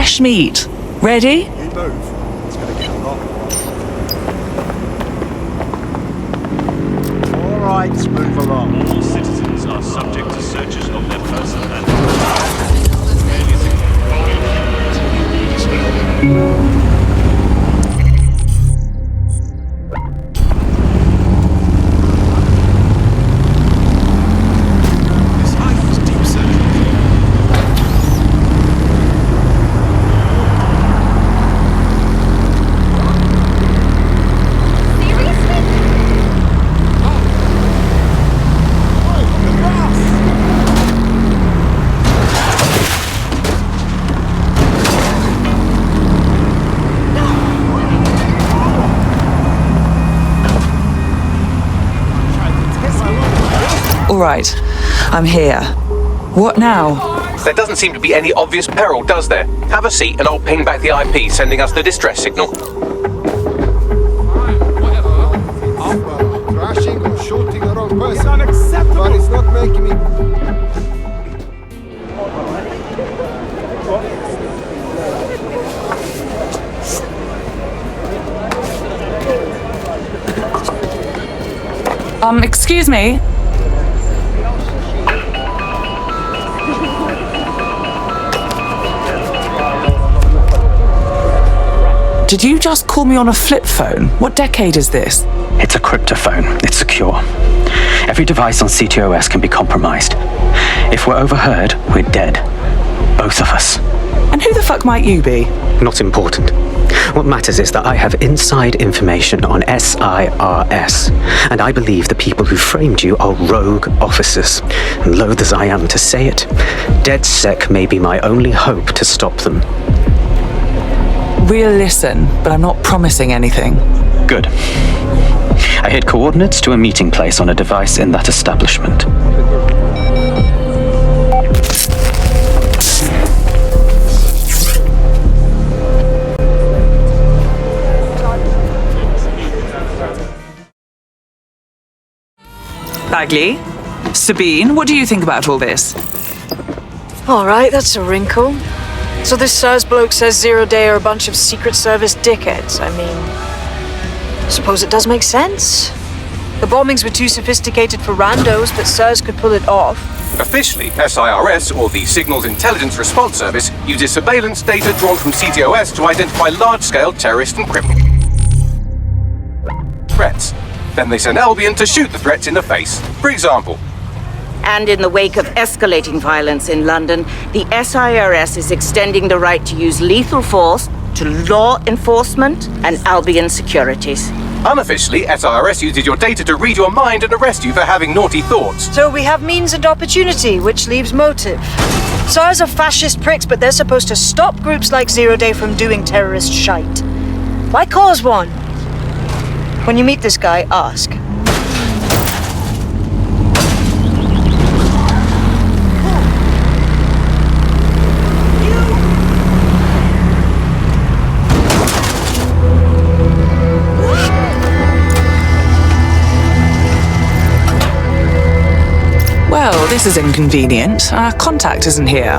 fresh meat. Ready? You move. It's going to get hot. All right, move along. All citizens are subject to searches of their person and All right, I'm here. What now? There doesn't seem to be any obvious peril, does there? Have a seat and I'll ping back the IP sending us the distress signal. Crashing or shooting the wrong person. It's unacceptable. But it's not making me... Excuse me? Did you just call me on a flip phone? What decade is this? It's a cryptophone. It's secure. Every device on CTOS can be compromised. If we're overheard, we're dead. Both of us. And who the fuck might you be? Not important. What matters is that I have inside information on SIRS, and I believe the people who framed you are rogue officers. And loath as I am to say it, DedSec may be my only hope to stop them. We'll listen, but I'm not promising anything. Good. I hid coordinates to a meeting place on a device in that establishment. Bagley? Sabine, what do you think about all this? Alright, that's a wrinkle. So this SIRS bloke says 0 Day are a bunch of Secret Service dickheads. I mean, suppose it does make sense. The bombings were too sophisticated for randos, but SIRS could pull it off. Officially, SIRS, or the Signals Intelligence Response Service, uses surveillance data drawn from CTOS to identify large-scale terrorist and criminal threats. Then they send Albion to shoot the threats in the face. For example, And in the wake of escalating violence in London, the SIRS is extending the right to use lethal force to law enforcement and Albion securities. unofficially, SIRS uses your data to read your mind and arrest you for having naughty thoughts. So we have means and opportunity, which leaves motive. SIRS are fascist pricks, but they're supposed to stop groups like 0 Day from doing terrorist shite. Why cause one? When you meet this guy, ask. Well, this is inconvenient. Our contact isn't here.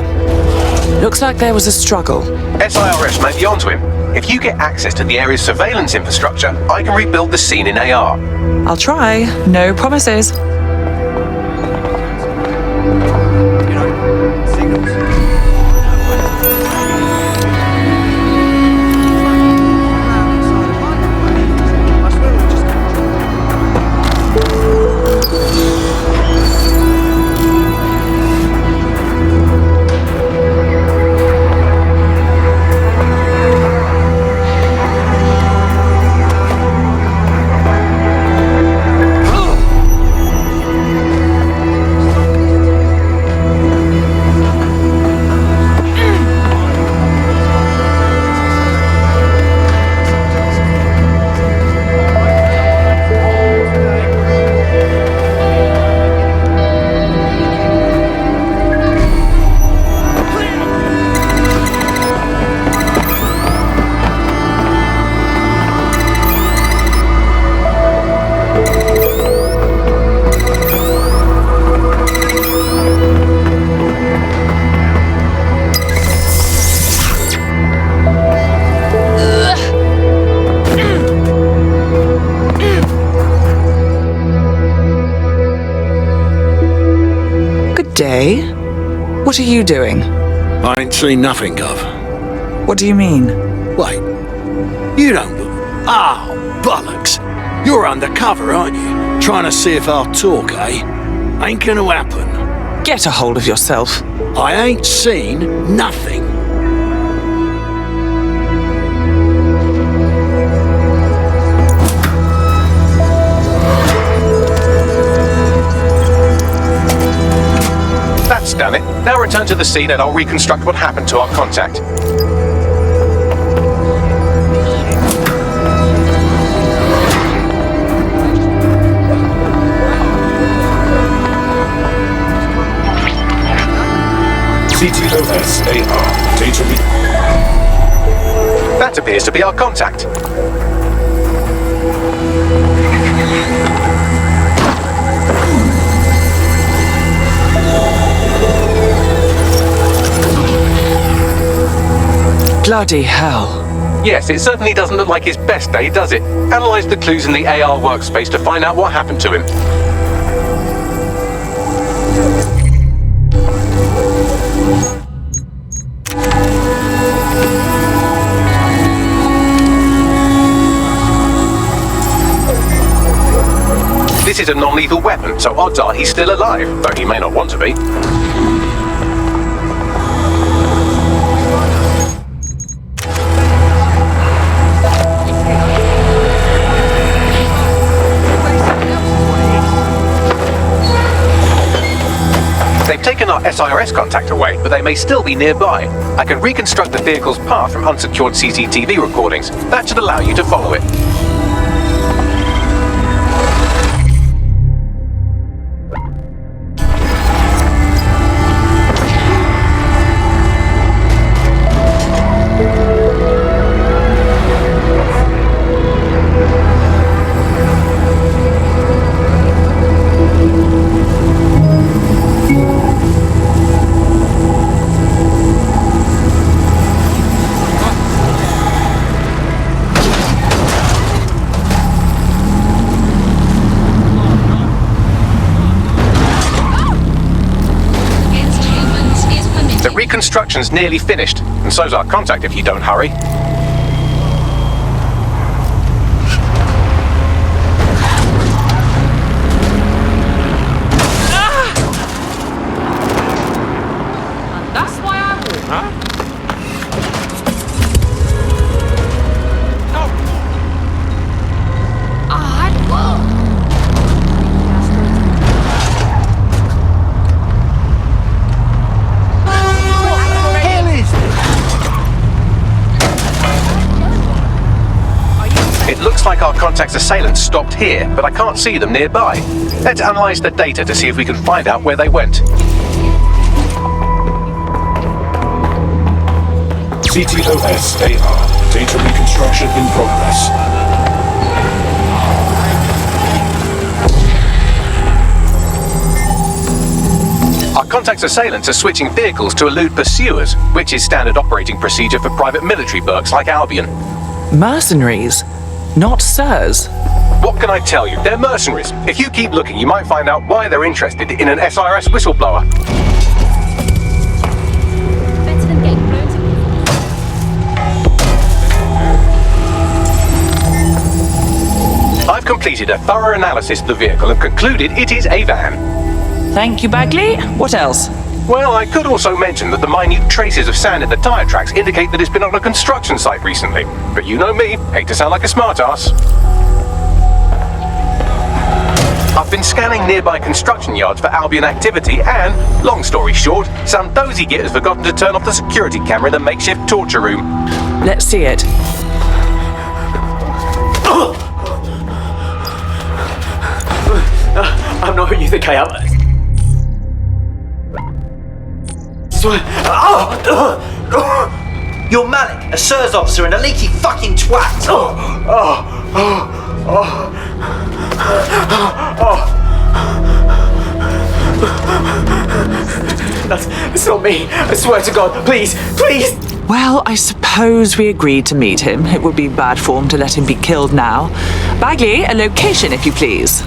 Looks like there was a struggle. SIRS may be onto him. If you get access to the area's surveillance infrastructure, I can rebuild the scene in AR. I'll try. No promises. What are you doing? I ain't seen nothing, Gov. What do you mean? Wait, you don't... Oh, bollocks. You're undercover, aren't you? Trying to see if I'll talk, eh? Ain't gonna happen. Get a hold of yourself. I ain't seen nothing. That's done it. Now return to the scene and I'll reconstruct what happened to our contact. CTOS AR. Data read. That appears to be our contact. Bloody hell. Yes, it certainly doesn't look like his best day, does it? Analyze the clues in the AR workspace to find out what happened to him. This is a non-lethal weapon, so odds are he's still alive, though he may not want to be. They've taken our SIRS contact away, but they may still be nearby. I can reconstruct the vehicle's path from unsecured CCTV recordings. That should allow you to follow it. Reconstruction's nearly finished, and so's our contact if you don't hurry. That's why I walk, huh? It looks like our contact's assailants stopped here, but I can't see them nearby. Let's analyze the data to see if we can find out where they went. CTOS AR. Data reconstruction in progress. Our contact's assailants are switching vehicles to elude pursuers, which is standard operating procedure for private military burks like Albion. Mercenaries? Not sirs. What can I tell you? They're mercenaries. If you keep looking, you might find out why they're interested in an SIRS whistleblower. I've completed a thorough analysis of the vehicle and concluded it is a van. Thank you, Bagley. What else? Well, I could also mention that the minute traces of sand in the tyre tracks indicate that it's been on a construction site recently. But you know me, hate to sound like a smartass. I've been scanning nearby construction yards for Albion activity and, long story short, some dozy git has forgotten to turn off the security camera in the makeshift torture room. Let's see it. I'm not who you think I am. You're Malik, a SIRS officer and a leaky fucking twat! That's not me. I swear to God. Please, please. Well, I suppose we agreed to meet him. It would be bad form to let him be killed now. Bagley, a location if you please.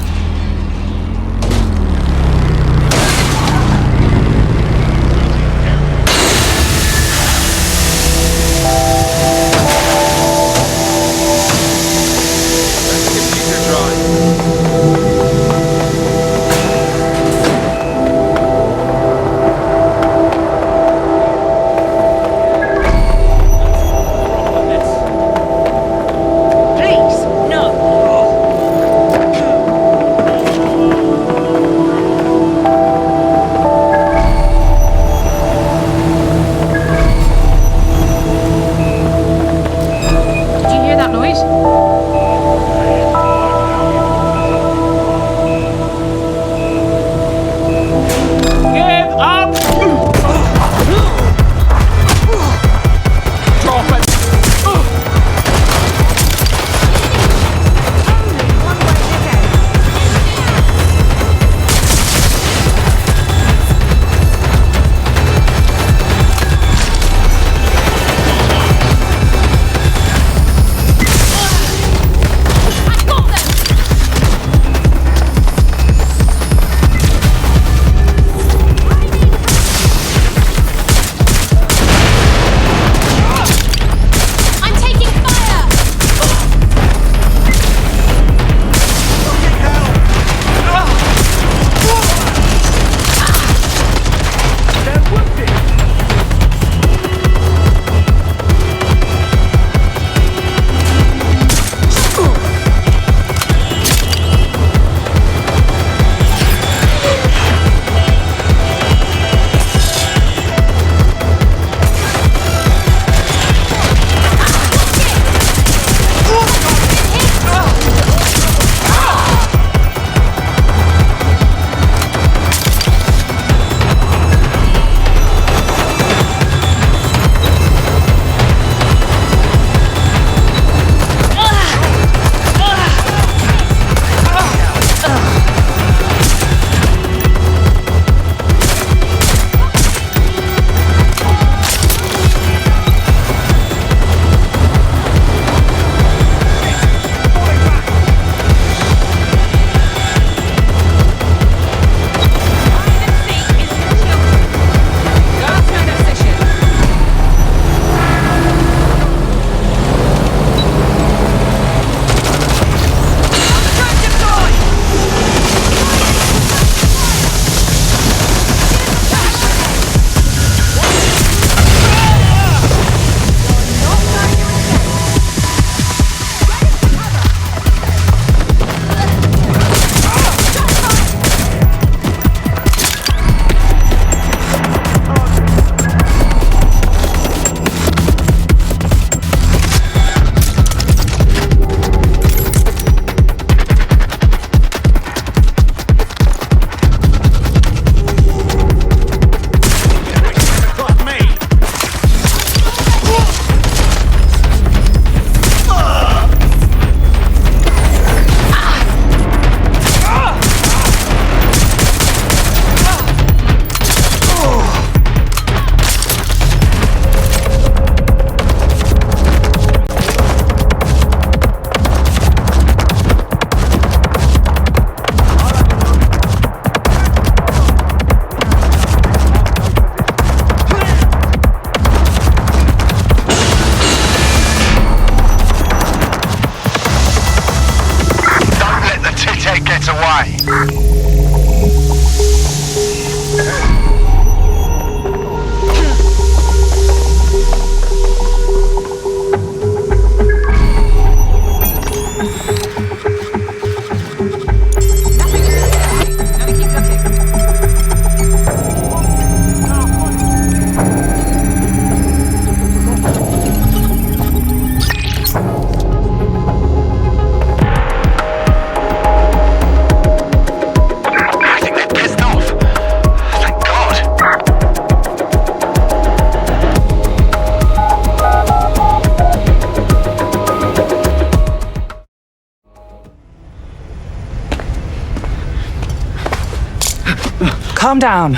Calm down.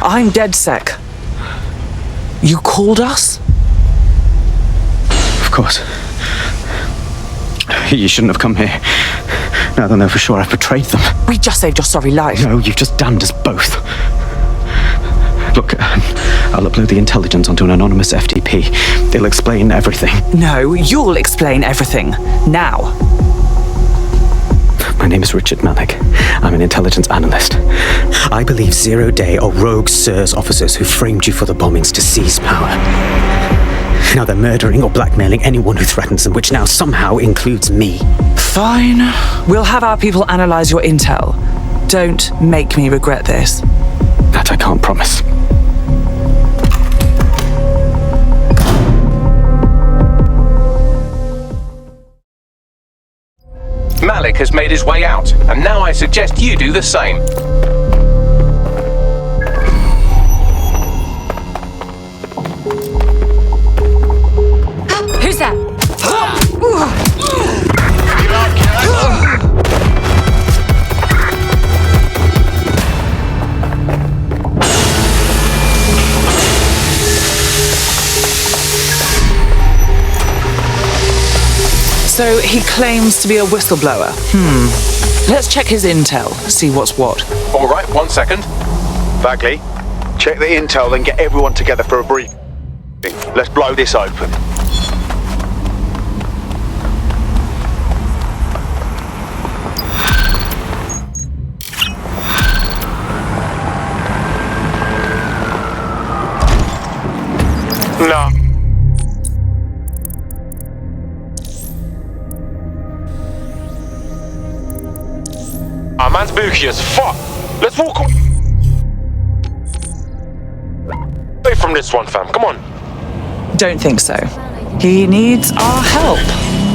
I'm DedSec. You called us? Of course. You shouldn't have come here. Now they'll know for sure I've betrayed them. We just saved your sorry life. No, you've just damned us both. Look, I'll upload the intelligence onto an anonymous FTP. They'll explain everything. No, you'll explain everything. Now. My name is Richard Malik. I'm an intelligence analyst. I believe zero-day or rogue SIRS officers who framed you for the bombings to seize power. Now they're murdering or blackmailing anyone who threatens them, which now somehow includes me. Fine. We'll have our people analyze your intel. Don't make me regret this. That I can't promise. Malik has made his way out, and now I suggest you do the same. Who's that? So he claims to be a whistleblower. Let's check his intel, see what's what. All right, 1 second. Bagley, check the intel, then get everyone together for a briefing. Let's blow this open. No. Our man's booky as fuck. Let's walk away from this one, fam. Come on. Don't think so. He needs our help.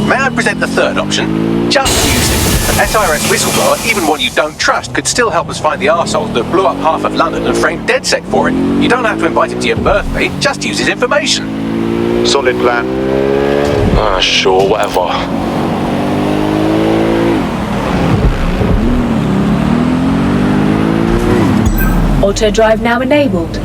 May I present the third option? Just use it. An SIRS whistleblower, even one you don't trust, could still help us find the arseholes that blew up half of London and framed DedSec for it. You don't have to invite him to your birthday, just use his information. Solid plan. Sure, whatever. Auto drive now enabled.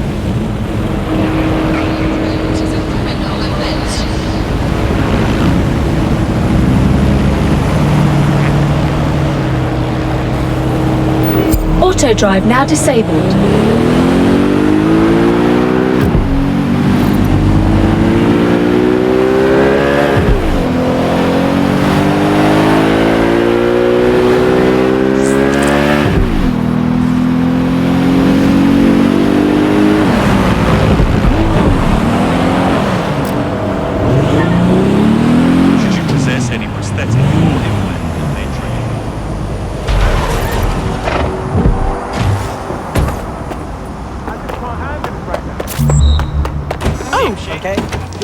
Auto drive now disabled.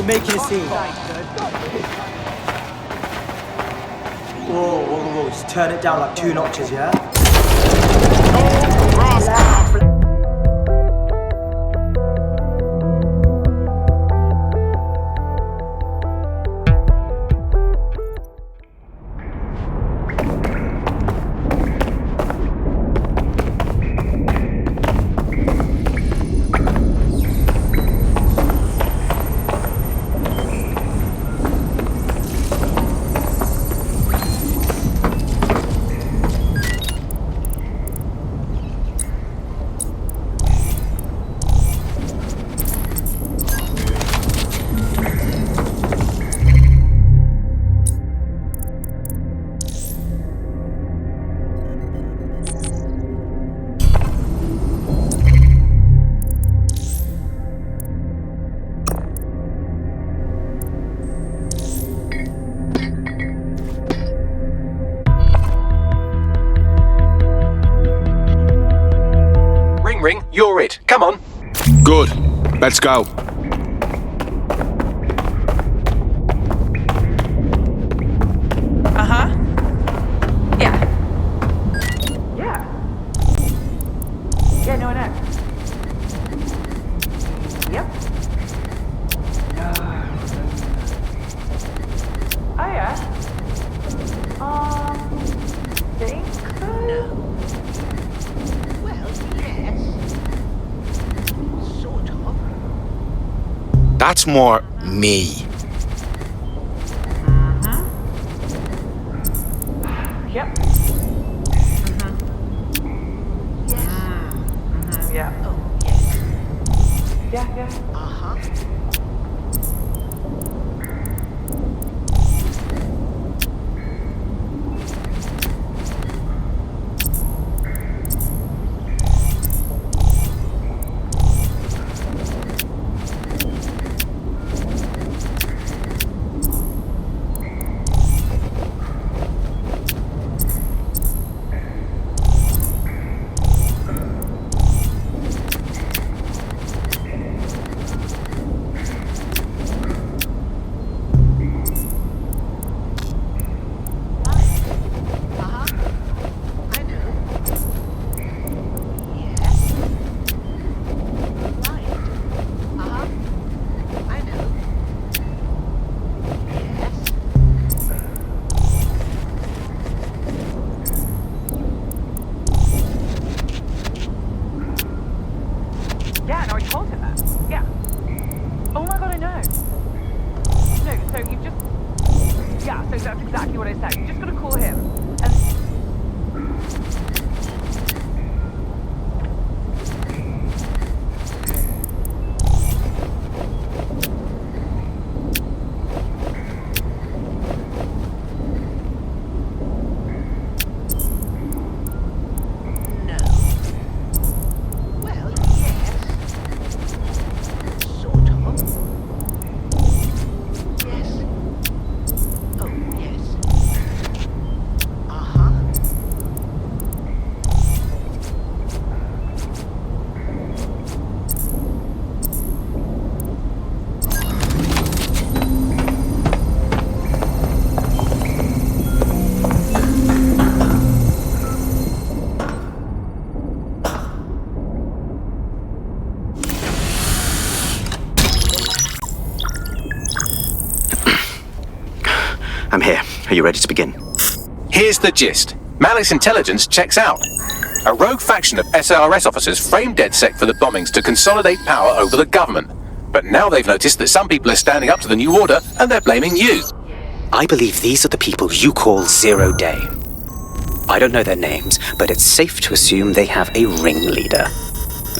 Making a scene. Whoa, just turn it down like 2 notches, yeah? Come on. Good. Let's go. Uh-huh. Yeah. Yeah. Yeah, no, I know. Yep. Oh, yeah. Think so? No. Well, yes. Sort of. That's more me. Yep. Yeah. Oh, yes. Yeah. Uh-huh. Yeah, no, I told him that. Yeah. Oh my god, I know. No, so you just... Yeah, so that's exactly what I said. You just gotta call him. And... I'm here. Are you ready to begin? Here's the gist. Malice Intelligence checks out. A rogue faction of SRS officers framed DedSec for the bombings to consolidate power over the government. But now they've noticed that some people are standing up to the new order and they're blaming you. I believe these are the people you call Zero Day. I don't know their names, but it's safe to assume they have a ringleader.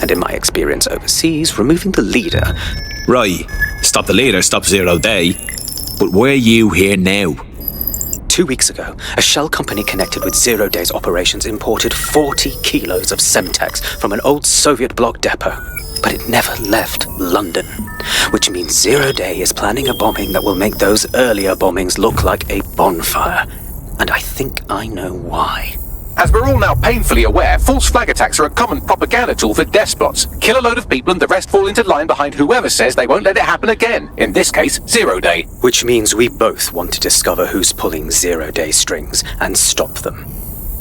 And in my experience overseas, removing the leader... Right. Stop the leader, stop Zero Day. But why are you here now? 2 weeks ago, a shell company connected with Zero Day's operations imported 40 kilos of Semtex from an old Soviet bloc depot. But it never left London, which means Zero Day is planning a bombing that will make those earlier bombings look like a bonfire. And I think I know why. As we're all now painfully aware, false flag attacks are a common propaganda tool for despots. Kill a load of people and the rest fall into line behind whoever says they won't let it happen again. In this case, Zero Day. Which means we both want to discover who's pulling Zero Day strings and stop them.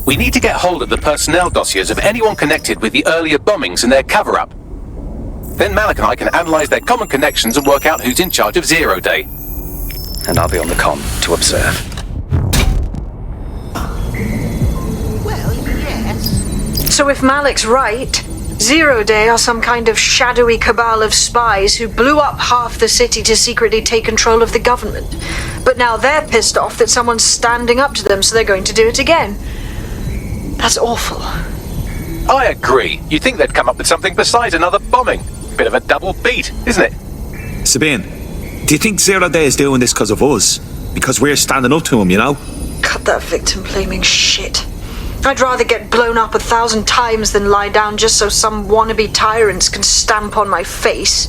We need to get hold of the personnel dossiers of anyone connected with the earlier bombings and their cover-up. Then Malik and I can analyze their common connections and work out who's in charge of Zero Day. And I'll be on the comm to observe. So if Malik's right, Zero Day are some kind of shadowy cabal of spies who blew up half the city to secretly take control of the government. But now they're pissed off that someone's standing up to them, so they're going to do it again. That's awful. I agree. You'd think they'd come up with something besides another bombing. Bit of a double beat, isn't it? Sabine, do you think Zero Day is doing this because of us? Because we're standing up to him, you know? Cut that victim-blaming shit. I'd rather get blown up 1,000 times than lie down just so some wannabe tyrants can stamp on my face.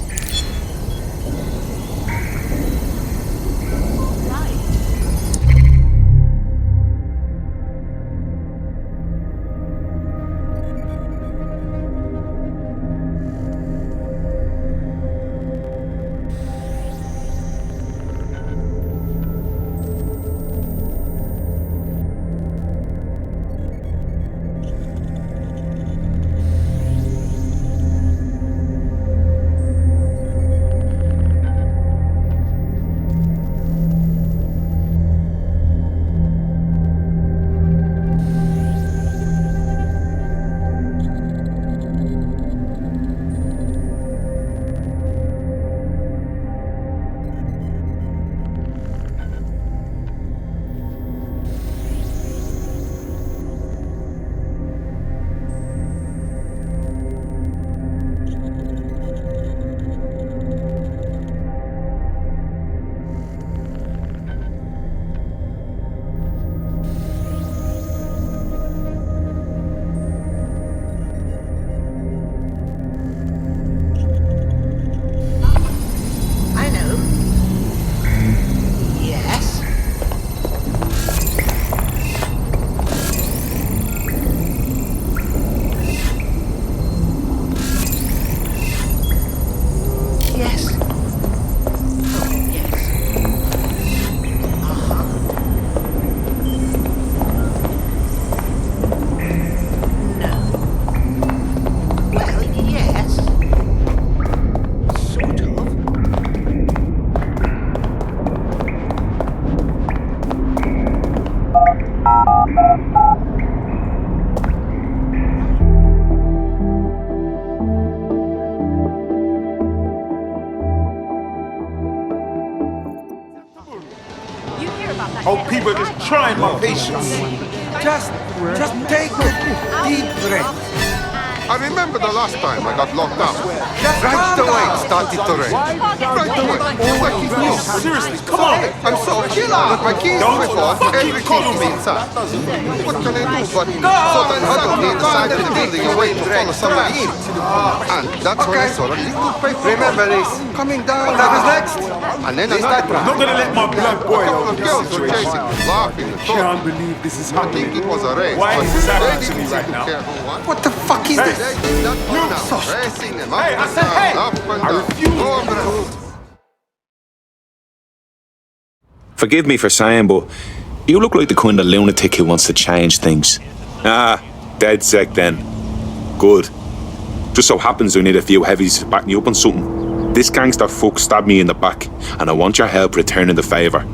Oh, people just trying my patience. Just take a deep breath. I remember the last time I got locked up. Right away it started to rain. Right away. Just like it knew. Seriously, come on. I'm so chill out. But my keys, my phone, everything is inside. What can I do but so that I don't need inside the building and wait to follow somebody in? And that's when I saw a little paper. Remember this. Coming down. What happens next? And then I started. I'm not gonna let my blood boil over this girls were chasing, situation. laughing, and talking. Can't believe this is I think happening. it was a race. Why but is this they happening to didn't me right seem to now? care who won. What the fuck is this? They did not go now. Racing them up Hey, I and said, down, hey! up and I down. refuse. Go over. Forgive me for saying, but you look like the kind of lunatic who wants to change things. Ah, dead sec then. Good. Just so happens we need a few heavies to back me up on something. This gangster fuck stabbed me in the back, and I want your help returning the favour.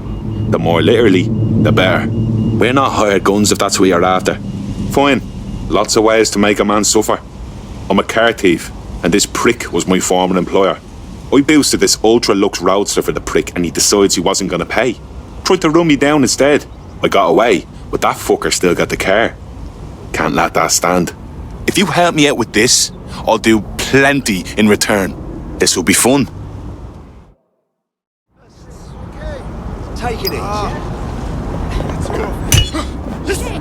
The more literally, the better. We're not hired guns if that's what you're after. Fine. Lots of ways to make a man suffer. I'm a car thief, and this prick was my former employer. I boosted this ultra-lux roadster for the prick, and he decides he wasn't going to pay. Tried to run me down instead. I got away, but that fucker still got the car. Can't let that stand. If you help me out with this, I'll do plenty in return. This will be fun. Take it easy. Let's go.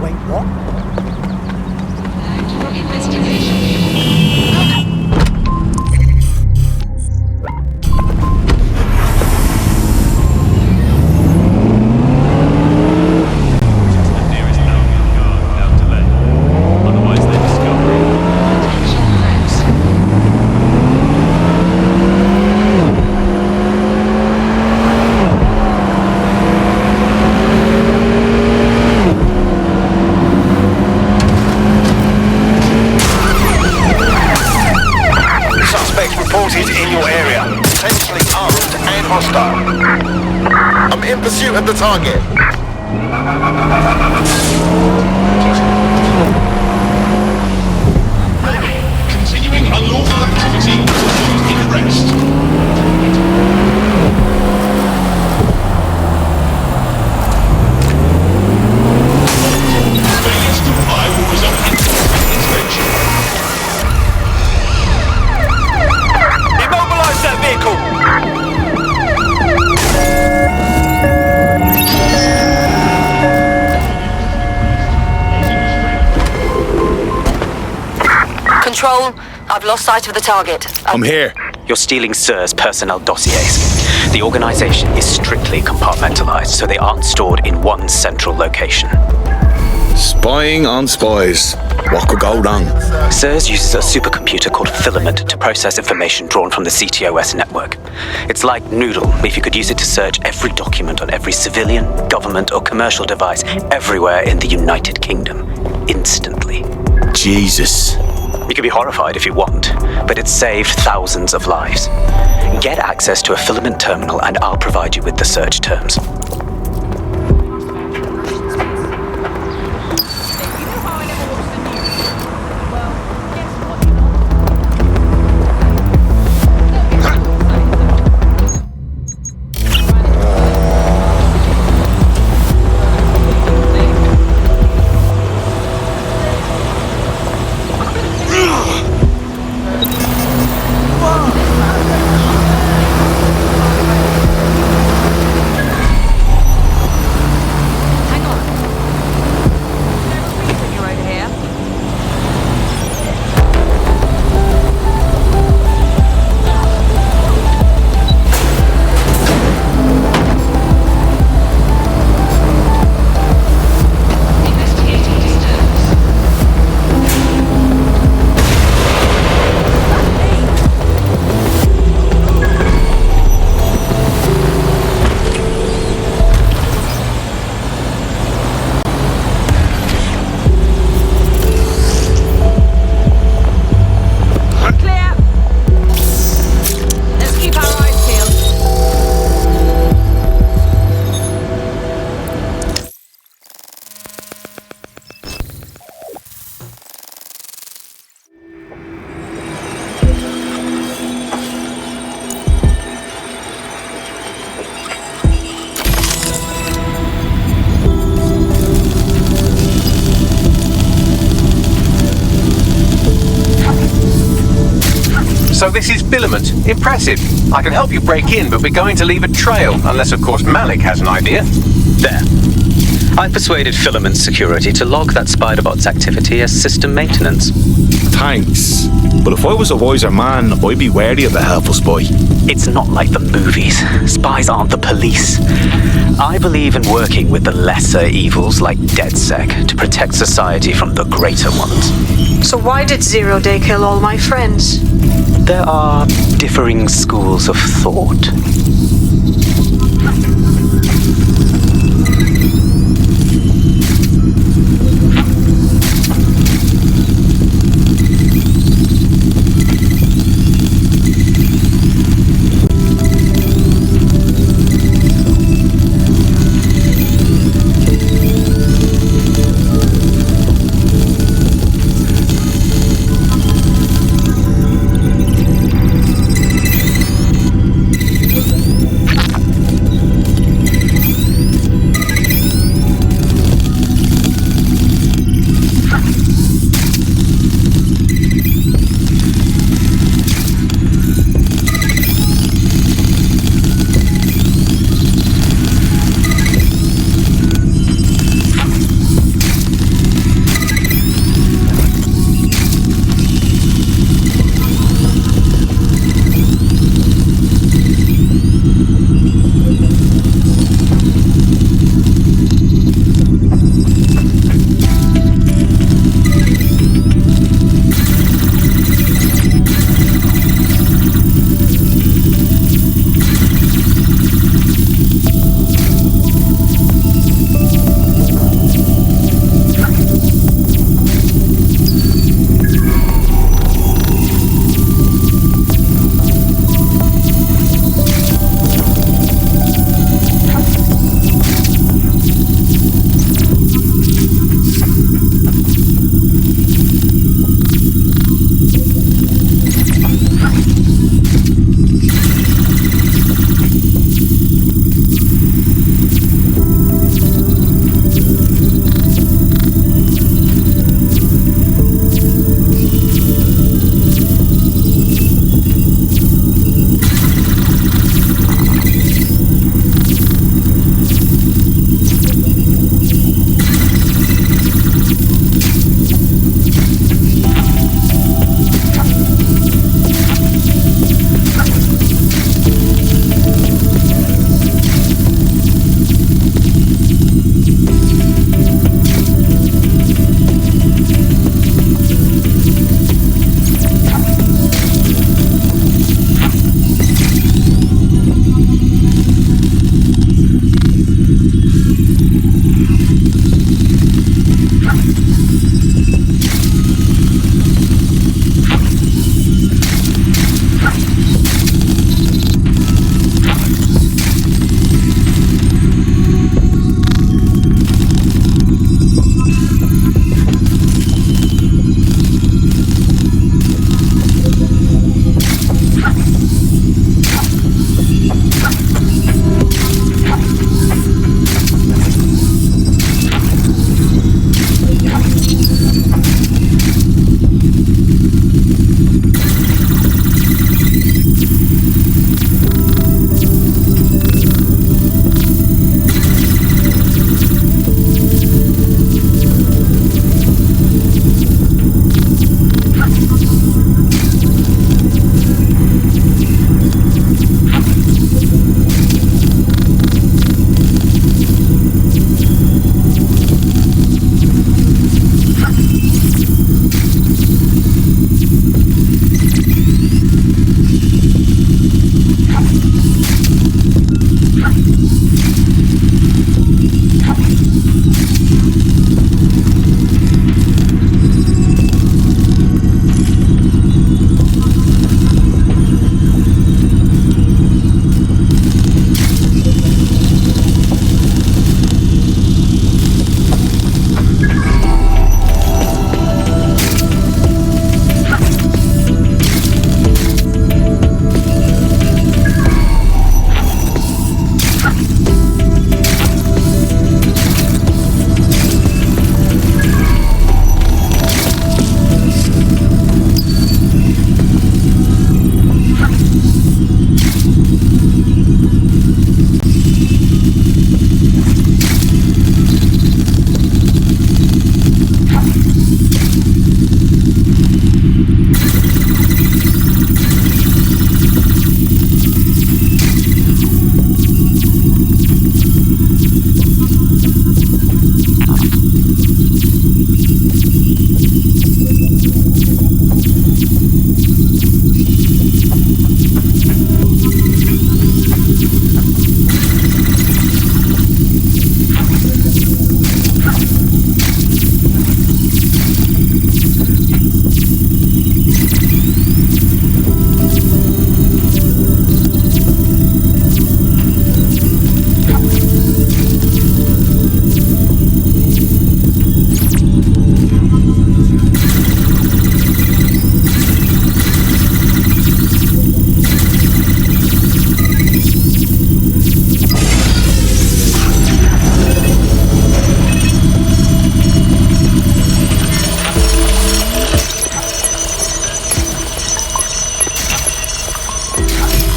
Wait, what? At the target. Continuing unlawful activity in arrest. Failure to comply will result in inspection. Immobilize that vehicle! Control, I've lost sight of the target. I'm here. You're stealing Sir's personnel dossiers. The organization is strictly compartmentalized, so they aren't stored in one central location. Spying on spies. What could go wrong? Sir's uses a supercomputer called Filament to process information drawn from the CTOS network. It's like Noodle, if you could use it to search every document on every civilian, government, or commercial device everywhere in the United Kingdom, instantly. Jesus. You can be horrified if you want, but it's saved thousands of lives. Get access to a Filament terminal and I'll provide you with the search terms. So this is Filament. Impressive. I can help you break in, but we're going to leave a trail, unless of course Malik has an idea. There. I persuaded Filament Security to log that Spiderbot's activity as system maintenance. Thanks. But if I was a wiser man, I'd be wary of a helpful spy. It's not like the movies. Spies aren't the police. I believe in working with the lesser evils like DedSec to protect society from the greater ones. So why did 0 Day kill all my friends? There are differing schools of thought.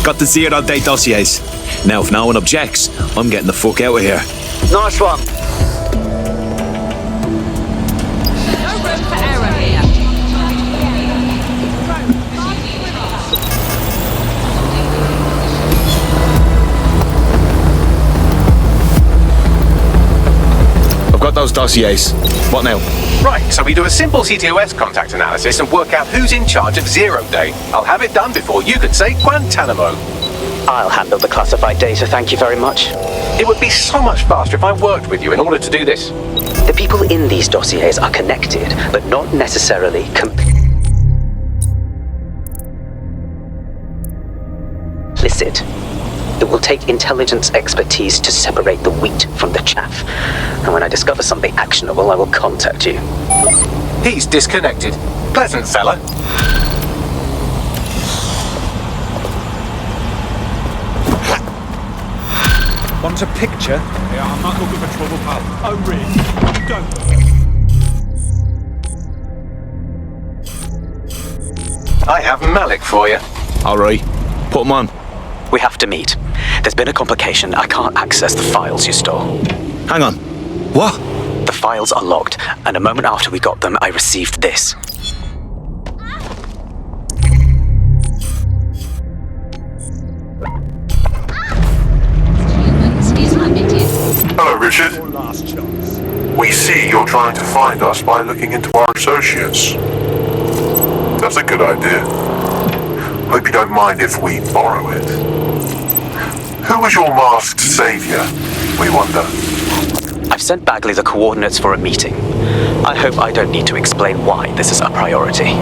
Got the 0-day dossiers. Now, if no one objects, I'm getting the fuck out of here. Nice one. No room for error here. I've got those dossiers. What now? Right, so we do a simple CTOS contact analysis and work out who's in charge of 0 day. I'll have it done before you could say Guantanamo. I'll handle the classified data, thank you very much. It would be so much faster if I worked with you in order to do this. The people in these dossiers are connected, but not necessarily complicit. It will take intelligence expertise to separate the wheat from the chaff. And when I discover something actionable, I will contact you. He's disconnected. Pleasant fella. Want a picture? Yeah, I'm not looking for trouble, pal. Oh, really? You don't. I have Malik for you. All right. Put them on. We have to meet. There's been a complication. I can't access the files you stole. Hang on. What? The files are locked, and a moment after we got them, I received this. Hello, Richard. We see you're trying to find us by looking into our associates. That's a good idea. Hope you don't mind if we borrow it. Who was your masked savior, we wonder? I've sent Bagley the coordinates for a meeting. I hope I don't need to explain why this is a priority.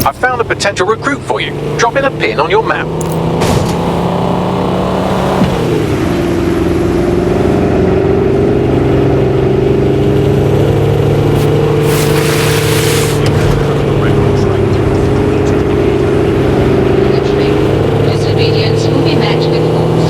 I found a potential recruit for you. Drop in a pin on your map. Disobedience will be met with force.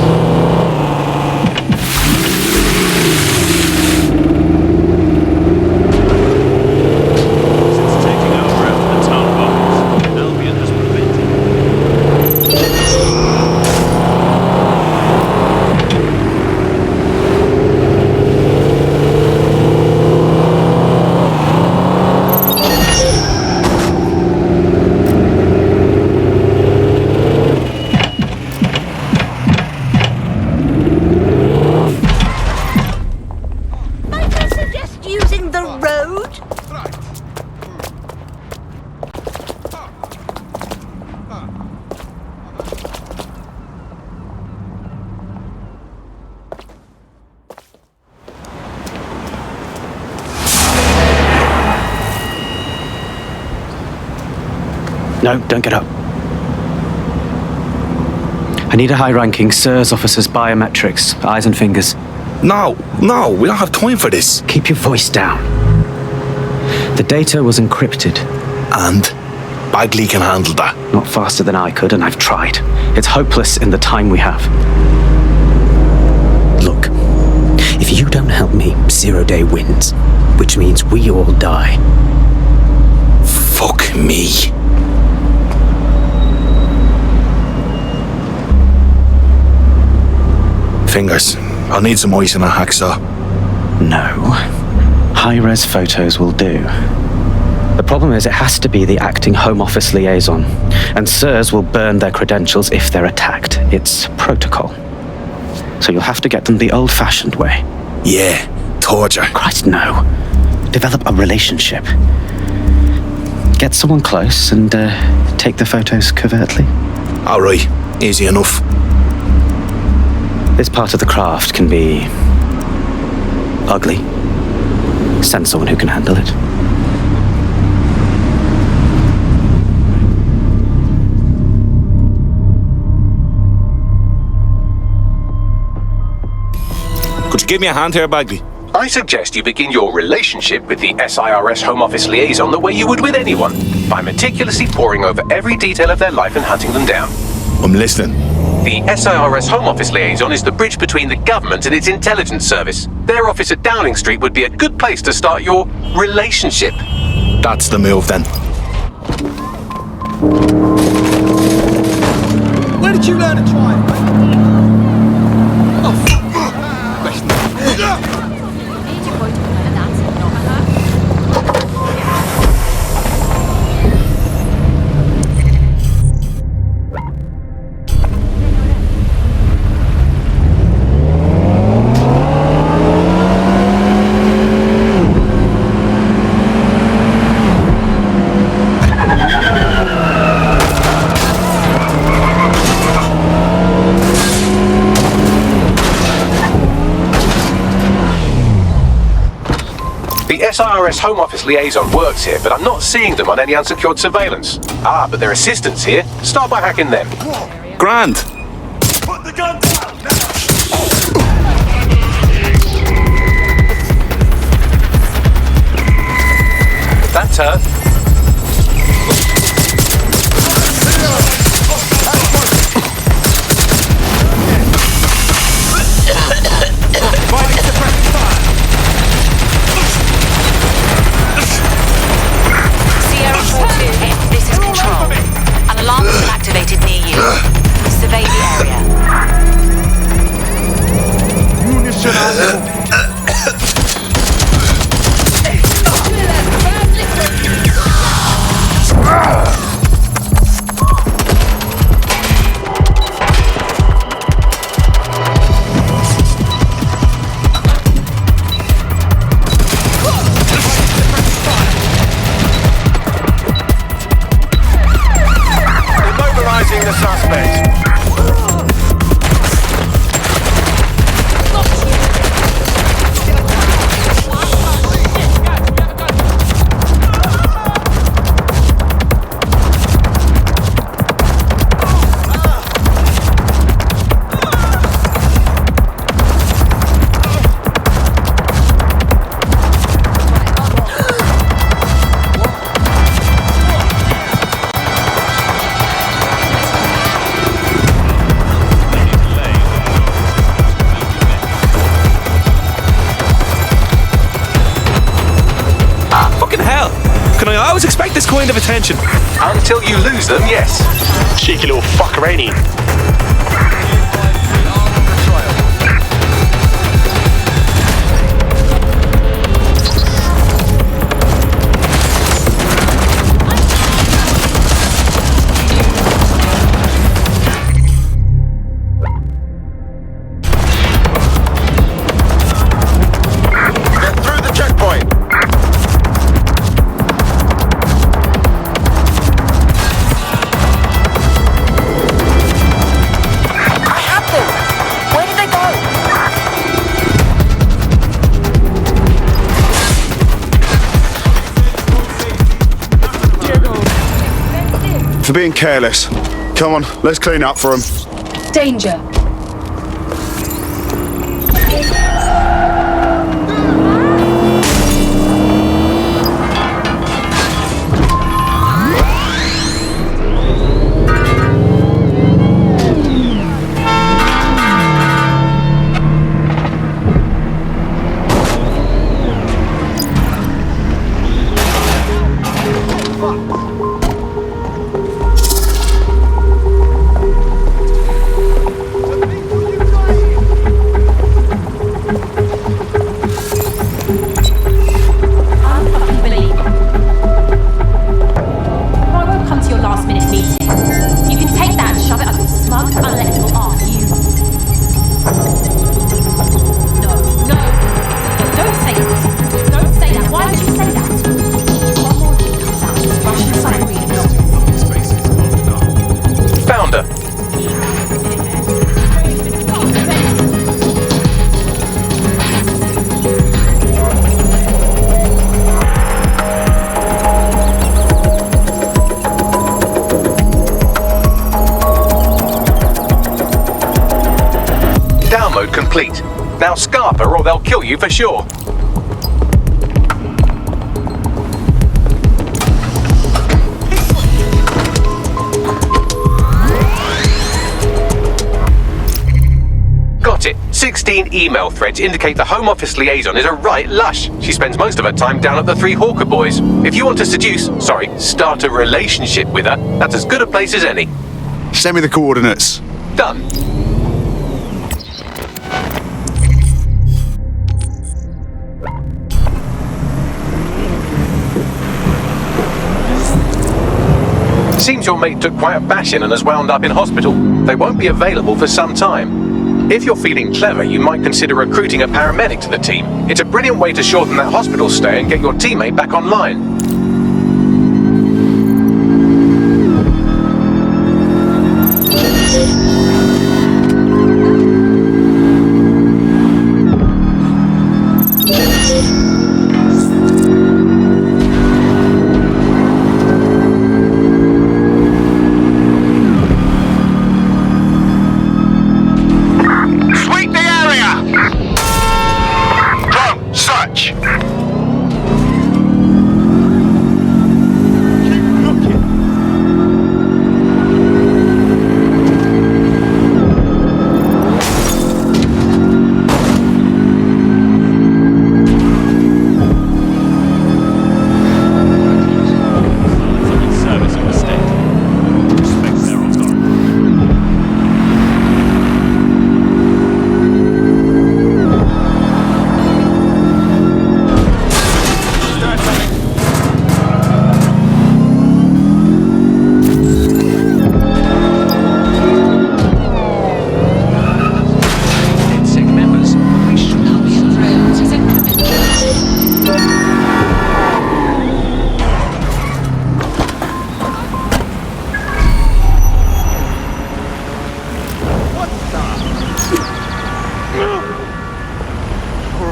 No, don't get up. I need a high-ranking SIRS officer's biometrics, eyes and fingers. No, we don't have time for this. Keep your voice down. The data was encrypted. And? Bagley can handle that. Not faster than I could, and I've tried. It's hopeless in the time we have. Look, if you don't help me, 0 day wins, which means we all die. Fuck me. Fingers. I'll need some ice and a hacksaw. No. High-res photos will do. The problem is it has to be the acting Home Office liaison, and SIRS will burn their credentials if they're attacked. It's protocol. So you'll have to get them the old-fashioned way. Yeah, torture. Christ, no. Develop a relationship. Get someone close and take the photos covertly. All right, easy enough. This part of the craft can be ugly. Send someone who can handle it. Could you give me a hand here, Bagley? I suggest you begin your relationship with the SIRS Home Office liaison the way you would with anyone, by meticulously poring over every detail of their life and hunting them down. I'm listening. The SIRS Home Office liaison is the bridge between the government and its intelligence service. Their office at Downing Street would be a good place to start your relationship. That's the move then. Where did you learn to drive, mate? The SIRS Home Office liaison works here, but I'm not seeing them on any unsecured surveillance. Ah, but their assistants here. Start by hacking them. Grand. Put the gun down! That's her. Activated near you. Survey the area. The suspect. I always expect this kind of attention. Until you lose them, yes. Cheeky little fucker, ain't he? For being careless. Come on, let's clean up for him. Danger. Complete. Now Scarper or they'll kill you for sure. Got it. 16 email threads indicate the Home Office liaison is a right lush. She spends most of her time down at the Three Hawker Boys. If you want to start a relationship with her, that's as good a place as any. Send me the coordinates. Done. Seems your mate took quite a bashing and has wound up in hospital. They won't be available for some time. If you're feeling clever, you might consider recruiting a paramedic to the team. It's a brilliant way to shorten that hospital stay and get your teammate back online.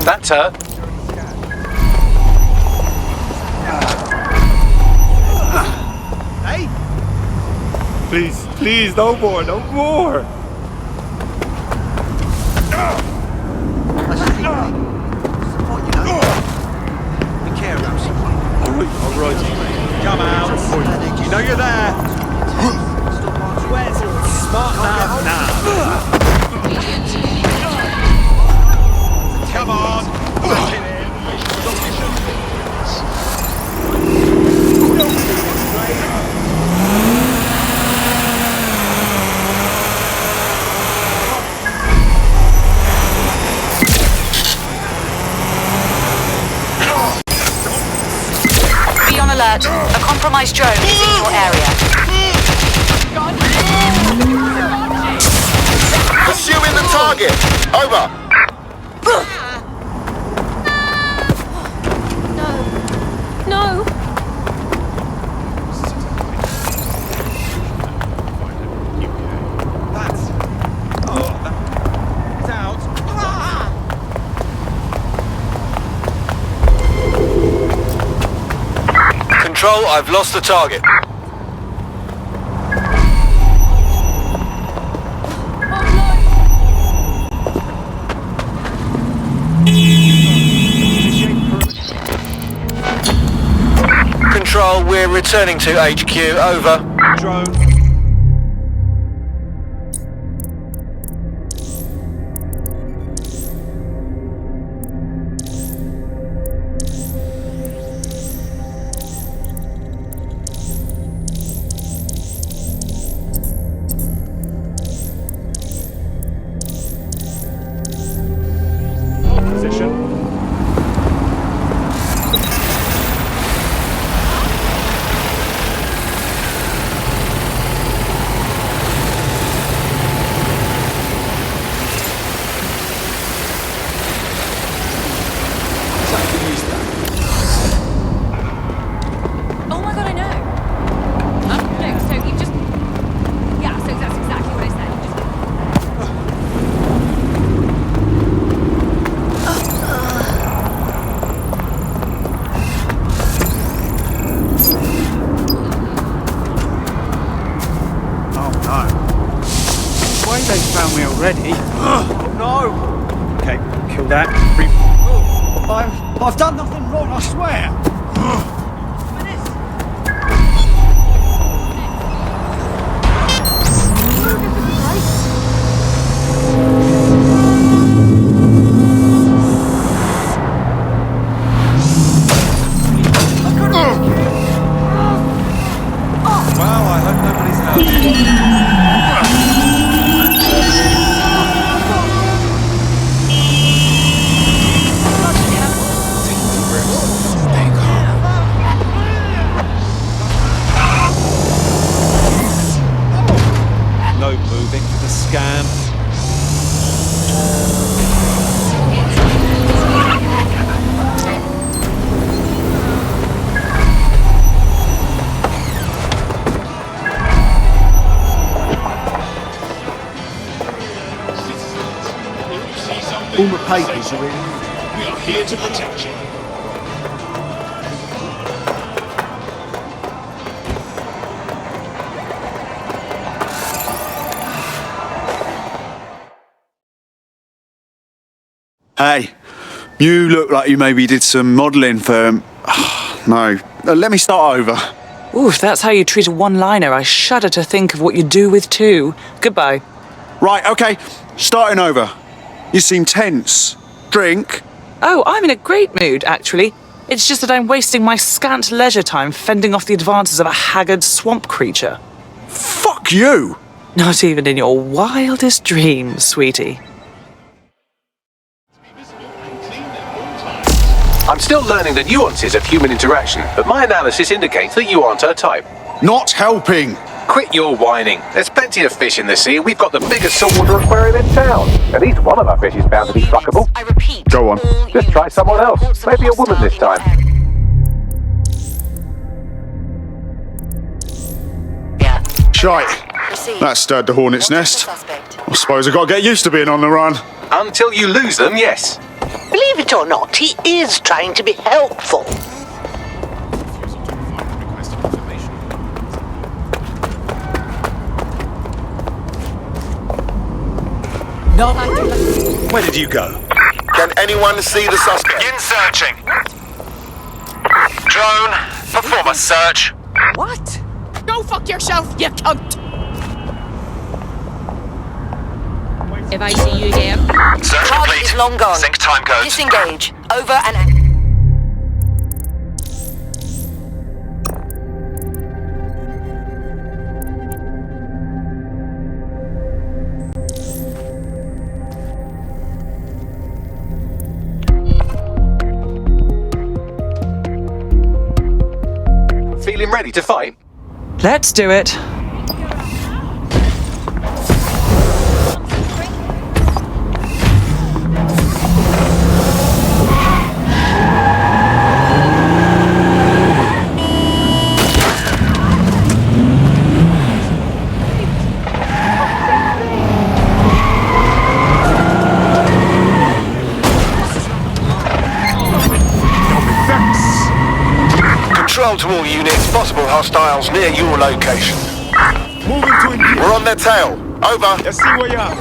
That's her. Hey! Please, no more, no more! Alright. Come out. You know you're there. Where's your smart now? Come on! Be on alert. A compromised drone is in your area. Pursuing the target. Over. No! It's out. Control, I've lost the target. Control, we're returning to HQ. Over. Drone. Position. Oh my god, I know. No, so you just... Yeah, so that's exactly what I said. You just... Oh no. Why they found me already? Oh no! Okay, kill that. I've done nothing wrong, I swear! All the papers are in. We are here to protect you. Hey, you look like you maybe did some modelling for... no, let me start over. Ooh, if that's how you treat a one-liner, I shudder to think of what you do with two. Goodbye. Right, okay, starting over. You seem tense. Drink? Oh, I'm in a great mood, actually. It's just that I'm wasting my scant leisure time fending off the advances of a haggard swamp creature. Fuck you! Not even in your wildest dreams, sweetie. I'm still learning the nuances of human interaction, but my analysis indicates that you aren't her type. Not helping! Quit your whining. There's plenty of fish in the sea. We've got the biggest saltwater aquarium in town. At least one of our fish is bound to be fuckable. I repeat. Go on. Just try someone else. Maybe a woman this time. Yeah. Shite. That stirred the hornet's nest. I suppose I gotta get used to being on the run. Until you lose them, yes. Believe it or not, he is trying to be helpful. Where did you go? Can anyone see the suspect? In searching. Drone, perform a search. What? Go fuck yourself, you cunt! If I see you again... Search Target complete. is long gone. Sync time code. Disengage. Over and out. Feeling ready to fight? Let's do it. Control to all units, possible hostiles near your location. Moving to engage. We're on their tail. Over. Let's see where you are.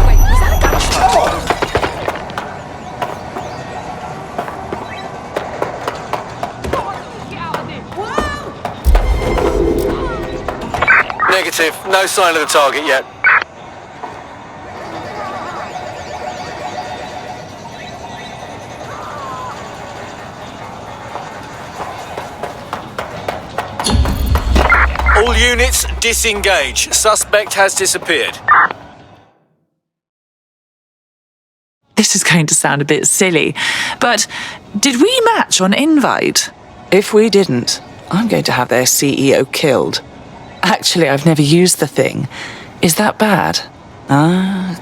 Wait, was that a gunshot? Negative. No sign of the target yet. All units, disengage. Suspect has disappeared. This is going to sound a bit silly, but did we match on invite? If we didn't, I'm going to have their CEO killed. Actually, I've never used the thing. Is that bad?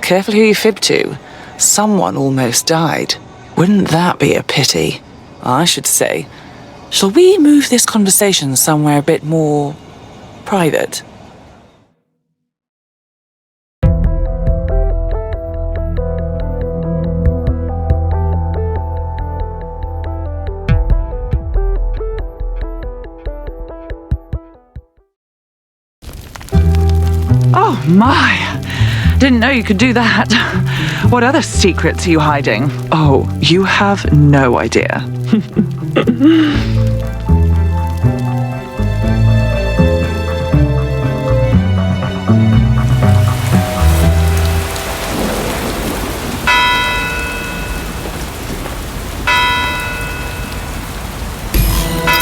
Careful who you fib to. Someone almost died. Wouldn't that be a pity? I should say. Shall we move this conversation somewhere a bit more private? Oh my! Didn't know you could do that. What other secrets are you hiding? Oh, you have no idea.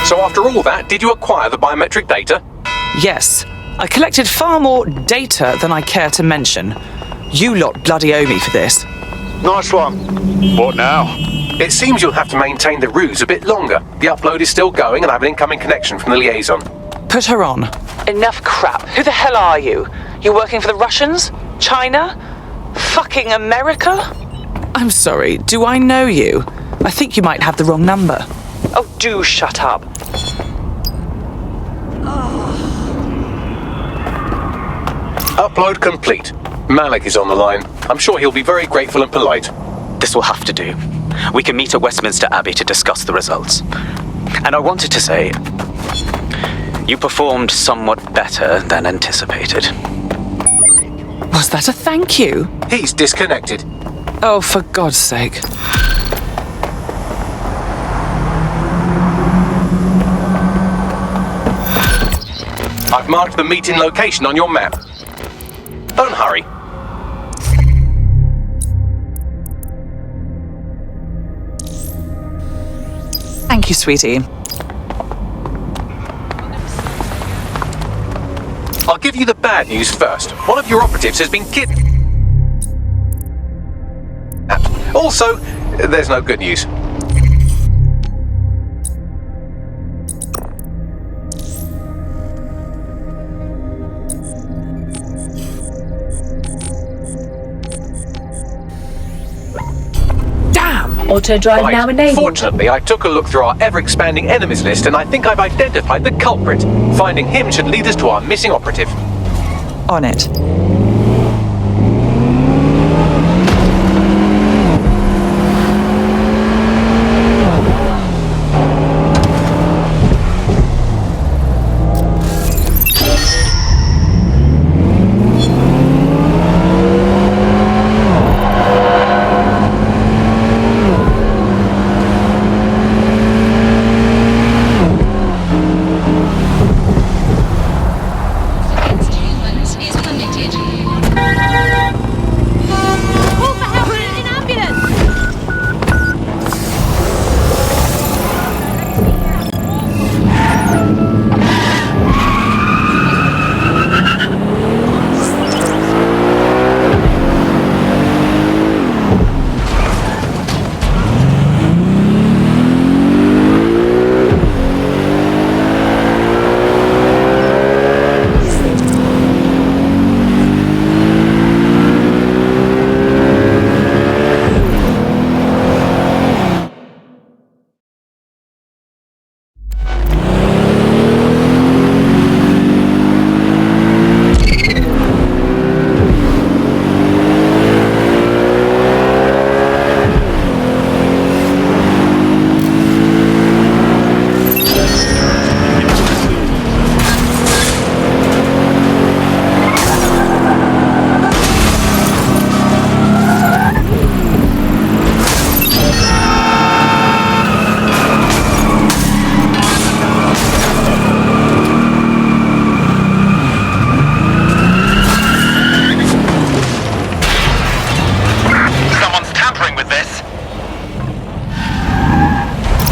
So after all that, did you acquire the biometric data? Yes. I collected far more data than I care to mention. You lot bloody owe me for this. Nice one. What now? It seems you'll have to maintain the ruse a bit longer. The upload is still going and I have an incoming connection from the liaison. Put her on. Enough crap. Who the hell are you? You working for the Russians? China? Fucking America? I'm sorry, do I know you? I think you might have the wrong number. Oh, do shut up. Upload complete. Malik is on the line. I'm sure he'll be very grateful and polite. This will have to do. We can meet at Westminster Abbey to discuss the results. And I wanted to say, you performed somewhat better than anticipated. Was that a thank you? He's disconnected. Oh, for God's sake. I've marked the meeting location on your map. Don't hurry. Thank you, sweetie. I'll give you the bad news first. One of your operatives has been kidnapped. Also, there's no good news. Auto drive Right. now enabled. Fortunately, I took a look through our ever-expanding enemies list and I think I've identified the culprit. Finding him should lead us to our missing operative. On it.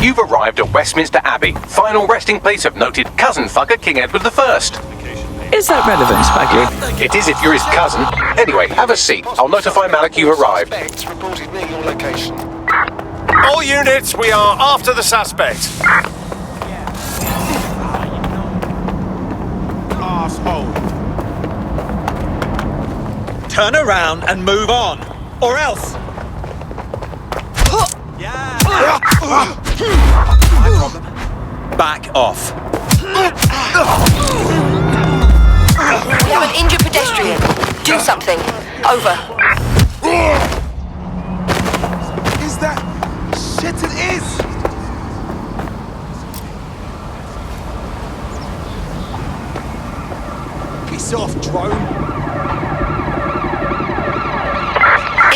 You've arrived at Westminster Abbey, final resting place of noted cousin fucker King Edward I. Is that relevant, Bagley? It is if you're his cousin. Anyway, have a seat. I'll notify Malik you've arrived. Reported near your location. All units, we are after the suspect. Asshole. Turn around and move on, or else. Yeah. No problem. Back off. We have an injured pedestrian. Do something. Over. Is that shit? It is. Piss off, drone.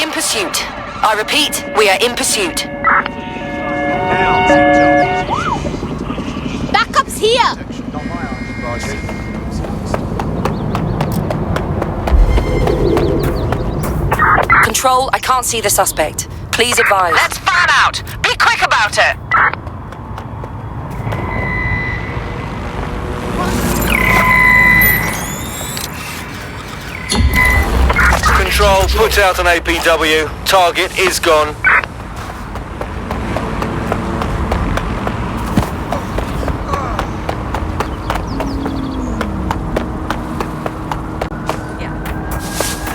In pursuit. I repeat, we are in pursuit. Backup's here! Control, I can't see the suspect. Please advise. Let's fan out! Be quick about it! Control, put out an APW. Target is gone.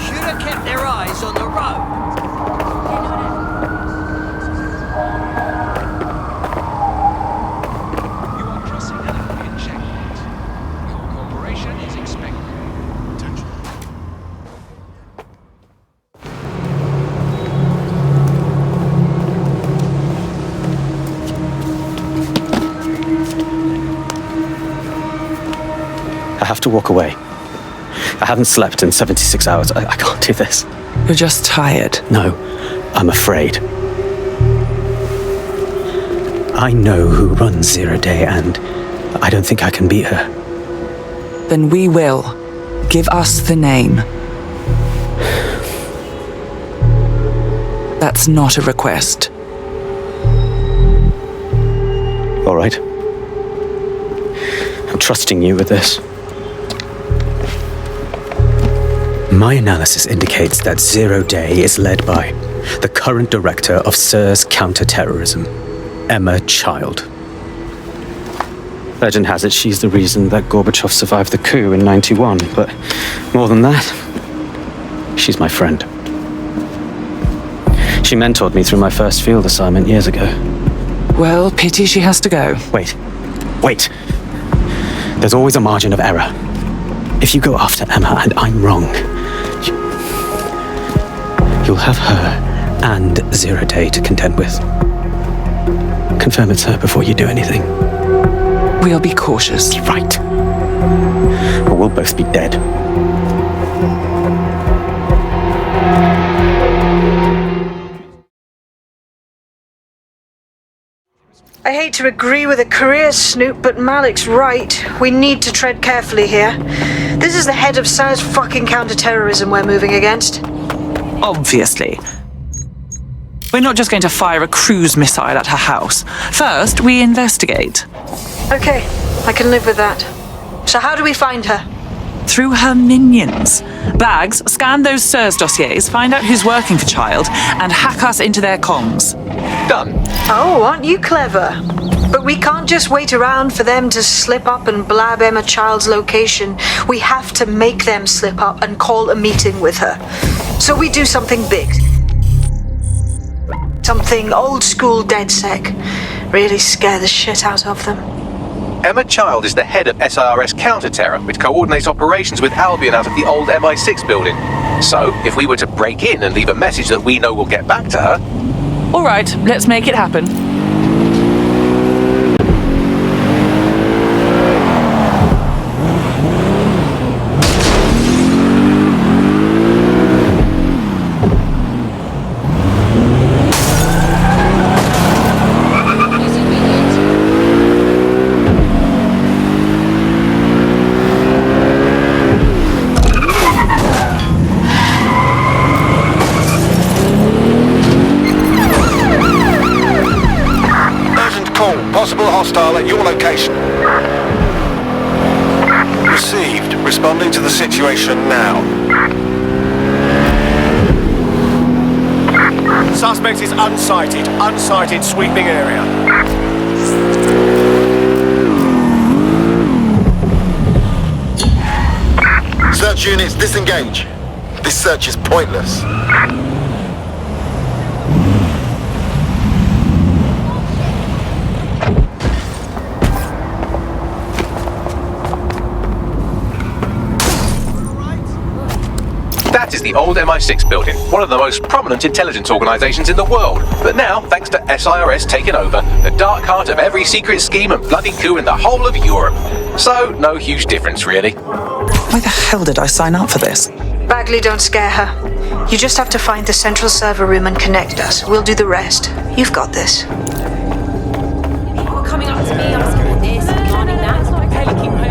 Should have kept their eyes on the road. You are crossing an Alien checkpoint. Your cooperation is expected. Attention. I have to walk away. I haven't slept in 76 hours. I can't do this. You're just tired. No, I'm afraid. I know who runs 0 Day, and I don't think I can beat her. Then we will. Give us the name. That's not a request. All right. I'm trusting you with this. My analysis indicates that 0 Day is led by the current director of SIR's counter-terrorism, Emma Child. Legend has it she's the reason that Gorbachev survived the coup in '91, but more than that, she's my friend. She mentored me through my first field assignment years ago. Well, pity she has to go. Wait. There's always a margin of error. If you go after Emma and I'm wrong, you'll have her and 0 Day to contend with. Confirm it's her before you do anything. We'll be cautious. Right. Or we'll both be dead. I hate to agree with a career snoop, but Malik's right. We need to tread carefully here. This is the head of SIR's fucking counter-terrorism we're moving against. Obviously. We're not just going to fire a cruise missile at her house. First, we investigate. Okay, I can live with that. So how do we find her? Through her minions. Bags, scan those SIRS dossiers, find out who's working for Child, and hack us into their comms. Done. Oh, aren't you clever? But we can't just wait around for them to slip up and blab Emma Child's location. We have to make them slip up and call a meeting with her. So we do something big. Something old school DedSec. Really scare the shit out of them. Emma Child is the head of SIRS counter-terror, which coordinates operations with Albion out of the old MI6 building. So, if we were to break in and leave a message that we know will get back to her... All right, let's make it happen. Possible hostile at your location. Received. Responding to the situation now. Suspect is unsighted. Unsighted sweeping area. Search units, disengage. This search is pointless. That is the old MI6 building, one of the most prominent intelligence organisations in the world. But now, thanks to SIRS taking over, the dark heart of every secret scheme and bloody coup in the whole of Europe. So, no huge difference, really. Why the hell did I sign up for this? Bagley, don't scare her. You just have to find the central server room and connect us. We'll do the rest. You've got this. People are coming up to me asking for this and demanding that. It's not okay to keep my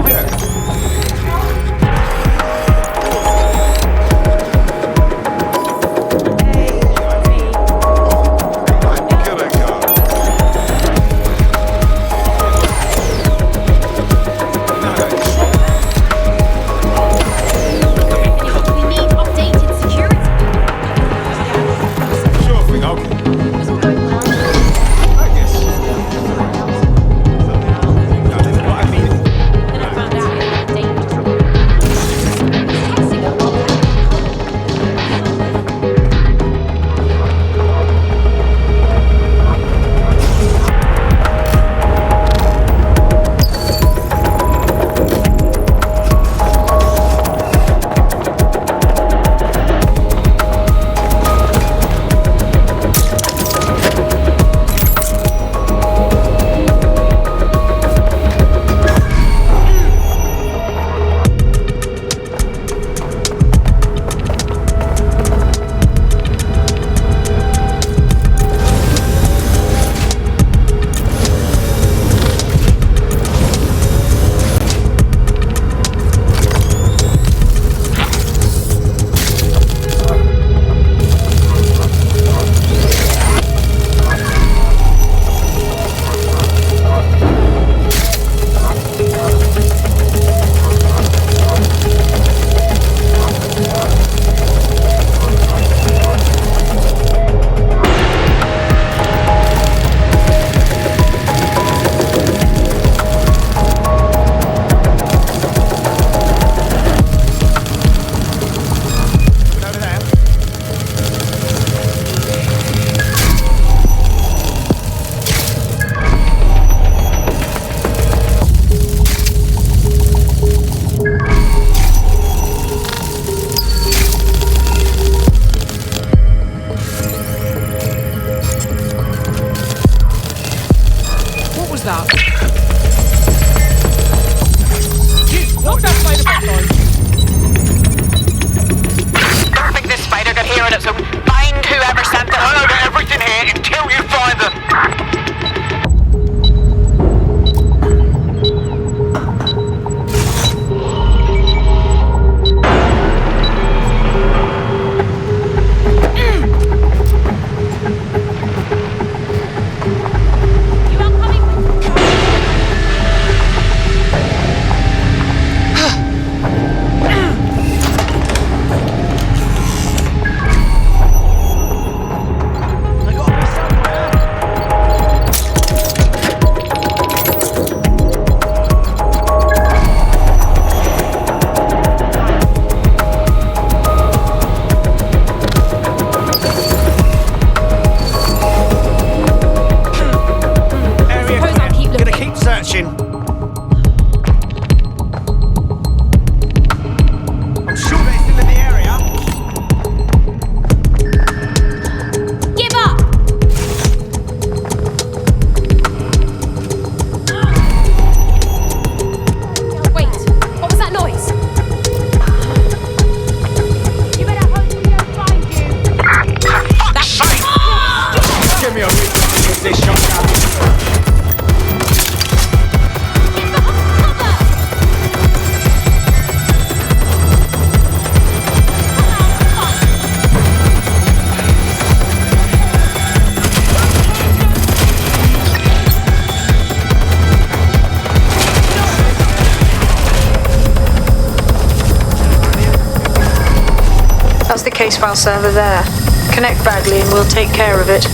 the case file server there. Connect Bagley and we'll take care of it.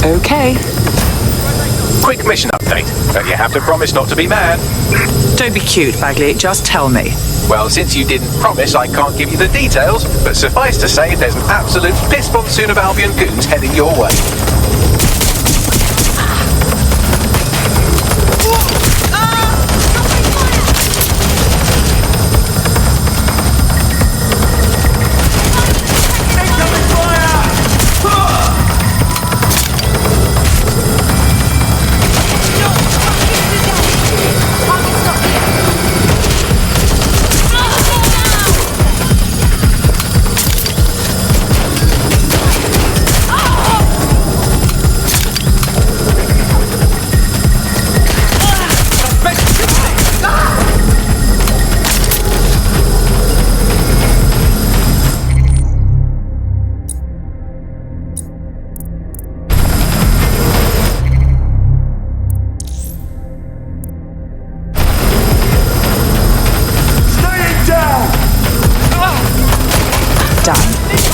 Okay. Quick mission update. But you have to promise not to be mad. Don't be cute, Bagley. Just tell me. Well, since you didn't promise, I can't give you the details, but suffice to say there's an absolute piss monsoon of Albion goons heading your way.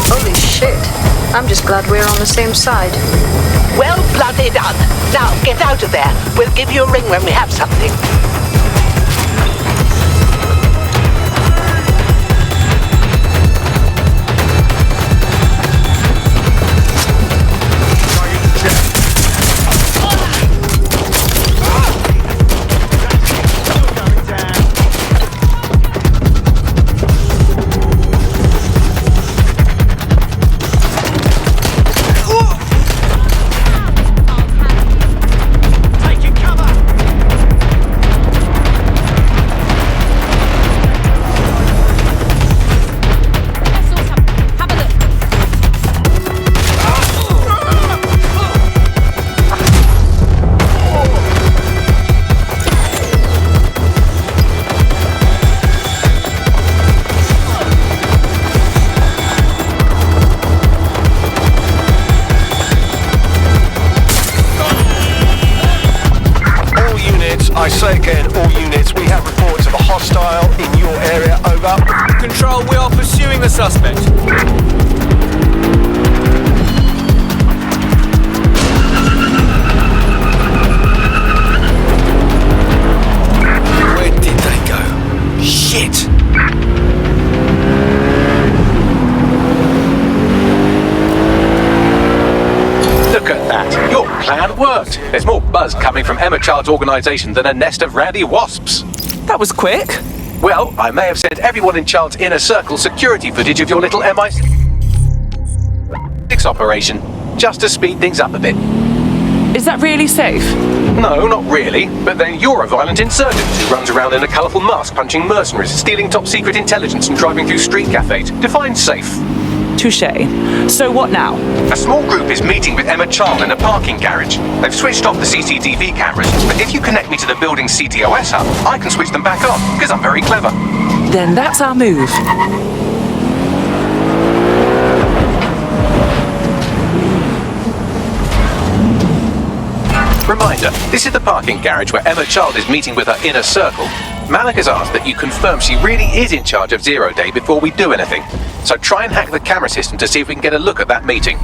Holy shit. I'm just glad we're on the same side. Well bloody done. Now get out of there. We'll give you a ring when we have something. I say again, all units, we have reports of a hostile in your area, over. Control, we are pursuing the suspect. Where did they go? Shit! Look at that. Your plan worked. There's more buzz coming from Emma Child's organisation than a nest of rowdy wasps. That was quick. Well, I may have sent everyone in Child's inner circle security footage of your little MI6 operation, just to speed things up a bit. Is that really safe? No, not really. But then you're a violent insurgent who runs around in a colourful mask punching mercenaries, stealing top secret intelligence and driving through street cafes. Define safe. Touché. So what now? A small group is meeting with Emma Child in a parking garage. They've switched off the CCTV cameras, but if you connect me to the building's CTOS hub, I can switch them back on, because I'm very clever. Then that's our move. Reminder, this is the parking garage where Emma Child is meeting with her inner circle. Malik has asked that you confirm she really is in charge of Zero Day before we do anything. So try and hack the camera system to see if we can get a look at that meeting.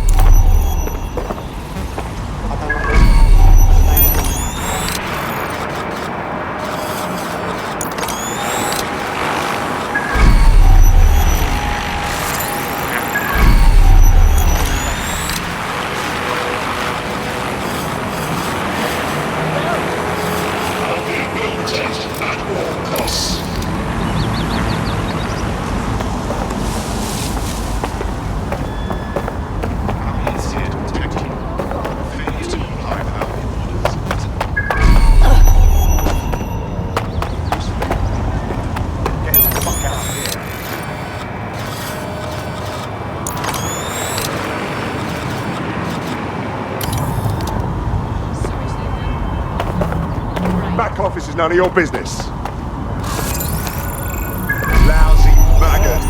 Back office is none of your business. Lousy maggot.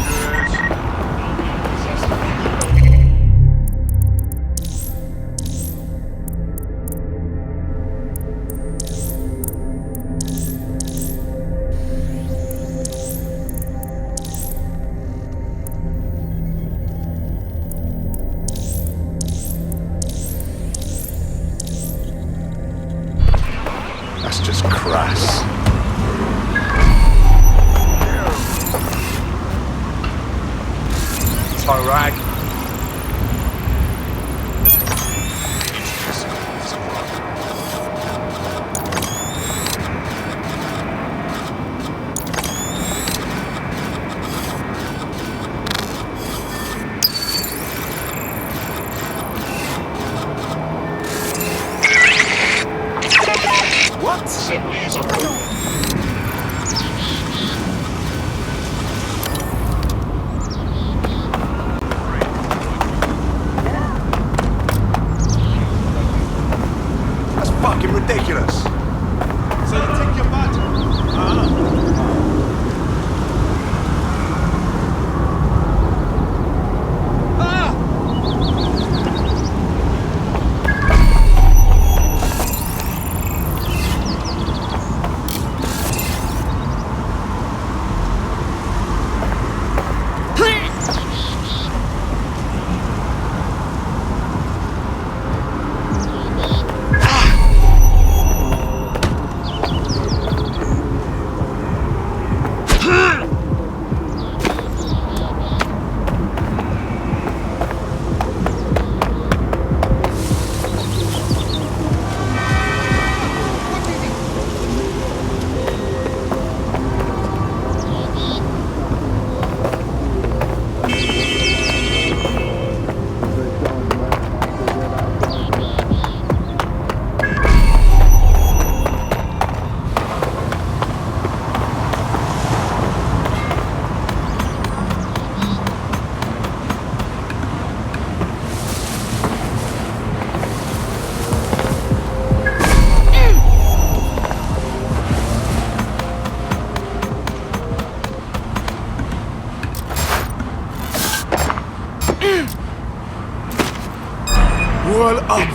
info rag. Fucking ridiculous. So you take your back.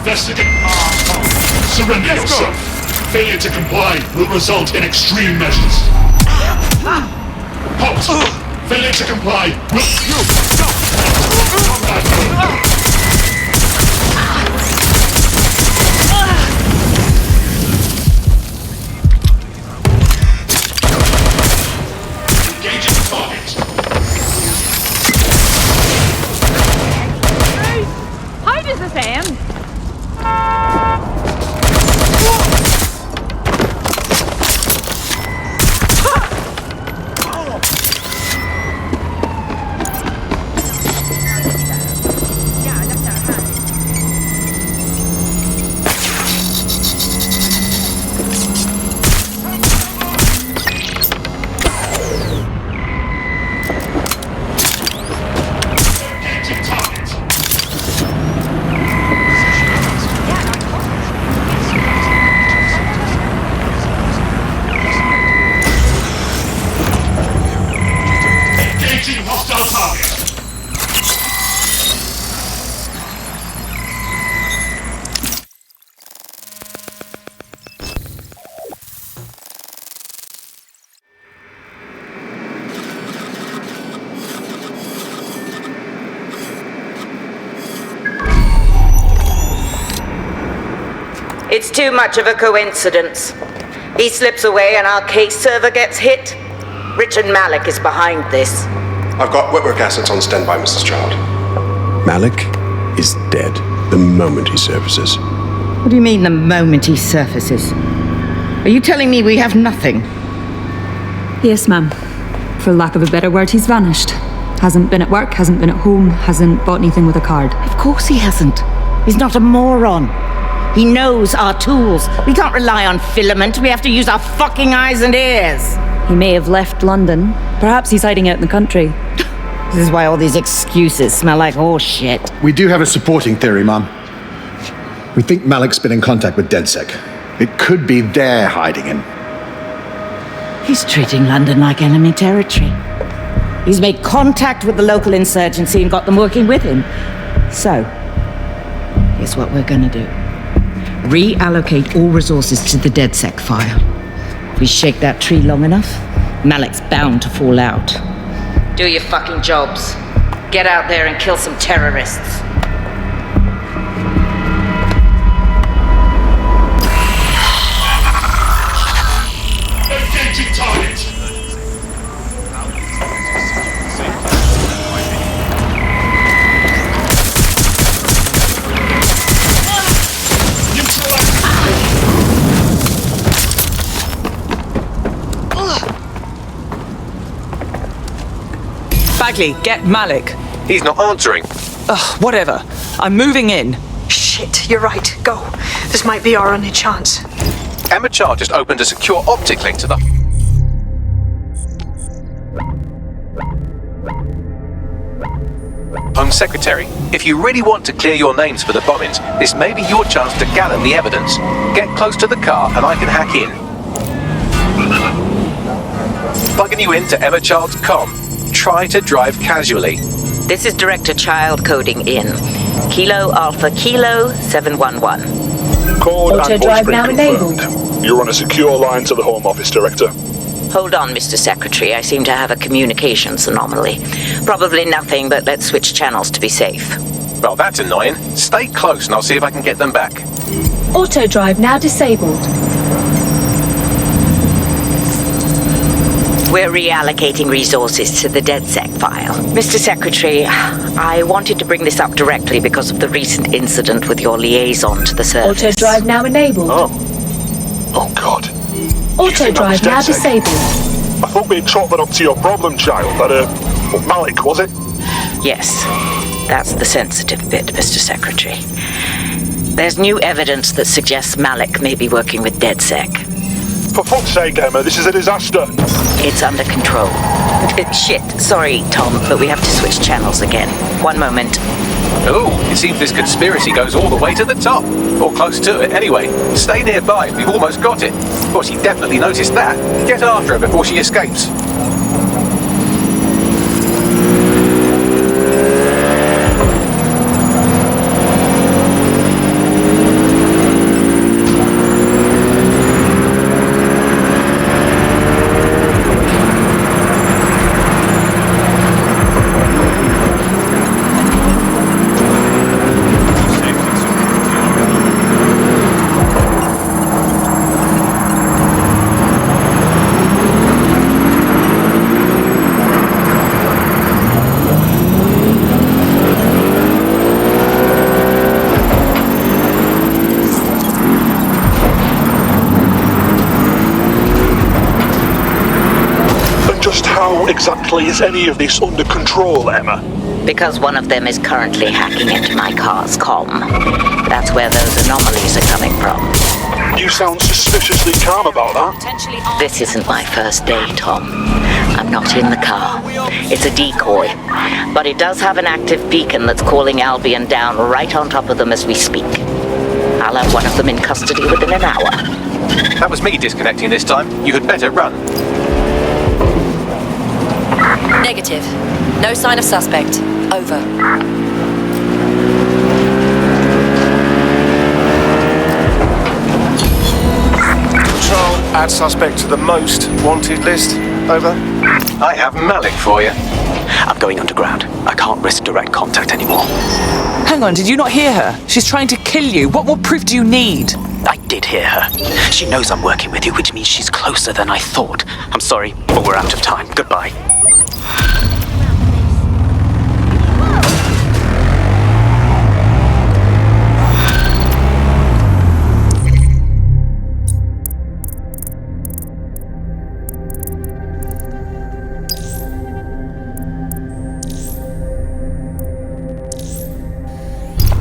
Investigate Surrender yourself. Failure to comply will result in extreme measures. Halt! Failure to comply will... Engaging target. How does this end? It's too much of a coincidence. He slips away and our case server gets hit. Richard Malik is behind this. I've got wetwork assets on standby, Mrs. Child. Malik is dead the moment he surfaces. What do you mean, the moment he surfaces? Are you telling me we have nothing? Yes, ma'am. For lack of a better word, he's vanished. Hasn't been at work, hasn't been at home, hasn't bought anything with a card. Of course he hasn't. He's not a moron. He knows our tools. We can't rely on filament. We have to use our fucking eyes and ears. He may have left London. Perhaps he's hiding out in the country. This is why all these excuses smell like horse shit. We do have a supporting theory, Mum. We think Malik's been in contact with DedSec. It could be they're hiding him. He's treating London like enemy territory. He's made contact with the local insurgency and got them working with him. So, here's what we're gonna do. Reallocate all resources to the DedSec file. If we shake that tree long enough, Malik's bound to fall out. Do your fucking jobs. Get out there and kill some terrorists. Engaging target. Exactly. Get Malik. He's not answering. Ugh, whatever. I'm moving in. Shit, you're right. Go. This might be our only chance. Emma Child just opened a secure optic link to the... Home Secretary, if you really want to clear your names for the bombings, this may be your chance to gather the evidence. Get close to the car and I can hack in. Plugging you into Emma Child's comm. Try to drive casually. This is Director Child coding in. Kilo Alpha Kilo 711. Code Auto and drive voice now confirmed. You're on a secure line to the Home Office, Director. Hold on, Mr. Secretary. I seem to have a communications anomaly. Probably nothing, but let's switch channels to be safe. Well, that's annoying. Stay close and I'll see if I can get them back. Auto drive now disabled. We're reallocating resources to the DedSec file. Mr. Secretary, I wanted to bring this up directly because of the recent incident with your liaison to the service. Auto drive now enabled. Oh, God. Auto drive now disabled. I thought we'd chalk that up to your problem child. That, Malik, was it? Yes, that's the sensitive bit, Mr. Secretary. There's new evidence that suggests Malik may be working with DedSec. For fuck's sake, Emma, this is a disaster. It's under control. Shit, sorry, Tom, but we have to switch channels again. One moment. Oh, it seems this conspiracy goes all the way to the top. Or close to it, anyway. Stay nearby, we've almost got it. Of course, he definitely noticed that. Get after her before she escapes. Exactly is any of this under control, Emma? Because one of them is currently hacking into my car's comm. That's where those anomalies are coming from. You sound suspiciously calm about that. This isn't my first day, Tom. I'm not in the car. It's a decoy. But it does have an active beacon that's calling Albion down right on top of them as we speak. I'll have one of them in custody within an hour. That was me disconnecting this time. You had better run. Negative. No sign of suspect. Over. Control, add suspect to the most wanted list. Over. I have Malik for you. I'm going underground. I can't risk direct contact anymore. Hang on, did you not hear her? She's trying to kill you. What more proof do you need? I did hear her. She knows I'm working with you, which means she's closer than I thought. I'm sorry, but we're out of time. Goodbye.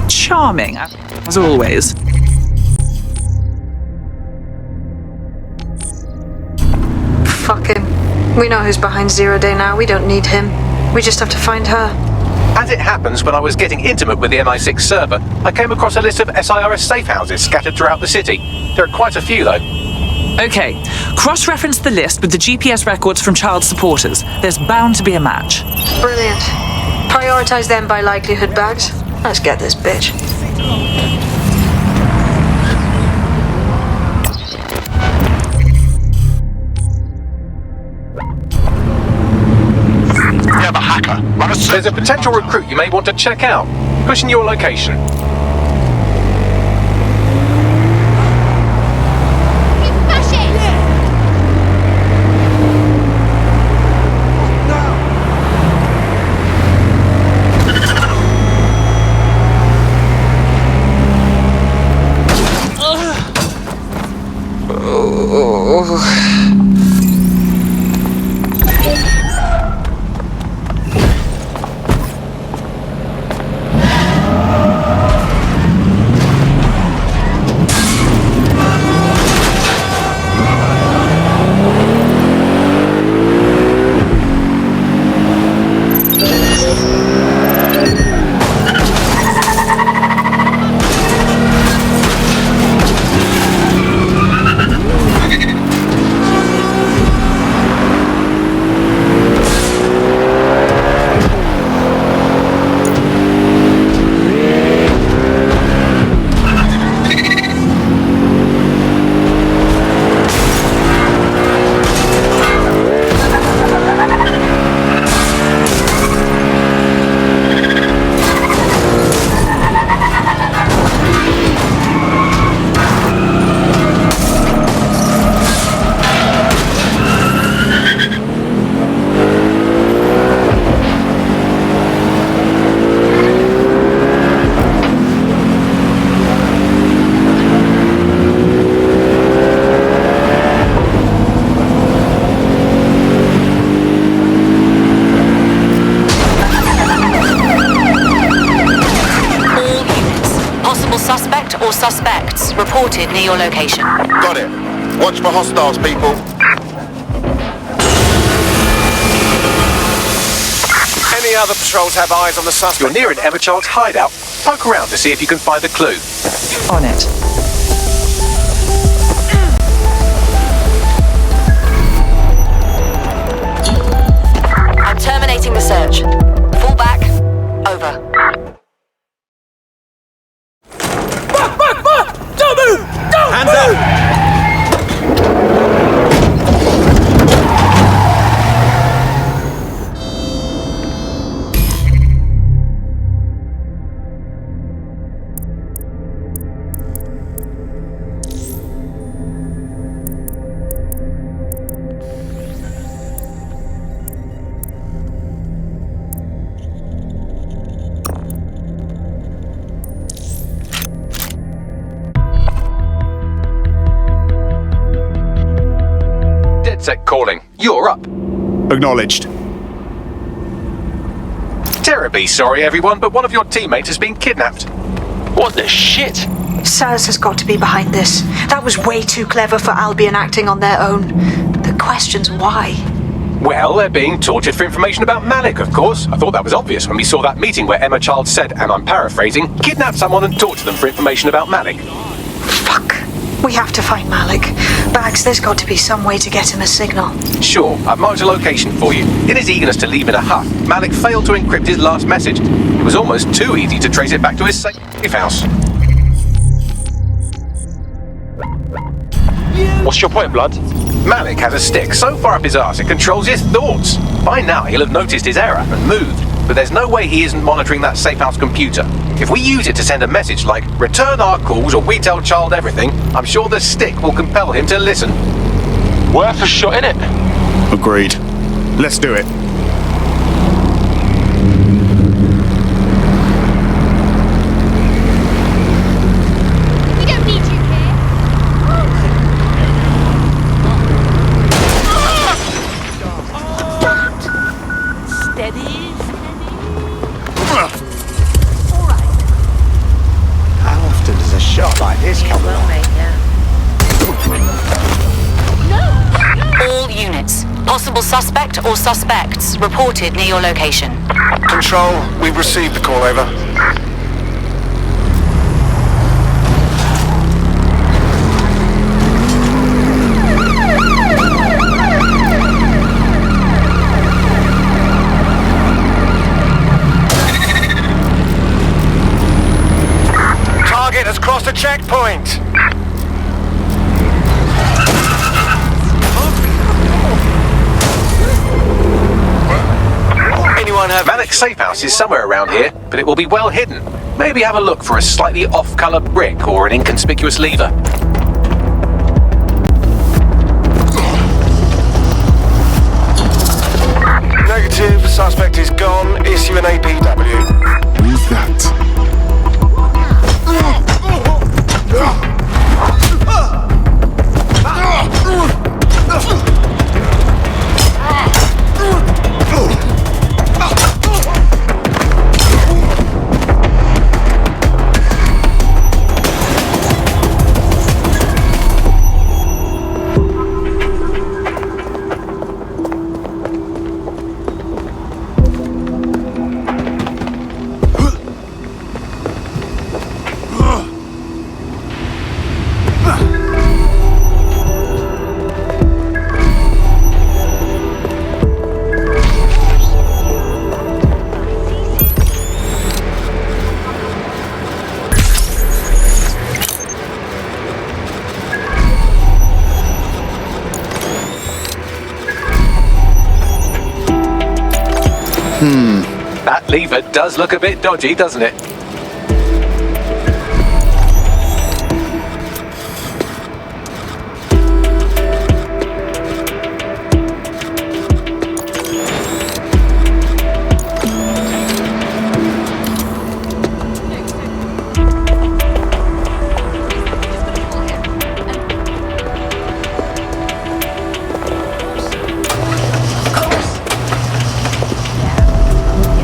Charming, as always. Fuck him. We know who's behind 0 Day now. We don't need him. We just have to find her. As it happens, when I was getting intimate with the MI6 server, I came across a list of SIRS safe houses scattered throughout the city. There are quite a few, though. Okay, cross-reference the list with the GPS records from child supporters. There's bound to be a match. Brilliant. Prioritize them by likelihood bags. Let's get this bitch. We have a hacker. There's a potential recruit you may want to check out. Pushing your location. or suspects reported near your location. Got it. Watch for hostiles, people. Any other patrols have eyes on the suspect? You're near an Emma Child's hideout. Poke around to see if you can find a clue. On it. I'm terminating the search. Fall back. Over. Back! Don't move! Don't Hands move! up! DedSec calling. You're up. Acknowledged. Terribly sorry, everyone, but one of your teammates has been kidnapped. What the shit? Saz has got to be behind this. That was way too clever for Albion acting on their own. The question's why. Well, they're being tortured for information about Malik, of course. I thought that was obvious when we saw that meeting where Emma Child said, and I'm paraphrasing, kidnap someone and torture them for information about Malik. Fuck. We have to find Malik. Bags, there's got to be some way to get him a signal. Sure, I've marked a location for you. In his eagerness to leave in a huff, Malik failed to encrypt his last message. It was almost too easy to trace it back to his safe house. What's your point, blood? Malik has a stick so far up his arse it controls his thoughts. By now he'll have noticed his error and moved, but there's no way he isn't monitoring that safe house computer. If we use it to send a message like, return our calls or we tell Child everything, I'm sure the stick will compel him to listen. Worth a shot, innit? Agreed. Let's do it. We don't need you here. Steady. How often does a shot like this come along? All units. Possible suspect or suspects reported near your location. Control, we've received the call, over. Target has crossed a checkpoint. Anyone have... Malik's safe house is somewhere around here, but it will be well hidden. Maybe have a look for a slightly off-color brick or an inconspicuous lever. Negative, the suspect is gone. Issue an APW. Who's that? That lever does look a bit dodgy, doesn't it?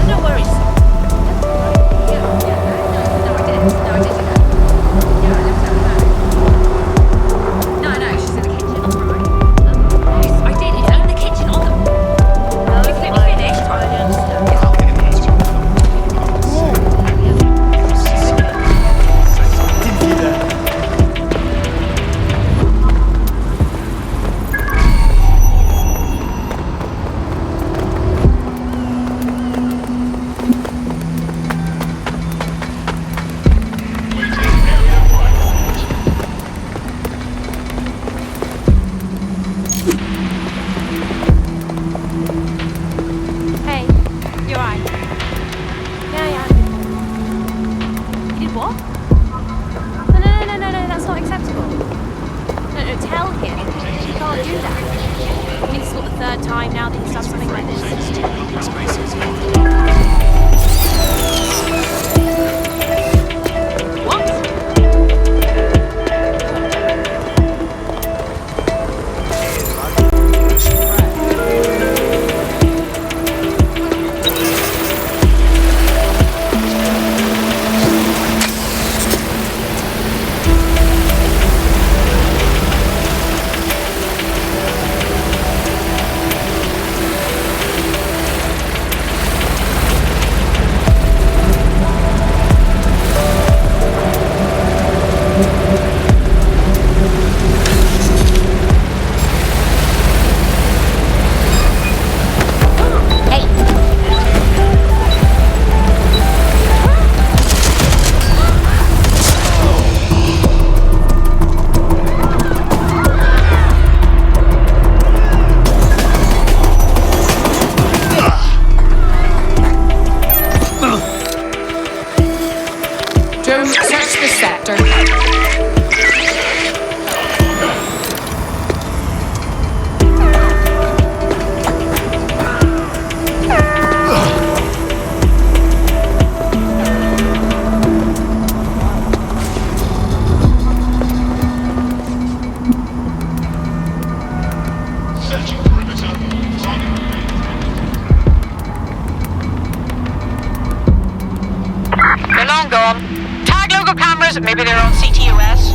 No worries. What? No, that's not acceptable. No, tell him. You can't do that. I mean, this is what, the third time now that he's done something like this. Maybe they're on CTOS?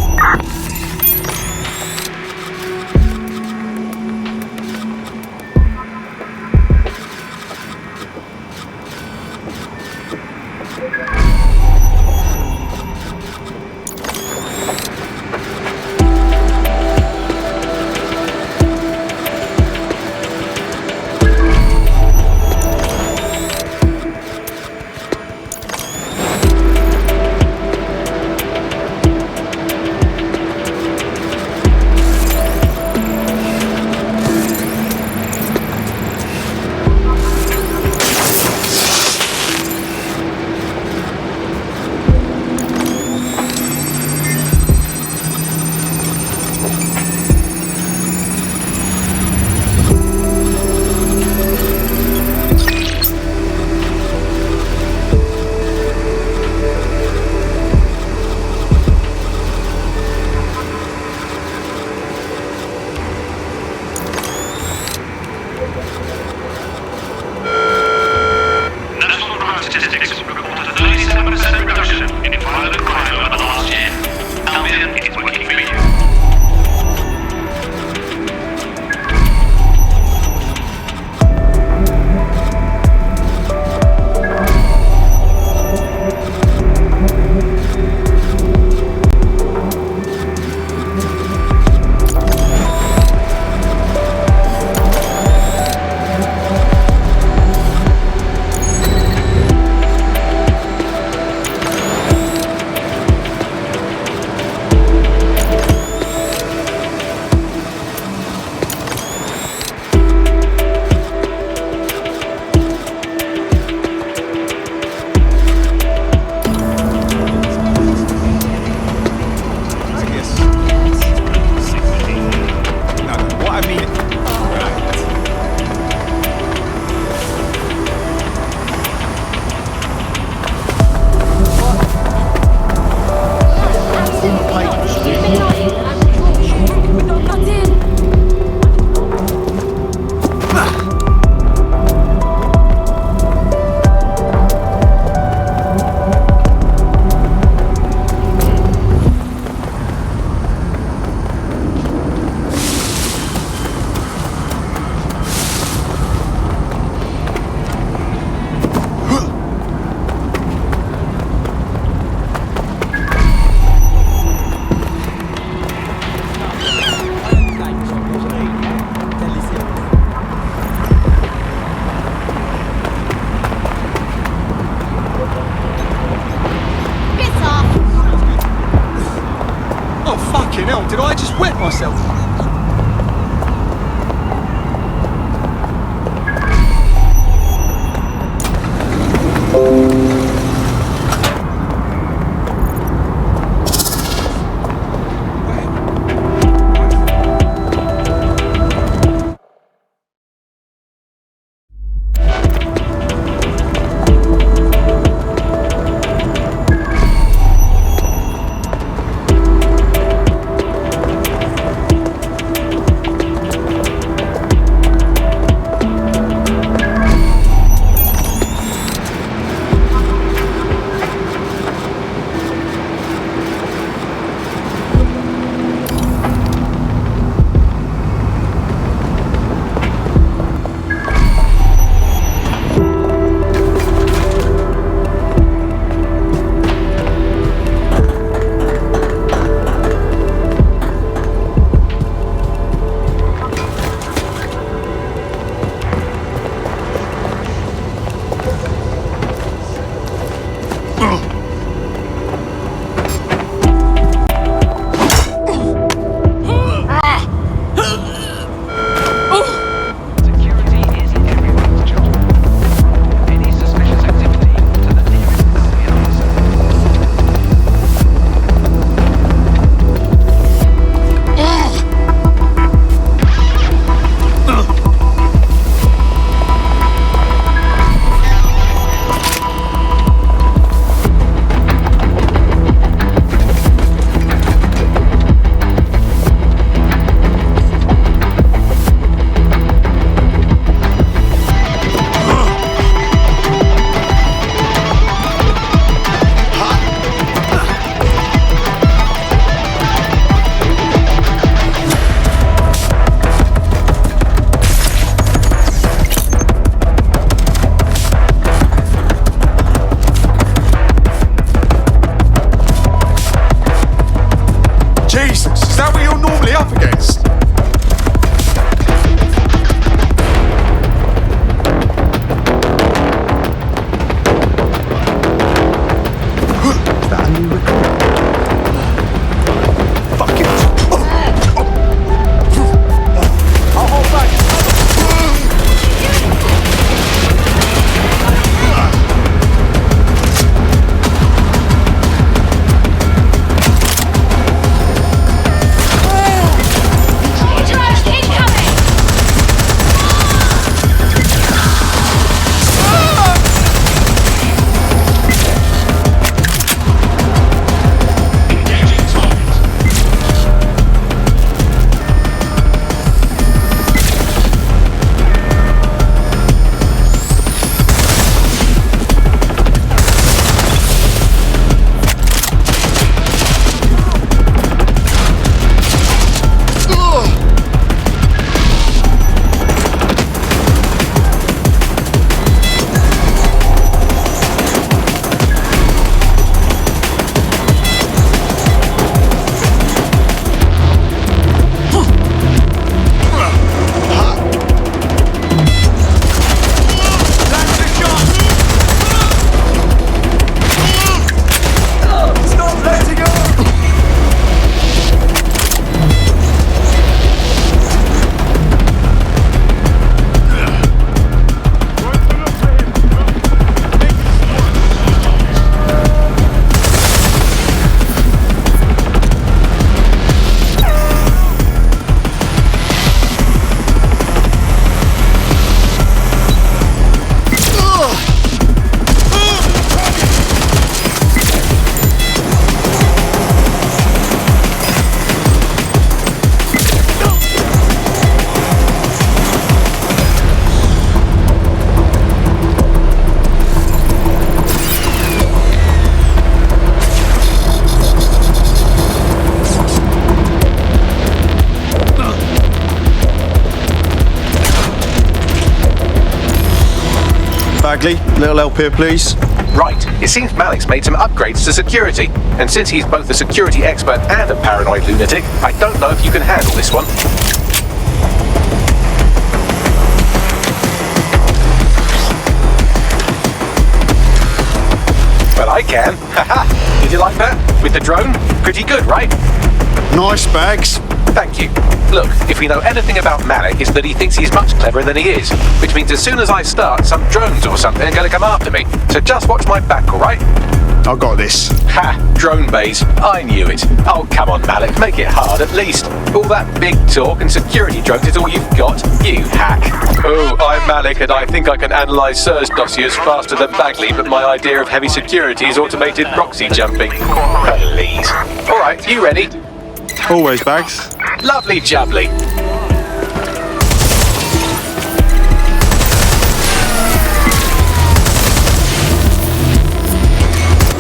Did I just wet myself? quickly. Little help here, please. Right, it seems Malik's made some upgrades to security, and since he's both a security expert and a paranoid lunatic, I don't know if you can handle this one. Well, I can. Haha. Did you like that? With the drone? Pretty good, right? Nice bags. Thank you. Look, if we know anything about Malik, it's that he thinks he's much cleverer than he is, which means as soon as I start, some drones or something are going to come after me. So just watch my back, all right? I got this. Ha! Drone bays. I knew it. Oh, come on, Malik. Make it hard, at least. All that big talk and security drones is all you've got. You hack. Oh, I'm Malik, and I think I can analyse Sir's dossiers faster than Bagley, but my idea of heavy security is automated proxy jumping. Please. All right, you ready? Always, Bags. Lovely jubbly.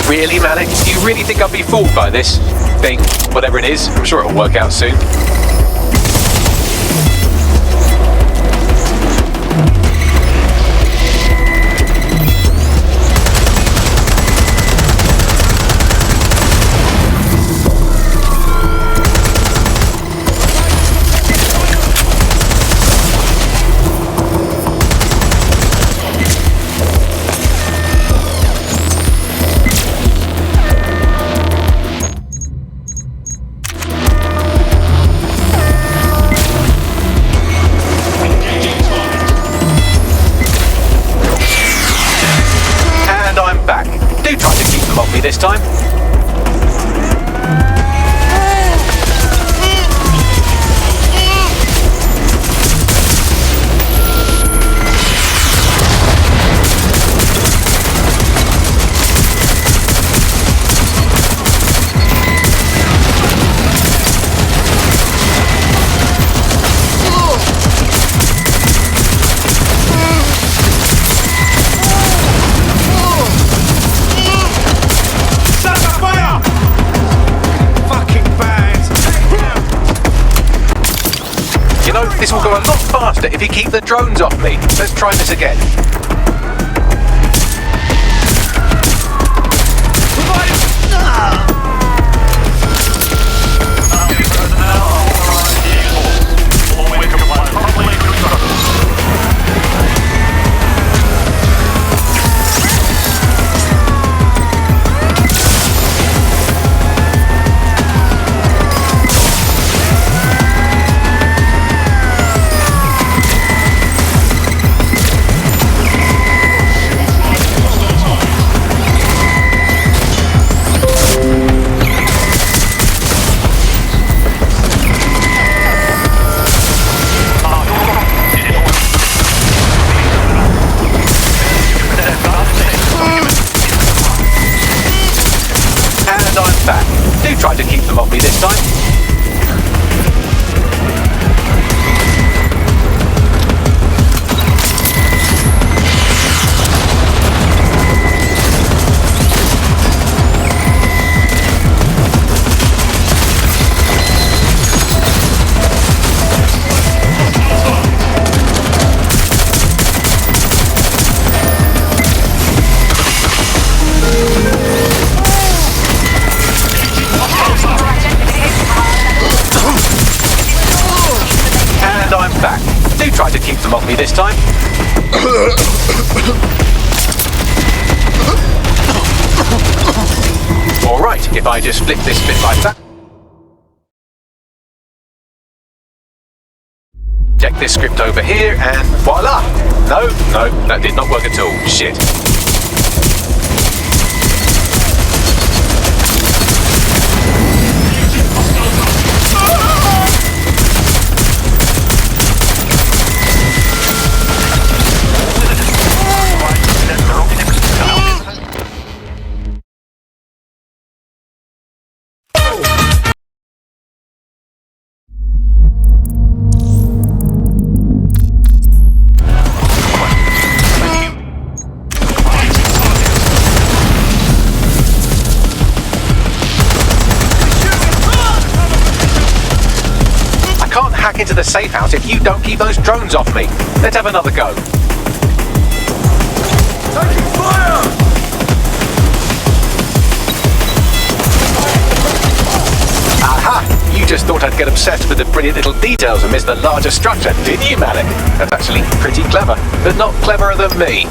Really, Malik? Do you really think I'll be fooled by this thing? Whatever it is, I'm sure it'll work out soon. This time. This will go a lot faster if you keep the drones off me. Let's try this again. Try to keep them off me this time. Try to keep them off me this time. Alright, if I just flip this bit like that. Check this script over here and voila! No, that did not work at all. Shit. Into the safe house if you don't keep those drones off me. Let's have another go. just thought I'd get obsessed with the brilliant little details and miss the larger structure, did you, Malik? That's actually pretty clever, but not cleverer than me.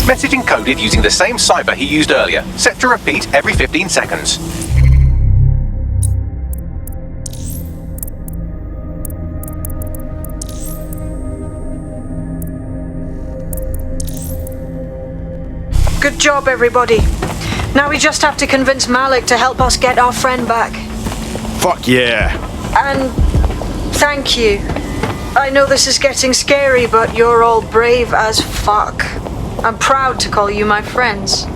Message encoded using the same cipher he used earlier, set to repeat every 15 seconds. Good job, everybody. Now we just have to convince Malik to help us get our friend back. Fuck yeah. And thank you. I know this is getting scary, but you're all brave as fuck. I'm proud to call you my friends.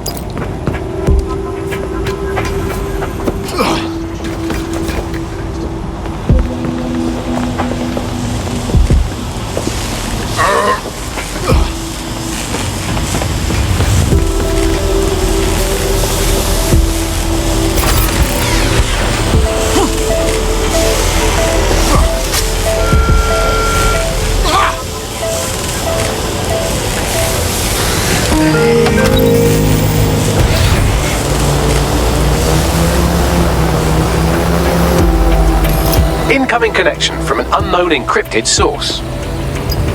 Incoming connection from an unknown encrypted source.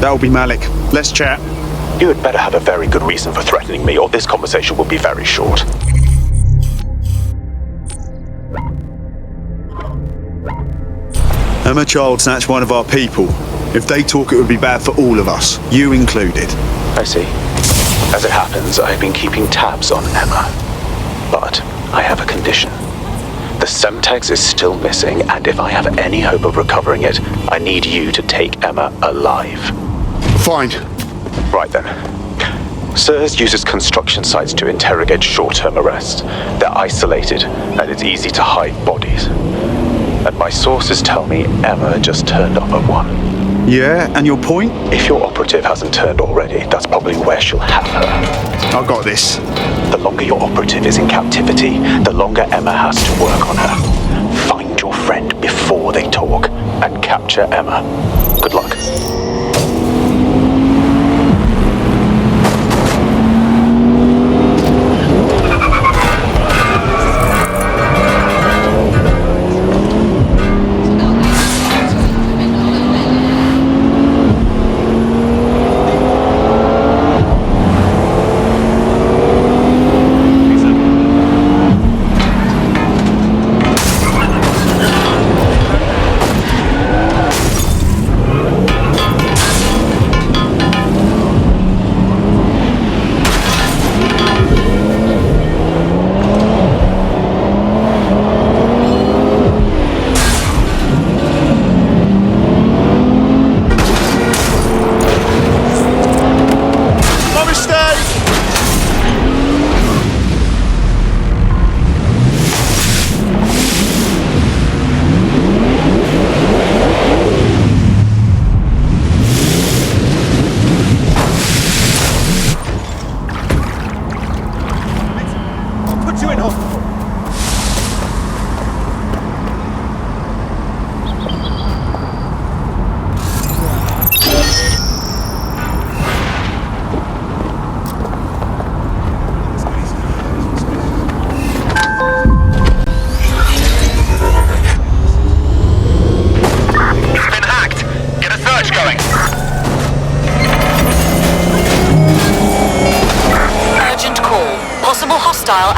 That'll be Malik. Let's chat. You had better have a very good reason for threatening me, or this conversation will be very short. Emma Child snatched one of our people. If they talk, it would be bad for all of us, you included. I see. As it happens, I've been keeping tabs on Emma. But I have a condition. The Semtex is still missing, and if I have any hope of recovering it, I need you to take Emma alive. Fine. Right then. SIRS uses construction sites to interrogate short-term arrests. They're isolated, and it's easy to hide bodies. And my sources tell me Emma just turned up at one. Yeah, and your point? If your operative hasn't turned already, that's probably where she'll have her. I got this. The longer your operative is in captivity, the longer Emma has to work on her. Find your friend before they talk, and capture Emma. Good luck.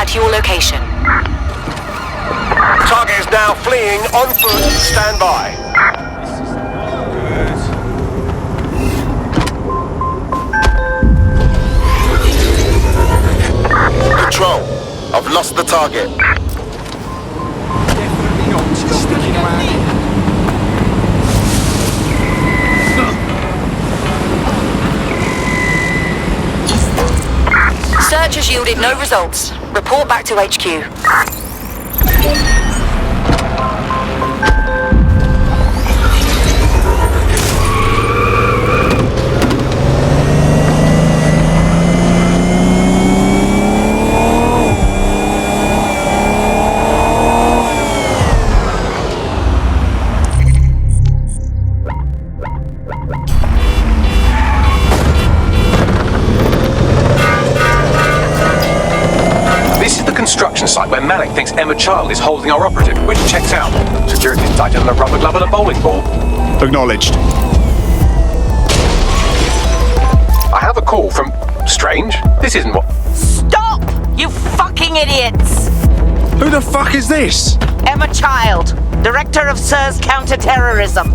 to your location. Target is now fleeing on foot. Stand by. Control, I've lost the target. Definitely not sticking around here. Search has yielded no results. Report back to HQ. Construction site where Malik thinks Emma Child is holding our operative, which checks out. Security is tighter than a rubber glove and a bowling ball. Acknowledged. I have a call from... Strange. This isn't what... Stop! You fucking idiots! Who the fuck is this? Emma Child, Director of SIR's Counter-Terrorism.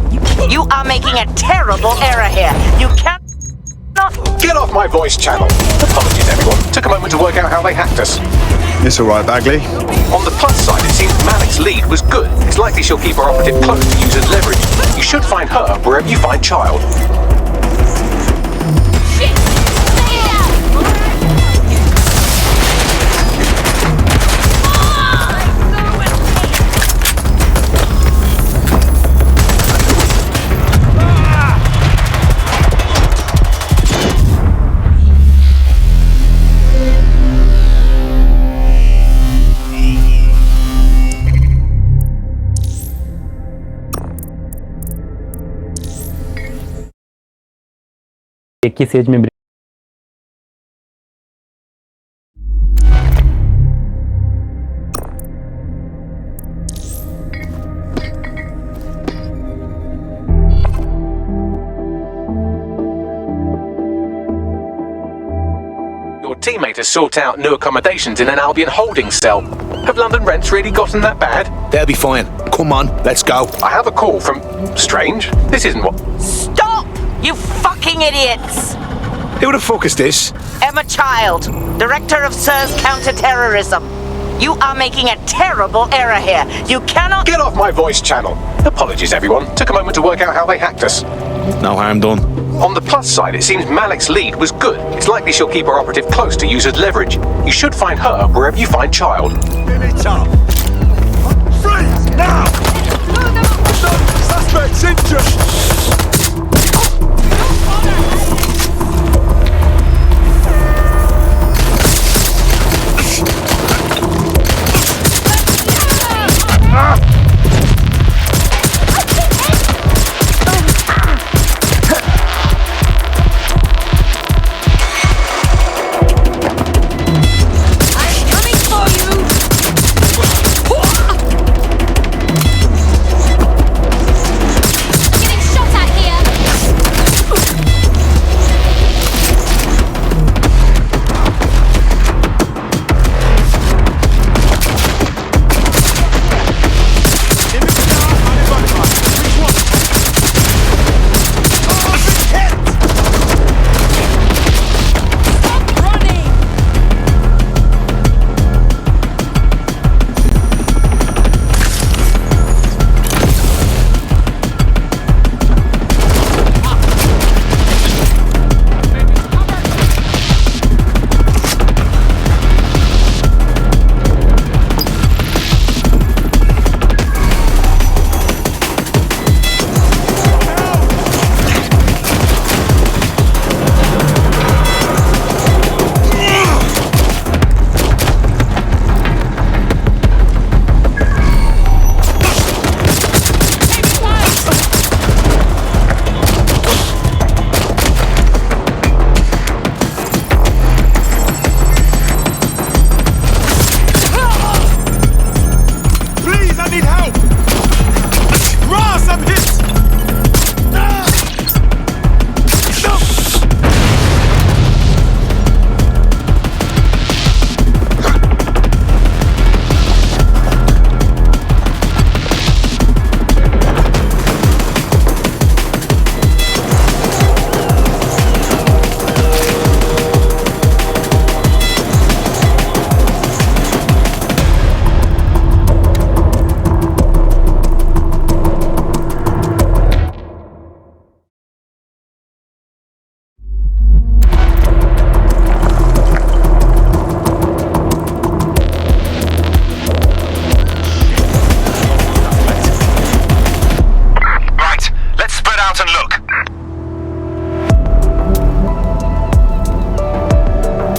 You are making a terrible error here. You cannot... Get off my voice channel. Apologies, everyone. Took a moment to work out how they hacked us. It's all right, Bagley. On the plus side, it seems Malik's lead was good. It's likely she'll keep her operative close to use as leverage. You should find her wherever you find Child. की says में Your teammate has sought out new accommodations in an Albion holding cell. Have London rents really gotten that bad? They'll be fine. Come on, let's go. I have a call from... Strange. This isn't what... Stop! You fucking idiots! Who the fuck is this? Emma Child, Director of SIR's Counter-Terrorism. You are making a terrible error here. You cannot... Get off my voice channel. Apologies, everyone. Took a moment to work out how they hacked us. No harm done. On the plus side, it seems Malik's lead was good. It's likely she'll keep her operative close to use as leverage. You should find her wherever you find Child. Give it up. Freeze! Now! Suspect's injured! Getting shot at here! out and look.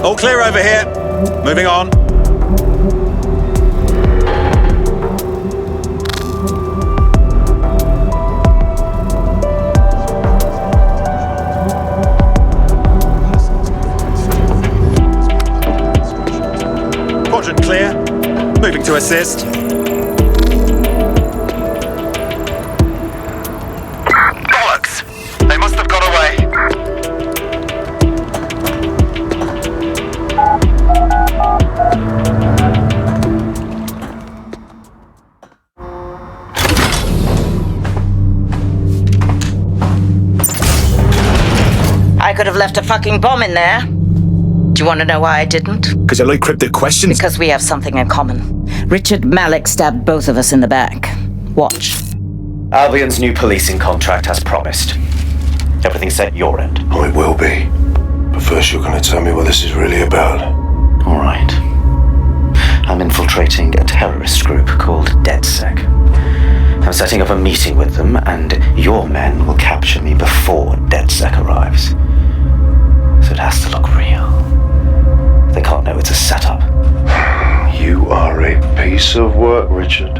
All clear over here. Moving on. Quadrant clear. Moving to assist. Bollocks! They must have got away. I could have left a fucking bomb in there. Do you want to know why I didn't? Because I like cryptic questions. Because we have something in common. Richard Malik stabbed both of us in the back. Watch. Albion's new policing contract has promised. Everything's set your end. Oh, it will be. But first you're going to tell me what this is really about. All right. I'm infiltrating a terrorist group called DedSec. I'm setting up a meeting with them, and your men will capture me before DedSec arrives. So it has to look real. They can't know it's a setup. You are a piece of work, Richard.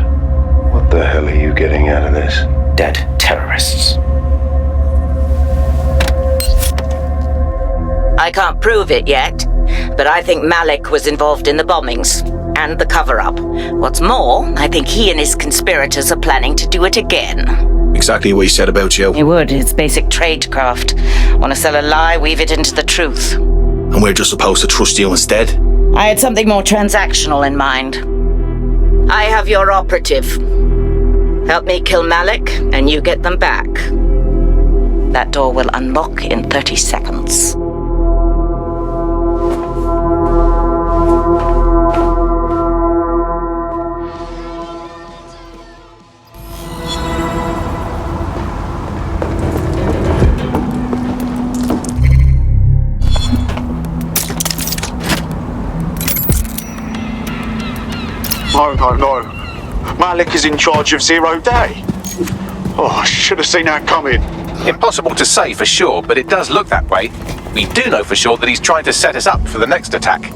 What the hell are you getting out of this? Dead terrorists. I can't prove it yet, but I think Malik was involved in the bombings and the cover-up. What's more, I think he and his conspirators are planning to do it again. Exactly what he said about you. He would. It's basic tradecraft. Want to sell a lie, weave it into the truth. And we're just supposed to trust you instead? I had something more transactional in mind. I have your operative. Help me kill Malik, and you get them back. That door will unlock in 30 seconds. No. Malik is in charge of 0 Day. Oh, I should have seen that coming. Impossible to say for sure, but it does look that way. We do know for sure that he's trying to set us up for the next attack.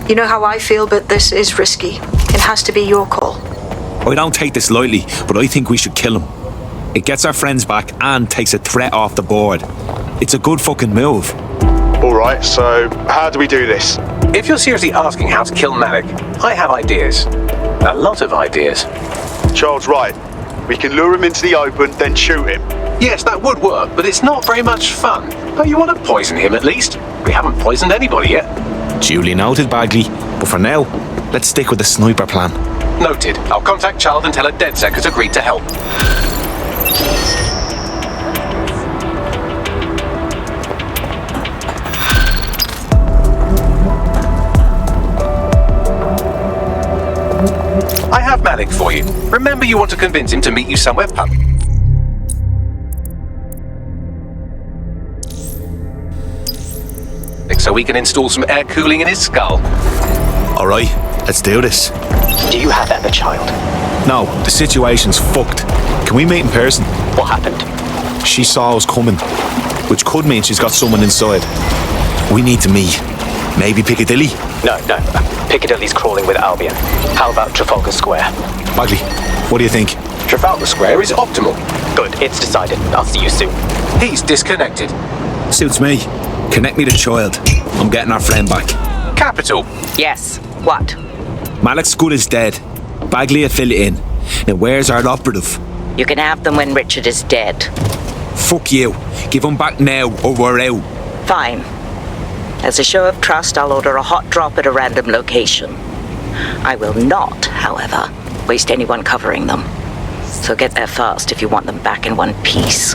You know how I feel, but this is risky. It has to be your call. I don't take this lightly, but I think we should kill him. It gets our friends back and takes a threat off the board. It's a good fucking move. Alright, so how do we do this? If you're seriously asking how to kill Malik, I have ideas. A lot of ideas. Charles, right. We can lure him into the open, then shoot him. Yes, that would work, but it's not very much fun. Oh, you want to poison him at least? We haven't poisoned anybody yet. Duly noted, Bagley. But for now, let's stick with the sniper plan. Noted. I'll contact Child and tell her DedSec has agreed to help. I have Malik for you. Remember, you want to convince him to meet you somewhere public. So we can install some air cooling in his skull. All right, let's do this. Do you have Emma, Child? No, the situation's fucked. Can we meet in person? What happened? She saw us coming, which could mean she's got someone inside. We need to meet. Maybe Piccadilly? No. Piccadilly's crawling with Albion. How about Trafalgar Square? Bagley, what do you think? Trafalgar Square is optimal. Good, it's decided. I'll see you soon. He's disconnected. Suits me. Connect me to Child. I'm getting our friend back. Capital. Yes. What? Malik's good is dead. Bagley will fill it in. Now where's our operative? You can have them when Richard is dead. Fuck you. Give him back now or we're out. Fine. As a show of trust, I'll order a hot drop at a random location. I will not, however, waste anyone covering them. So get there fast if you want them back in one piece.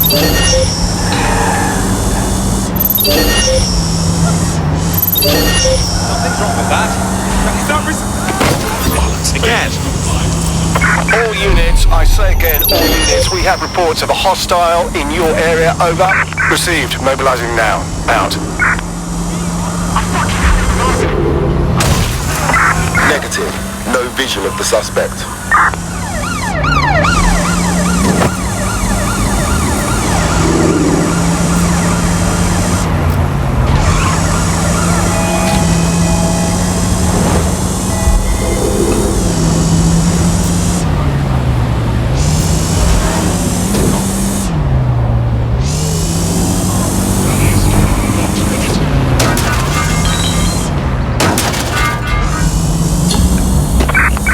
Nothing's wrong with that. Again. All units, I say again, all units, we have reports of a hostile in your area. Over. Received. Mobilizing now. Out. Negative. No vision of the suspect.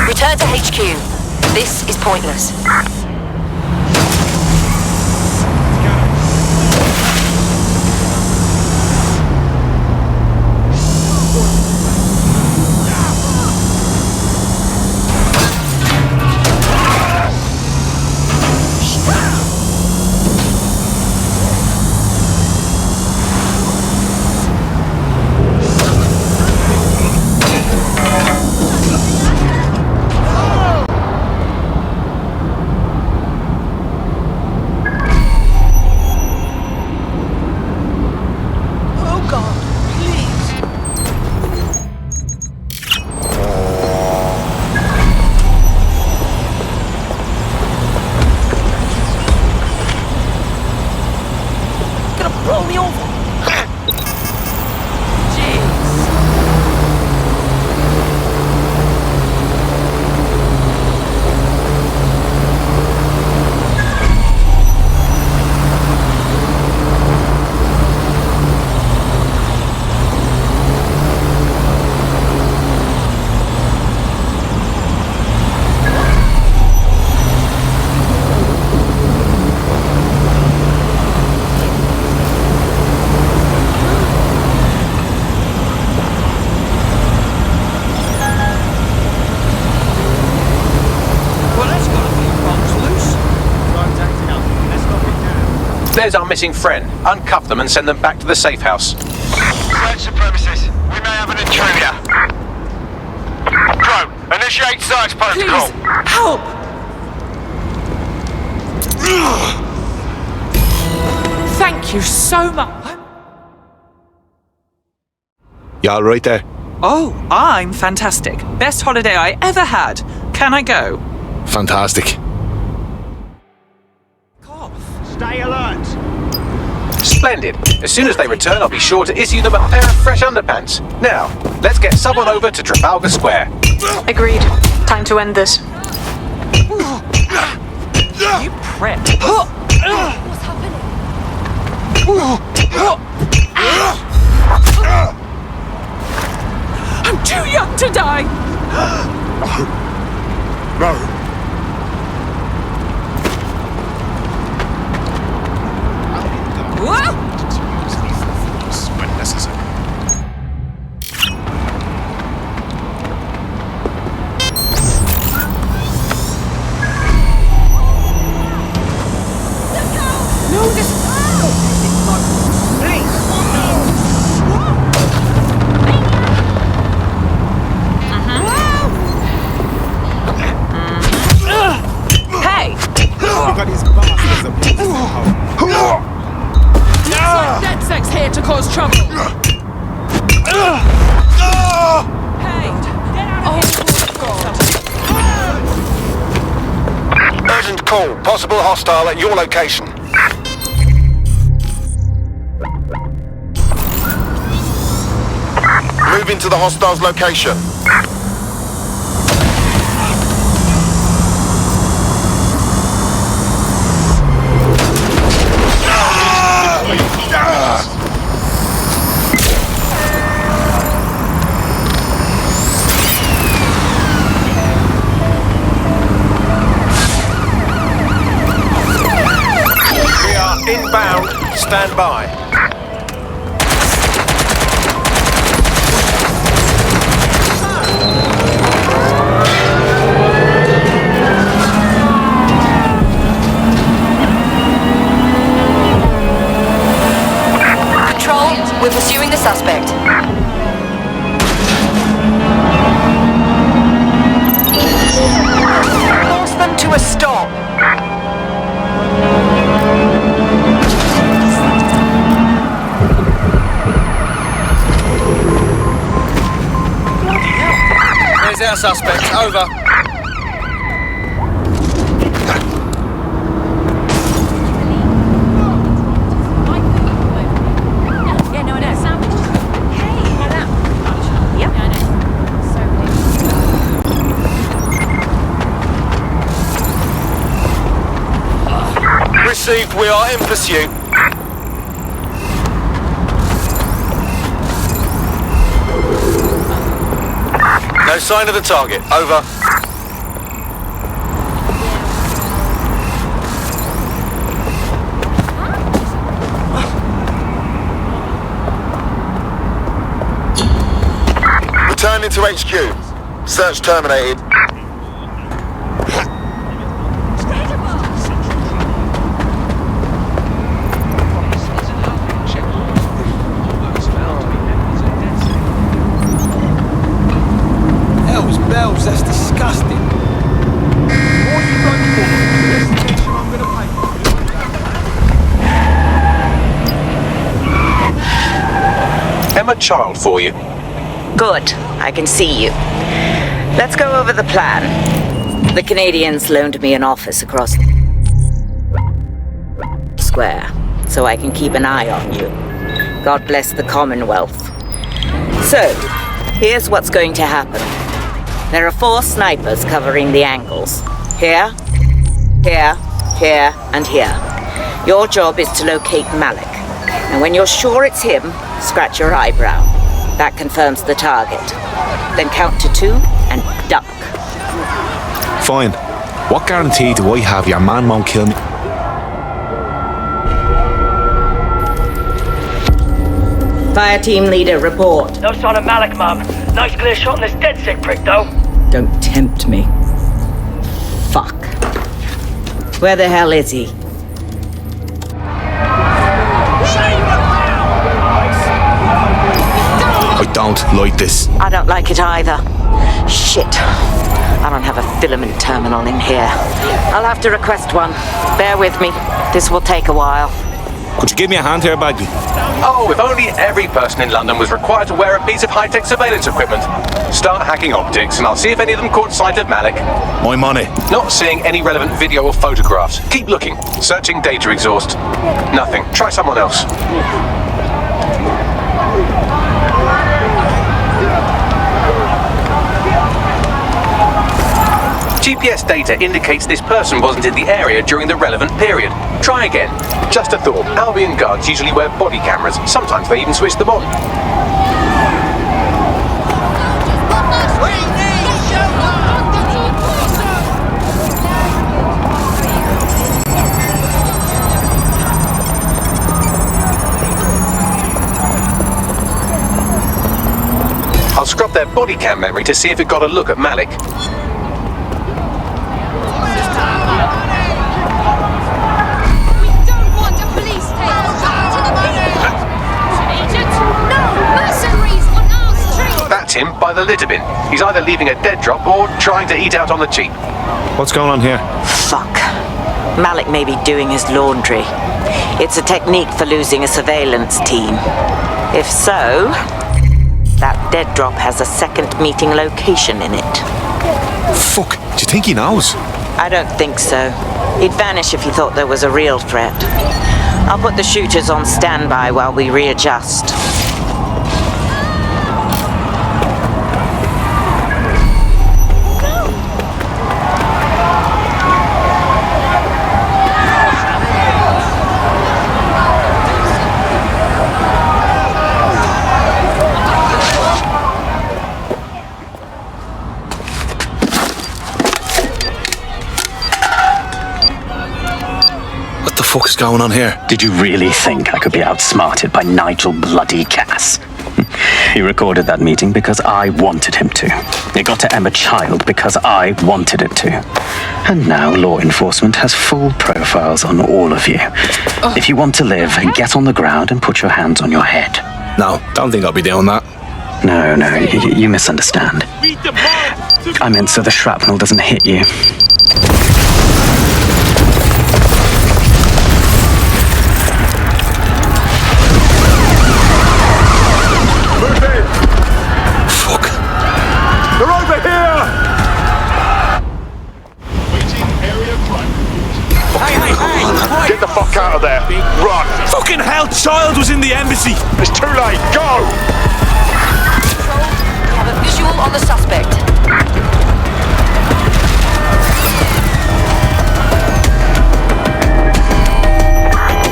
Return to HQ. This is pointless. There's our missing friend. Uncuff them and send them back to the safe house. Search the premises. We may have an intruder. Pro, initiate search protocol. Please, help! Thank you so much. You all right there? Oh, I'm fantastic. Best holiday I ever had. Can I go? Fantastic. Stay alert. Splendid. As soon as they return, I'll be sure to issue them a pair of fresh underpants. Now, let's get someone over to Trafalgar Square. Agreed. Time to end this. You prep. What's happening? I'm too young to die. No. When necessary. No, this. Hey! Look at these bastards abuse somehow. DedSec's here to cause trouble. Hey! Urgent call. Possible hostile at your location. Move into the hostile's location. We are inbound. Stand by. There's our suspect. Over. Received, we are in pursuit. No sign of the target. Over. Returning to HQ. Search terminated. Bells, that's disgusting. What are you running for? That's the attention I'm gonna pay. Emma Child for you. Good. I can see you. Let's go over the plan. The Canadians loaned me an office across the square, so I can keep an eye on you. God bless the Commonwealth. So, here's what's going to happen. There are 4 snipers covering the angles. Here, here, here, and here. Your job is to locate Malik. And when you're sure it's him, scratch your eyebrow. That confirms the target. Then count to 2 and duck. Fine. What guarantee do I have your man won't kill me? Fire team leader, report. No sign of Malik, Mum. Nice clear shot on this DedSec prick, though. Don't tempt me. Fuck. Where the hell is he? I don't like this. I don't like it either. Shit. I don't have a filament terminal in here. I'll have to request one. Bear with me. This will take a while. Could you give me a hand here, Bagby? Oh, if only every person in London was required to wear a piece of high-tech surveillance equipment. Start hacking optics, and I'll see if any of them caught sight of Malik. I'm on it. Not seeing any relevant video or photographs. Keep looking. Searching data exhaust. Nothing. Try someone else. GPS data indicates this person wasn't in the area during the relevant period. Try again. Just a thought. Albion guards usually wear body cameras. Sometimes they even switch them on. I'll scrub their body cam memory to see if it got a look at Malik. That's him by the litter bin. He's either leaving a dead drop or trying to eat out on the cheap. What's going on here? Fuck. Malik may be doing his laundry. It's a technique for losing a surveillance team. If so, that dead drop has a second meeting location in it. Fuck, do you think he knows? I don't think so. He'd vanish if he thought there was a real threat. I'll put the shooters on standby while we readjust. What the fuck's going on here? Did you really think I could be outsmarted by Nigel bloody Cass? He recorded that meeting because I wanted him to. It got to Emma Child because I wanted it to. And now law enforcement has full profiles on all of you. If you want to live, get on the ground and put your hands on your head. No, don't think I'll be doing that. No, you misunderstand. I meant so the shrapnel doesn't hit you. Get the fuck out of there. Run. Fucking hell, child was in the embassy. It's too late. Go. Control, we have a visual on the suspect.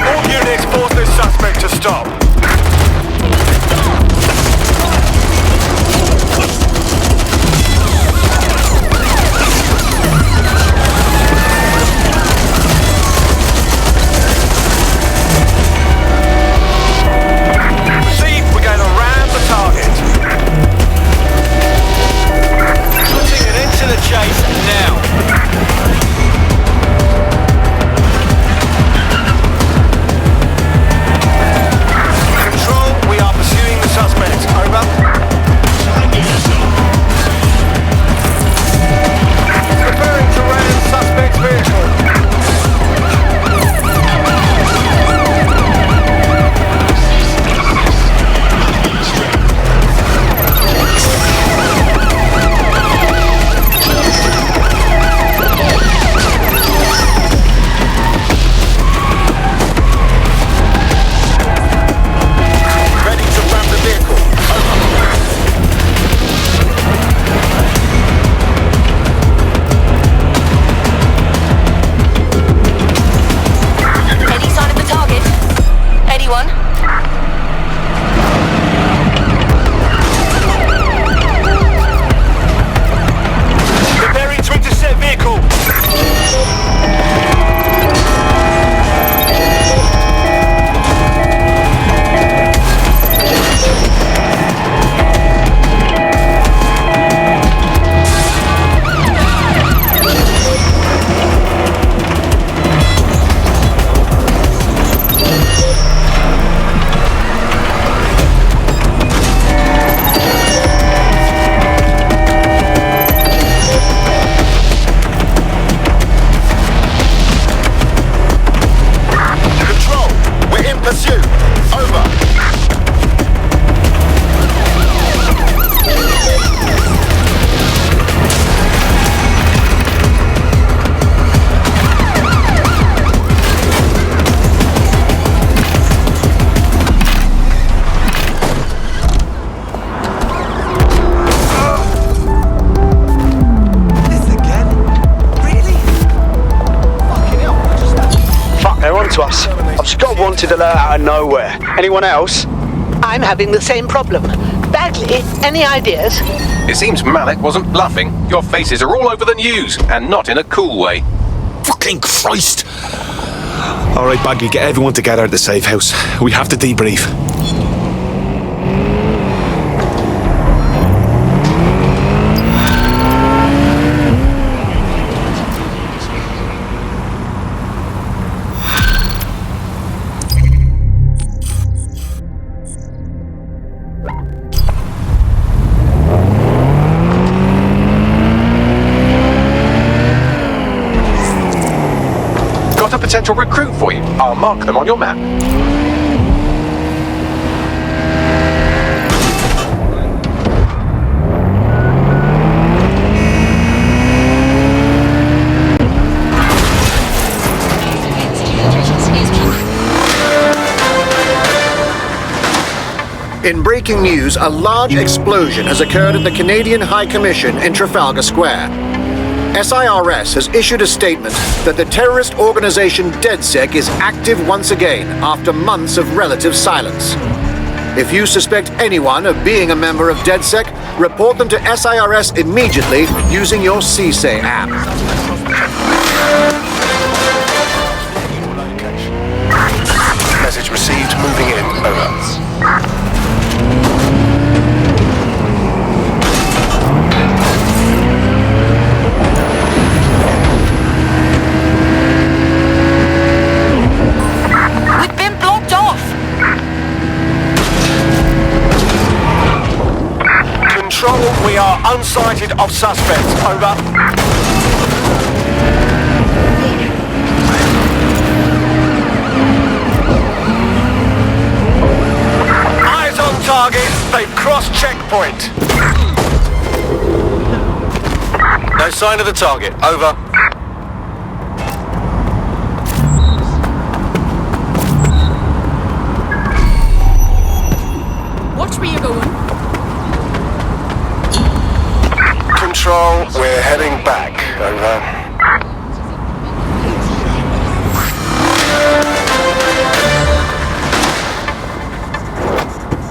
All units force this suspect to stop. Wanted alert out of nowhere. Anyone else? I'm having the same problem. Bagley, any ideas? It seems Malik wasn't bluffing. Your faces are all over the news, and not in a cool way. Fucking Christ! All right, Bagley, get everyone together at the safe house. We have to debrief. Potential recruit for you. I'll mark them on your map. In breaking news, a large explosion has occurred at the Canadian High Commission in Trafalgar Square. SIRS has issued a statement that the terrorist organization DedSec is active once again after months of relative silence. If you suspect anyone of being a member of DedSec, report them to SIRS immediately using your CSAY app. Message received, moving in, over. We are unsighted of suspects. Over. Eyes on target. They've crossed checkpoint. No sign of the target. Over.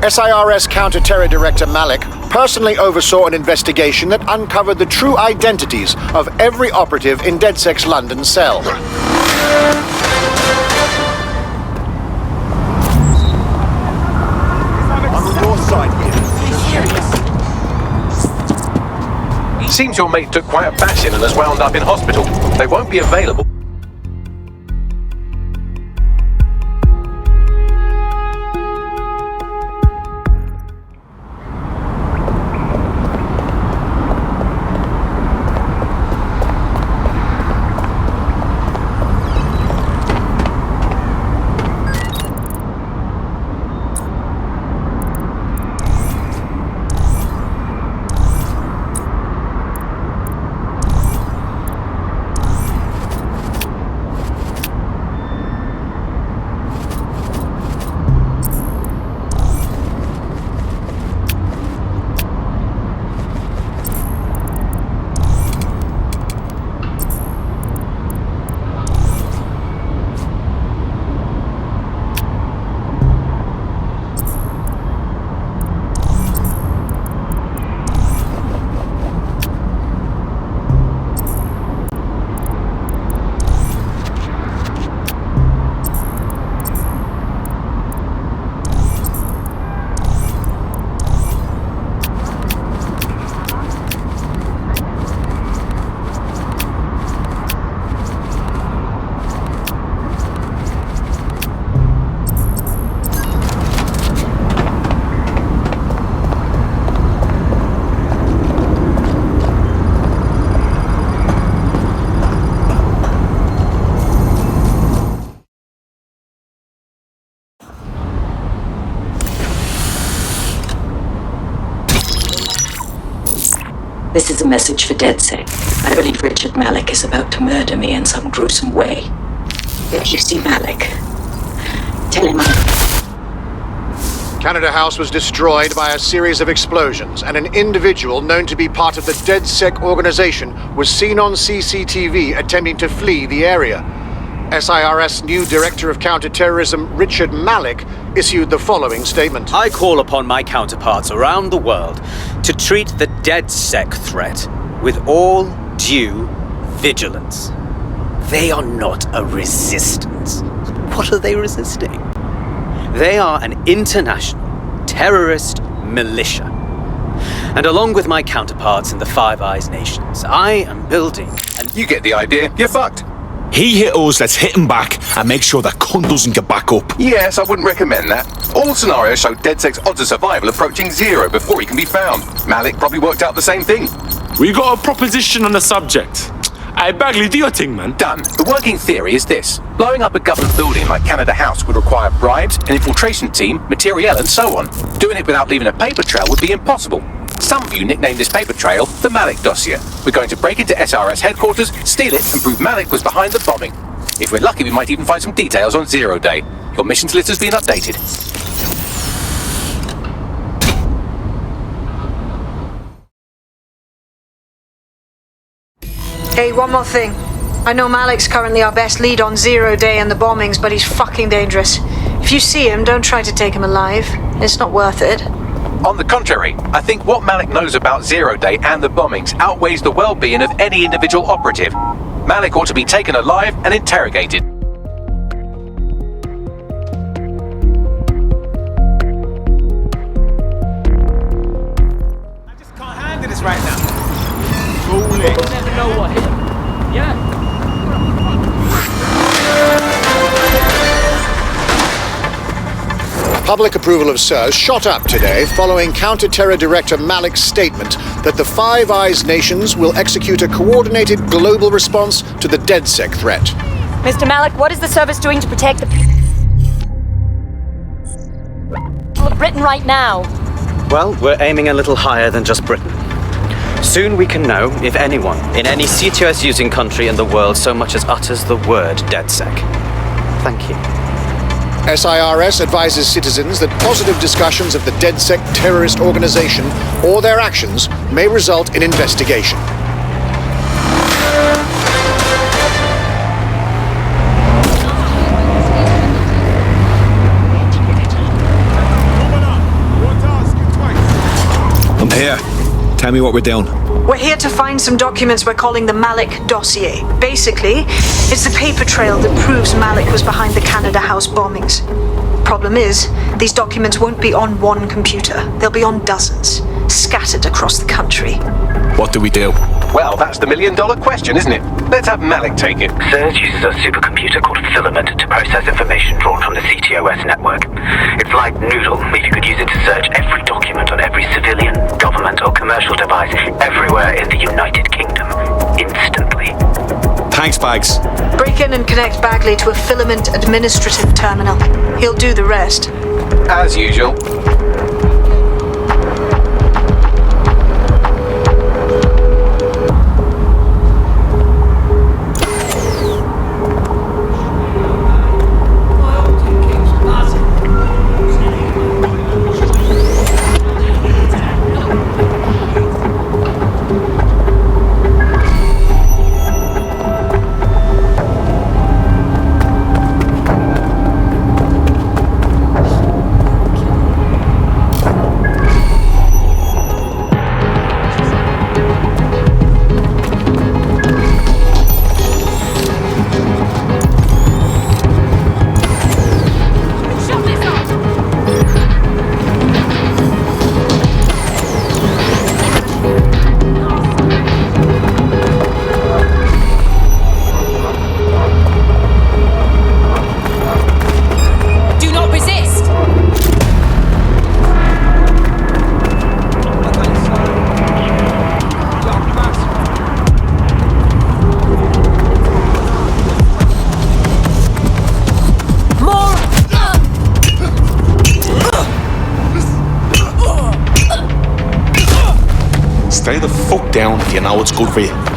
SIRS Counter-Terror Director Malik personally oversaw an investigation that uncovered the true identities of every operative in DedSec's London cell. I'm on your side here. Seems your mate took quite a bashing and has wound up in hospital. They won't be available. This is a message for DedSec. I believe Richard Malik is about to murder me in some gruesome way. If you see Malik, tell him Canada House was destroyed by a series of explosions, and an individual known to be part of the DedSec organization was seen on CCTV attempting to flee the area. SIRS new Director of Counterterrorism Richard Malik issued the following statement. I call upon my counterparts around the world to treat the DedSec threat with all due vigilance. They are not a resistance. What are they resisting? They are an international terrorist militia. And along with my counterparts in the Five Eyes nations, I am building and you get the idea. You're fucked. He hit us, let's hit him back and make sure that cunt doesn't get back up. Yes, I wouldn't recommend that. All scenarios show DedSec's odds of survival approaching 0 before he can be found. Malik probably worked out the same thing. We got a proposition on the subject. Hey, Bagley, do your thing, man. Done. The working theory is this. Blowing up a government building like Canada House would require bribes, an infiltration team, materiel, and so on. Doing it without leaving a paper trail would be impossible. Some of you nicknamed this paper trail the Malik dossier. We're going to break into SRS headquarters, steal it, and prove Malik was behind the bombing. If we're lucky, we might even find some details on 0 Day. Your missions list has been updated. Hey, one more thing. I know Malik's currently our best lead on 0 Day and the bombings, but he's fucking dangerous. If you see him, don't try to take him alive. It's not worth it. On the contrary, I think what Malik knows about 0 Day and the bombings outweighs the well-being of any individual operative. Malik ought to be taken alive and interrogated. I just can't handle this right now. Fooling. You'll never know what hit him. Yeah. Public approval of SIRS shot up today following Counter-Terror Director Malik's statement that the Five Eyes nations will execute a coordinated global response to the DedSec threat. Mr. Malik, what is the service doing to protect the people of Britain right now? well, we're aiming a little higher than just Britain. Soon we can know if anyone in any CTOS using country in the world so much as utters the word DedSec. Thank you. SIRS advises citizens that positive discussions of the DedSec terrorist organization or their actions may result in investigation. here. Tell me what we're doing. We're here to find some documents we're calling the Malik dossier. Basically, it's the paper trail that proves Malik was behind the Canada House bombings. Problem is, these documents won't be on one computer. They'll be on dozens, scattered across the country. What do we do? Well, that's the million-dollar question, isn't it? Let's have Malik take it. Surge uses a supercomputer called Filament to process information drawn from the CTOS network. It's like Noodle, if you could use it to search every document on every civilian, government or commercial device everywhere in the United Kingdom, instantly. Thanks, Bags. Break in and connect Bagley to a Filament administrative terminal. He'll do the rest. As usual. Stay the fuck down if you know what's good for you.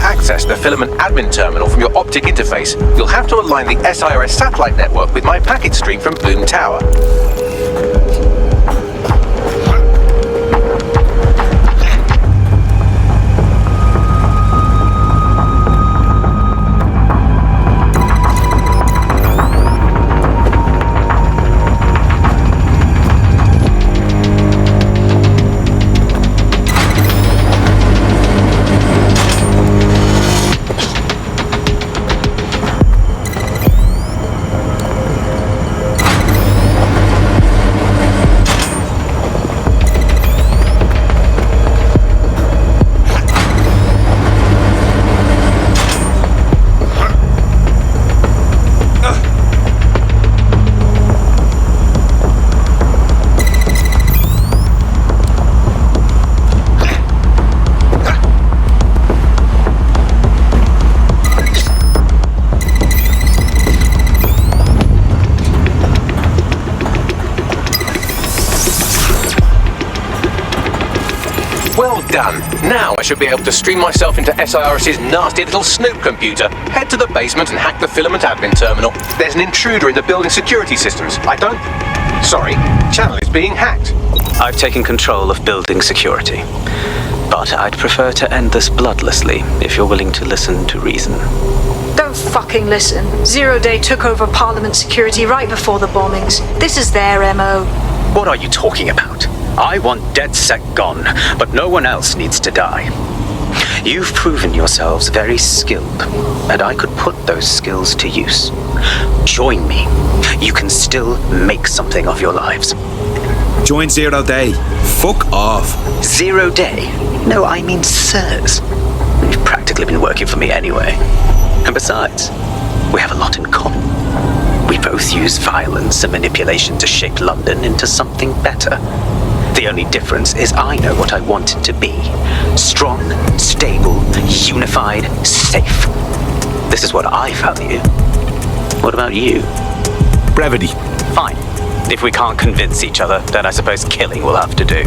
access the Filament admin terminal from your optic interface, you'll have to align the SIRS satellite network with my packet stream from Bloom Tower. Done. Now I should be able to stream myself into SIRS's nasty little snoop computer, head to the basement and hack the Filament admin terminal. There's an intruder in the building security systems. Sorry, channel is being hacked. I've taken control of building security, but I'd prefer to end this bloodlessly if you're willing to listen to reason. Don't fucking listen. Zero Day took over Parliament security right before the bombings. This is their MO. What are you talking about? I want DedSec gone, but no one else needs to die. You've proven yourselves very skilled, and I could put those skills to use. Join me. You can still make something of your lives. Join Zero Day. Fuck off. 0 Day? No, I mean sirs. You've practically been working for me anyway. And besides, we have a lot in common. We both use violence and manipulation to shape London into something better. The only difference is I know what I want it to be. Strong, stable, unified, safe. This is what I value. What about you? Brevity. Fine. If we can't convince each other, then I suppose killing will have to do.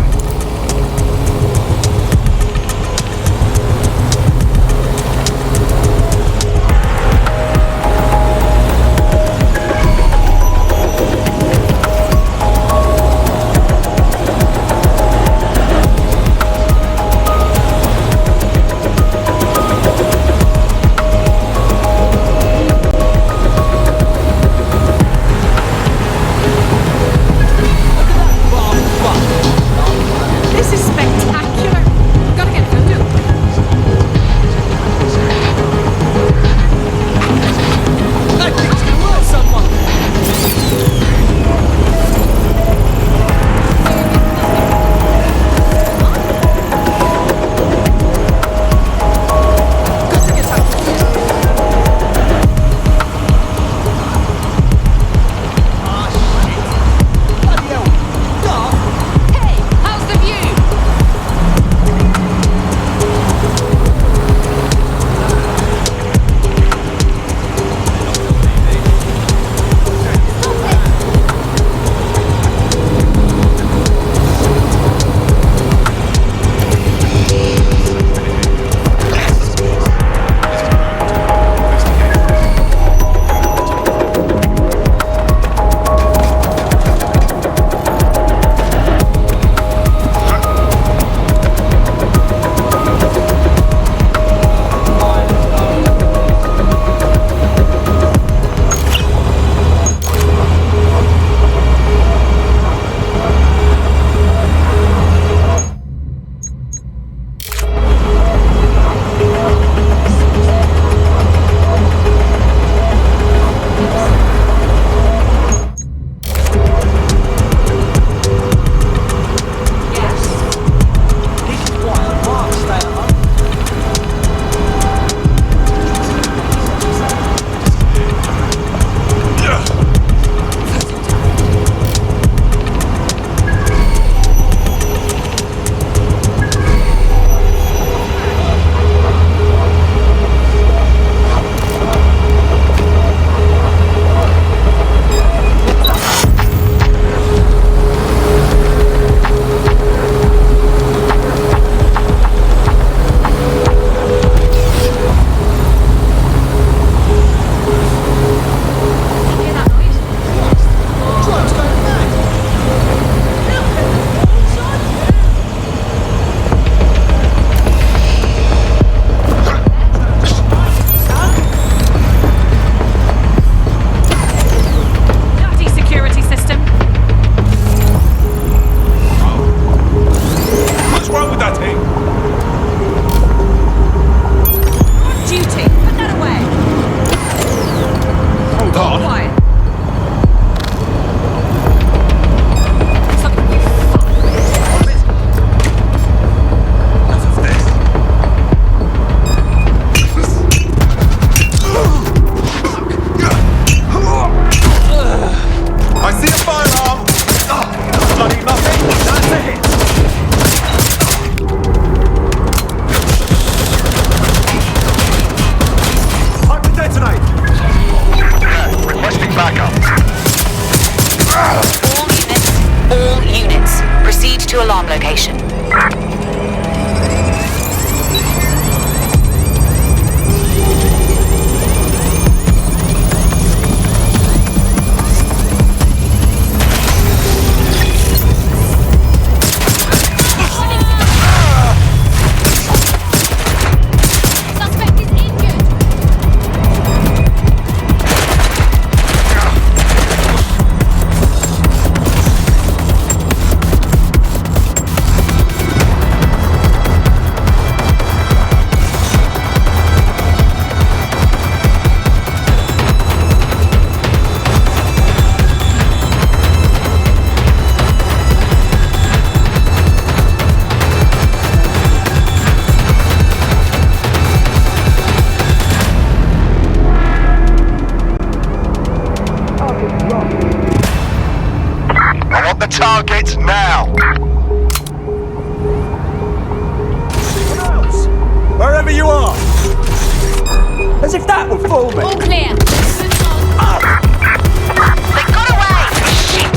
whoever you are. As if that would fool me. All clear. They got away! Shit!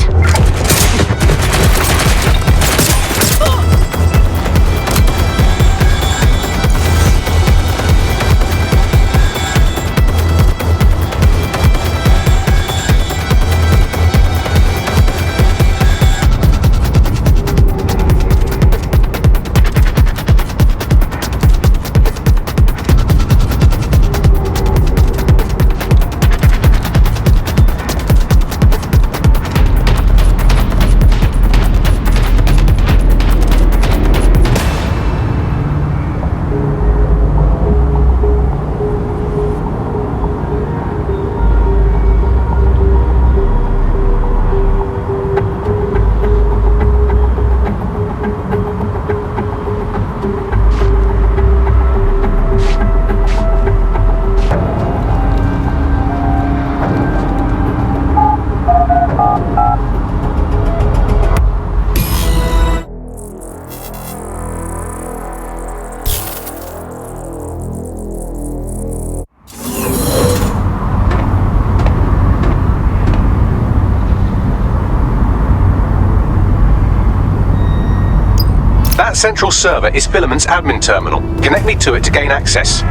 That central server is Filament's admin terminal. Connect me to it to gain access.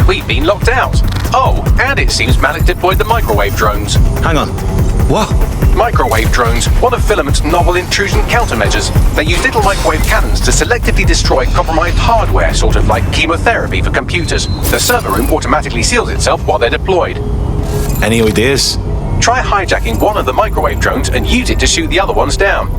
We've been locked out. Oh, and it seems Malik deployed the microwave drones. Hang on. What? Microwave drones, one of Filament's novel intrusion countermeasures. They use little microwave cannons to selectively destroy compromised hardware, sort of like chemotherapy for computers. The server room automatically seals itself while they're deployed. Any ideas? Try hijacking one of the microwave drones and use it to shoot the other ones down.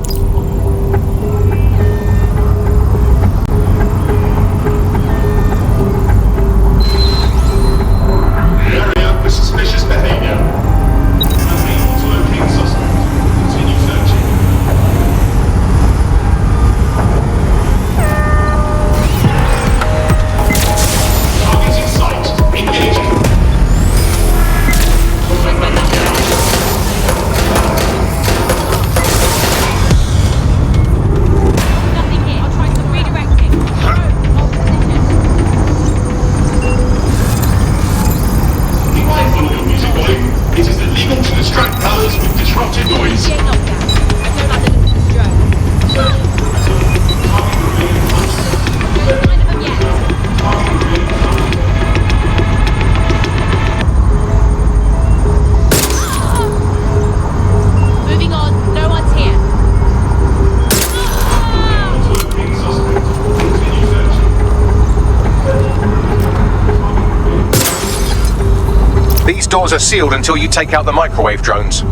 Doors are sealed until you take out the microwave drones. Spotted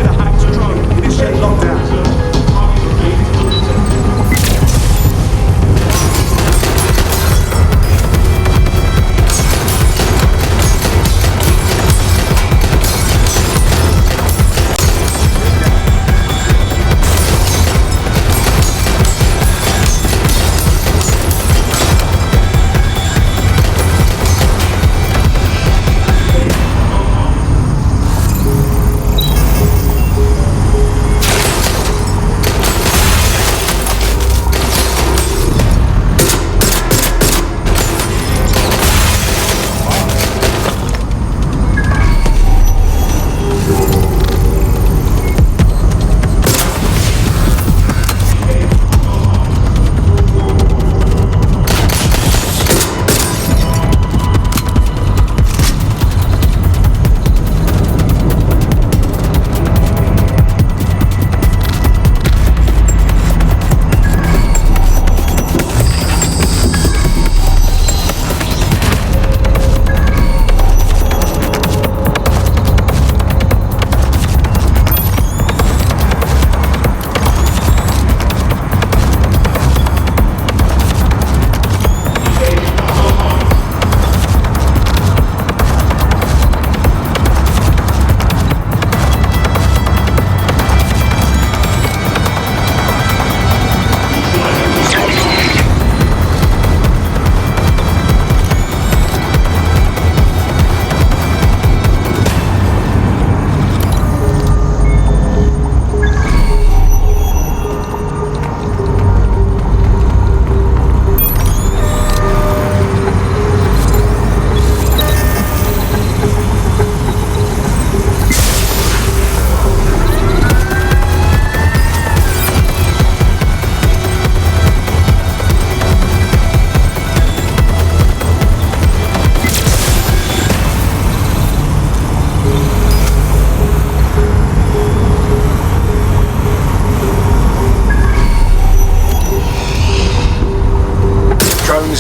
a hacked drone. This shed locked down.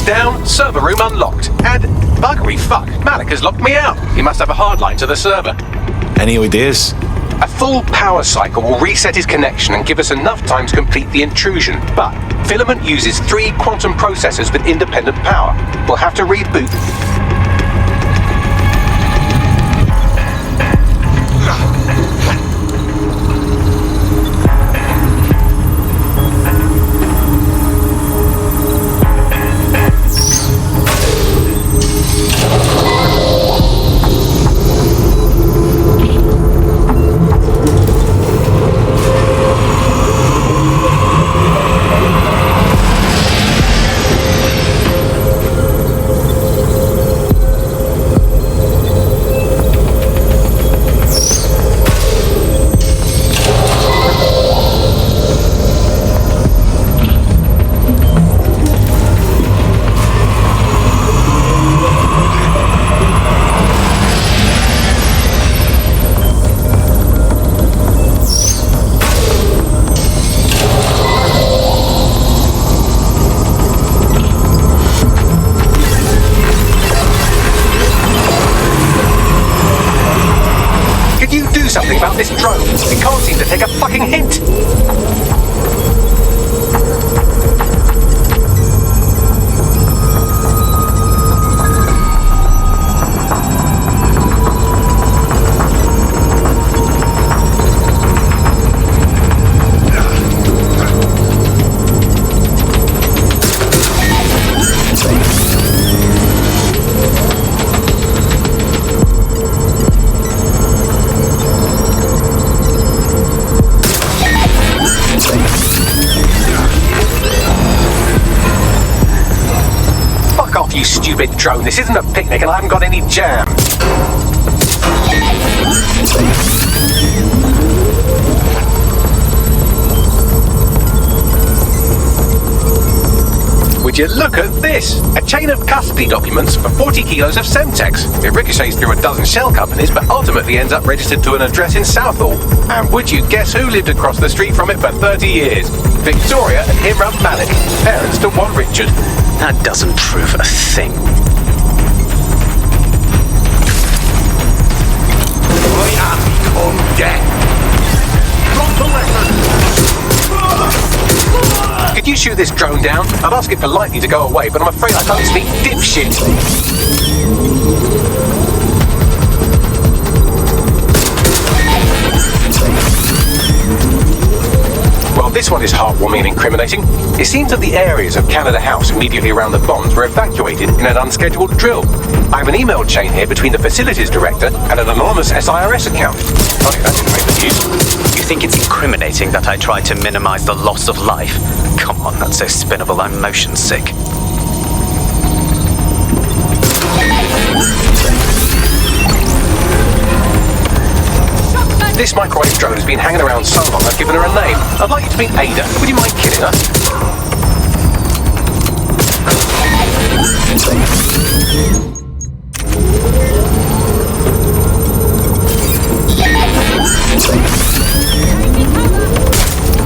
down, server room unlocked. And buggery fuck, Malik has locked me out. He must have a hard line to the server. Any ideas? A full power cycle will reset his connection and give us enough time to complete the intrusion. But Filament uses 3 quantum processors with independent power. We'll have to reboot. Something about this drone. It can't seem to take a fucking hint. You stupid drone, this isn't a picnic and I haven't got any jam. Would you look at this? A chain of custody documents for 40 kilos of Semtex. It ricochets through a dozen shell companies, but ultimately ends up registered to an address in Southall. And would you guess who lived across the street from it for 30 years? Victoria and Imran Malik, parents to one Richard. That doesn't prove a thing. I am become dead. Drop the weapon! Could you shoot this drone down? I'd ask it politely to go away, but I'm afraid I can't speak dipshit. Well, this one is heartwarming and incriminating. It seems that the areas of Canada House immediately around the bombs were evacuated in an unscheduled drill. I have an email chain here between the facilities director and an anonymous SIRS account. Oh, that didn't make the news. You think it's incriminating that I tried to minimize the loss of life? Come on, that's so spinnable, I'm motion sick. This microwave drone has been hanging around so long I've given her a name. I'd like you to meet Ada. Would you mind killing her?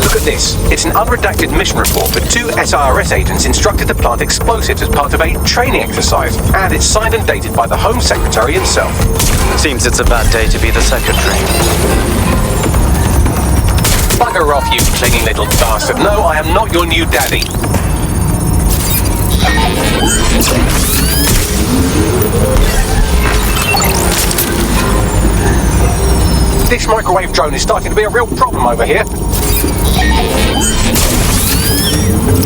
Look at this. It's an unredacted mission report for 2 SIRS agents instructed to plant explosives as part of a training exercise. And it's signed and dated by the Home Secretary himself. Seems it's a bad day to be the secretary. Bugger off, you clinging little bastard. No, I am not your new daddy. This microwave drone is starting to be a real problem over here.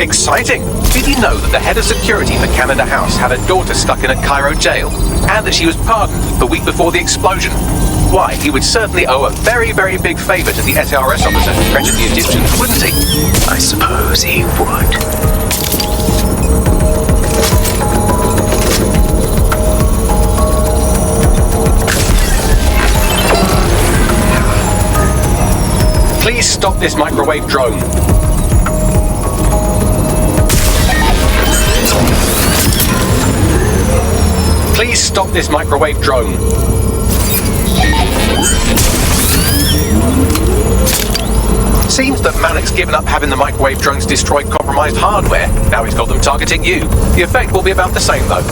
Exciting! Did you know that the head of security for Canada House had a daughter stuck in a Cairo jail? And that she was pardoned the week before the explosion? Why, he would certainly owe a very, very big favour to the SIRS officer who pressured the Egyptians, wouldn't he? I suppose he would. Please stop this microwave drone. Please stop this microwave drone. Seems that Malik's given up having the microwave drones destroy compromised hardware. Now he's got them targeting you. The effect will be about the same, though.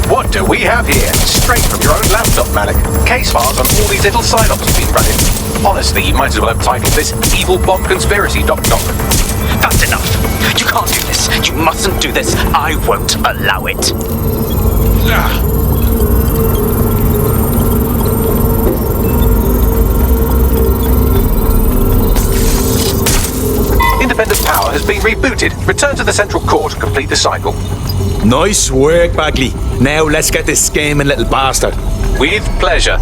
What do we have here? Straight from your own laptop, Malik. Case files on all these little side-ops you've been running. Honestly, you might as well have titled this Evil Bomb Conspiracy, Doc. That's enough. You can't do this. You mustn't do this. I won't allow it. Independent power has been rebooted. Return to the central core to complete the cycle. Nice work, Bagley. Now let's get this scheming little bastard. With pleasure.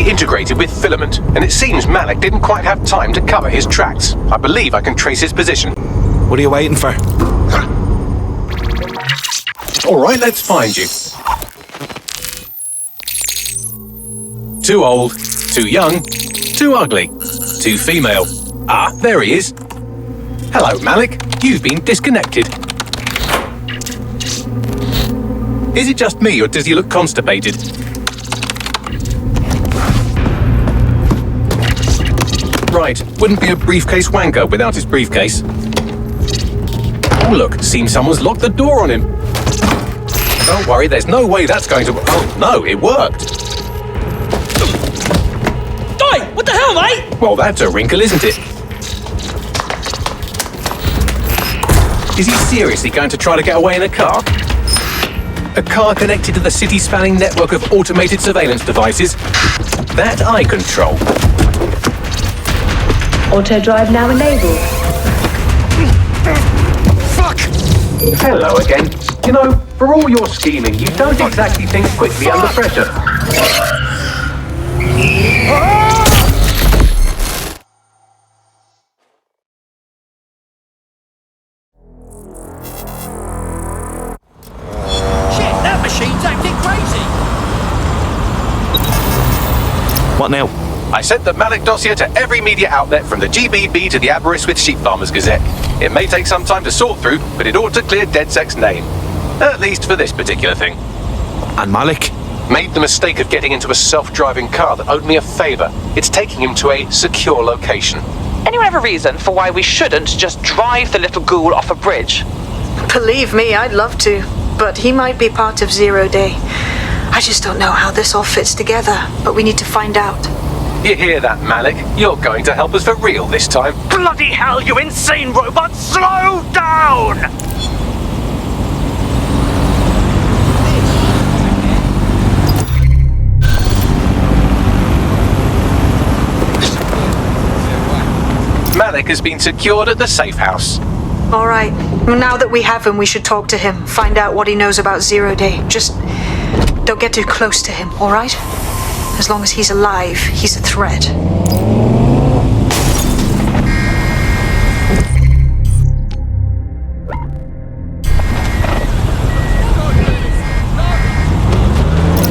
Integrated with filament, and it seems Malik didn't quite have time to cover his tracks. I believe I can trace his position. What are you waiting for? All right, let's find you. Too old, too young, too ugly, too female. Ah, there he is. Hello, Malik. You've been disconnected. Is it just me, or does he look constipated? Right, wouldn't be a briefcase wanker without his briefcase. Oh look, seems someone's locked the door on him. Don't worry, there's no way that's going to... Oh no, it worked. Oi, what the hell, mate? Well, that's a wrinkle, isn't it? Is he seriously going to try to get away in a car? A car connected to the city-spanning network of automated surveillance devices? That I control. Auto drive now enabled. Fuck! Hello again. You know, for all your scheming, you don't exactly think quickly under pressure. Shit, that machine's acting crazy. What now? I sent the Malik dossier to every media outlet from the GBB to the Aorus with Sheep Farmers Gazette. It may take some time to sort through, but it ought to clear DedSec's name. At least for this particular thing. And Malik? Made the mistake of getting into a self-driving car that owed me a favor. It's taking him to a secure location. Anyone have a reason for why we shouldn't just drive the little ghoul off a bridge? Believe me, I'd love to, but he might be part of 0 Day. I just don't know how this all fits together, but we need to find out. You hear that, Malik? You're going to help us for real this time. Bloody hell, you insane robot! Slow down! Malik has been secured at the safe house. All right. Now that we have him, we should talk to him, find out what he knows about 0 Day. Just don't get too close to him, all right? As long as he's alive, he's a threat.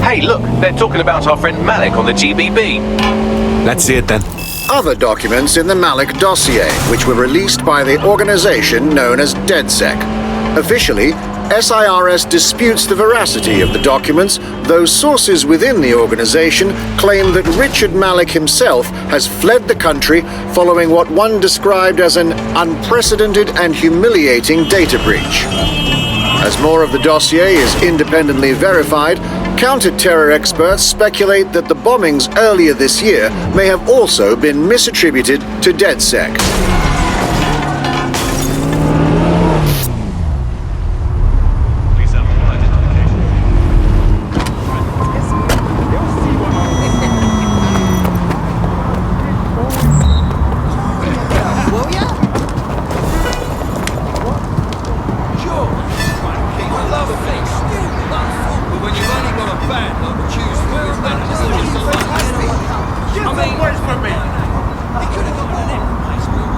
Hey, look, they're talking about our friend Malik on the GBB. Let's see it then. Other documents in the Malik dossier, which were released by the organization known as DedSec. Officially, SIRS disputes the veracity of the documents, though sources within the organization claim that Richard Malik himself has fled the country following what one described as an unprecedented and humiliating data breach. As more of the dossier is independently verified, counter-terror experts speculate that the bombings earlier this year may have also been misattributed to DedSec. Will bad, though, to choose from his fantasy. I mean, where's for me? He could have gotten an nice real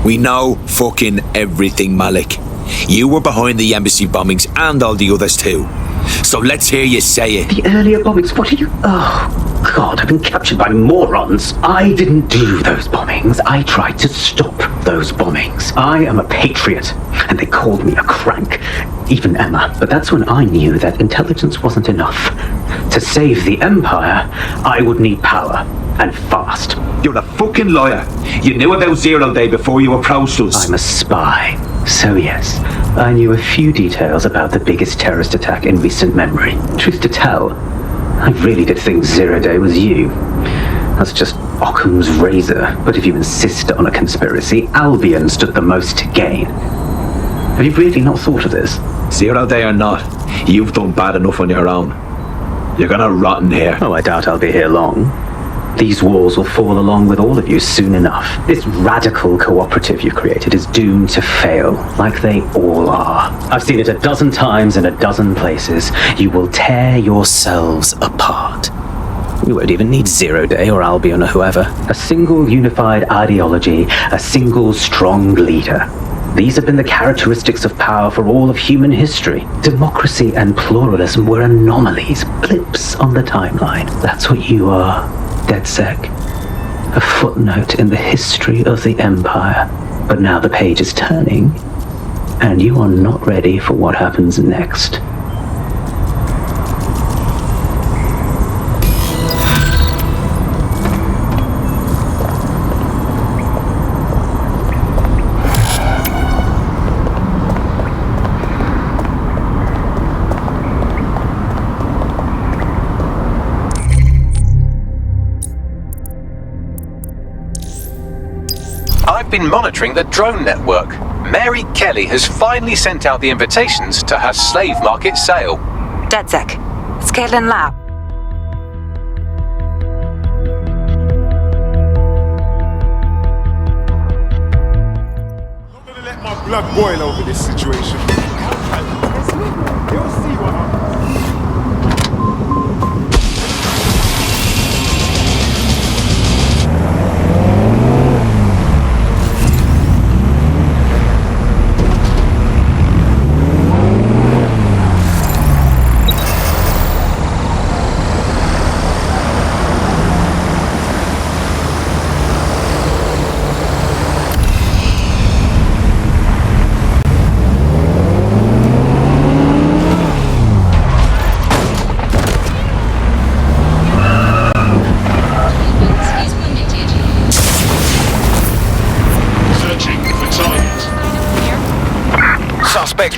We know fucking everything, Malik. You were behind the embassy bombings and all the others too. So let's hear you say it. The earlier bombings, what are you... Oh, God, I've been captured by morons. I didn't do those bombings. I tried to stop those bombings. I am a patriot, and they called me a crank. Even Emma. But that's when I knew that intelligence wasn't enough. To save the Empire, I would need power. And fast. You're a fucking liar. You knew about Zero Day before you approached us. I'm a spy. So yes, I knew a few details about the biggest terrorist attack in recent memory. Truth to tell, I really did think Zero Day was you. That's just Occam's razor. But if you insist on a conspiracy, Albion stood the most to gain. Have you really not thought of this? Zero Day or not, you've done bad enough on your own. You're gonna rot in here. Oh, I doubt I'll be here long. These walls will fall along with all of you soon enough. This radical cooperative you've created is doomed to fail, like they all are. I've seen it a dozen times in a dozen places. You will tear yourselves apart. You won't even need Zero Day or Albion or whoever. A single unified ideology, a single strong leader. These have been the characteristics of power for all of human history. Democracy and pluralism were anomalies, blips on the timeline. That's what you are. DedSec, a footnote in the history of the Empire. But now the page is turning, and you are not ready for what happens next. I've been monitoring the drone network. Mary Kelly has finally sent out the invitations to her slave market sale. DedSec, Scalen Lab. I'm gonna let my blood boil over this situation. You'll see what happens.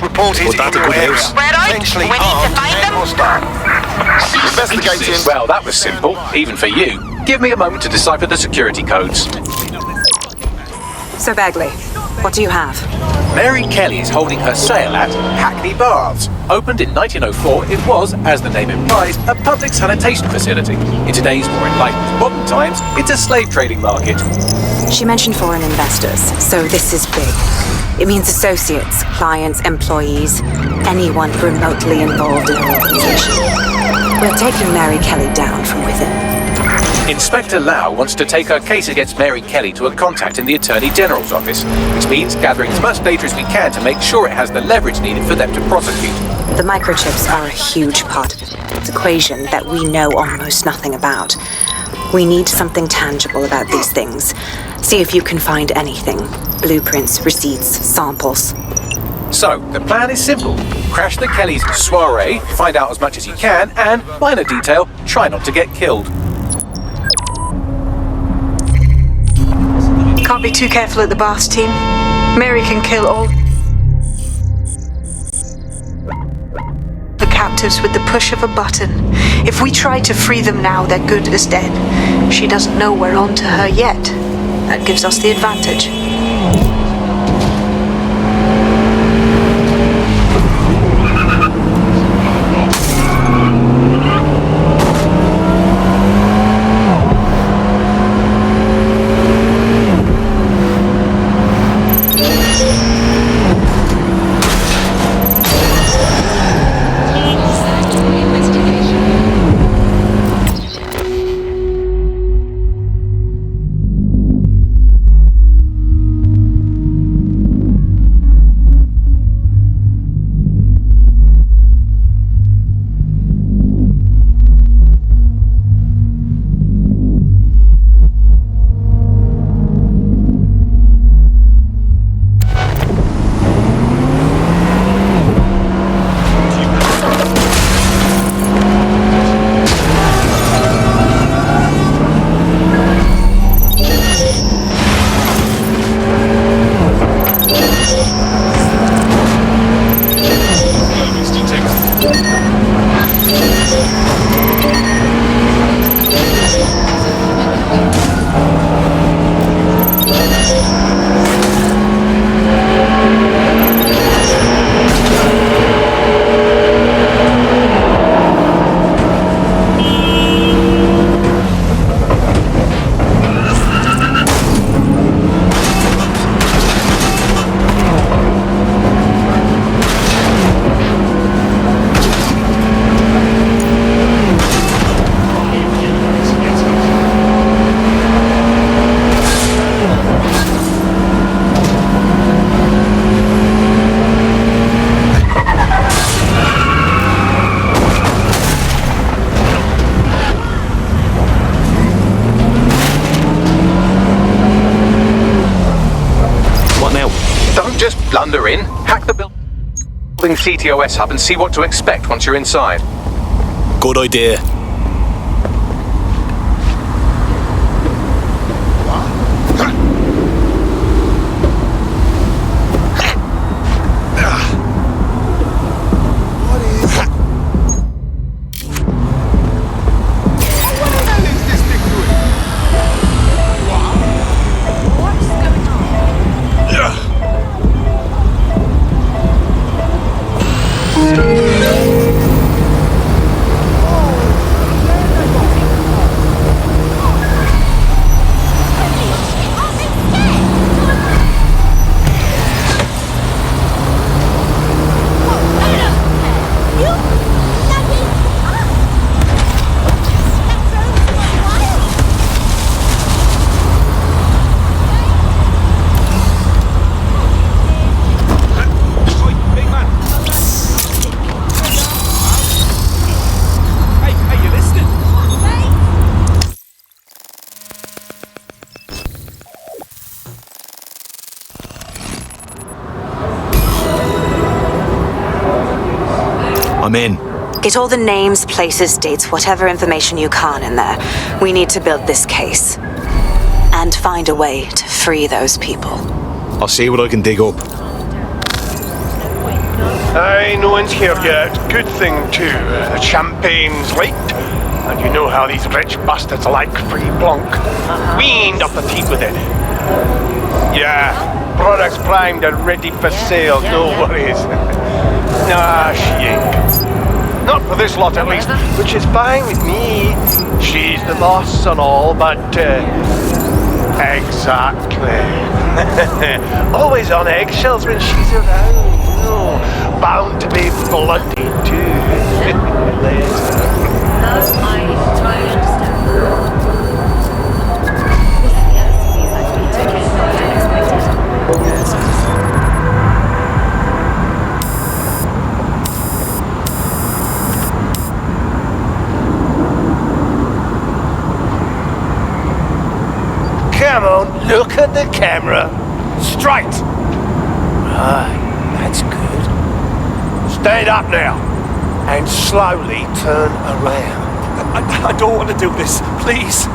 Reported in your area. Potentially armed and hostile. Investigating. Well, that was simple, even for you. Give me a moment to decipher the security codes. So Bagley, what do you have? Mary Kelly is holding her sale at Hackney Baths. Opened in 1904, it was, as the name implies, a public sanitation facility. In today's more enlightened modern times, it's a slave trading market. She mentioned foreign investors, so this is big. It means associates, clients, employees, anyone remotely involved in her organization. We're taking Mary Kelly down from within. Inspector Lau wants to take her case against Mary Kelly to a contact in the Attorney General's office, which means gathering as much data as we can to make sure it has the leverage needed for them to prosecute. The microchips are a huge part of it. Equation that we know almost nothing about. We need something tangible about these things. See if you can find anything. Blueprints, receipts, samples. So, the plan is simple. Crash the Kellys' soiree, find out as much as you can, and, minor detail, try not to get killed. Can't be too careful at the baths, team. Mary can kill all... operatives with the push of a button. If we try to free them now, they're good as dead. She doesn't know we're on to her yet. That gives us the advantage. Blunder in, hack the building CTOS hub and see what to expect once you're inside. Good idea. I'm in. Get all the names, places, dates, whatever information you can in there. We need to build this case. And find a way to free those people. I'll see what I can dig up. Aye, no one's here yet. Good thing, too. The champagne's late. And you know how these rich bastards like free blanc. We ain't up the teeth with it. Yeah, products primed and ready for sale, no worries. Nah, she ain't. Not for this lot, at least, which is fine with me. She's the boss and all, but, exactly. Always on eggshells when she's around, you know. Bound to be bloody, too. I totally understand. Come on, look at the camera. Straight. Right, that's good. Stand up now and slowly turn around. I don't want to do this, please.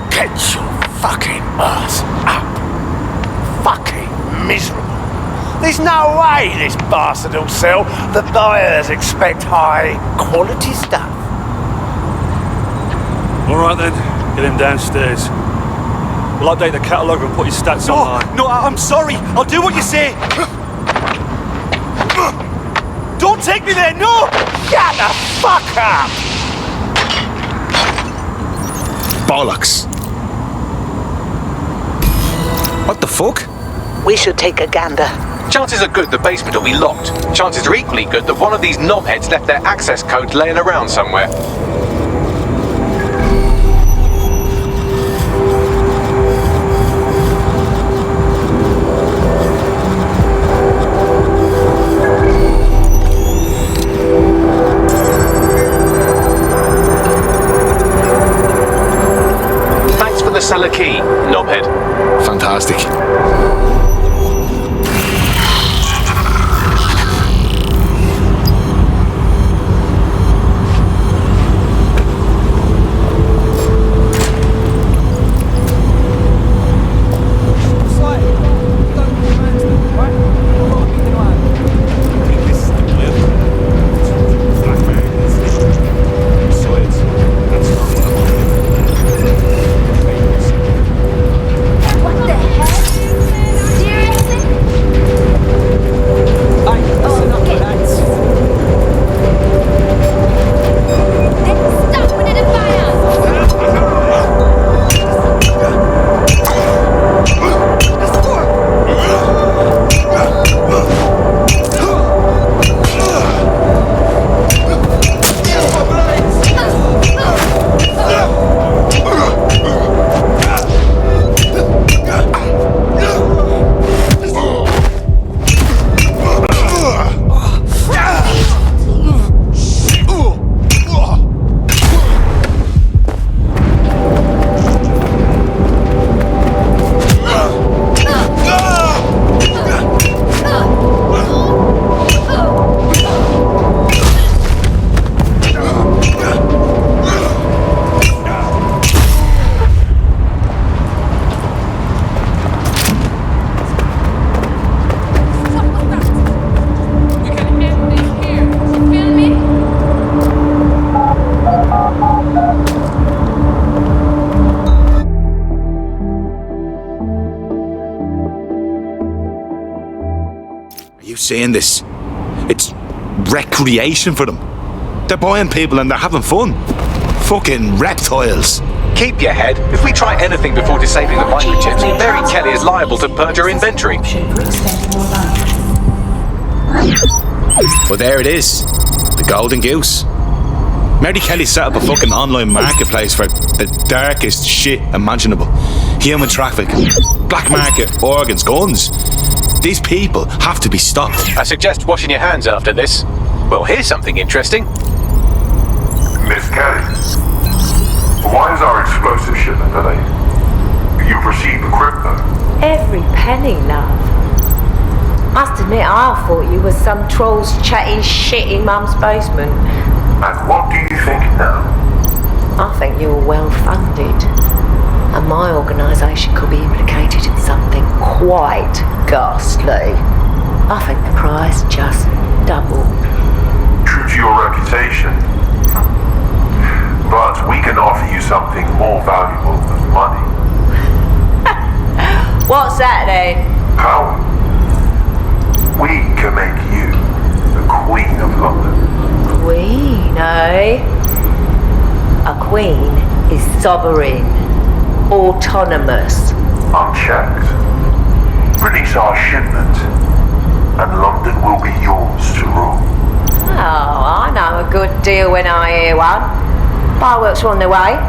Get your fucking ass up. Fucking miserable. There's no way this bastard will sell. The buyers expect high quality stuff. All right then, get him downstairs. We'll update the catalogue and put his stats online. No, I'm sorry. I'll do what you say. Don't take me there, no! Shut the fuck up! Bollocks. What the fuck? We should take a gander. Chances are good the basement will be locked. Chances are equally good that one of these knobheads left their access code laying around somewhere. Thanks for the cellar key, knobhead. Fantastic. Saying this, it's recreation for them. They're buying people and they're having fun. Fucking reptiles. Keep your head. If we try anything before disabling the microchips, Mary Kelly is liable to purge her inventory. Well, there it is. The golden goose. Mary Kelly set up a fucking online marketplace for the darkest shit imaginable. Human trafficking, black market, organs, guns. These people have to be stopped. I suggest washing your hands after this. Well, here's something interesting. Miss Kelly, why is our explosive shipment delayed? You've received the crypto. Every penny, love. Must admit, I thought you were some trolls chatting shit in Mum's basement. And what do you think now? I think you're well funded. And my organisation could be implicated in something quite ghastly. I think the price just doubled. True to your reputation. But we can offer you something more valuable than money. What's that then? Power. We can make you the Queen of London. Queen, eh? A queen is sovereign. Autonomous. Unchecked. Release our shipment, and London will be yours to rule. Oh, I know a good deal when I hear one. Fireworks are on their way.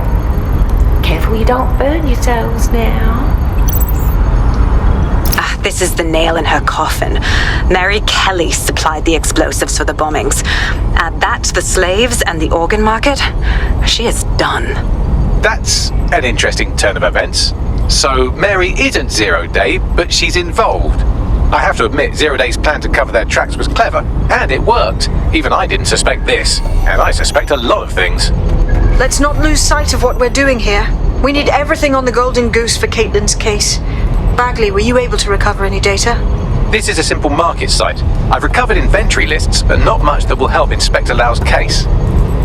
Careful you don't burn yourselves now. This is the nail in her coffin. Mary Kelly supplied the explosives for the bombings. Add that to the slaves and the organ market, she is done. That's an interesting turn of events. So Mary isn't Zero Day, but she's involved. I have to admit, Zero Day's plan to cover their tracks was clever, and it worked. Even I didn't suspect this, and I suspect a lot of things. Let's not lose sight of what we're doing here. We need everything on the Golden Goose for Caitlin's case. Bagley, were you able to recover any data? This is a simple market site. I've recovered inventory lists, but not much that will help Inspector Lau's case.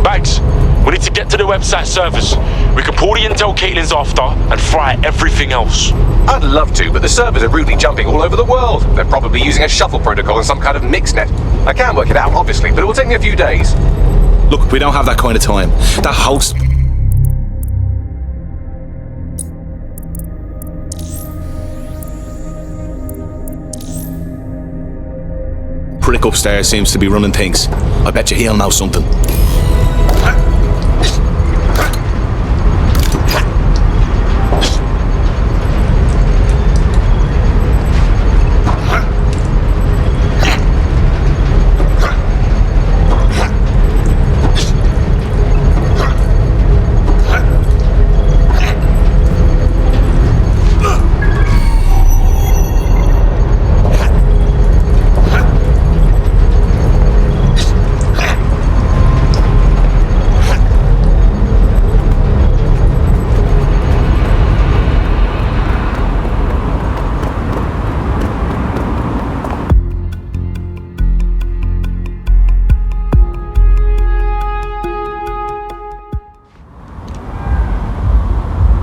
Bags, we need to get to the website servers. We can pull the intel Caitlin's after and fry everything else. I'd love to, but the servers are rudely jumping all over the world. They're probably using a shuffle protocol and some kind of mixnet. I can work it out, obviously, but it will take me a few days. Look, we don't have that kind of time. That host... prick upstairs seems to be running things. I bet you he'll know something.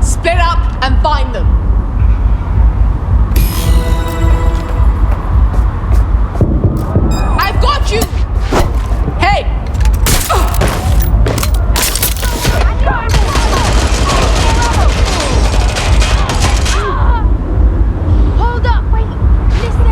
Split up and find them. I've got you! Hey! Hold up, wait, listen.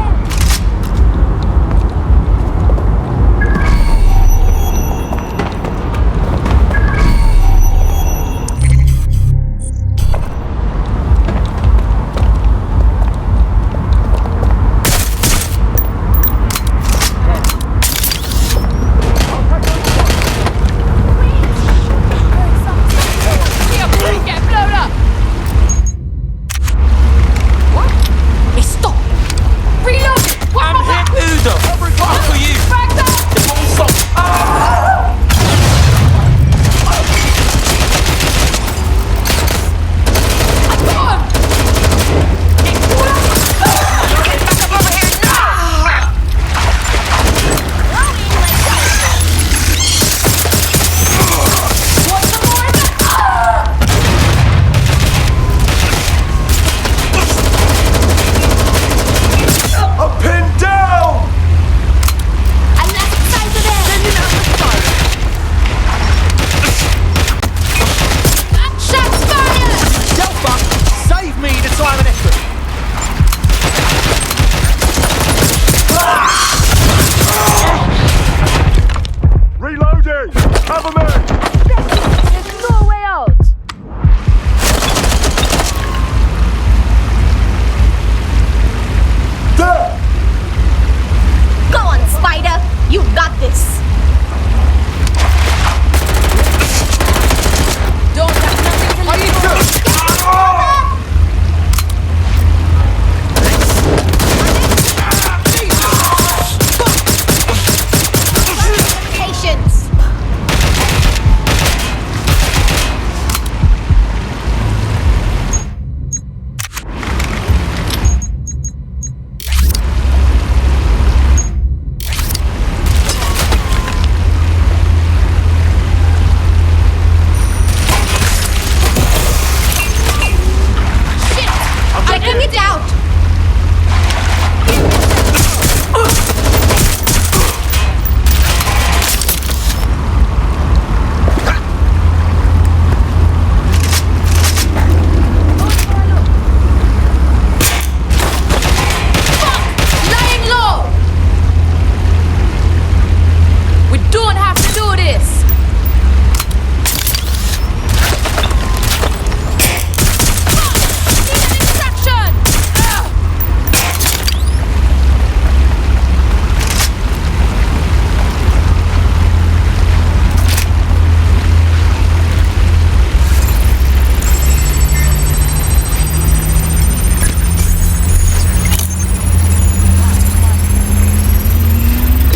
Get blown up! What? Hey, stop! Reload! I'm hit, loser! Fuck for you! Back up! I'm pinned down! And that's the size of it. Shots fired! Delpha, save me the time and effort. Reloading! Cover me! There's no way out. There! Go on, Spider. You got this. Don't have nothing to lose. Patience. Shit! I can get out. Lying low! We don't have to do this! Need an instruction!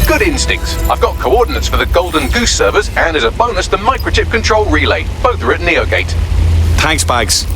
Good instincts. I've got coordinates for the Golden Goose servers, and as a bonus, the microchip control relay. Both are at NeoGate. Thanks, Bags.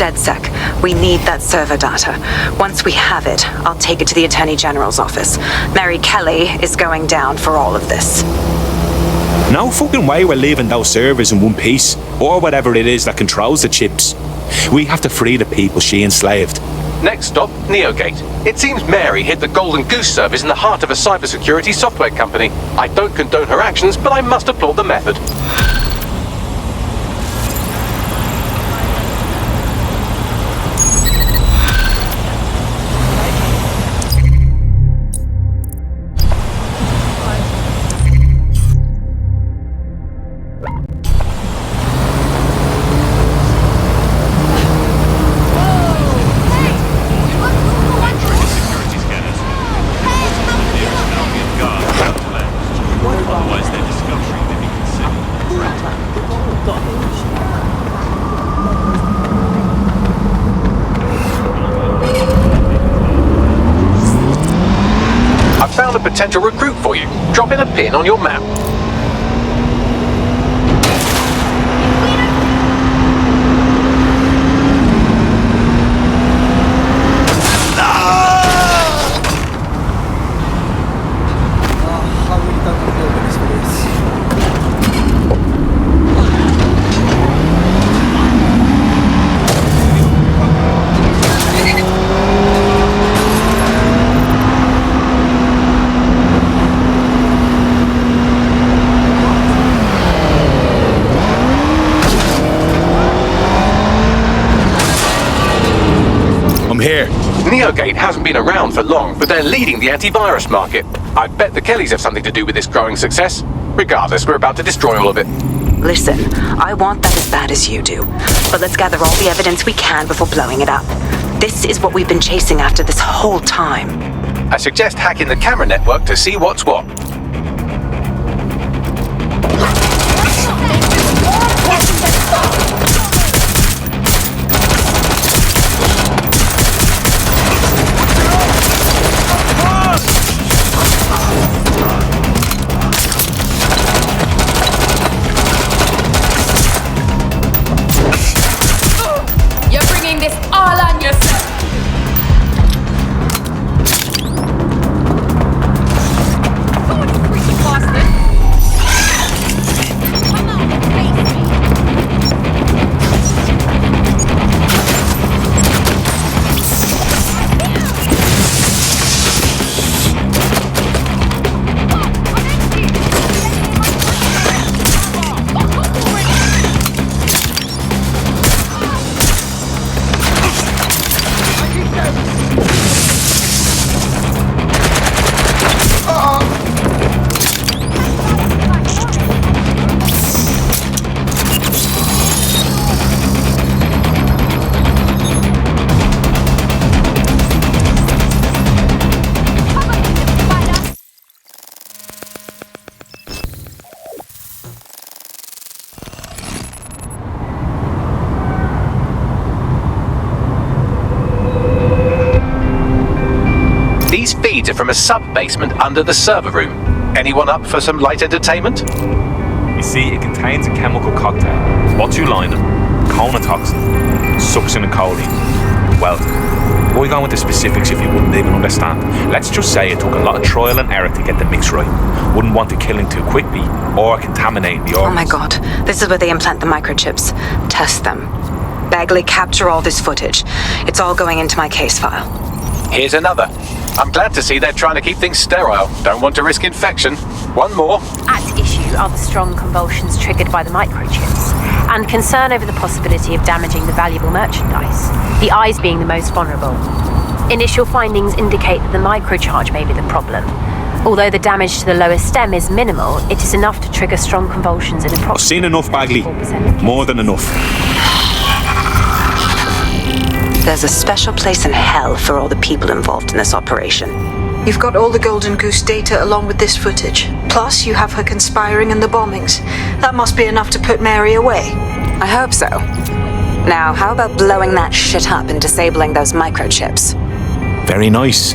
DedSec. We need that server data. Once we have it, I'll take it to the Attorney General's office. Mary Kelly is going down for all of this. No fucking way we're leaving those servers in one piece, or whatever it is that controls the chips. We have to free the people she enslaved. Next stop, Neogate. It seems Mary hid the Golden Goose service in the heart of a cybersecurity software company. I don't condone her actions, but I must applaud the method. Potential recruit for you. Drop in a pin on your map. Neogate hasn't been around for long, but they're leading the antivirus market. I bet the Kellys have something to do with this growing success. Regardless, we're about to destroy all of it. Listen, I want that as bad as you do. But let's gather all the evidence we can before blowing it up. This is what we've been chasing after this whole time. I suggest hacking the camera network to see what's what. These feeds are from a sub-basement under the server room. Anyone up for some light entertainment? You see, it contains a chemical cocktail. Botulinum, conotoxin, succinylcholine. Well, why go into specifics if you wouldn't even understand? Let's just say it took a lot of trial and error to get the mix right. Wouldn't want to kill him too quickly or contaminate the organs. Oh my god, this is where they implant the microchips. Test them. Bagley, capture all this footage. It's all going into my case file. Here's another. I'm glad to see they're trying to keep things sterile. Don't want to risk infection. One more. At issue are the strong convulsions triggered by the microchips, and concern over the possibility of damaging the valuable merchandise, the eyes being the most vulnerable. Initial findings indicate that the microcharge may be the problem. Although the damage to the lower stem is minimal, it is enough to trigger strong convulsions in approximately... I've seen enough, Bagley. More than enough. There's a special place in hell for all the people involved in this operation. You've got all the Golden Goose data along with this footage. Plus, you have her conspiring in the bombings. That must be enough to put Mary away. I hope so. Now, how about blowing that shit up and disabling those microchips? Very nice.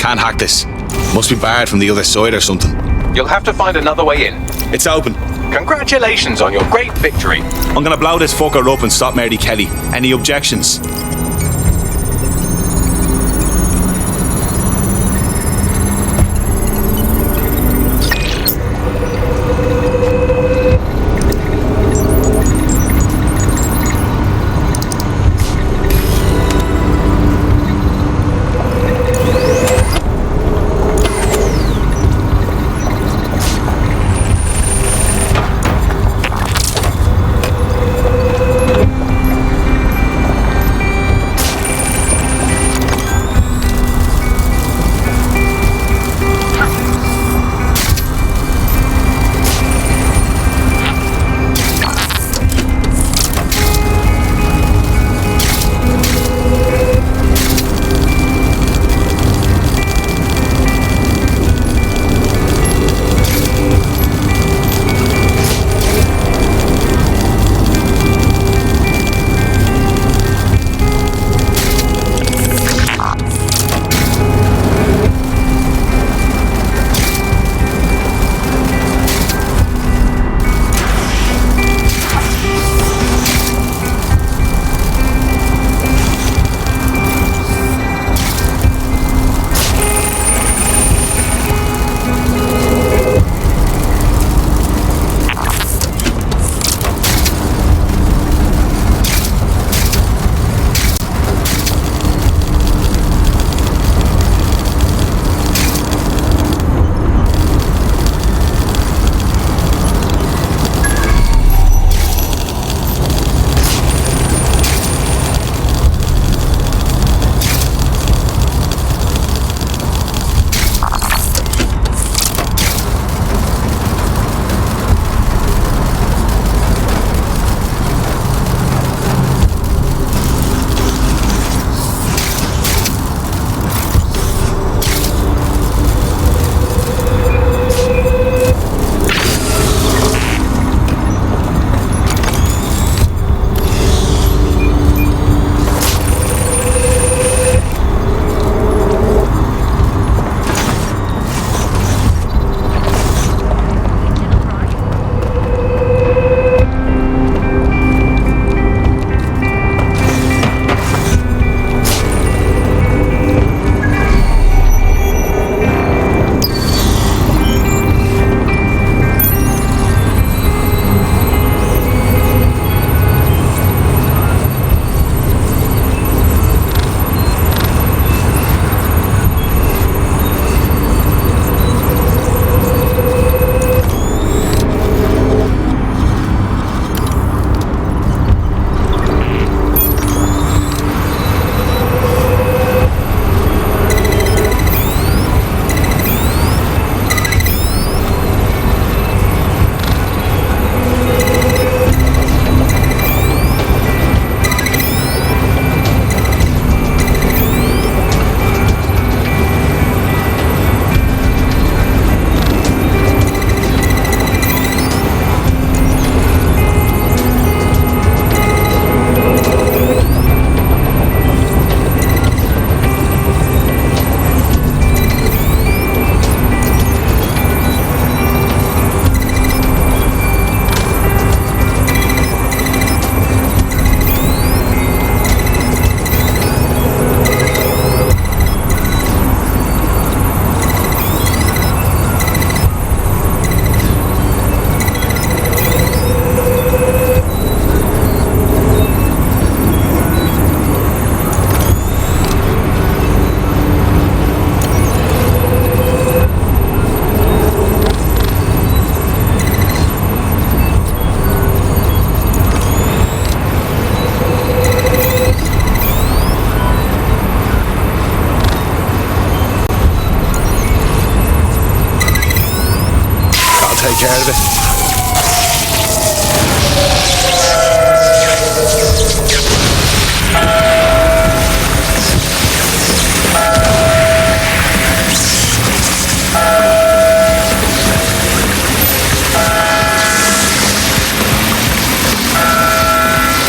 Can't hack this. Must be barred from the other side or something. You'll have to find another way in. It's open. Congratulations on your great victory. I'm gonna blow this fucker up and stop Mary Kelly. Any objections? care of it.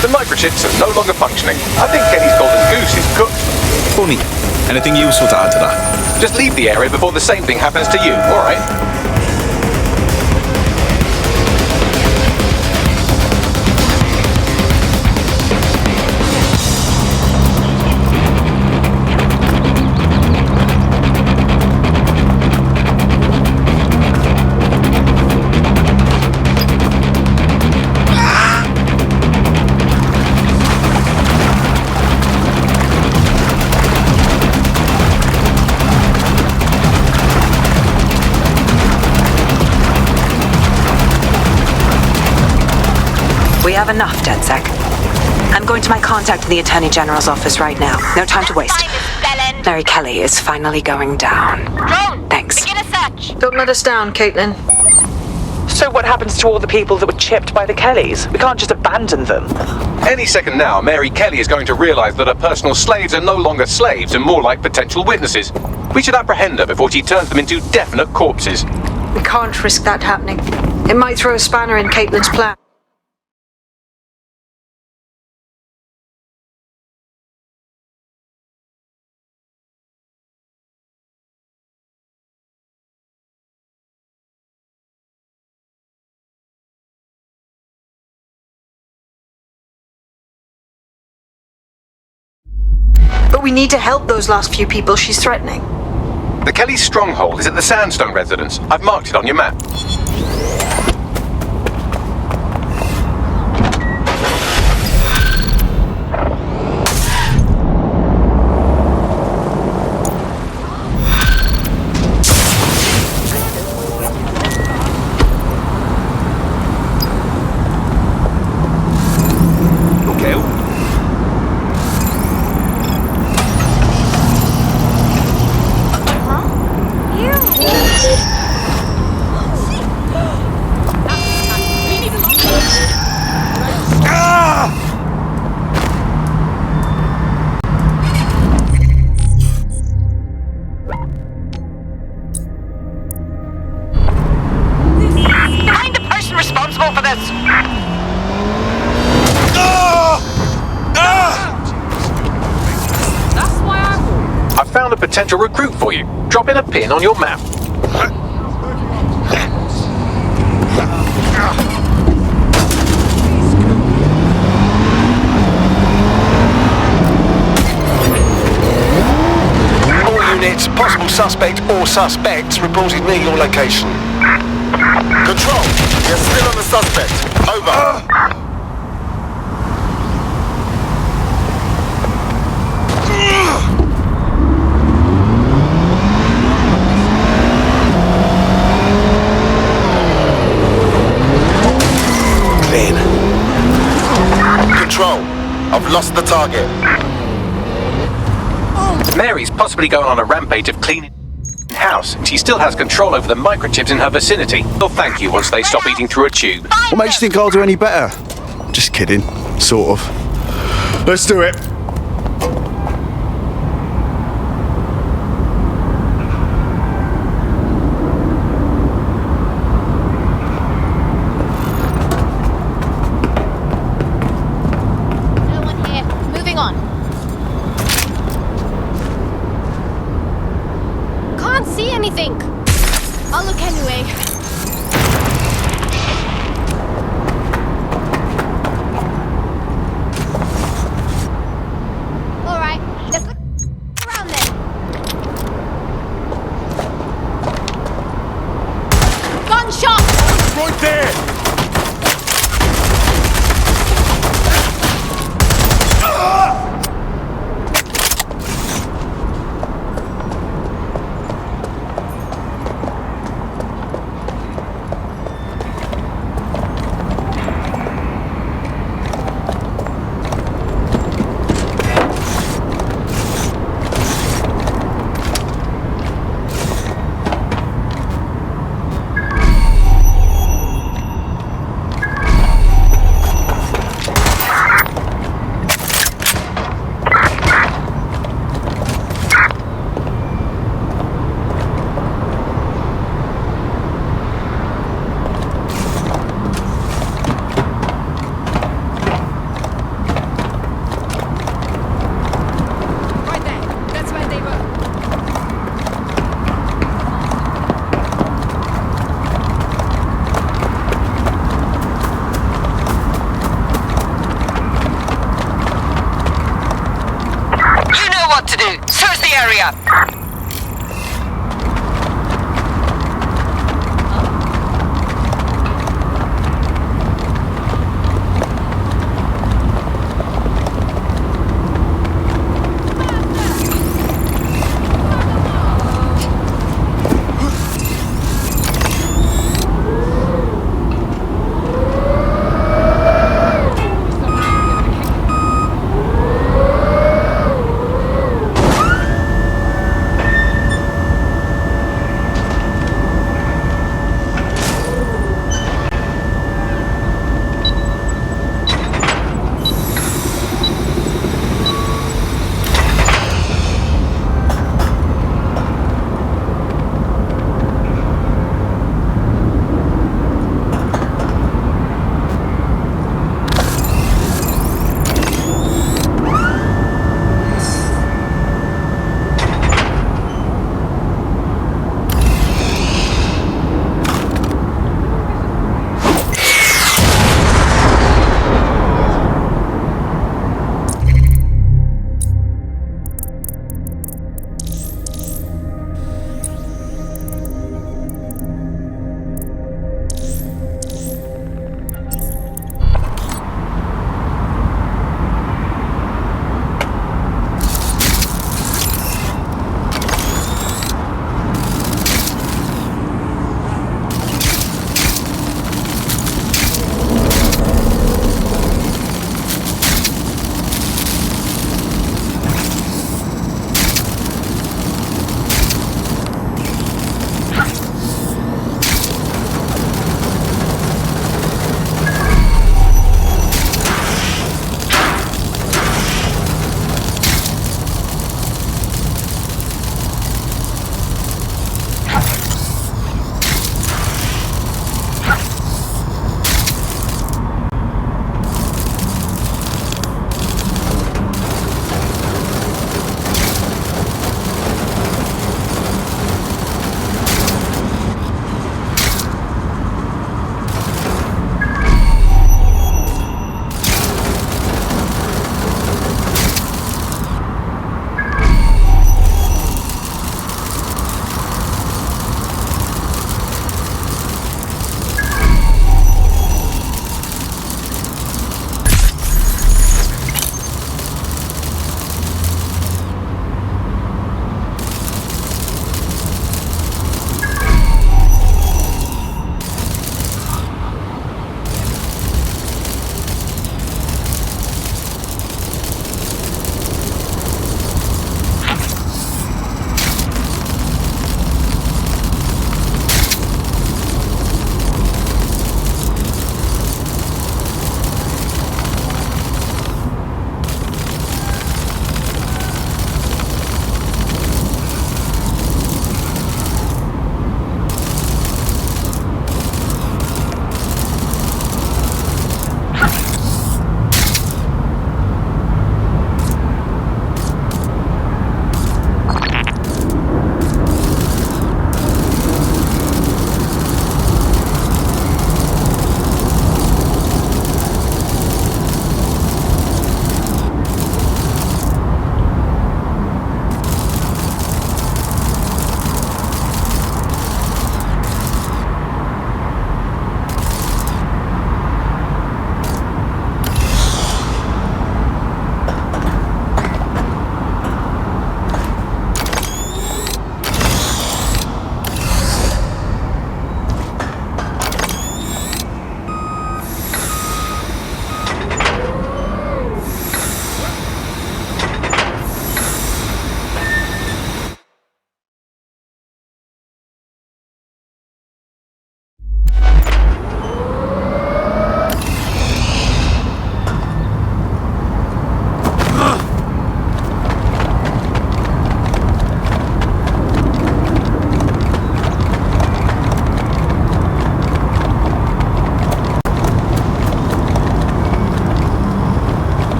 The microchips are no longer functioning. I think Kenny's golden goose is cooked. funny. Anything useful to add to that? Just leave the area before the same thing happens to you, alright? We have enough, DedSec. I'm going to my contact in the Attorney General's office right now. No time to waste. Mary Kelly is finally going down. Drone! Thanks. Begin a search! Don't let us down, Caitlin. So what happens to all the people that were chipped by the Kellys? We can't just abandon them. Any second now, Mary Kelly is going to realise that her personal slaves are no longer slaves and more like potential witnesses. We should apprehend her before she turns them into definite corpses. We can't risk that happening. It might throw a spanner in Caitlin's plan. But we need to help those last few people she's threatening. The Kelly's stronghold is at the Sandstone residence. I've marked it on your map. Potential recruit for you. Drop in a pin on your map. All units, possible suspect or suspects reported near your location. Control, you're still on the suspect. Over. I've lost the target. Mary's possibly going on a rampage of cleaning house. She still has control over the microchips in her vicinity. They'll thank you once they stop eating through a tube. What makes you think I'll do any better? Just kidding. Sort of. Let's do it. I'll look anyway. Alright, let's look around then. Gunshot! Right there! to do. Search the area.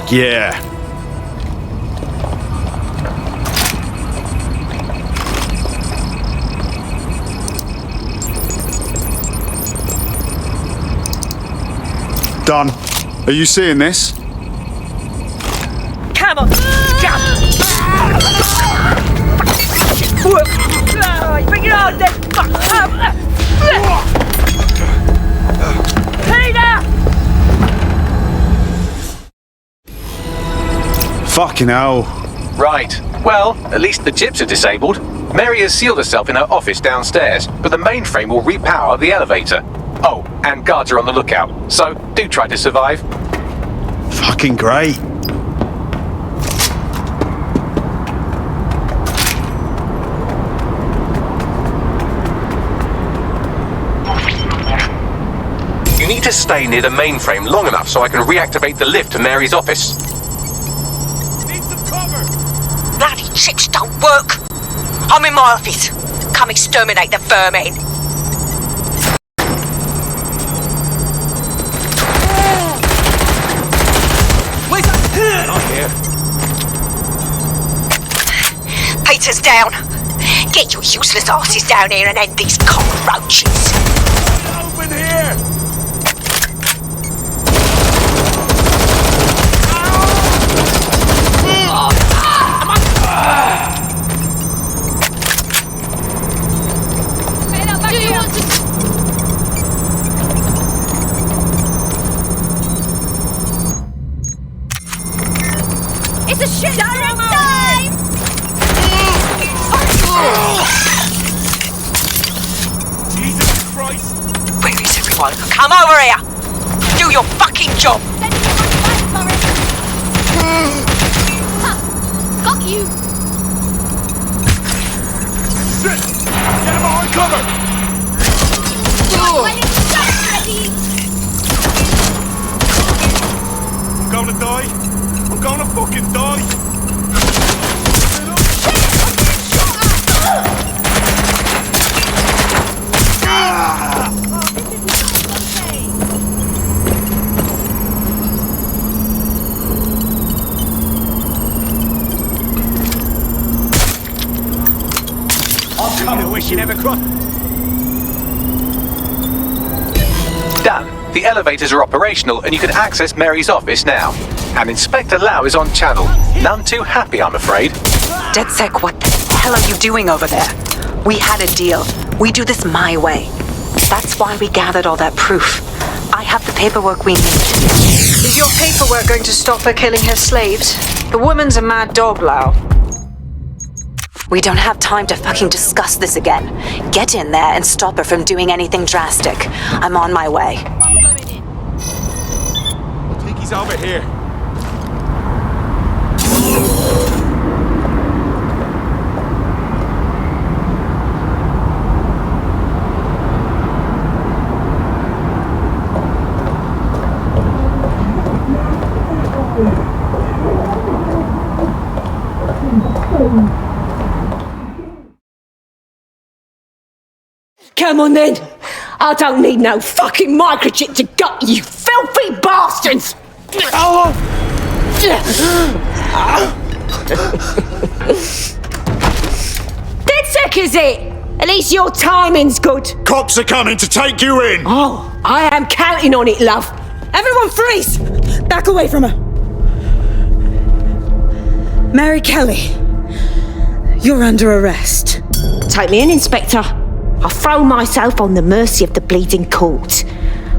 Fuck yeah. Done. Are you seeing this? Come on! Bring it on then! Peter! Fucking hell. Right. Well, at least the chips are disabled. Mary has sealed herself in her office downstairs, but the mainframe will repower the elevator. Oh, and guards are on the lookout, so do try to survive. Fucking great. You need to stay near the mainframe long enough so I can reactivate the lift to Mary's office. Bloody chips don't work! I'm in my office. Come exterminate the vermin. Not here. Peter's down. Get your useless asses down here and end these cockroaches. Open here! Do you want to... It's a shit time! Jesus Christ! Where is everyone? Come over here! Do your fucking job! Got you! Shit! Get behind cover! I'm gonna die! I'm gonna fucking die! I'm coming. Wish you never crossed. Done. The elevators are operational and you can access Mary's office now. And Inspector Lau is on channel. None too happy, I'm afraid. DedSec, what the hell are you doing over there? We had a deal. We do this my way. That's why we gathered all that proof. I have the paperwork we need. Is your paperwork going to stop her killing her slaves? The woman's a mad dog, Lau. We don't have time to fucking discuss this again. Get in there and stop her from doing anything drastic. I'm on my way. I think he's over here. Come on then! I don't need no fucking microchip to gut you filthy bastards! DedSec is it? At least your timing's good. Cops are coming to take you in! Oh, I am counting on it, love. Everyone freeze! Back away from her. Mary Kelly, you're under arrest. Take me in, Inspector. I'll throw myself on the mercy of the bleeding court,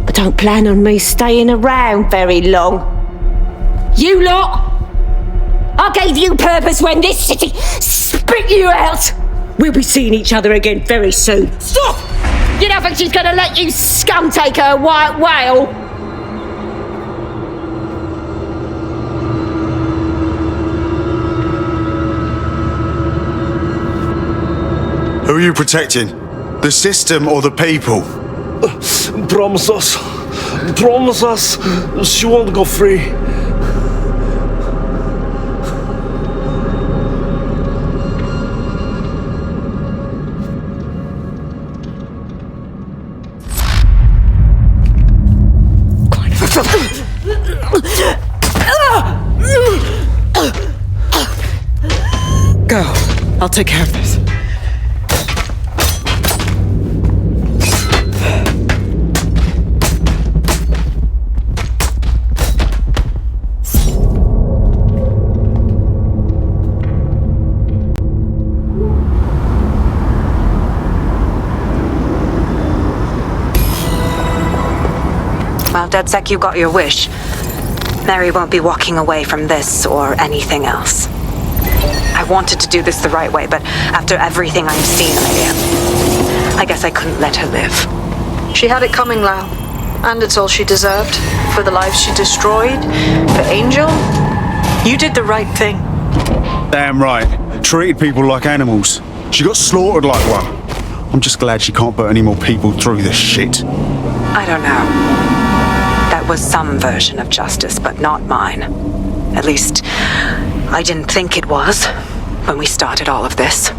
but don't plan on me staying around very long. You lot! I gave you purpose when this city spit you out! We'll be seeing each other again very soon. Stop! You don't think she's gonna let you scum take her white whale? Who are you protecting? The system or the people? Promise us. Promise us. She won't go free. Go. I'll take care of this. Well, DedSec, you got your wish. Mary won't be walking away from this or anything else. I wanted to do this the right way, but after everything I've seen, I guess I couldn't let her live. She had it coming, Lau. And it's all she deserved. For the lives she destroyed, for Angel, you did the right thing. Damn right. Treated people like animals. She got slaughtered like one. I'm just glad she can't put any more people through this shit. I don't know. That was some version of justice, but not mine. At least, I didn't think it was when we started all of this.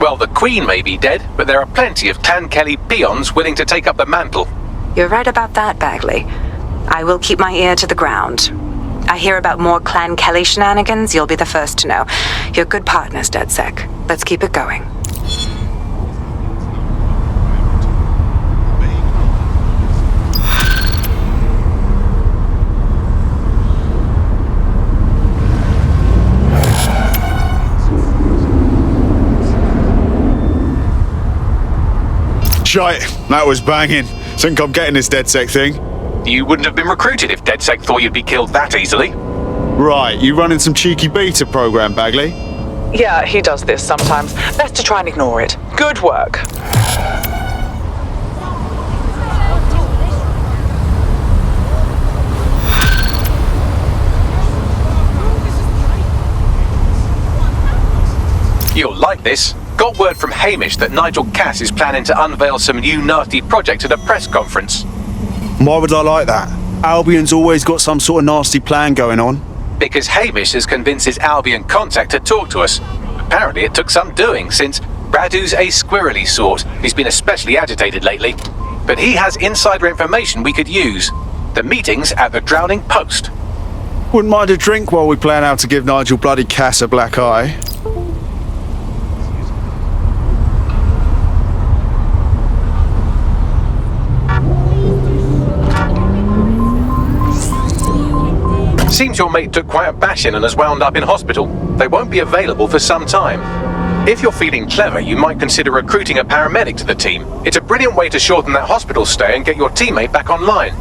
Well, the Queen may be dead, but there are plenty of Clan Kelly peons willing to take up the mantle. You're right about that, Bagley. I will keep my ear to the ground. I hear about more Clan Kelly shenanigans, you'll be the first to know. You're good partners, DedSec. Let's keep it going. Shite, that was banging. Think I'm getting this DedSec thing? You wouldn't have been recruited if DedSec thought you'd be killed that easily. Right, you running some cheeky beta program, Bagley? Yeah, he does this sometimes. Best to try and ignore it. Good work. You'll like this. Got word from Hamish that Nigel Cass is planning to unveil some new nasty project at a press conference. Why would I like that? Albion's always got some sort of nasty plan going on. Because Hamish has convinced his Albion contact to talk to us. Apparently it took some doing, since Radu's a squirrely sort. He's been especially agitated lately. But he has insider information we could use. The meeting's at the Drowning Post. Wouldn't mind a drink while we plan how to give Nigel bloody Cass a black eye. Seems your mate took quite a bashing and has wound up in hospital. They won't be available for some time. If you're feeling clever, you might consider recruiting a paramedic to the team. It's a brilliant way to shorten that hospital stay and get your teammate back online.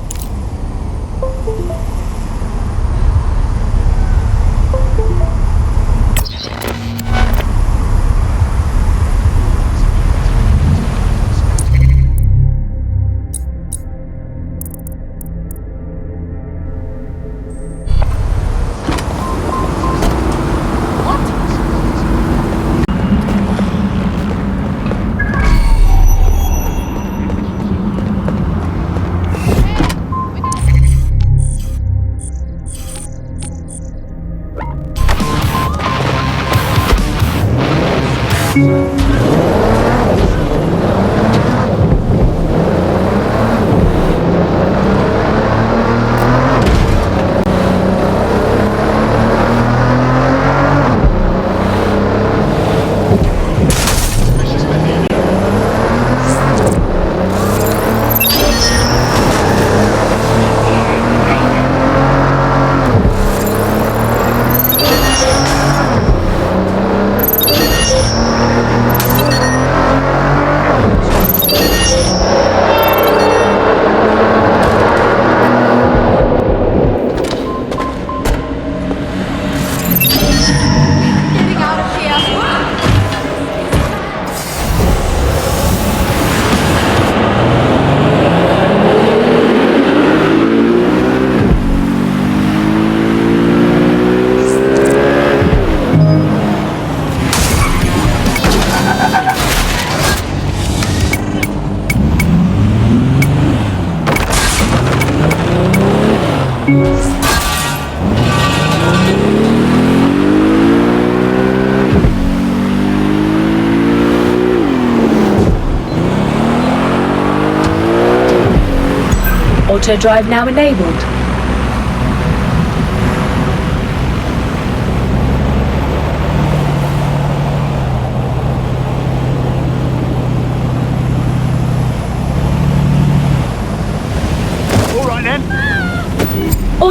Auto drive now enabled.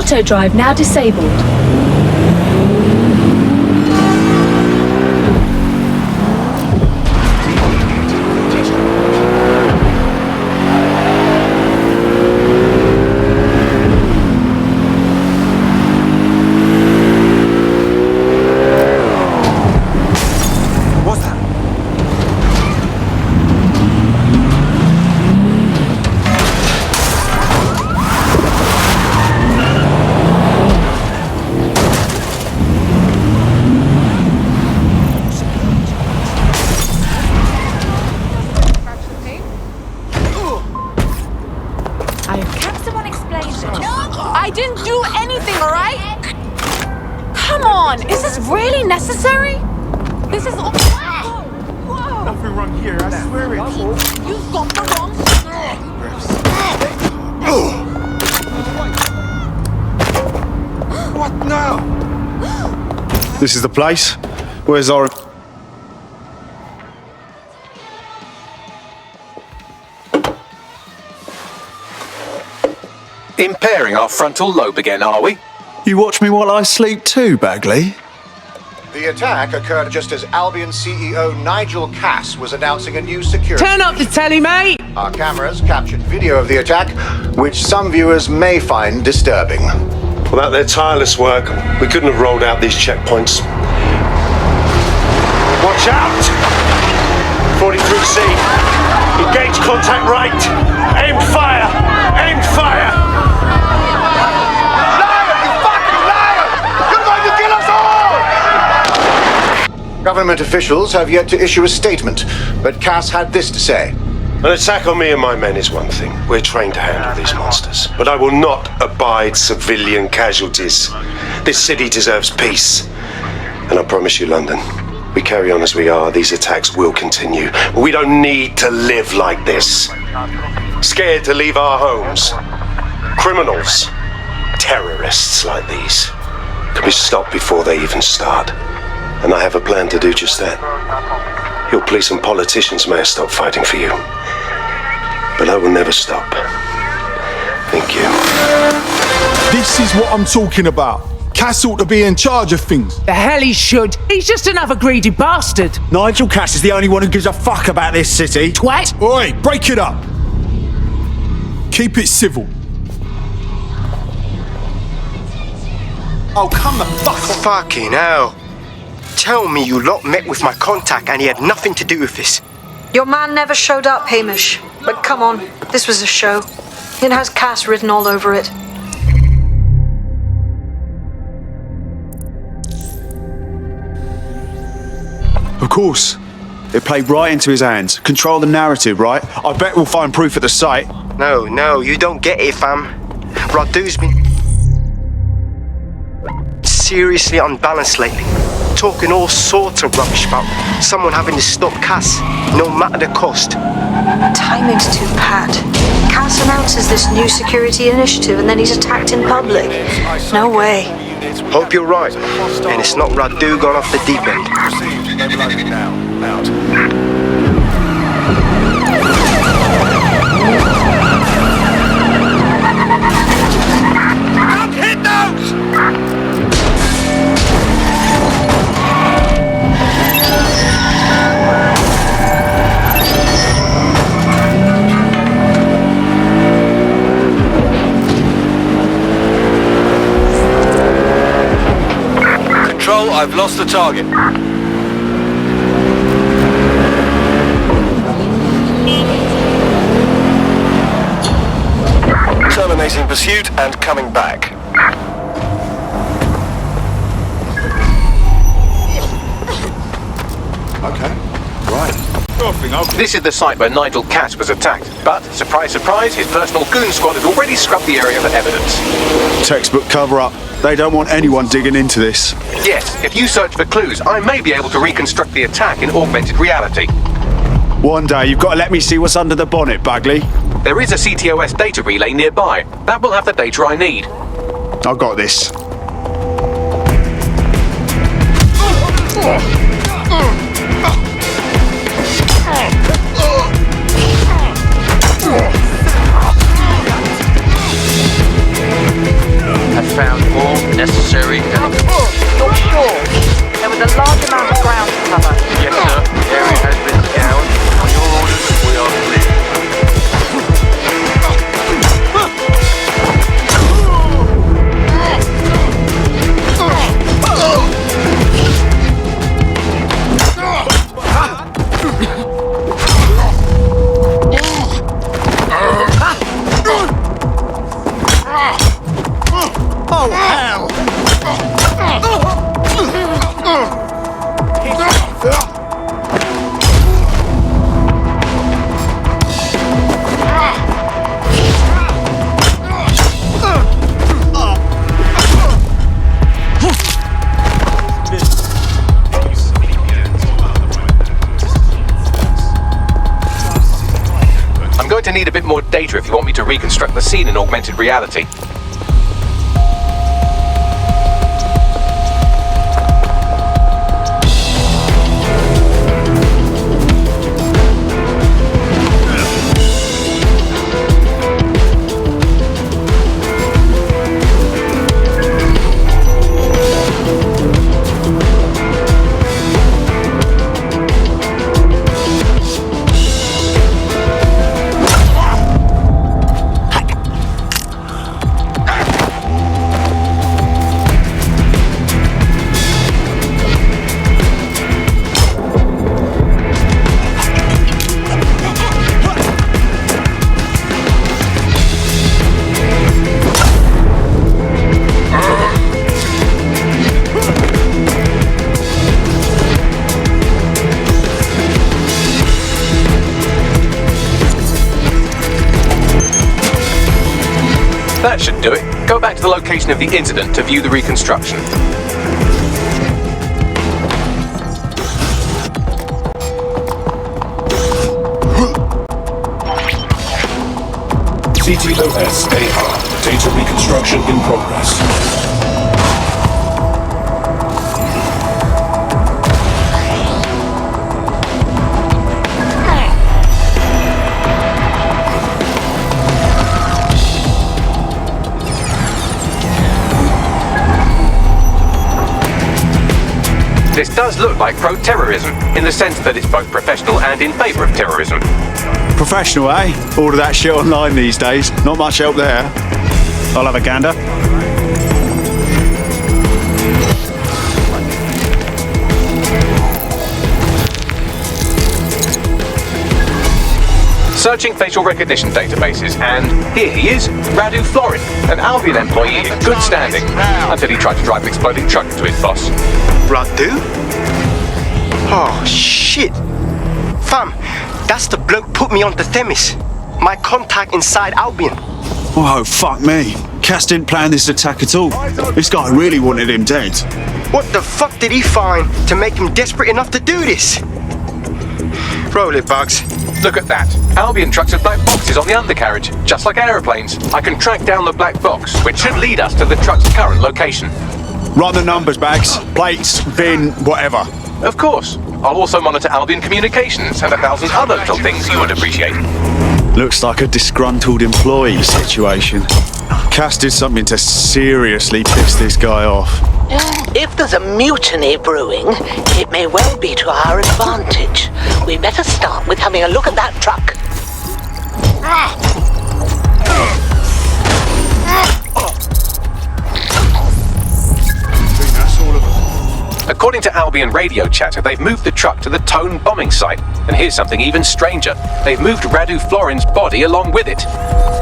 Auto drive now disabled. I didn't do anything, alright? Come on, is this really necessary? This is all. Whoa! Nothing wrong here, I swear it. You've got the wrong. What now? This is the place. Where's our... Impairing our frontal lobe again, are we? You watch me while I sleep too, Bagley? The attack occurred just as Albion CEO Nigel Cass was announcing a new security... Turn up the telly, mate! Our cameras captured video of the attack, which some viewers may find disturbing. Without their tireless work, we couldn't have rolled out these checkpoints. Watch out! 43C. Engage contact right. Aim fire! Aim fire! Government officials have yet to issue a statement, but Cass had this to say. An attack on me and my men is one thing. We're trained to handle these monsters. But I will not abide civilian casualties. This city deserves peace. And I promise you, London, we carry on as we are, these attacks will continue. But we don't need to live like this. Scared to leave our homes. Criminals, terrorists like these, can be stopped before they even start. And I have a plan to do just that. Your police and politicians may have stopped fighting for you. But I will never stop. Thank you. This is what I'm talking about. Cass ought to be in charge of things. The hell he should. He's just another greedy bastard. Nigel Cass is the only one who gives a fuck about this city. Twat! Oi, break it up. Keep it civil. Oh, come the fuck on. Fucking hell. Tell me you lot met with my contact and he had nothing to do with this. Your man never showed up, Hamish. But come on, this was a show. It has Cass written all over it. Of course. It played right into his hands. Control the narrative, right? I bet we'll find proof at the site. No, you don't get it, fam. Radu's been seriously unbalanced lately. Talking all sorts of rubbish about someone having to stop Cass, no matter the cost. Timing's too bad. Cass announces this new security initiative and then he's attacked in public. No way. Hope you're right, and it's not Radu gone off the deep end. Don't hit those! Control, I've lost the target. Terminating pursuit and coming back. Okay, right. This is the site where Nigel Cass was attacked, but, surprise, surprise, his personal goon squad has already scrubbed the area for evidence. Textbook cover-up. They don't want anyone digging into this. Yes, if you search for clues, I may be able to reconstruct the attack in augmented reality. One day, you've got to let me see what's under the bonnet, Bagley. There is a CTOS data relay nearby. That will have the data I need. I got this. Have I'm going to need a bit more data if you want me to reconstruct the scene in augmented reality. That should do it. Go back to the location of the incident to view the reconstruction. CTOS AR. Data reconstruction in progress. This does look like pro-terrorism, in the sense that it's both professional and in favour of terrorism. Professional, eh? All of that shit online these days. Not much help there. I'll have a gander. Searching facial recognition databases, and here he is, Radu Florin, an Albion employee in good standing, until he tried to drive an exploding truck into his boss. Radu? Oh, shit. Fam, that's the bloke put me on the Themis. My contact inside Albion. Oh, fuck me. Cass didn't plan this attack at all. This guy really wanted him dead. What the fuck did he find to make him desperate enough to do this? Roll it, Bugs. Look at that. Albion trucks have black boxes on the undercarriage, just like aeroplanes. I can track down the black box, which should lead us to the truck's current location. Run the numbers, Bags. Plates, VIN, whatever. Of course. I'll also monitor Albion communications and 1,000 other little things you would appreciate. Looks like a disgruntled employee situation. Cass did something to seriously piss this guy off. If there's a mutiny brewing, it may well be to our advantage. We better start with having a look at that truck. According to Albion radio chatter, they've moved the truck to the Tone bombing site. And here's something even stranger. They've moved Radu Florin's body along with it.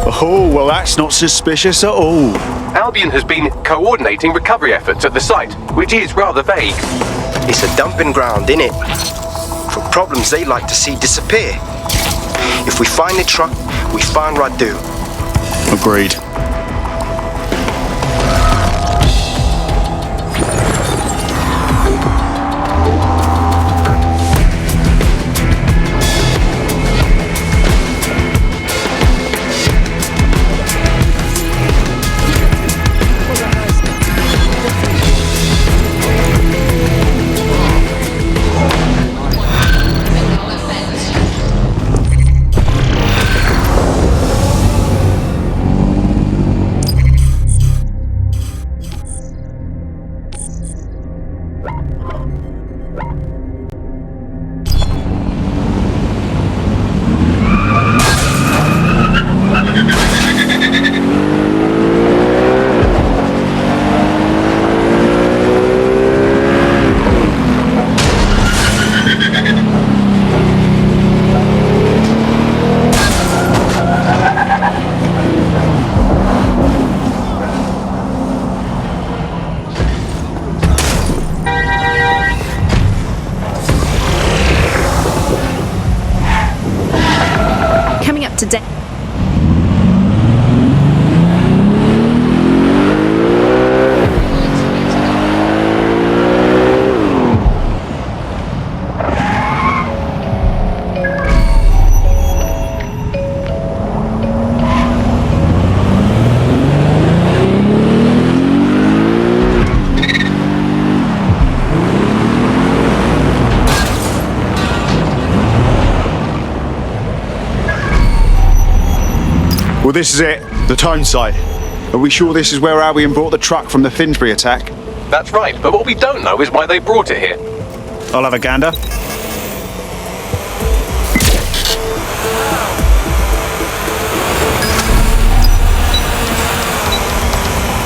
Oh, well that's not suspicious at all. Albion has been coordinating recovery efforts at the site, which is rather vague. It's a dumping ground, innit? For problems they like to see disappear. If we find the truck, we find Radu. Agreed. Today. Well, this is it, the tone site. Are we sure this is where Albion brought the truck from the Finsbury attack? That's right, but what we don't know is why they brought it here. I'll have a gander.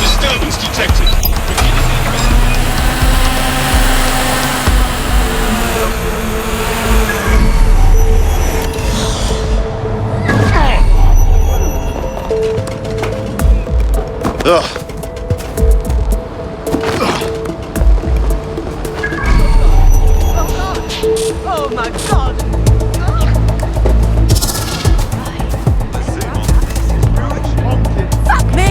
Disturbance detected. Ugh. Oh my god! Fuck me!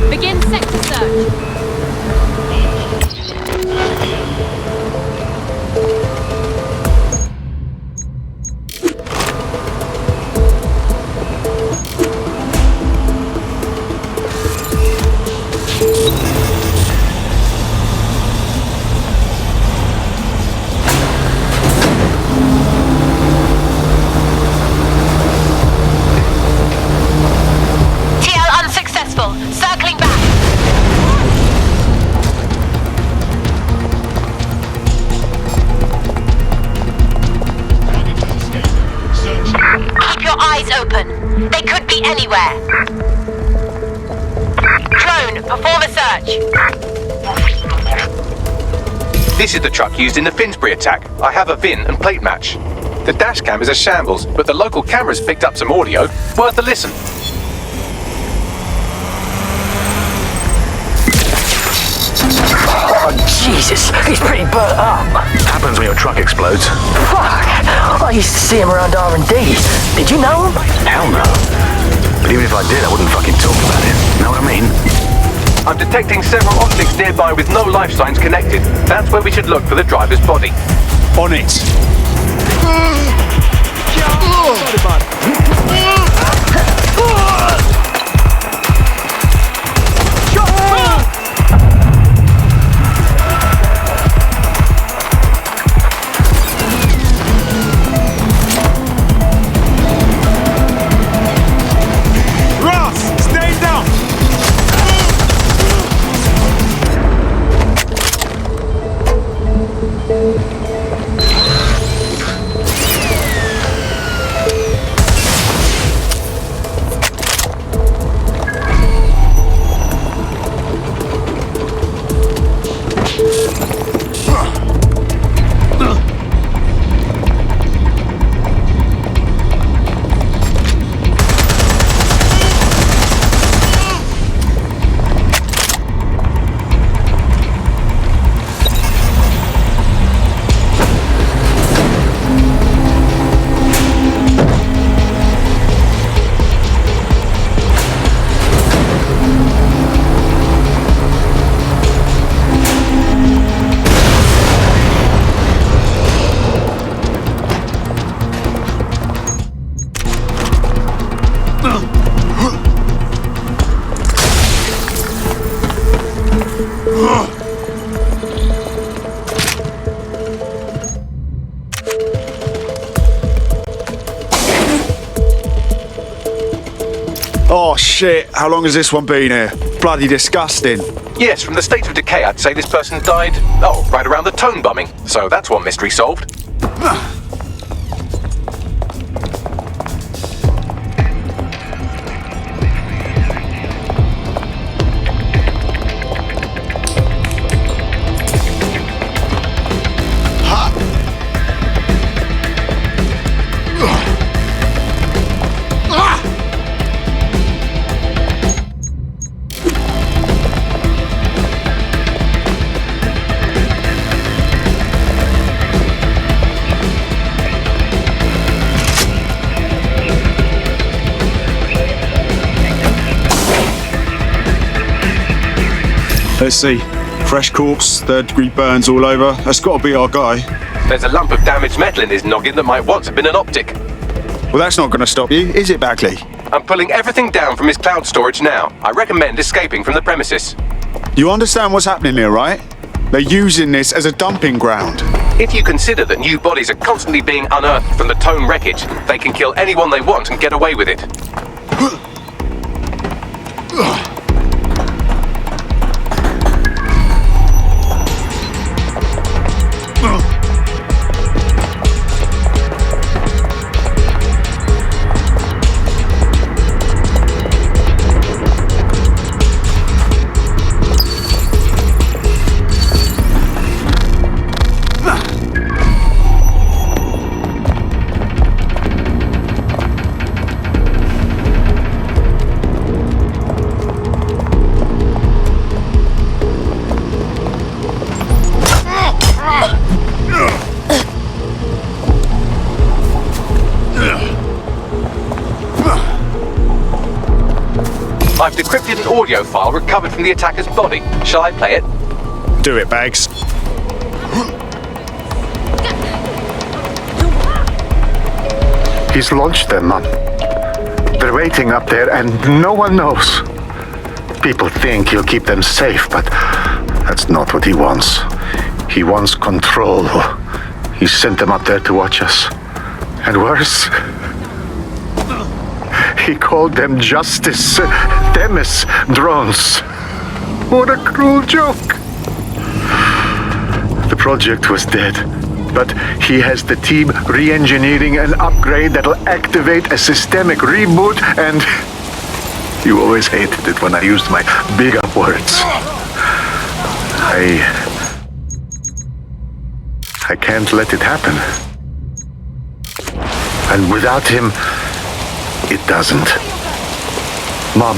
Begin sector search. This is the truck used in the Finsbury attack. I have a VIN and plate match. The dash cam is a shambles, but the local cameras picked up some audio. Worth a listen. Oh, Jesus, he's pretty burnt up. Happens when your truck explodes. Fuck, I used to see him around R&D. Did you know him? Hell no. But even if I did, I wouldn't fucking talk about it. Know what I mean? I'm detecting several optics nearby with no life signs connected. That's where we should look for the driver's body. On it. Oh shit, how long has this one been here? Bloody disgusting. Yes, from the state of decay, I'd say this person died, right around the tone bombing. So that's one mystery solved. Let's see. Fresh corpse, third-degree burns all over. That's got to be our guy. There's a lump of damaged metal in his noggin that might once have been an optic. Well, that's not going to stop you, is it, Bagley? I'm pulling everything down from his cloud storage now. I recommend escaping from the premises. You understand what's happening here, right? They're using this as a dumping ground. If you consider that new bodies are constantly being unearthed from the Tone wreckage, they can kill anyone they want and get away with it. I've decrypted an audio file recovered from the attacker's body. Shall I play it? Do it, Bags. He's launched them, Mum. They're waiting up there and no one knows. People think he'll keep them safe, but that's not what he wants. He wants control. He sent them up there to watch us. And worse, he called them Justice Themis drones. What a cruel joke. The project was dead, but he has the team re-engineering an upgrade that'll activate a systemic reboot, and you always hated it when I used my big up words. I can't let it happen. And without him, it doesn't. Mom,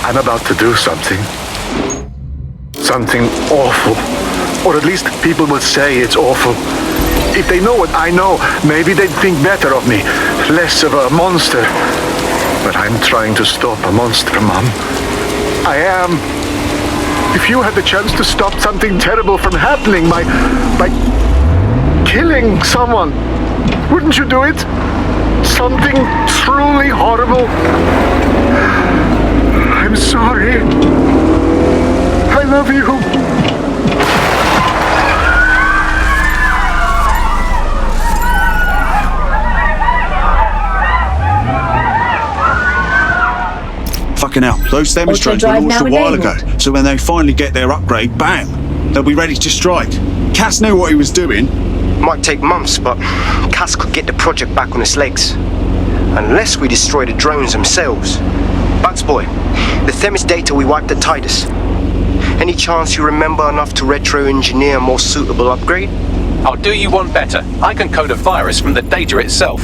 I'm about to do something. Something awful. Or at least people will say it's awful. If they know what I know, maybe they'd think better of me. Less of a monster. But I'm trying to stop a monster, Mom. I am. If you had the chance to stop something terrible from happening by killing someone, wouldn't you do it? Something truly horrible. I'm sorry. I love you. Fucking hell, those Themis drones were launched a while ago, so when they finally get their upgrade, bam, they'll be ready to strike. Cass knew what he was doing. Might take months, but Cass could get the project back on its legs. Unless we destroy the drones themselves. Bugs boy, the Themis data we wiped at Titus. Any chance you remember enough to retro-engineer a more suitable upgrade? I'll do you one better. I can code a virus from the data itself.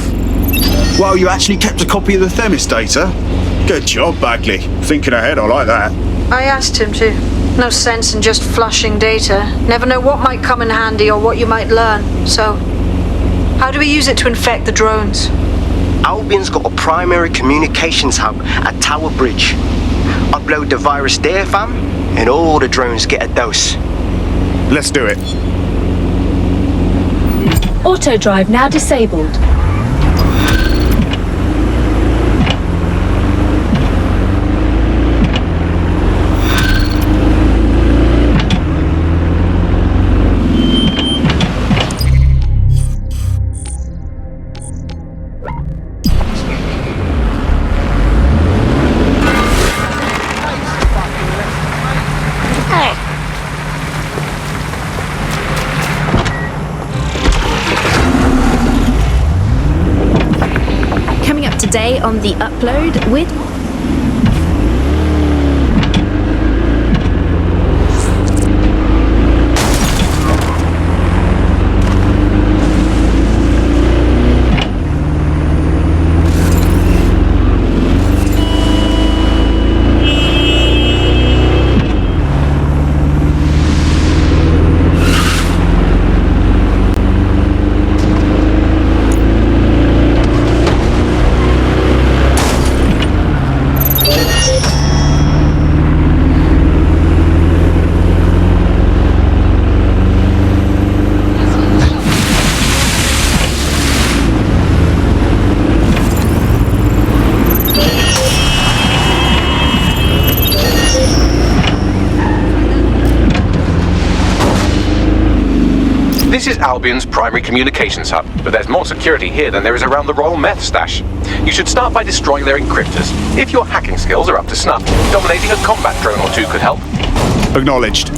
Well, you actually kept a copy of the Themis data? Good job, Bagley. Thinking ahead, I like that. I asked him to. No sense in just flushing data. Never know what might come in handy or what you might learn. So, how do we use it to infect the drones? Albion's got a primary communications hub at Tower Bridge. Upload the virus there, fam, and all the drones get a dose. Let's do it. Auto drive now disabled. day on the upload with... This is Albion's primary communications hub, but there's more security here than there is around the Royal Meth stash. You should start by destroying their encryptors. If your hacking skills are up to snuff, dominating a combat drone or two could help. Acknowledged.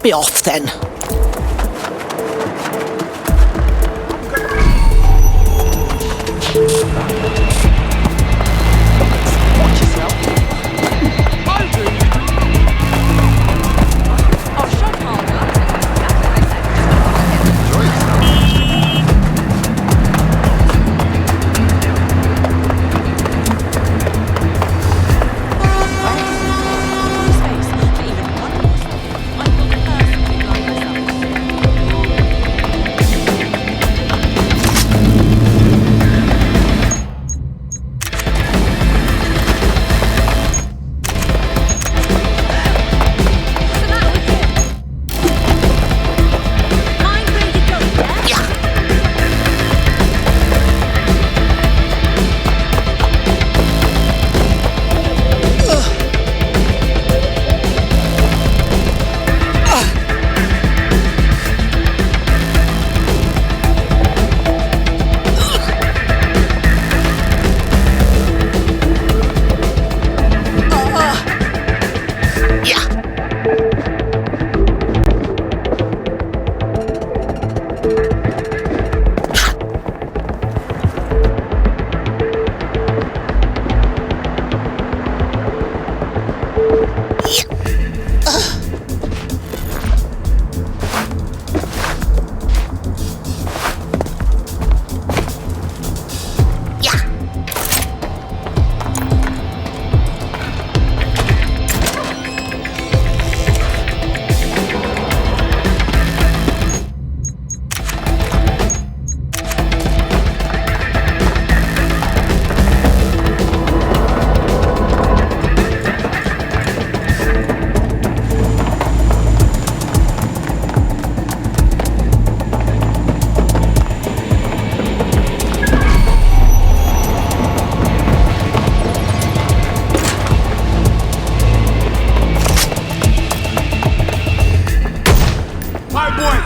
Be off then. Watch yourself. Oh, shut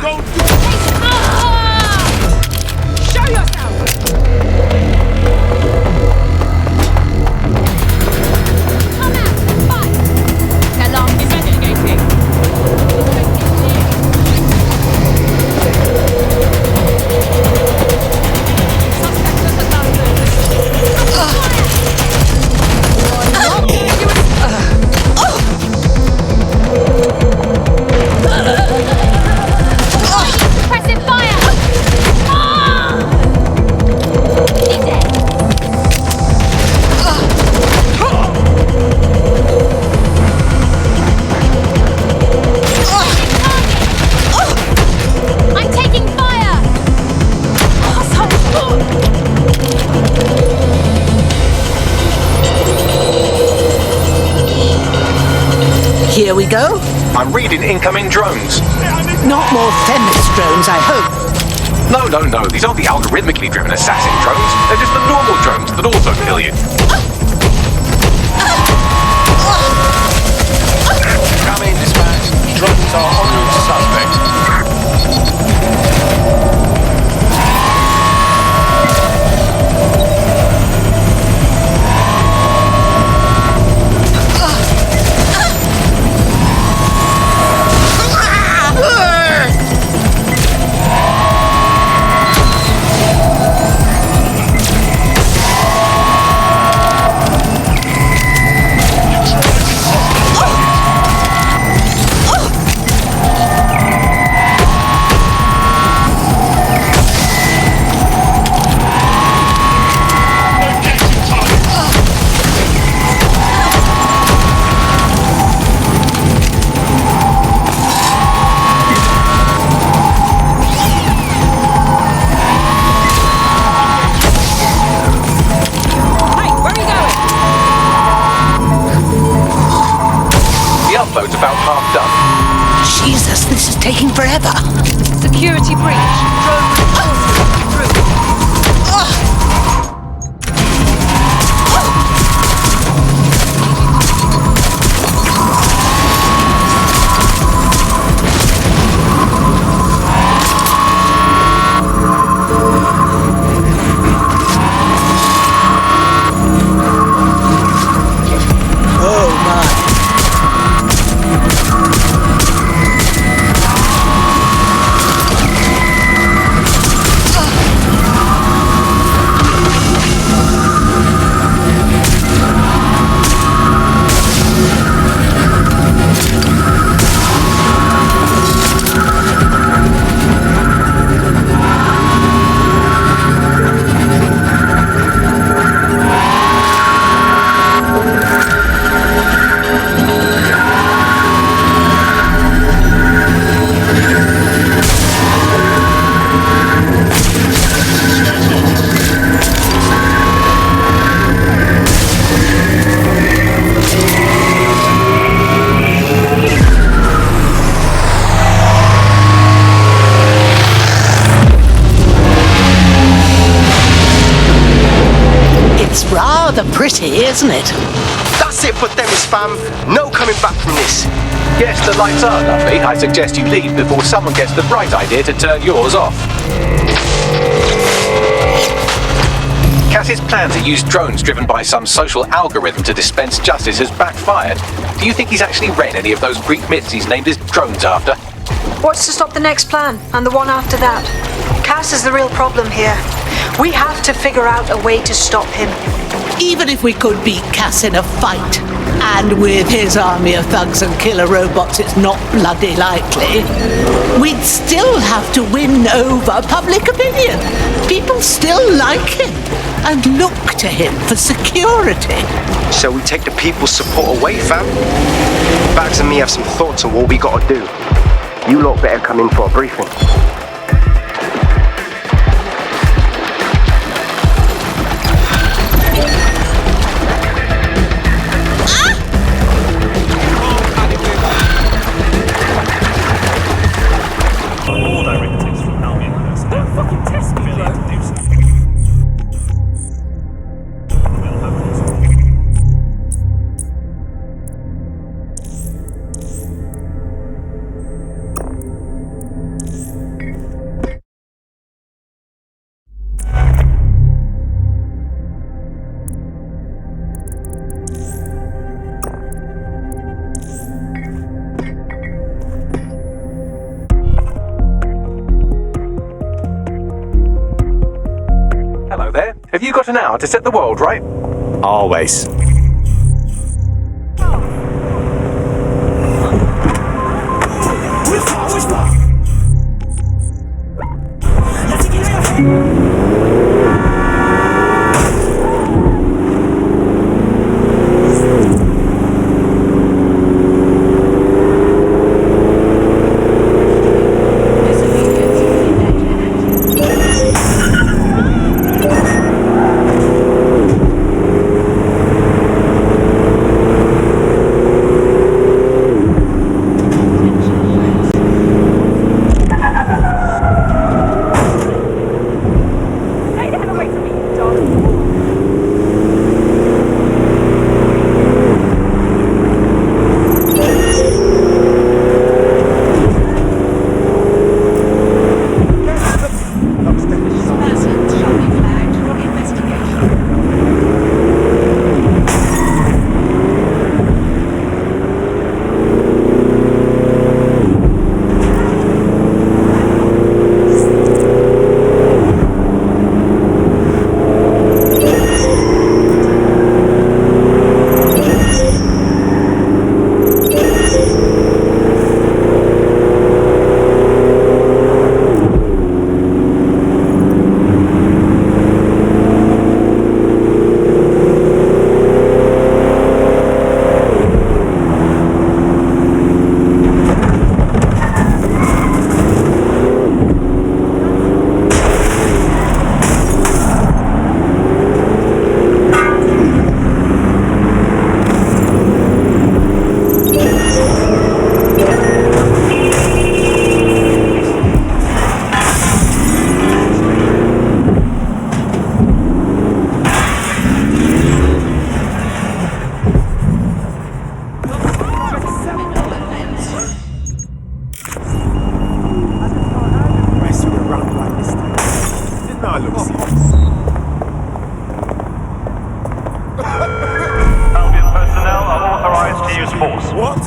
Don't Show yourself! Come out, fight! Alarm investigating. Suspect at the bathroom. Pressing fire! I'm taking fire! Here we go. I'm reading incoming drones. Not more Themis drones, I hope. No. These aren't the algorithmically driven assassin drones. They're just the normal drones that also kill you. Coming, dispatch. Drones are en route to suspect. Upload's about half done. Jesus, this is taking forever. Security breach. Drone reinforcements through. Rather pretty, isn't it? That's it for Themis, fam. No coming back from this. Yes, the lights are lovely. I suggest you leave before someone gets the bright idea to turn yours off. Cass's plan to use drones driven by some social algorithm to dispense justice has backfired. Do you think he's actually read any of those Greek myths he's named his drones after? What's to stop the next plan, and the one after that? Cass is the real problem here. We have to figure out a way to stop him. Even if we could beat Cass in a fight, and with his army of thugs and killer robots, it's not bloody likely, we'd still have to win over public opinion. People still like him and look to him for security. So we take the people's support away, fam? Bags and me have some thoughts on what we gotta do. You lot better come in for a briefing. Have you got an hour to set the world right? Always.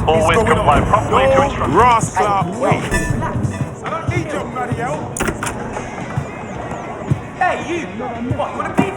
Always comply promptly to instructions. Rascal! Wait! Relax. I don't need your bloody help. Hey, you! What, you want to beat?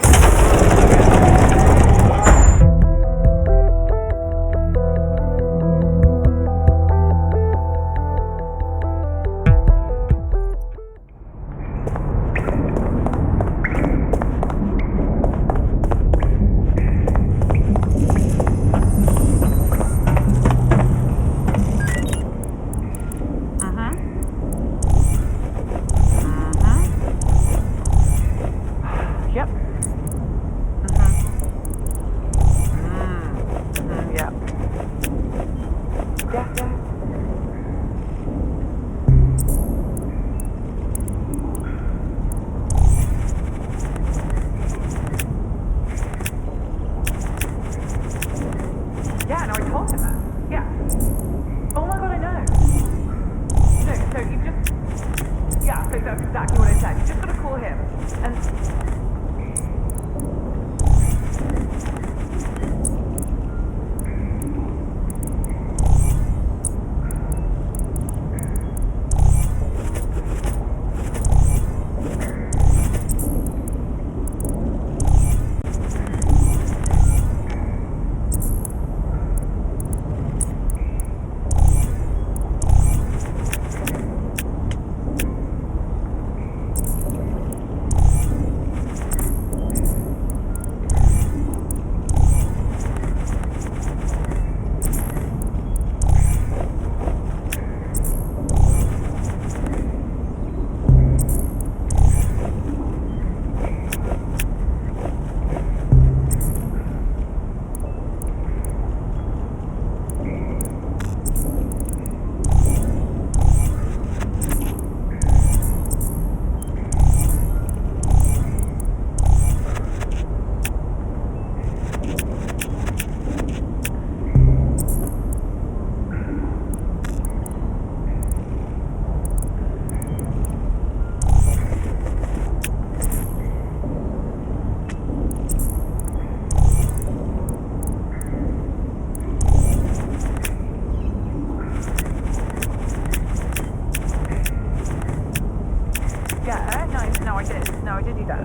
I did. No, I did do that.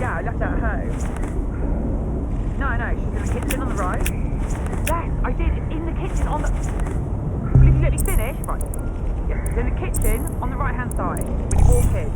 Yeah, I left it at home. No, she's in the kitchen on the right. Yes, I did. It's in the kitchen on the... Will you let me finish? Right. Yes, it's in the kitchen on the right-hand side when you walk in.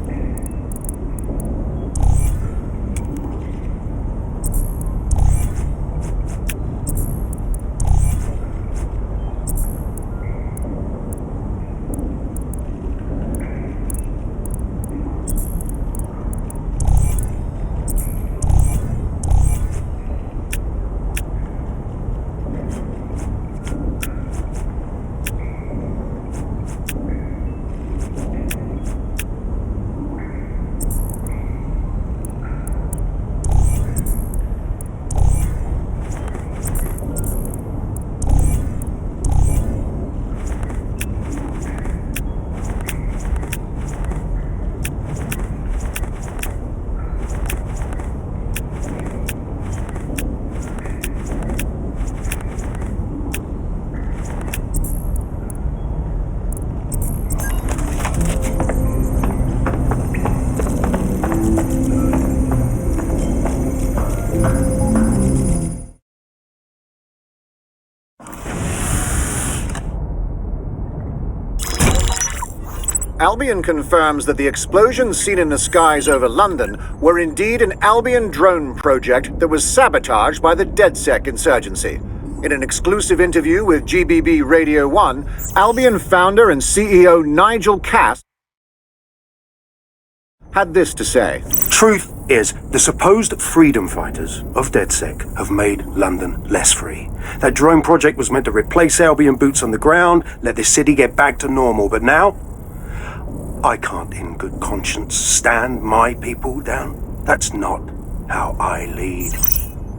Albion confirms that the explosions seen in the skies over London were indeed an Albion drone project that was sabotaged by the DedSec insurgency. In an exclusive interview with GBB Radio 1, Albion founder and CEO Nigel Cass had this to say. Truth is, the supposed freedom fighters of DedSec have made London less free. That drone project was meant to replace Albion boots on the ground, let the city get back to normal, but now I can't in good conscience stand my people down. That's not how I lead.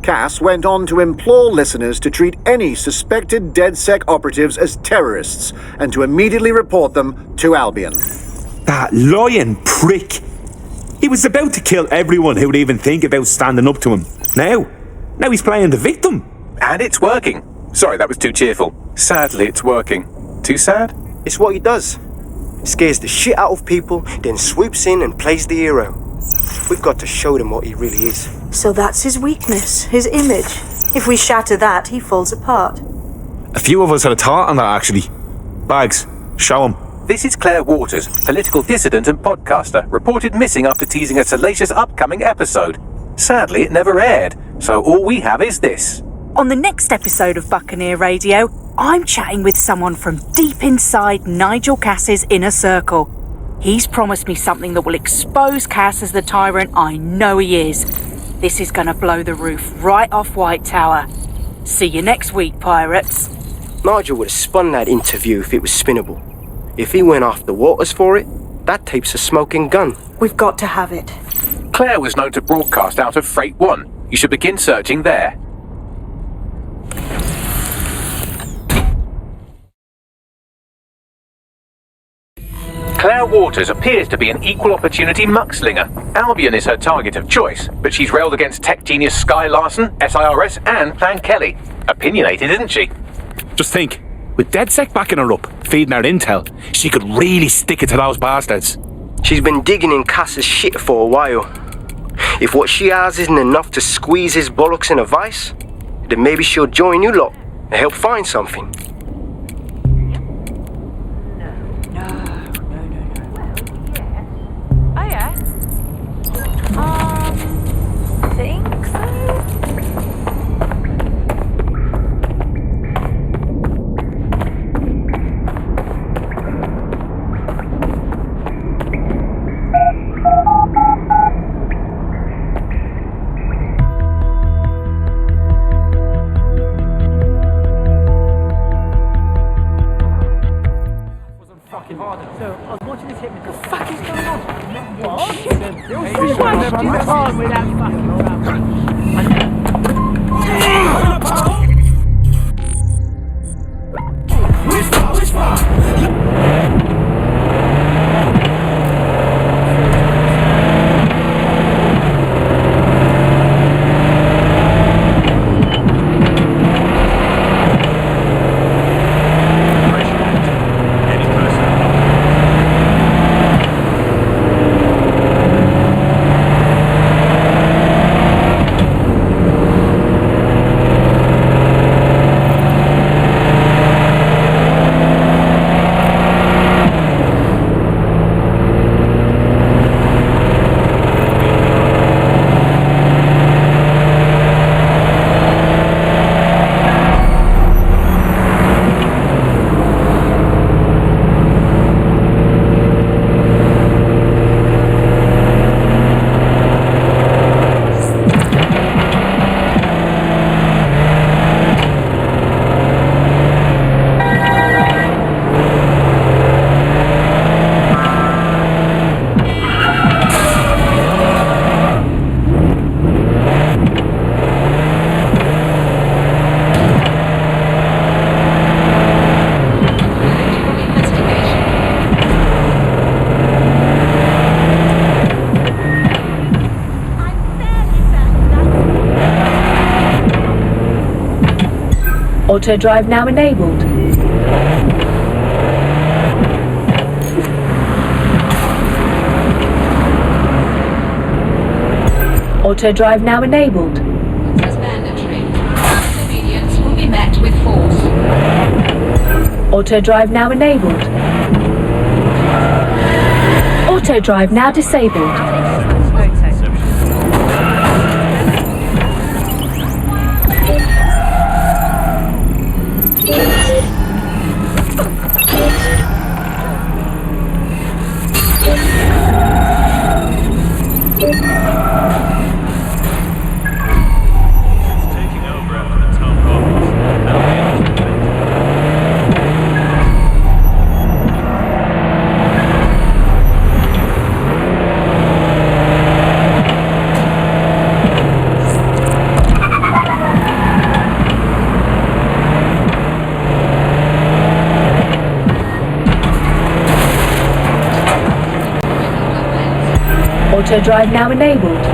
Cass went on to implore listeners to treat any suspected DedSec operatives as terrorists and to immediately report them to Albion. That lying prick! He was about to kill everyone who would even think about standing up to him. Now he's playing the victim. And it's working. Sorry, that was too cheerful. Sadly, it's working. Too sad? It's what he does. Scares the shit out of people, then swoops in and plays the hero. We've got to show them what he really is. So that's his weakness, his image. If we shatter that, he falls apart. A few of us had a thought on that, actually. Bags, show him. This is Claire Waters, political dissident and podcaster, reported missing after teasing a salacious upcoming episode. Sadly, it never aired, so all we have is this. On the next episode of Buccaneer Radio, I'm chatting with someone from deep inside Nigel Cass's inner circle. He's promised me something that will expose Cass as the tyrant I know he is. This is gonna blow the roof right off White Tower. See you next week, pirates. Nigel would have spun that interview if it was spinnable. If he went after Waters for it, that tape's a smoking gun. We've got to have it. Claire was known to broadcast out of Freight 1. You should begin searching there. Claire Waters appears to be an equal opportunity muckslinger. Albion is her target of choice, but she's railed against tech genius Sky Larson, SIRS, and Plan Kelly. Opinionated, isn't she? Just think, with DedSec backing her up, feeding her intel, she could really stick it to those bastards. She's been digging in Cass's shit for a while. If what she has isn't enough to squeeze his bollocks in a vice, then maybe she'll join you lot and help find something. Oh yeah? Think so? So, I was watching this hit me. What the fuck is going on? What? It was hard without fucking Auto drive now enabled. Auto drive now enabled. As mandatory. Disobedience will be met with force. Auto drive now enabled. Auto drive now disabled. Auto drive now enabled.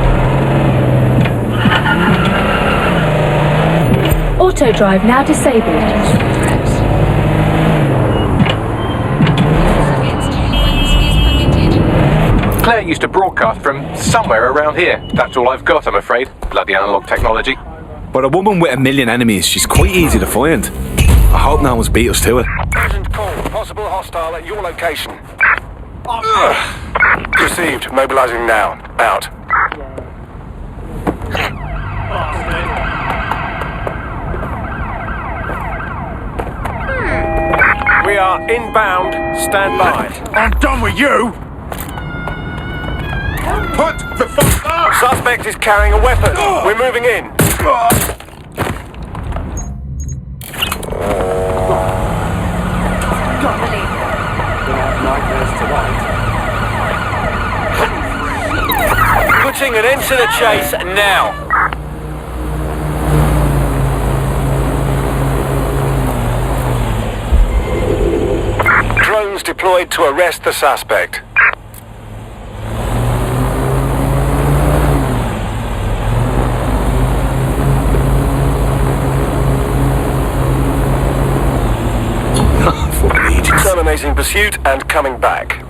Auto drive now disabled. Claire used to broadcast from somewhere around here. That's all I've got, I'm afraid. Bloody analog technology. But a woman with a million enemies, she's quite easy to find. I hope no one's beat us to it. Urgent call. Possible hostile at your location. Received. Mobilizing now. Out. We are inbound. Stand by. I'm done with you! Put the fuck up! Suspect is carrying a weapon. We're moving in. Putting an end to the chase now. Drones deployed to arrest the suspect. Terminating pursuit and coming back.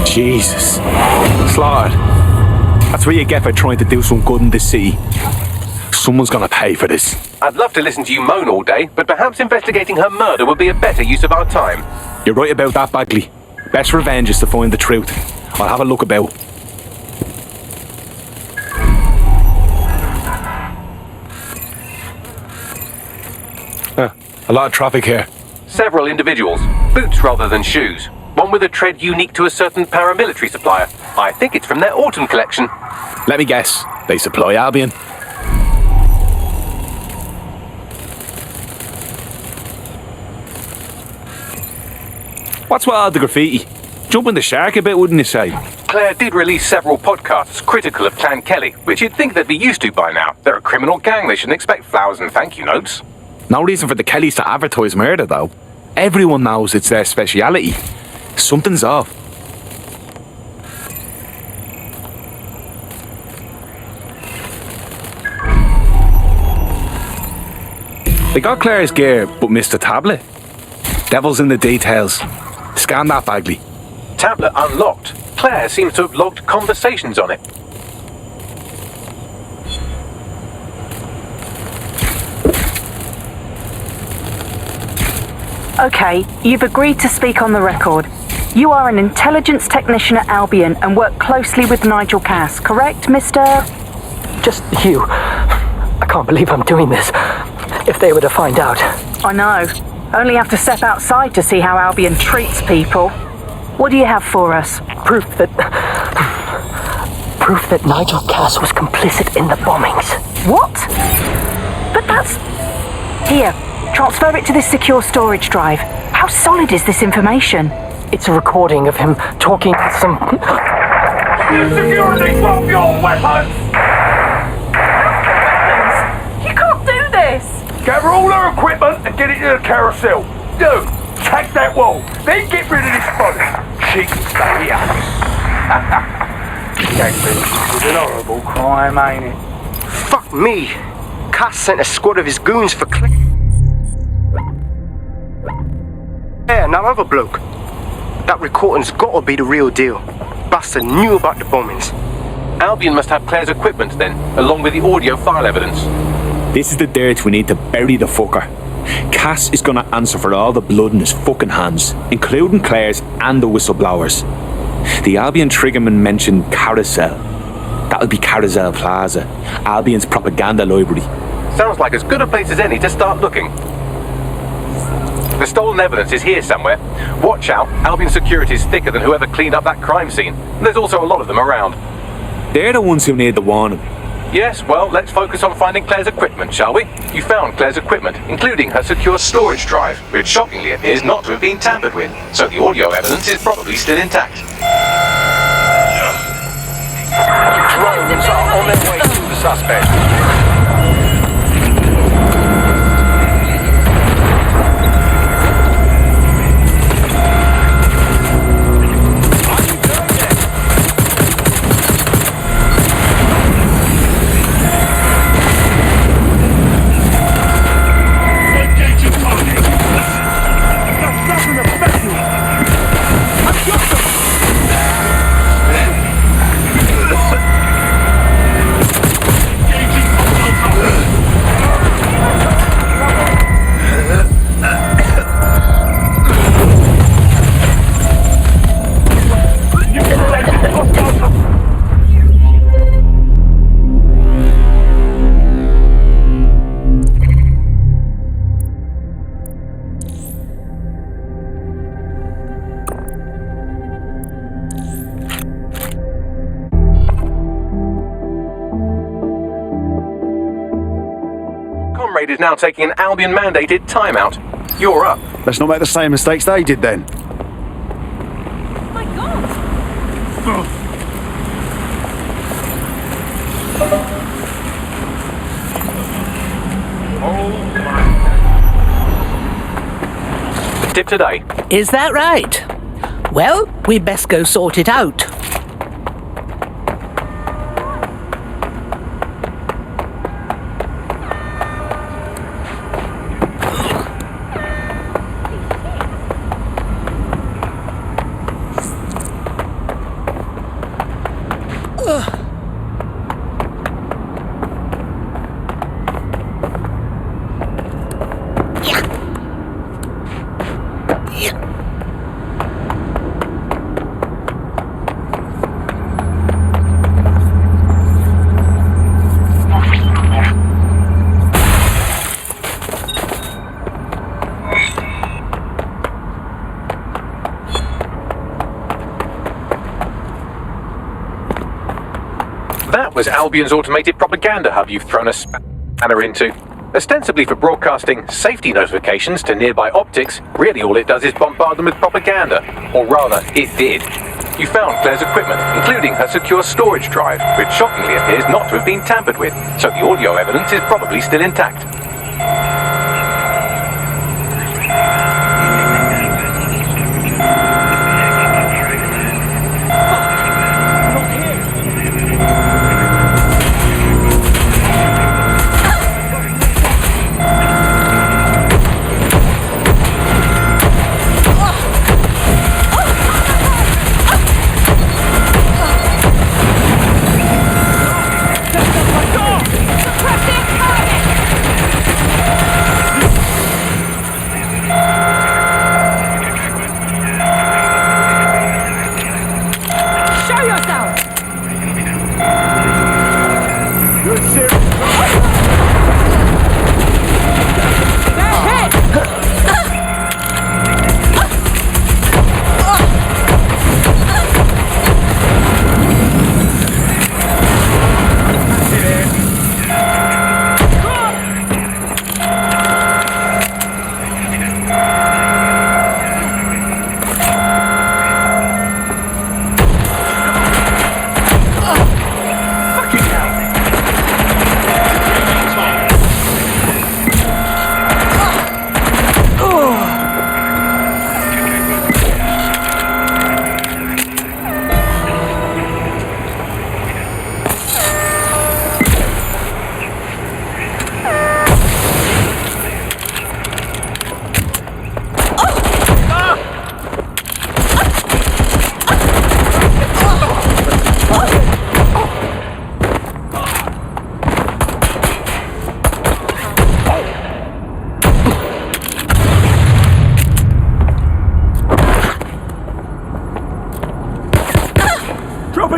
Jesus. Slaughtered. That's what you get for trying to do some good in this city. Someone's gonna pay for this. I'd love to listen to you moan all day, but perhaps investigating her murder would be a better use of our time. You're right about that, Bagley. Best revenge is to find the truth. I'll have a look about. A lot of traffic here. Several individuals. Boots rather than shoes. One with a tread unique to a certain paramilitary supplier. I think it's from their autumn collection. Let me guess. They supply Albion. What's with all the graffiti? Jumping the shark a bit, wouldn't you say? Claire did release several podcasts critical of Clan Kelly, which you'd think they'd be used to by now. They're a criminal gang. They shouldn't expect flowers and thank you notes. No reason for the Kellys to advertise murder, though. Everyone knows it's their speciality. Something's off. They got Claire's gear, but missed the tablet. Devil's in the details. Scan that, Bagley. Tablet unlocked. Claire seems to have logged conversations on it. Okay, you've agreed to speak on the record. You are an intelligence technician at Albion and work closely with Nigel Cass, correct, Mr.? Just you. I can't believe I'm doing this. If they were to find out. I know. Only have to step outside to see how Albion treats people. What do you have for us? Proof that Nigel Cass was complicit in the bombings. What? But that's... Here, transfer it to this secure storage drive. How solid is this information? It's a recording of him talking with some... Security, drop your weapons! You can't do this! Gather all her equipment and get it to the carousel. Dude, take that wall, then get rid of this body. She can stay here. It's an horrible crime, ain't it? Fuck me. Cass sent a squad of his goons for Yeah, and that other bloke. That recording's gotta be the real deal. Bastard knew about the bombings. Albion must have Claire's equipment then, along with the audio file evidence. This is the dirt we need to bury the fucker. Cass is gonna answer for all the blood in his fucking hands, including Claire's and the whistleblowers. The Albion triggerman mentioned Carousel. That'll be Carousel Plaza, Albion's propaganda library. Sounds like as good a place as any to start looking. The stolen evidence is here somewhere. Watch out, Albion security is thicker than whoever cleaned up that crime scene. There's also a lot of them around. They're the ones who need the warning. Yes, well, let's focus on finding Claire's equipment, shall we? You found Claire's equipment, including her secure storage drive, which shockingly appears not to have been tampered with, so the audio evidence is probably still intact. Drones are on their way to the suspect. Is now taking an Albion-mandated timeout. You're up. Let's not make the same mistakes they did then. Oh my god! The tip today. Is that right? Well, we best go sort it out. That was Albion's automated propaganda hub you've thrown a spanner into. Ostensibly for broadcasting safety notifications to nearby optics, really all it does is bombard them with propaganda. Or rather, it did. You found Claire's equipment, including her secure storage drive, which shockingly appears not to have been tampered with, so the audio evidence is probably still intact.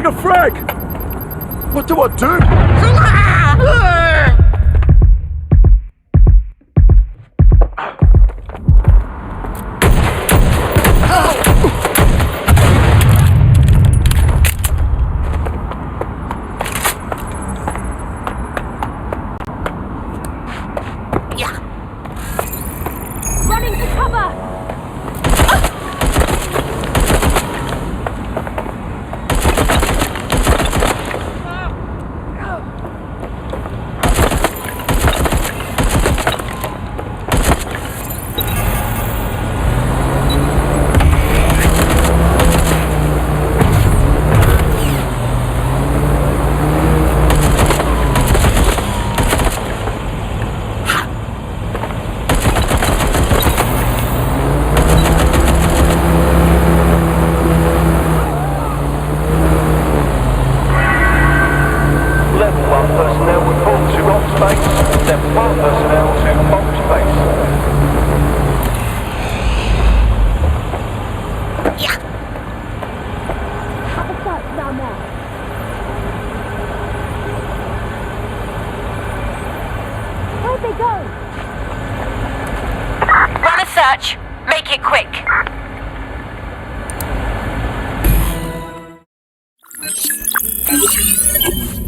throwing a frag! What do I do? Running for cover! Search. Make it quick.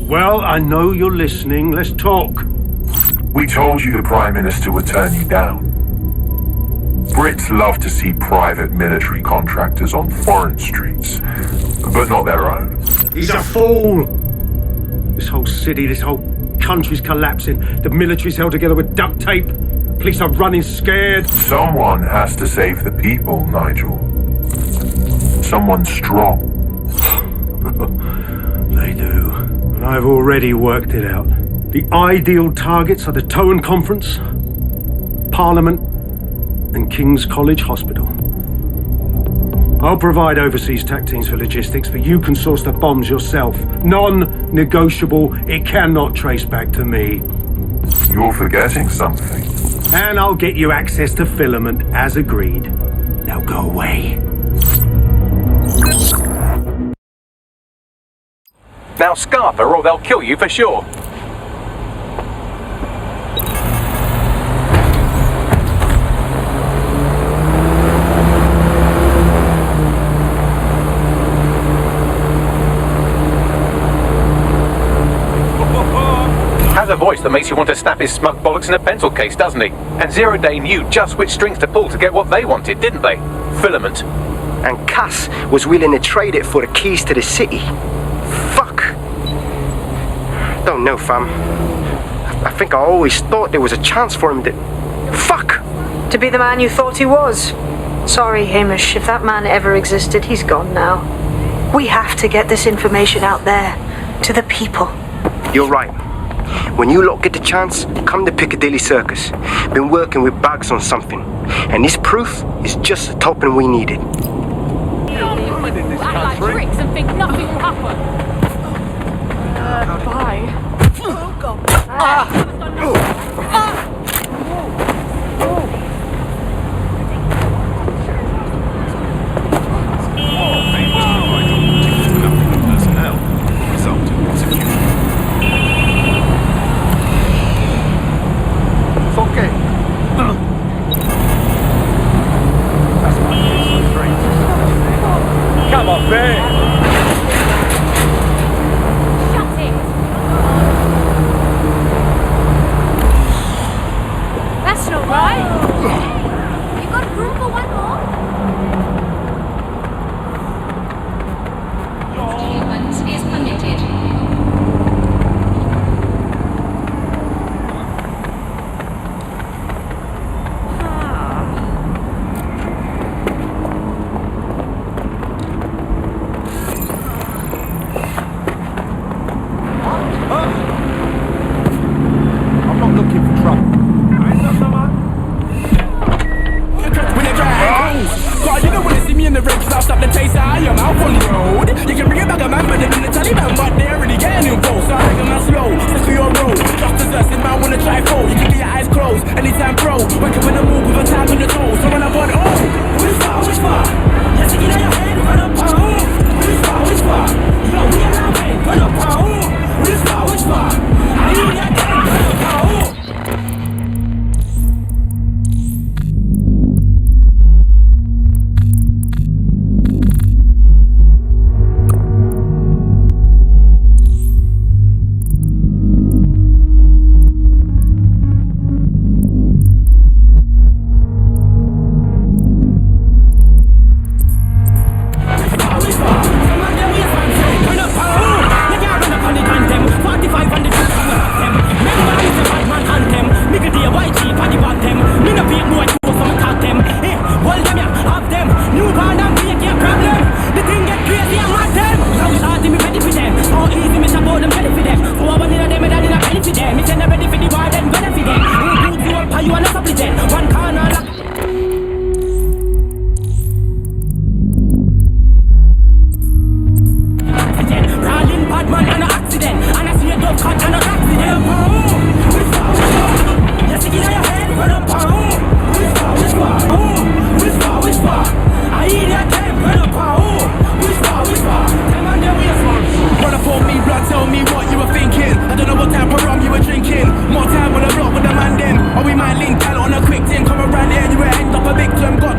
Well, I know you're listening. Let's talk. We told you the Prime Minister would turn you down. Brits love to see private military contractors on foreign streets, but not their own. He's a fool! This whole city, this whole country's collapsing. The military's held together with duct tape. Police are running scared. Someone has to save the people, Nigel. Someone strong. They do. And I've already worked it out. The ideal targets are the Towan Conference, Parliament, and King's College Hospital. I'll provide overseas tac teams for logistics, but you can source the bombs yourself. Non-negotiable. It cannot trace back to me. You're forgetting something. And I'll get you access to filament, as agreed. Now go away. Now scarper or they'll kill you for sure. Has a voice that makes you want to snap his smug bollocks in a pencil case, doesn't he? And Zero Day knew just which strings to pull to get what they wanted, didn't they? Filament. And Cass was willing to trade it for the keys to the city. Fuck. Don't know, fam. I think I always thought there was a chance for him to... Fuck! To be the man you thought he was. Sorry, Hamish, if that man ever existed, he's gone now. We have to get this information out there, to the people. You're right. When you lot get the chance, come to Piccadilly Circus. Been working with Bags on something. And this proof is just the token we needed. Act like bricks and think nothing will happen. Bye. Oh, God. Come on, Ben! Shut it! That's not right! You got room for one more? Disturbance is permitted. Which far? Let's get out your head, run up. Which far? Which far? You know we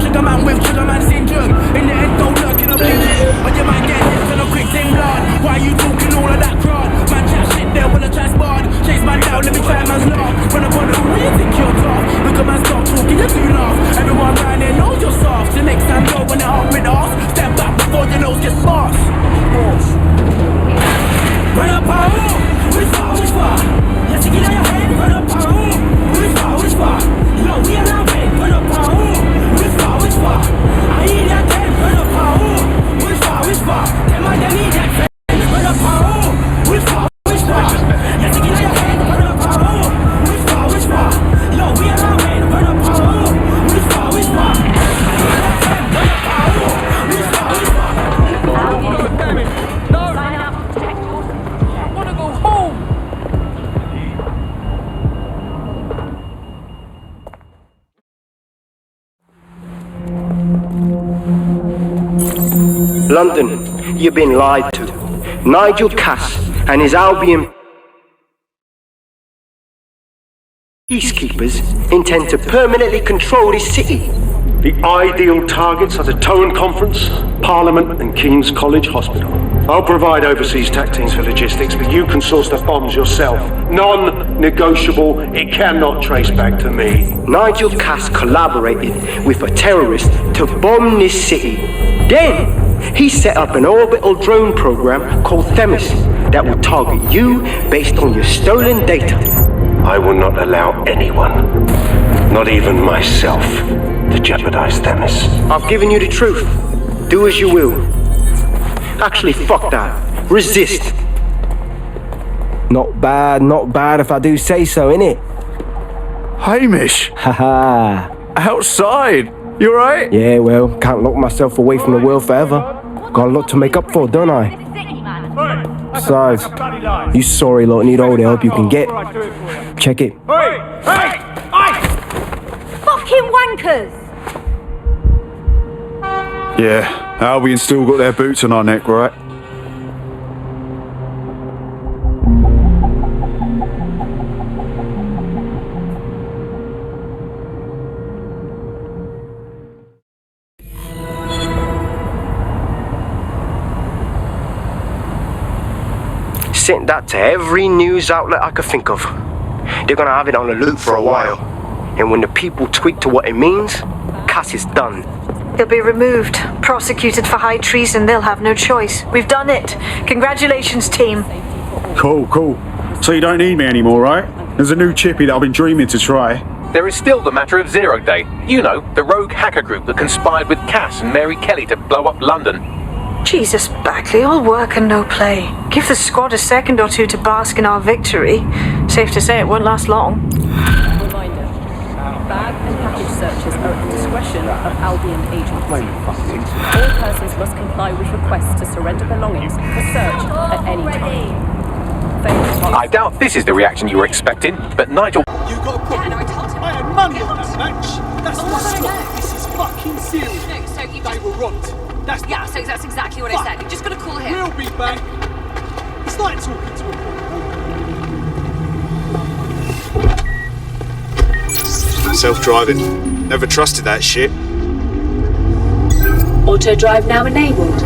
trigger man with trigger man syndrome. In the end, don't lurk in a blinking. Or you might get hit in a quick thing blood. Why you talking all of that crud? Man, chat shit there when I try spot. Chase man down, let me try man's laugh. Run up on the who you think you're tough. Look at man stop talking, you do laugh. Everyone around here knows you're soft. So next time go when they're up with us, step back before your nose gets sparks. Run up on who? Which far? Let's get out your head, run up on who? Which far? Yo, we are now red, run up on who? Which far? I need that head, run up on who? Which far? Them I don't need that friend, run up on who? Which far? Let's get out your head, run up on who? Which far? Yo, we are now red, run up on who? Which far? I need that head, run up on who? Which far? No, damn it. No. Sign up, protect yourself. I wanna go home. London, you've been lied to. Nigel Cass and his Albion peacekeepers intend to permanently control this city. The ideal targets are the Tone Conference, Parliament and King's College Hospital. I'll provide overseas tech teams for logistics, but you can source the bombs yourself. Non-negotiable, it cannot trace back to me. Nigel Cass collaborated with a terrorist to bomb this city. Then, he set up an orbital drone program called Themis that will target you based on your stolen data. I will not allow anyone, not even myself, to jeopardize Themis. I've given you the truth. Do as you will. Actually, fuck that. Resist. Not bad if I do say so, innit? Hamish! Haha. Outside! You alright? Yeah, well, can't lock myself away from the world forever. Got a lot to make up for, don't I? Besides, you sorry lot need all the help you can get. Check it. Fucking wankers! Yeah, Albion still got their boots on our neck, right? Sent that to every news outlet I could think of. They're gonna have it on the loop for a while. And when the people tweak to what it means, Cass is done. He'll be removed, prosecuted for high treason. They'll have no choice. We've done it. Congratulations, team. Cool. So you don't need me anymore, right? There's a new chippy that I've been dreaming to try. There is still the matter of Zero Day. You know, the rogue hacker group that conspired with Cass and Mary Kelly to blow up London. Jesus, Bagley, all work and no play. Give the squad a second or two to bask in our victory. Safe to say it won't last long. Reminder, bag and package searches are at the discretion of Albion agents. All persons must comply with requests to surrender belongings for search at any time. I doubt this is the reaction you were expecting, but Nigel... You got a problem? Yeah, no, I told him. I had money on that match. That's the squad. This is fucking serious. No, so you They were robbed. That's exactly what I said. You've just got to call him. We'll be back. It's like talking to a Self-driving. Never trusted that shit. Auto drive now enabled.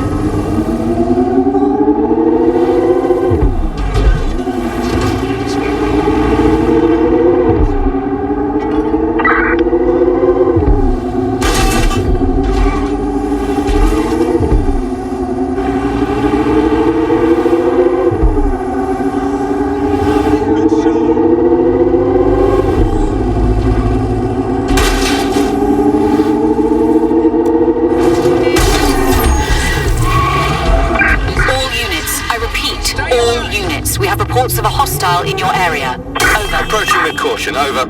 Reports of a hostile in your area. Over. Approaching with caution. Over.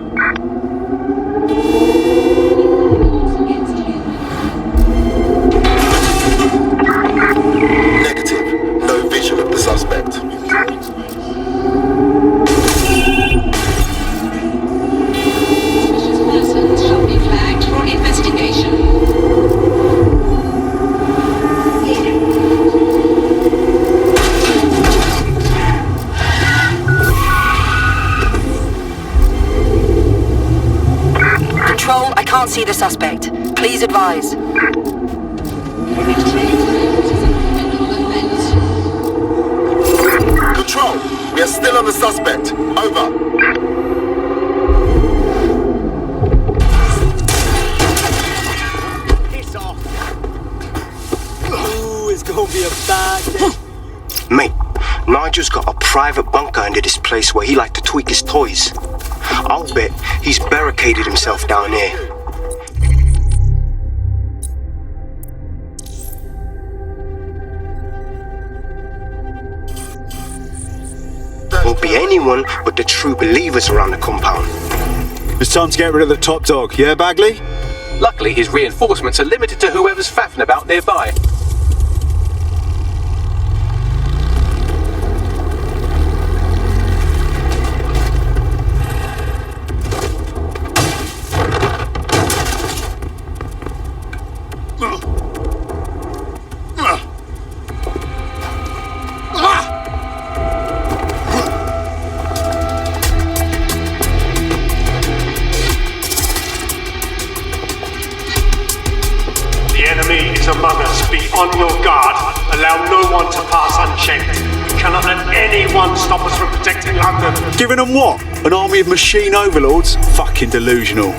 Negative. No vision of the suspect. Suspicious persons shall be flagged for investigation. Control, I can't see the suspect. Please advise. Control, we are still on the suspect. Over. It's gonna be a bad day. Mate, Nigel's got a private bunker under this place where he liked to tweak his toys. I'll bet he's barricaded himself down here. Won't be anyone but the true believers around the compound. It's time to get rid of the top dog, yeah, Bagley? Luckily, his reinforcements are limited to whoever's faffing about nearby. On your guard, allow no one to pass unchecked. We cannot let anyone stop us from protecting London. Giving them what? An army of machine overlords? Fucking delusional.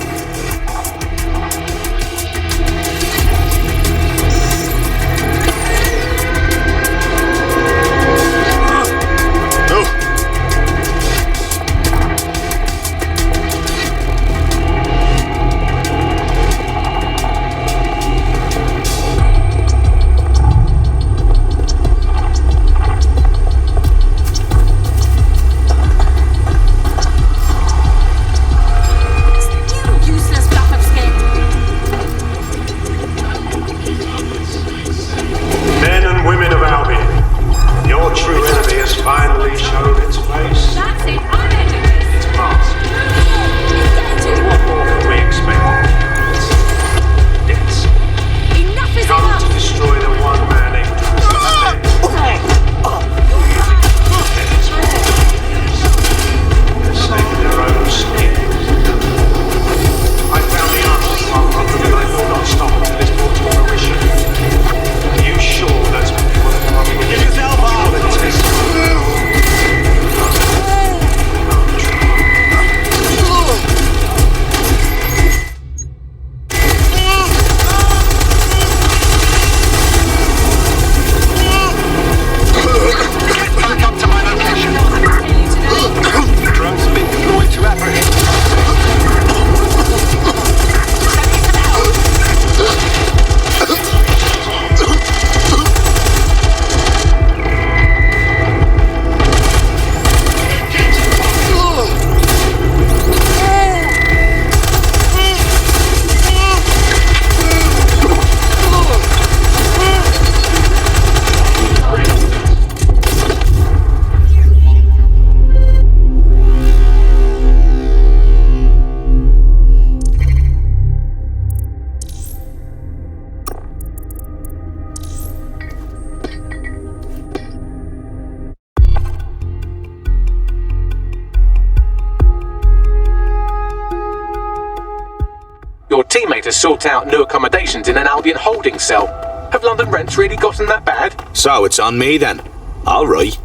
Your teammate has sought out new accommodations in an Albion holding cell. Have London rents really gotten that bad? So it's on me then. All right.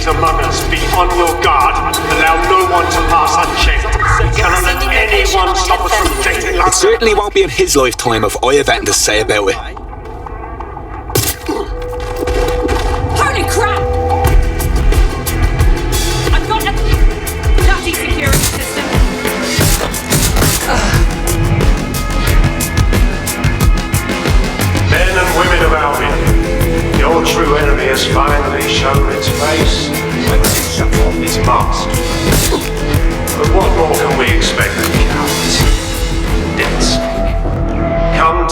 Among us, be on your guard. Allow no one to pass unchecked. We cannot let anyone stop us from protecting London. It certainly won't be in his lifetime if I have anything to say about it. Holy crap! I've got a bloody security system. Men and women of Albion, your true enemy has finally shown its face. It's masked. But what more can we expect from cowards? Debts. Come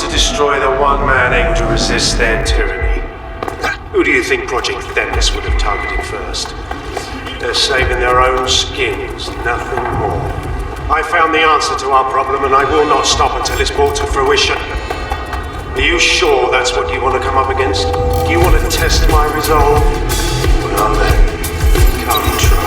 man able to resist their tyranny. Who do you think Project Themis would have targeted first? They're saving their own skins, nothing more. I found the answer to our problem and I will not stop until it's brought to fruition. Are you sure that's what you want to come up against? Do you want to test my resolve? Well then, come try.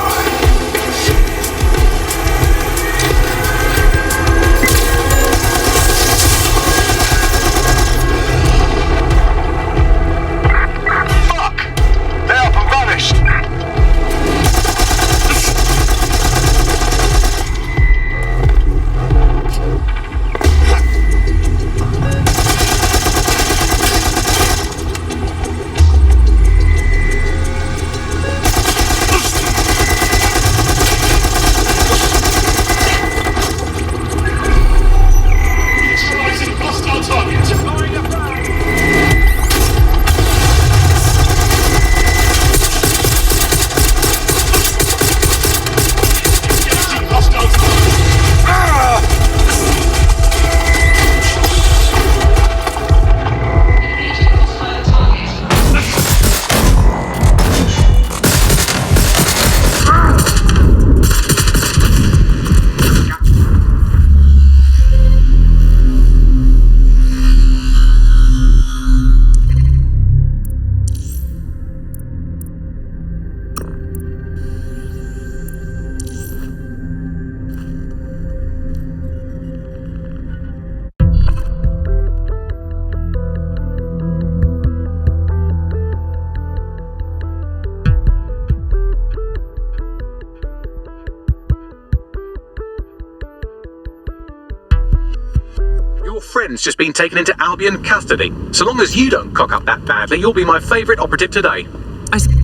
Friend's just been taken into Albion custody. So long as you don't cock up that badly, you'll be my favourite operative today. I suppose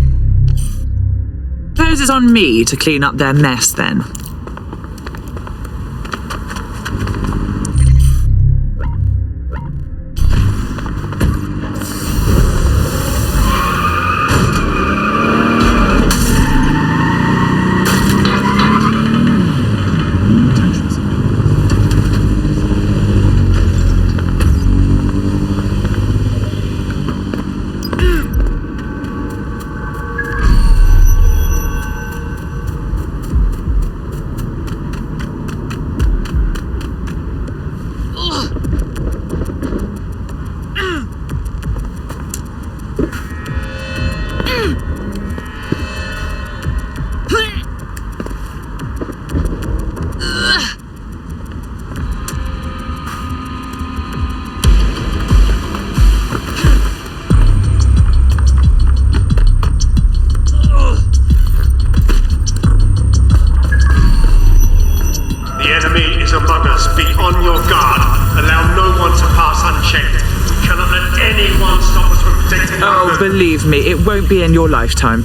it's on me to clean up their mess then. Believe me, it won't be in your lifetime.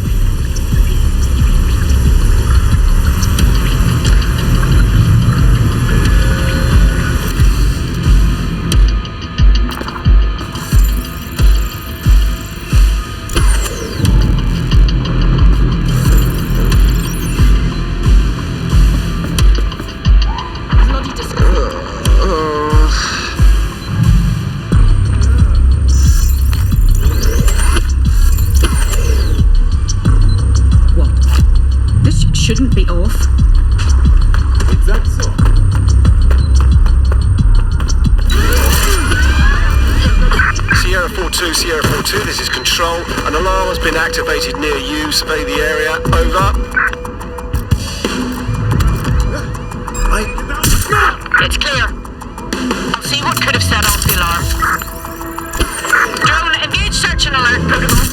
Shouldn't be off. Is that so? Sierra 42, Sierra 42, this is Control. An alarm has been activated near you. Survey the area. Over. It's clear. I'll see what could have set off the alarm. Drone, engage search and alert protocol.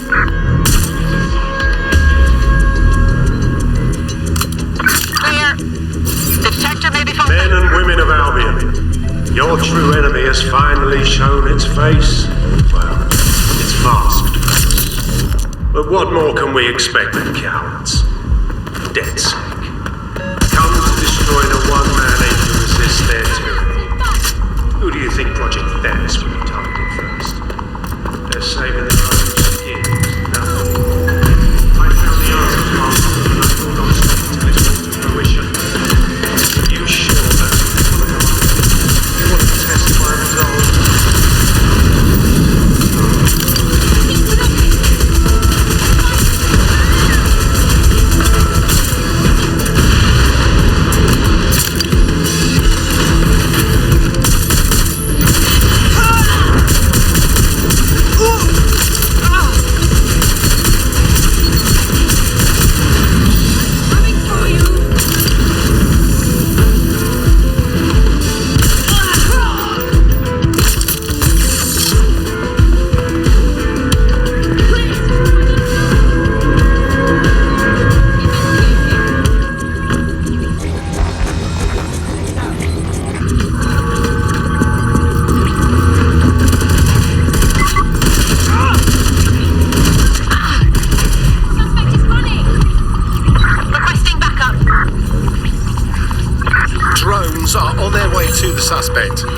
Men and women of Albion, your true enemy has finally shown its face. Well, its masked face. But what more can we expect from cowards? Dead sake. Come to destroy the one man able to resist their tyranny. Who do you think Project Themis will be targeted first? They're saving their own skins. Nothing more. I found the answer to our problem and I will not stop until it's brought to fruition. You sure that you want to test my resolve? suspect.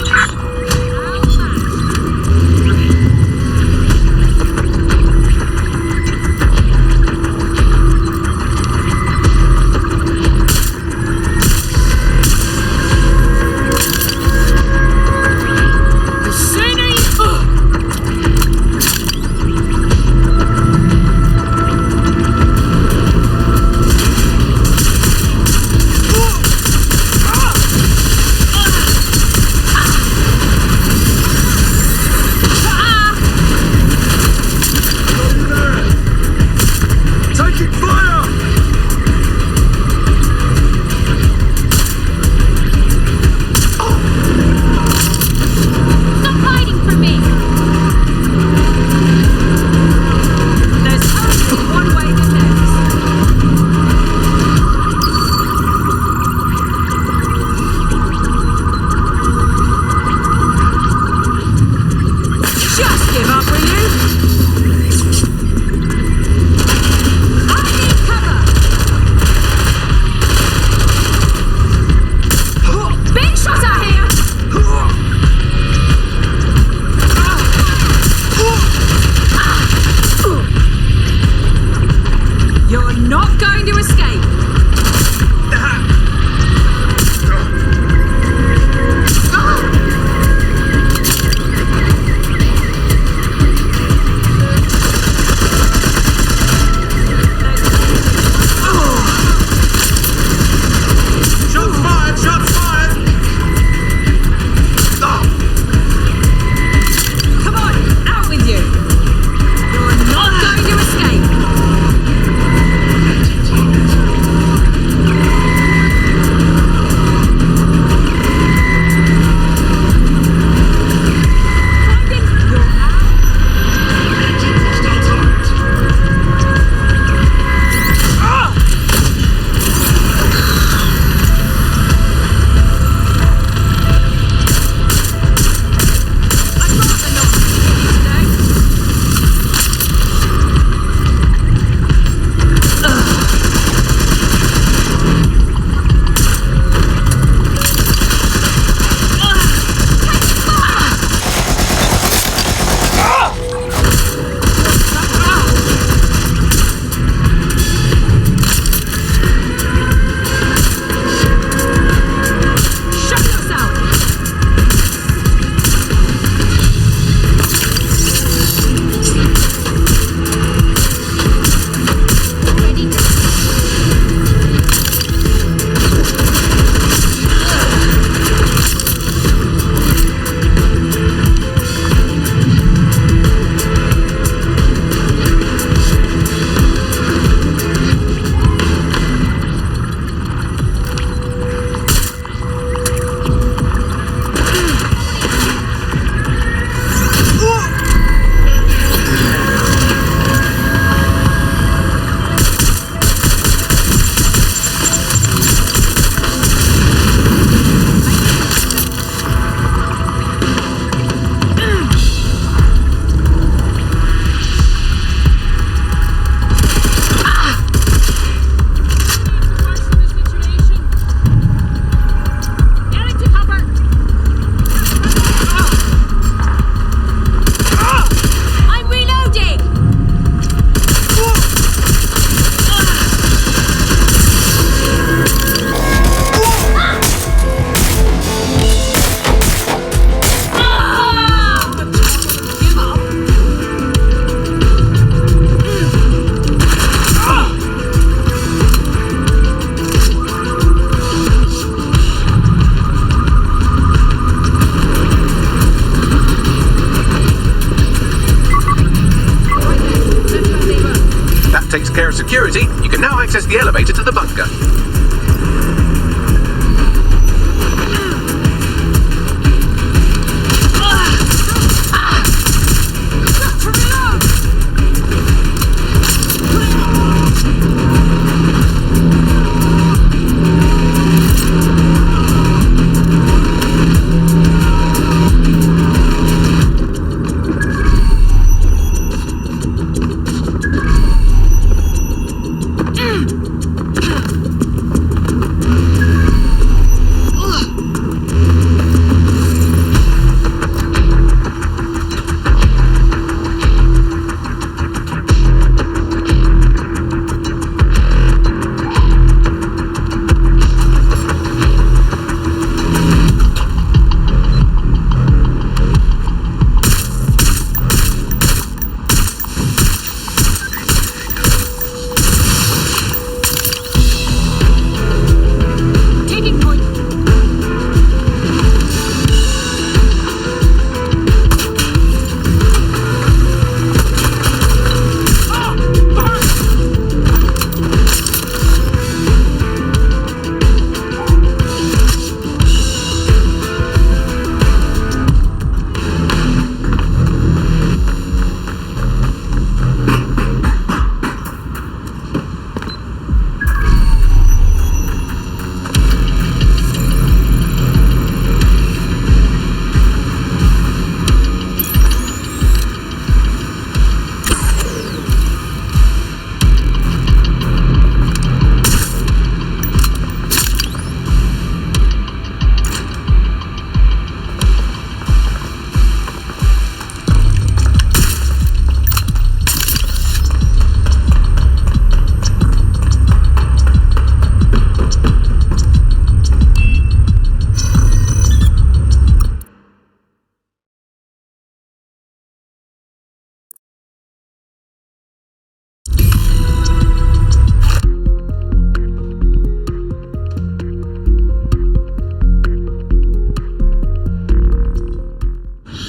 takes care of security, you can now access the elevator to the bunker.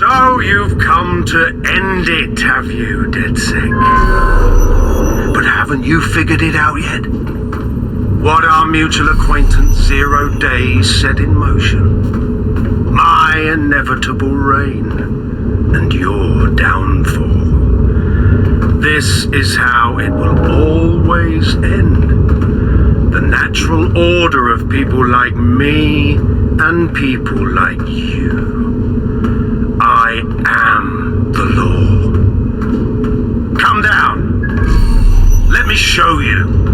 So you've come to end it, have you, DedSec? But haven't you figured it out yet? What our mutual acquaintance 0 Days set in motion? My inevitable reign and your downfall. This is how it will always end. The natural order of people like me and people like you. I am the law. Come down. Let me show you.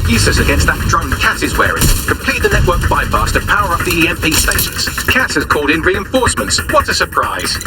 Useless against that drone Cass is wearing. Complete the network bypass to power up the EMP stations. Cass has called in reinforcements. What a surprise.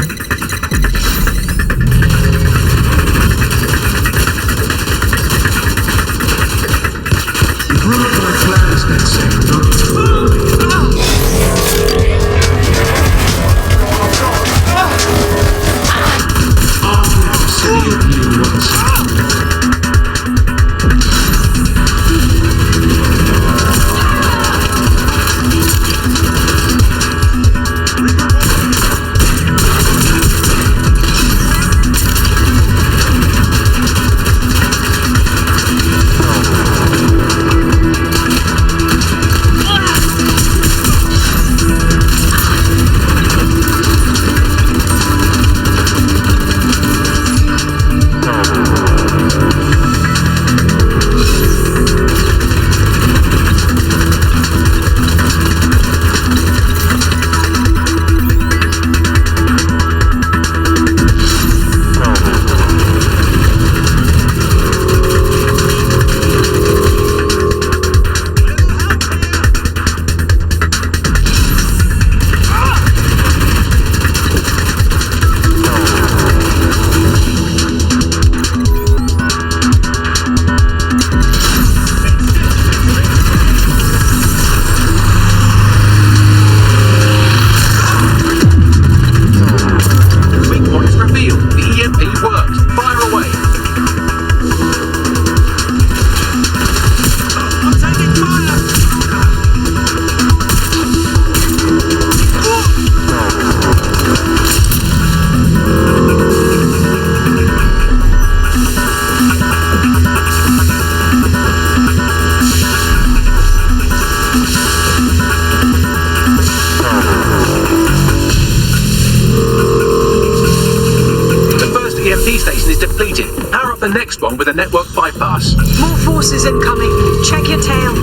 The next one with a network bypass. More forces incoming. Check your tail.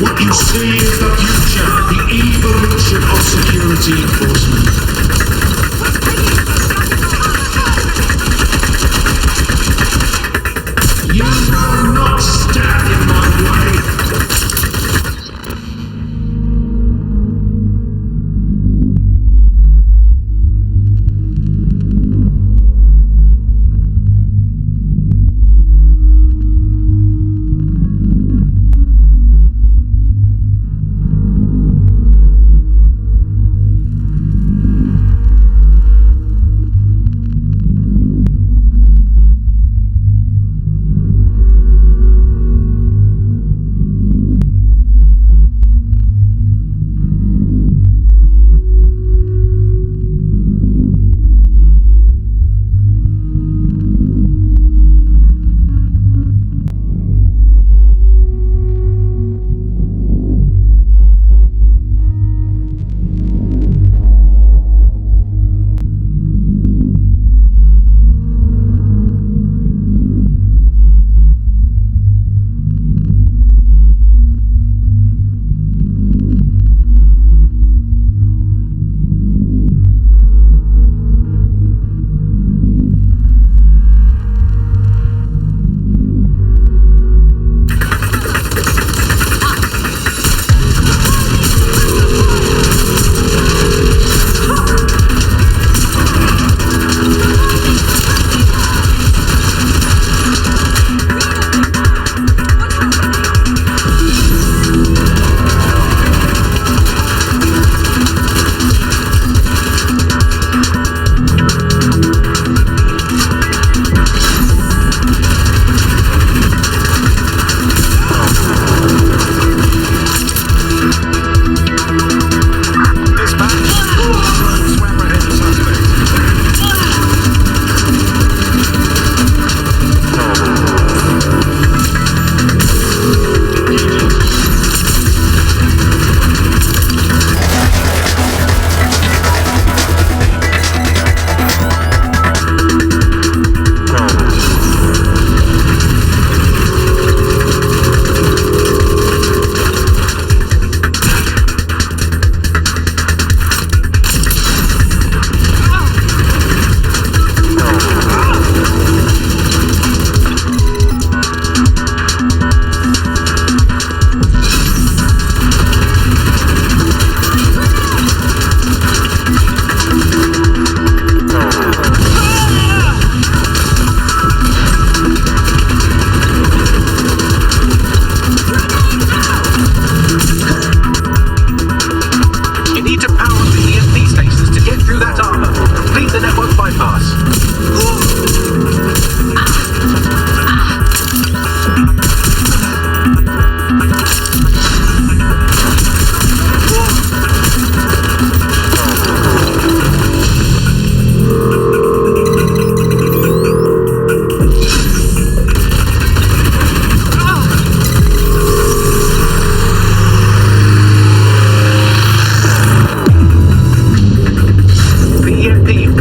What you see is the future, the evolution of security enforcement. You will not stand in my way.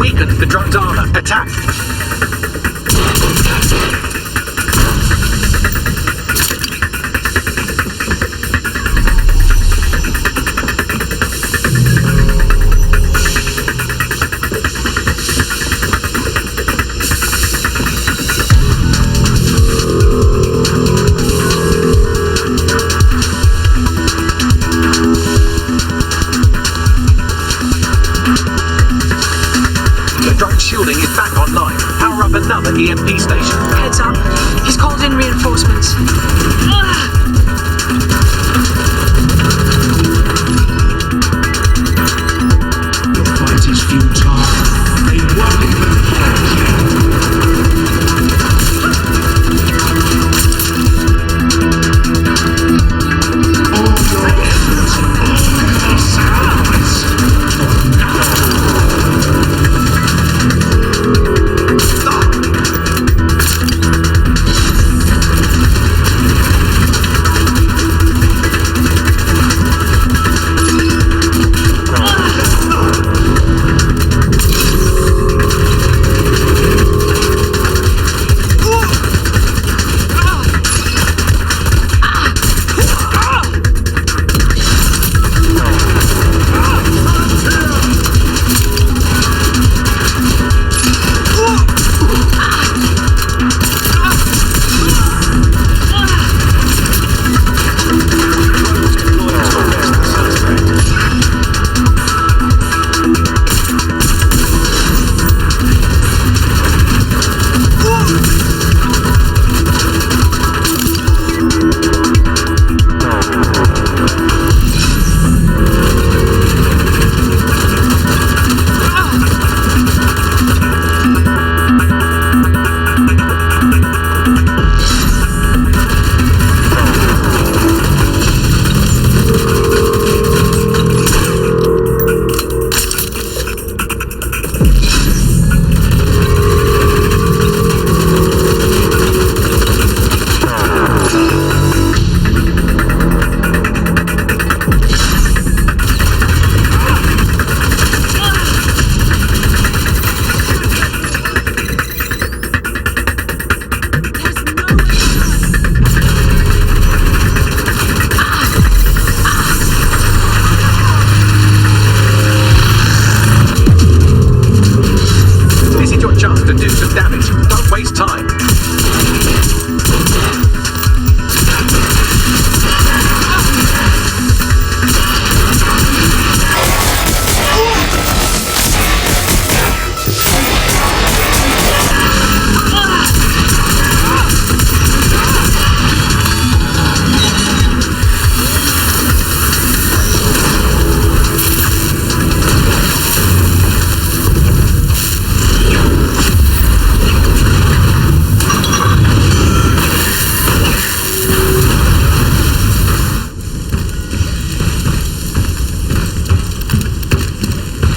Weaken the drone's armor. Attack. Shielding is back online. Power up another EMP station. Heads up. He's called in reinforcements. The fight is futile. They won't even catch you. All your efforts, all your sacrifice.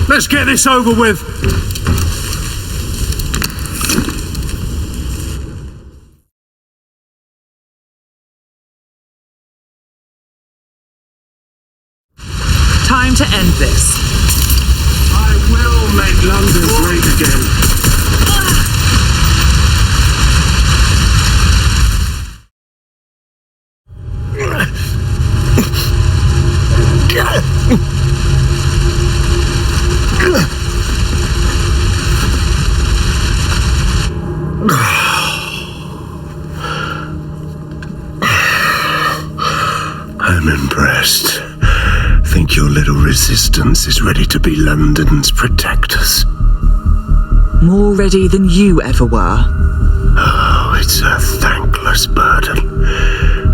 Let's get this over with. Time to end this. I will make London great again. I'm impressed. Think your little resistance is ready to be London's protectors? More ready than you ever were. Oh, it's a thankless burden.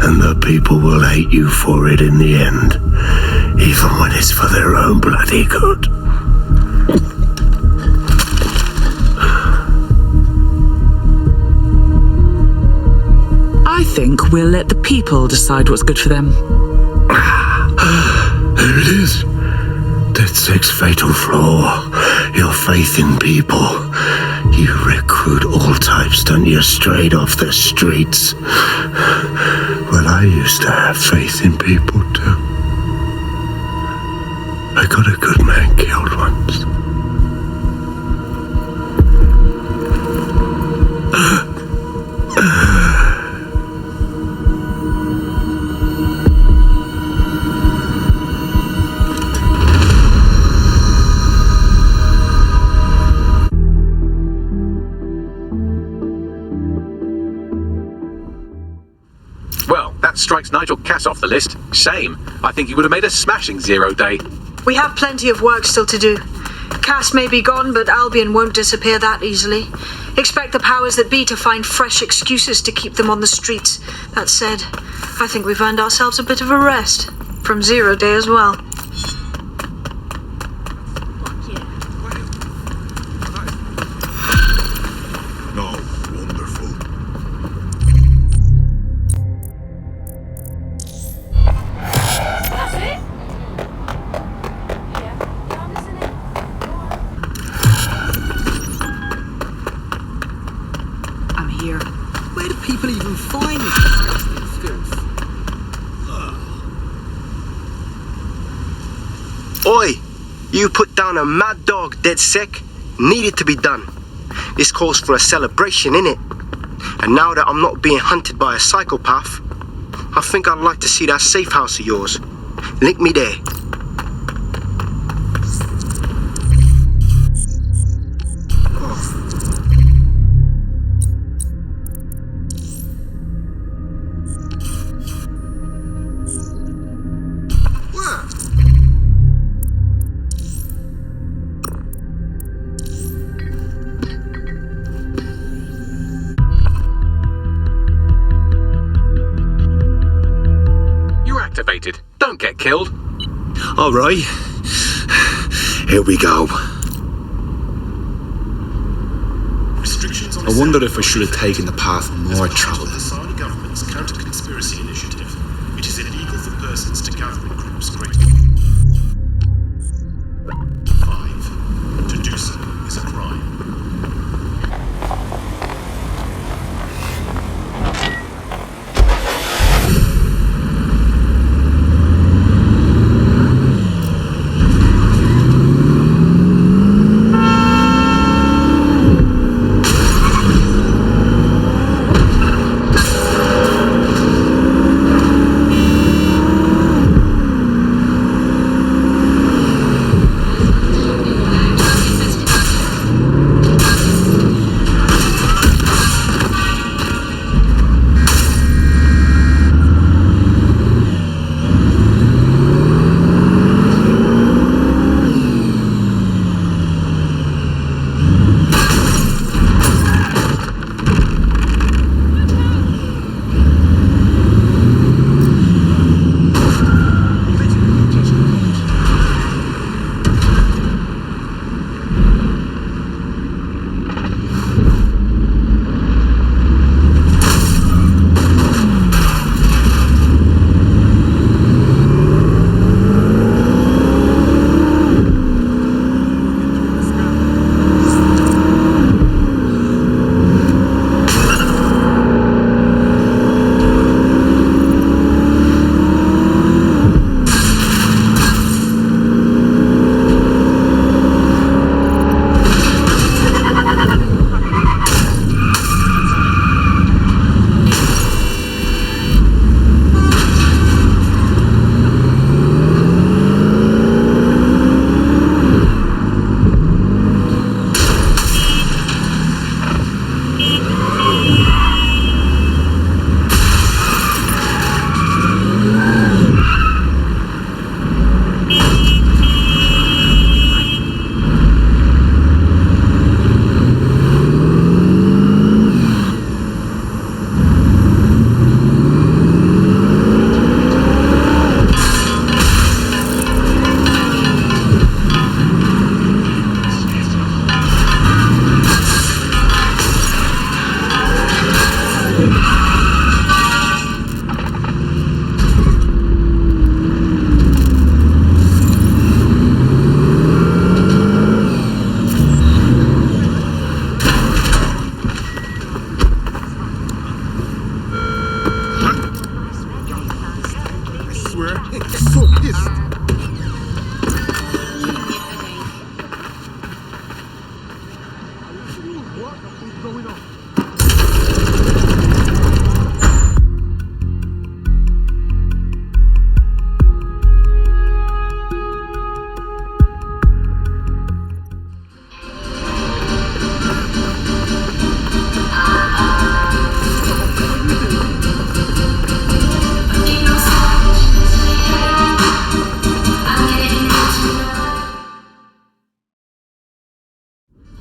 And the people will hate you for it in the end. Even when it's for their own bloody good. I think we'll let the people decide what's good for them. There it is. DedSec's fatal flaw. Your faith in people. You recruit all types, don't you, straight off the streets. Well, I used to have faith in people, too. I got a good man killed once. X Nigel Cass off the list. Shame. I think he would have made a smashing 0 day. We have plenty of work still to do. Cass may be gone, but Albion won't disappear that easily. Expect the powers that be to find fresh excuses to keep them on the streets. That said, I think we've earned ourselves a bit of a rest. From 0 day as well. Oi! You put down a mad dog, dead sick. Needed to be done. This calls for a celebration, innit? And now that I'm not being hunted by a psychopath, I think I'd like to see that safe house of yours. Link me there. Don't get killed. All right. Here we go. I wonder if I should have taken the path more travel. The Sony government's counter-conspiracy initiative, it is illegal for persons to gather in groups greater than 5. To do so is a crime.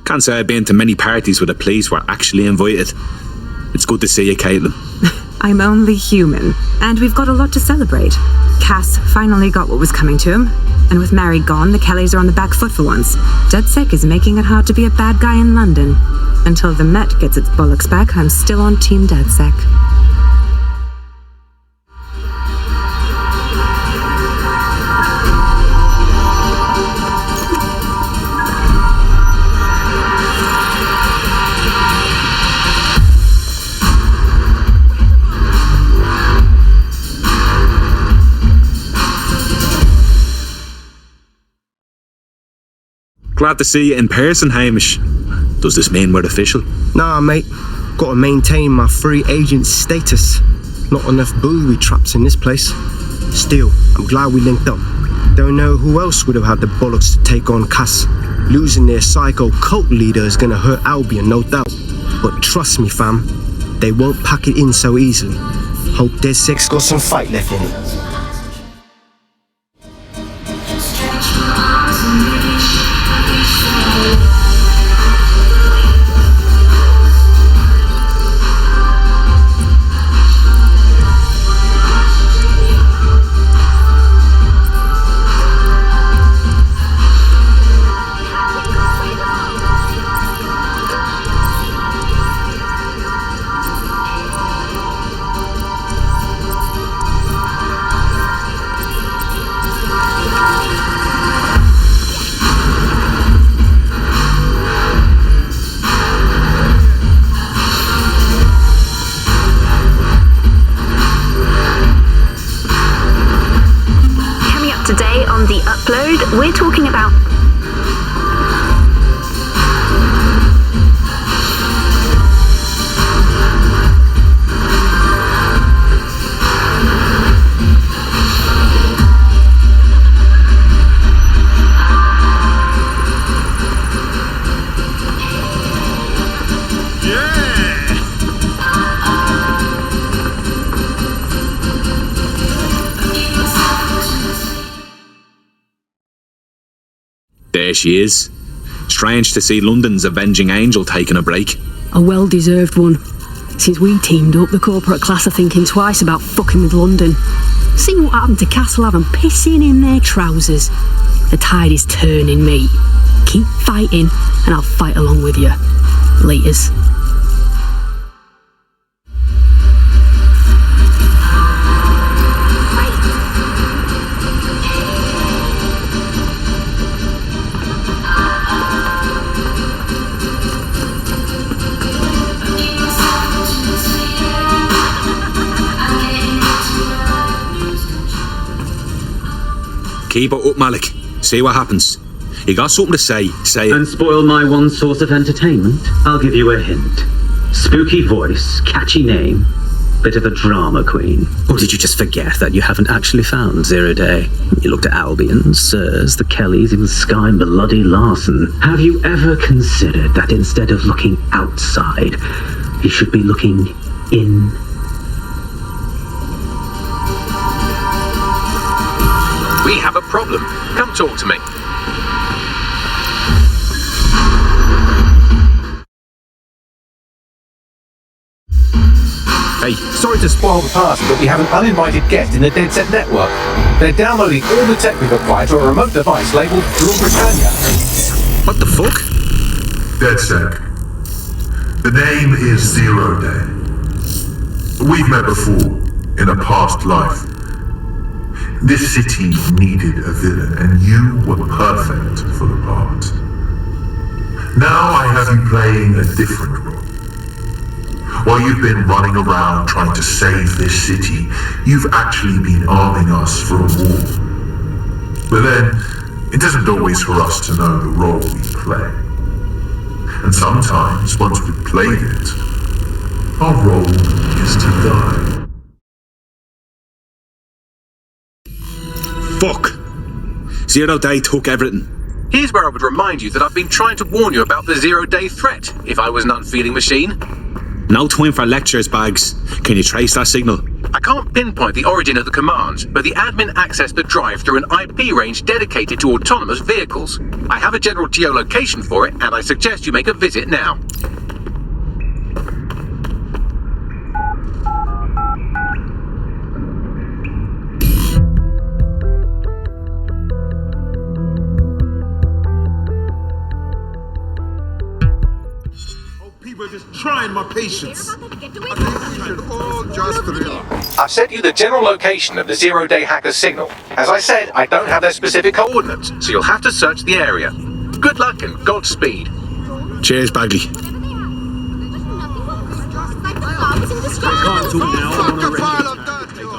Can't say I've been to many parties where the police were actually invited. It's good to see you, Caitlin. I'm only human, and we've got a lot to celebrate. Cass finally got what was coming to him, and with Mary gone, the Kellys are on the back foot for once. DedSec is making it hard to be a bad guy in London. Until the Met gets its bollocks back, I'm still on Team DedSec. Glad to see you in person, Hamish. Does this mean we're official? Nah, mate. Gotta maintain my free agent status. Not enough booby traps in this place. Still, I'm glad we linked up. Don't know who else would have had the bollocks to take on Cass. Losing their psycho cult leader is gonna hurt Albion, no doubt. But trust me, fam, they won't pack it in so easily. Hope DedSec's got some fight left in it. We're talking about... There she is. Strange to see London's avenging angel taking a break. A well-deserved one. Since we teamed up, the corporate class are thinking twice about fucking with London. See what happened to Castlehaven pissing in their trousers. The tide is turning, mate. Keep fighting, and I'll fight along with you. Laters. Keep it up, Malik. See what happens. You got something to say it. And spoil my one source of entertainment? I'll give you a hint. Spooky voice, catchy name, bit of a drama queen. Or did you just forget that you haven't actually found Zero Day? You looked at Albion, Sirs, the Kellys, even Sky Bloody Larson. Have you ever considered that instead of looking outside, you should be looking in? We have a problem. Come talk to me. Hey. Sorry to spoil the party, but we have an uninvited guest in the DedSec network. They're downloading all the tech we've acquired to a remote device labeled Rule Britannia. What the fuck? DedSec. The name is Zero Day. We've met before, in a past life. This city needed a villain, and you were perfect for the part. Now I have you playing a different role. While you've been running around trying to save this city, you've actually been arming us for a war. But then, it isn't always for us to know the role we play. And sometimes, once we've played it, our role is to die. Fuck! Zero Day took everything. Here's where I would remind you that I've been trying to warn you about the zero-day threat, if I was an unfeeling machine. No time for lectures, Bags. Can you trace that signal? I can't pinpoint the origin of the commands, but the admin accessed the drive through an IP range dedicated to autonomous vehicles. I have a general geolocation for it, and I suggest you make a visit now. People are just trying my patience. I think we should all just relax. I've sent you the general location of the zero-day hacker's signal. As I said, I don't have their specific coordinates, so you'll have to search the area. Good luck and Godspeed. Cheers, Bagley. Can't talk now. I'm on a File of dirt, you're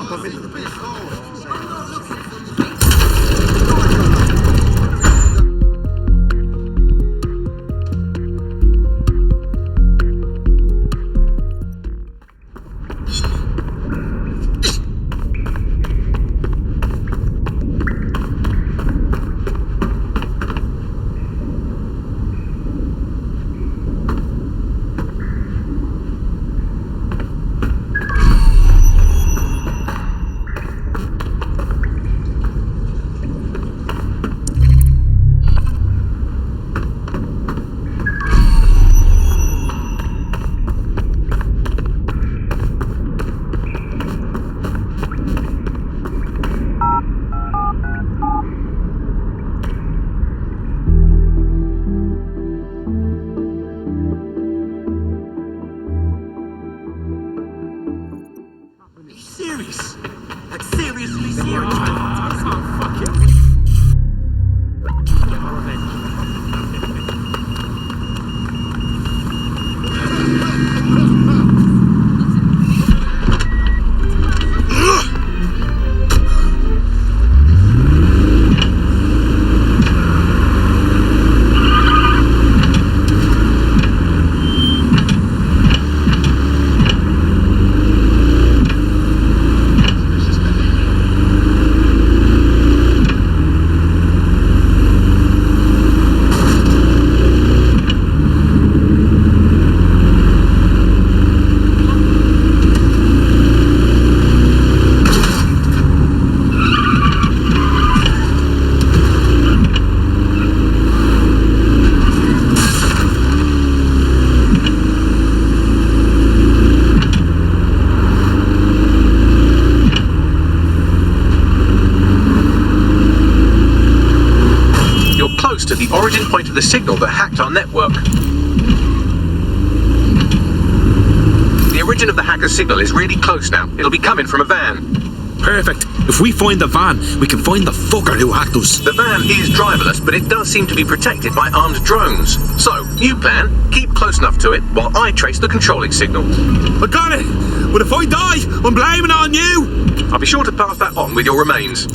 To the origin point of the signal that hacked our network. The origin of the hacker's signal is really close now. It'll be coming from a van. Perfect. If we find the van, we can find the fucker who hacked us. The van is driverless, but it does seem to be protected by armed drones. So, new plan, keep close enough to it while I trace the controlling signal. I got it! But if I die, I'm blaming it on you! I'll be sure to pass that on with your remains.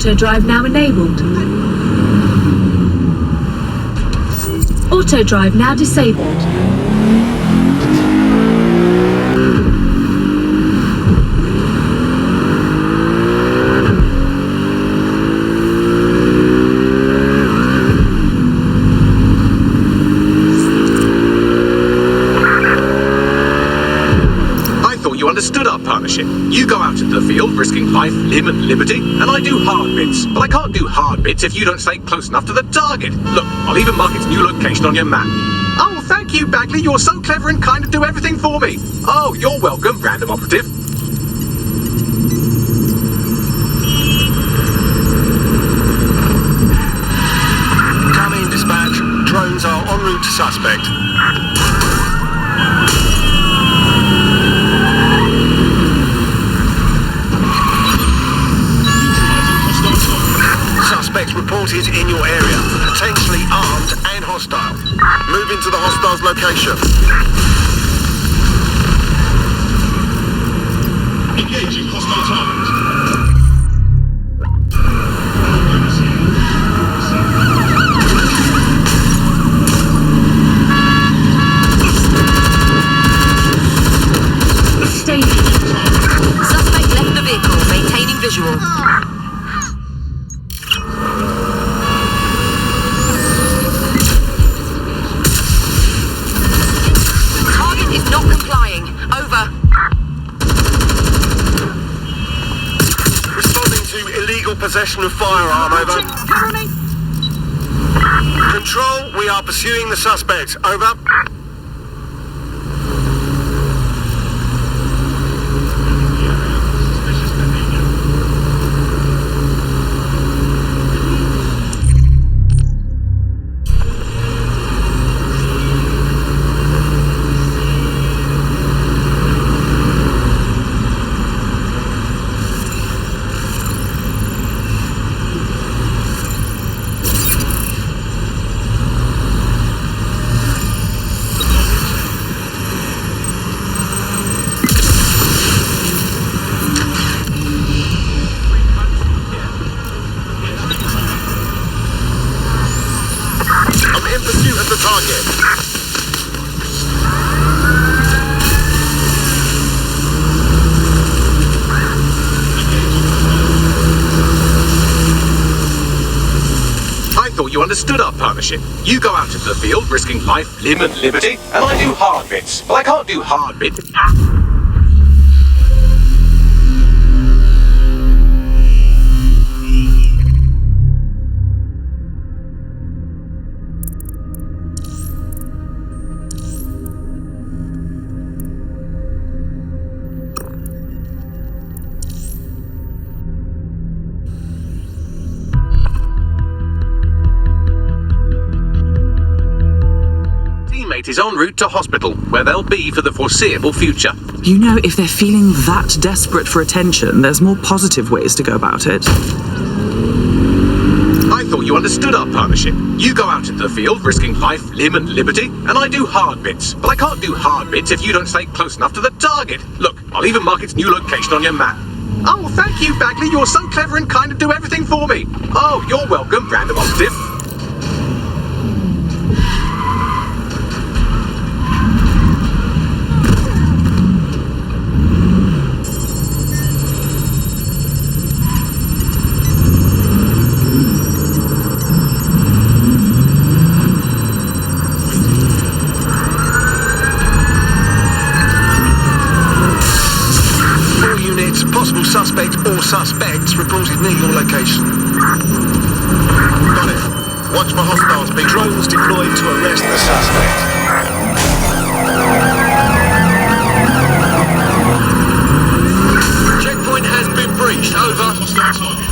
Auto drive now enabled. Auto drive now disabled. partnership. You go out into the field risking life, limb and liberty, and I do hard bits. But I can't do hard bits if you don't stay close enough to the target. Look, I'll even mark its new location on your map. Oh, thank you, Bagley. You're so clever and kind of do everything for me. Oh, you're welcome, random operative. Come in, dispatch. Drones are en route to suspect. Suspects reported in your area, potentially armed and hostile. Move into the hostile's location. Engaging hostile target. Suspect left the vehicle, maintaining visual. Target is not complying. Over. Responding to illegal possession of firearm, over. Control, we are pursuing the suspect, over. You understood our partnership. You go out into the field risking life, limb and liberty, and I do hard bits. But I can't do hard bits. Is en route to hospital, where they'll be for the foreseeable future. You know, if they're feeling that desperate for attention, there's more positive ways to go about it. I thought you understood our partnership. You go out into the field risking life, limb and liberty, and I do hard bits. But I can't do hard bits if you don't stay close enough to the target. Look, I'll even mark its new location on your map. Oh, thank you, Bagley. You're so clever and kind of do everything for me. Oh, you're welcome, random operative. Suspect or suspects reported near your location. Got it. Watch for hostiles. Big drones deployed to arrest the suspect. Checkpoint has been breached. Over. Hostile target.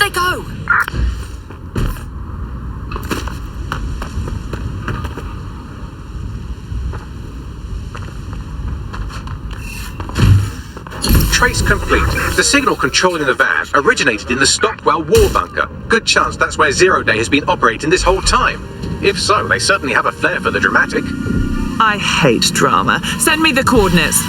they go? Trace complete. The signal controlling the van originated in the Stockwell war bunker. Good chance that's where Zero Day has been operating this whole time. If so, they certainly have a flair for the dramatic. I hate drama. Send me the coordinates.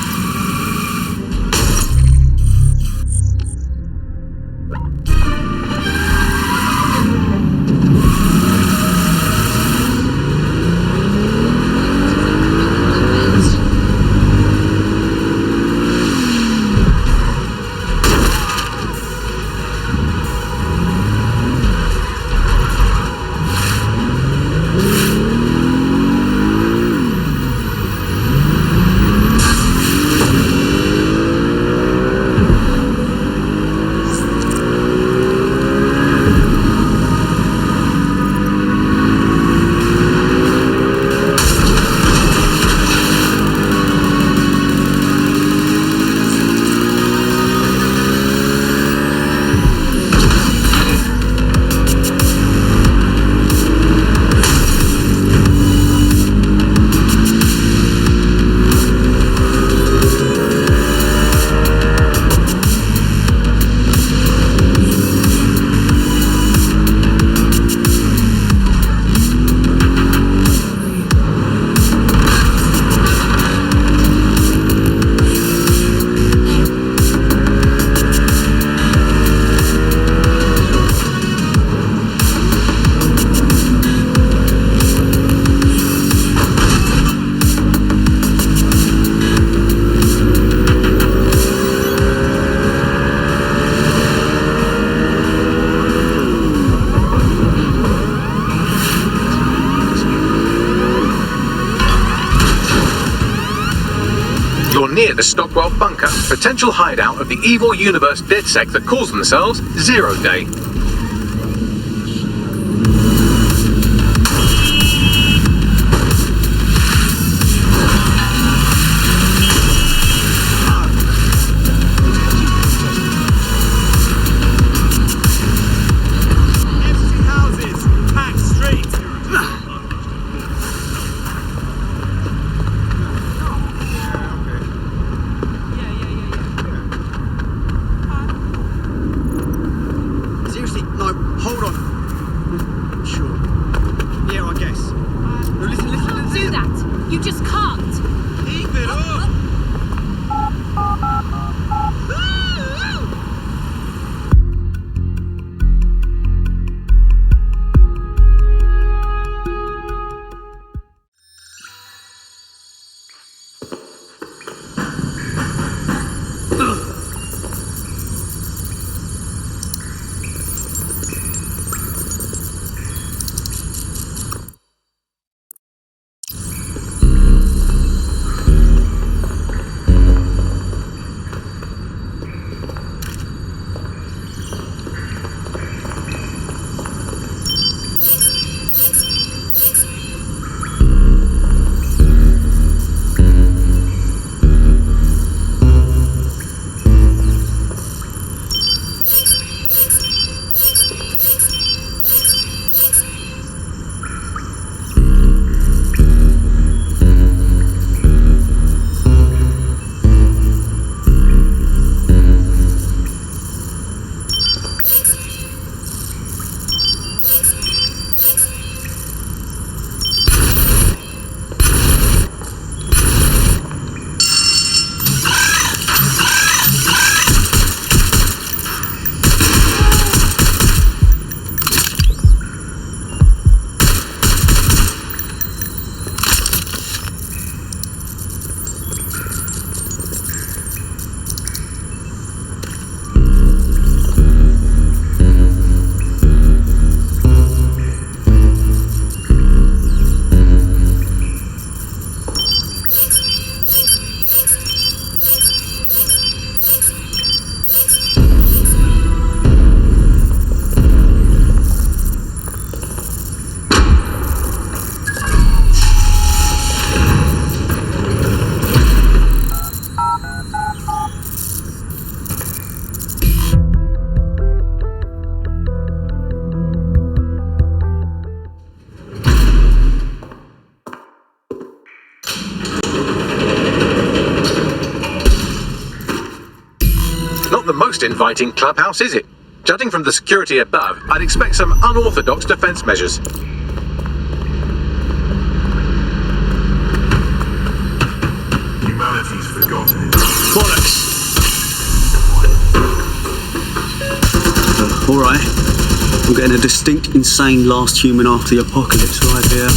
Near the Stockwell bunker, potential hideout of the evil universe DedSec that calls themselves Zero Day. Not the most inviting clubhouse, is it? Judging from the security above, I'd expect some unorthodox defense measures. Humanity's forgotten it. Bollocks! Alright. I'm getting a distinct, insane last human after the apocalypse right here.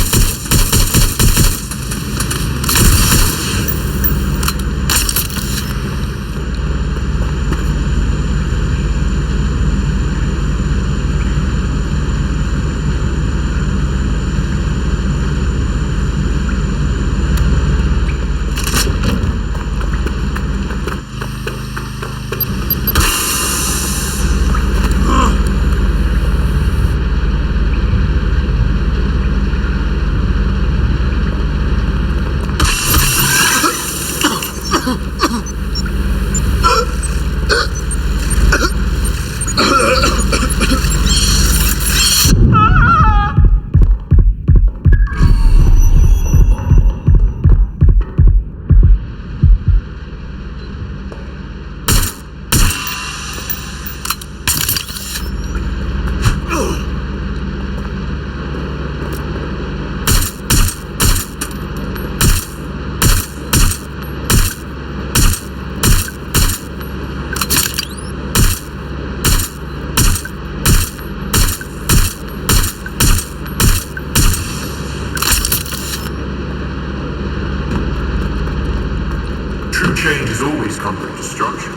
True change has always come from destruction.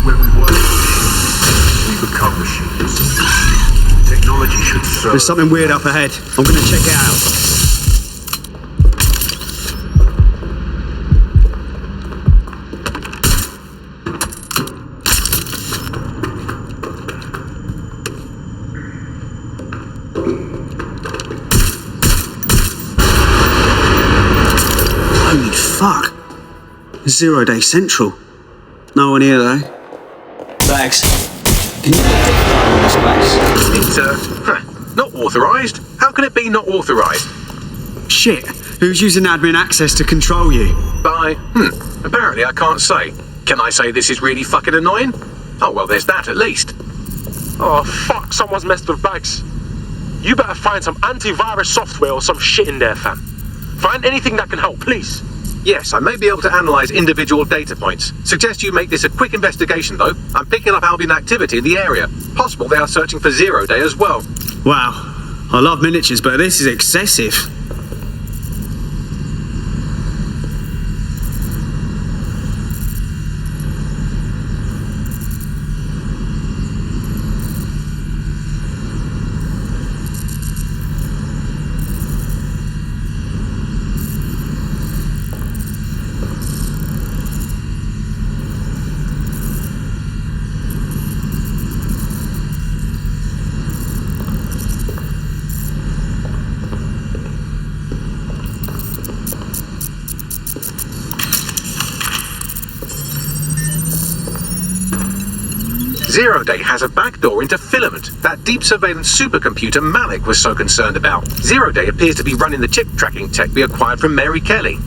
When we work, we become machines. Technology should serve. There's something weird up ahead. I'm gonna check it out. Holy fuck. 0 Day Central. No one here though. Bags. Can you on this place? It's, not authorised. How can it be not authorised? Shit. Who's using admin access to control you? Apparently I can't say. Can I say this is really fucking annoying? Oh, well, there's that at least. Oh, fuck, someone's messed with bags. You better find some antivirus software or some shit in there, fam. Find anything that can help, please. Yes, I may be able to analyse individual data points. Suggest you make this a quick investigation, though. I'm picking up Albion activity in the area. Possible they are searching for 0 Day as well. Wow. I love miniatures, but this is excessive. Zero Day has a backdoor into Filament, that deep surveillance supercomputer Malik was so concerned about. 0 Day appears to be running the chip tracking tech we acquired from Mary Kelly.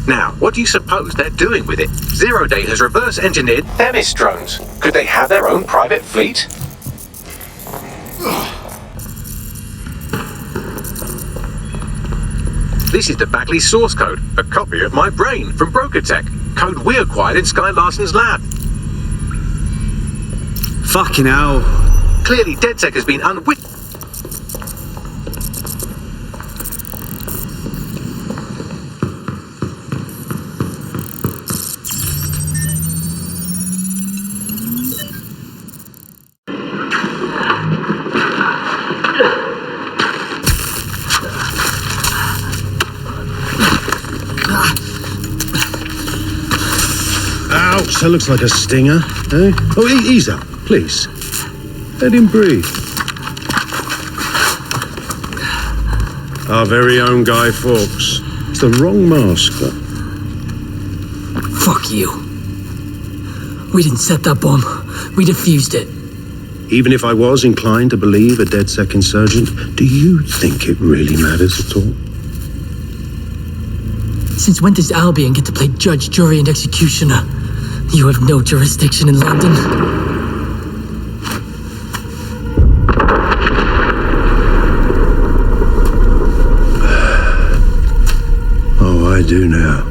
Now, what do you suppose they're doing with it? 0 Day has reverse engineered Themis drones. Could they have their own private fleet? This is the Bagley source code, a copy of my brain from Broker Tech, code we acquired in Sky Larson's lab. Fucking hell. Clearly, DedSec has been unwit. Ouch, that looks like a stinger, eh? Oh, ease up, please. Let him breathe. Our very own Guy Fawkes. It's the wrong mask, though. Fuck you. We didn't set that bomb. We defused it. Even if I was inclined to believe a DedSec insurgent, do you think it really matters at all? Since when does Albion get to play judge, jury, and executioner? You have no jurisdiction in London. Oh, I do now.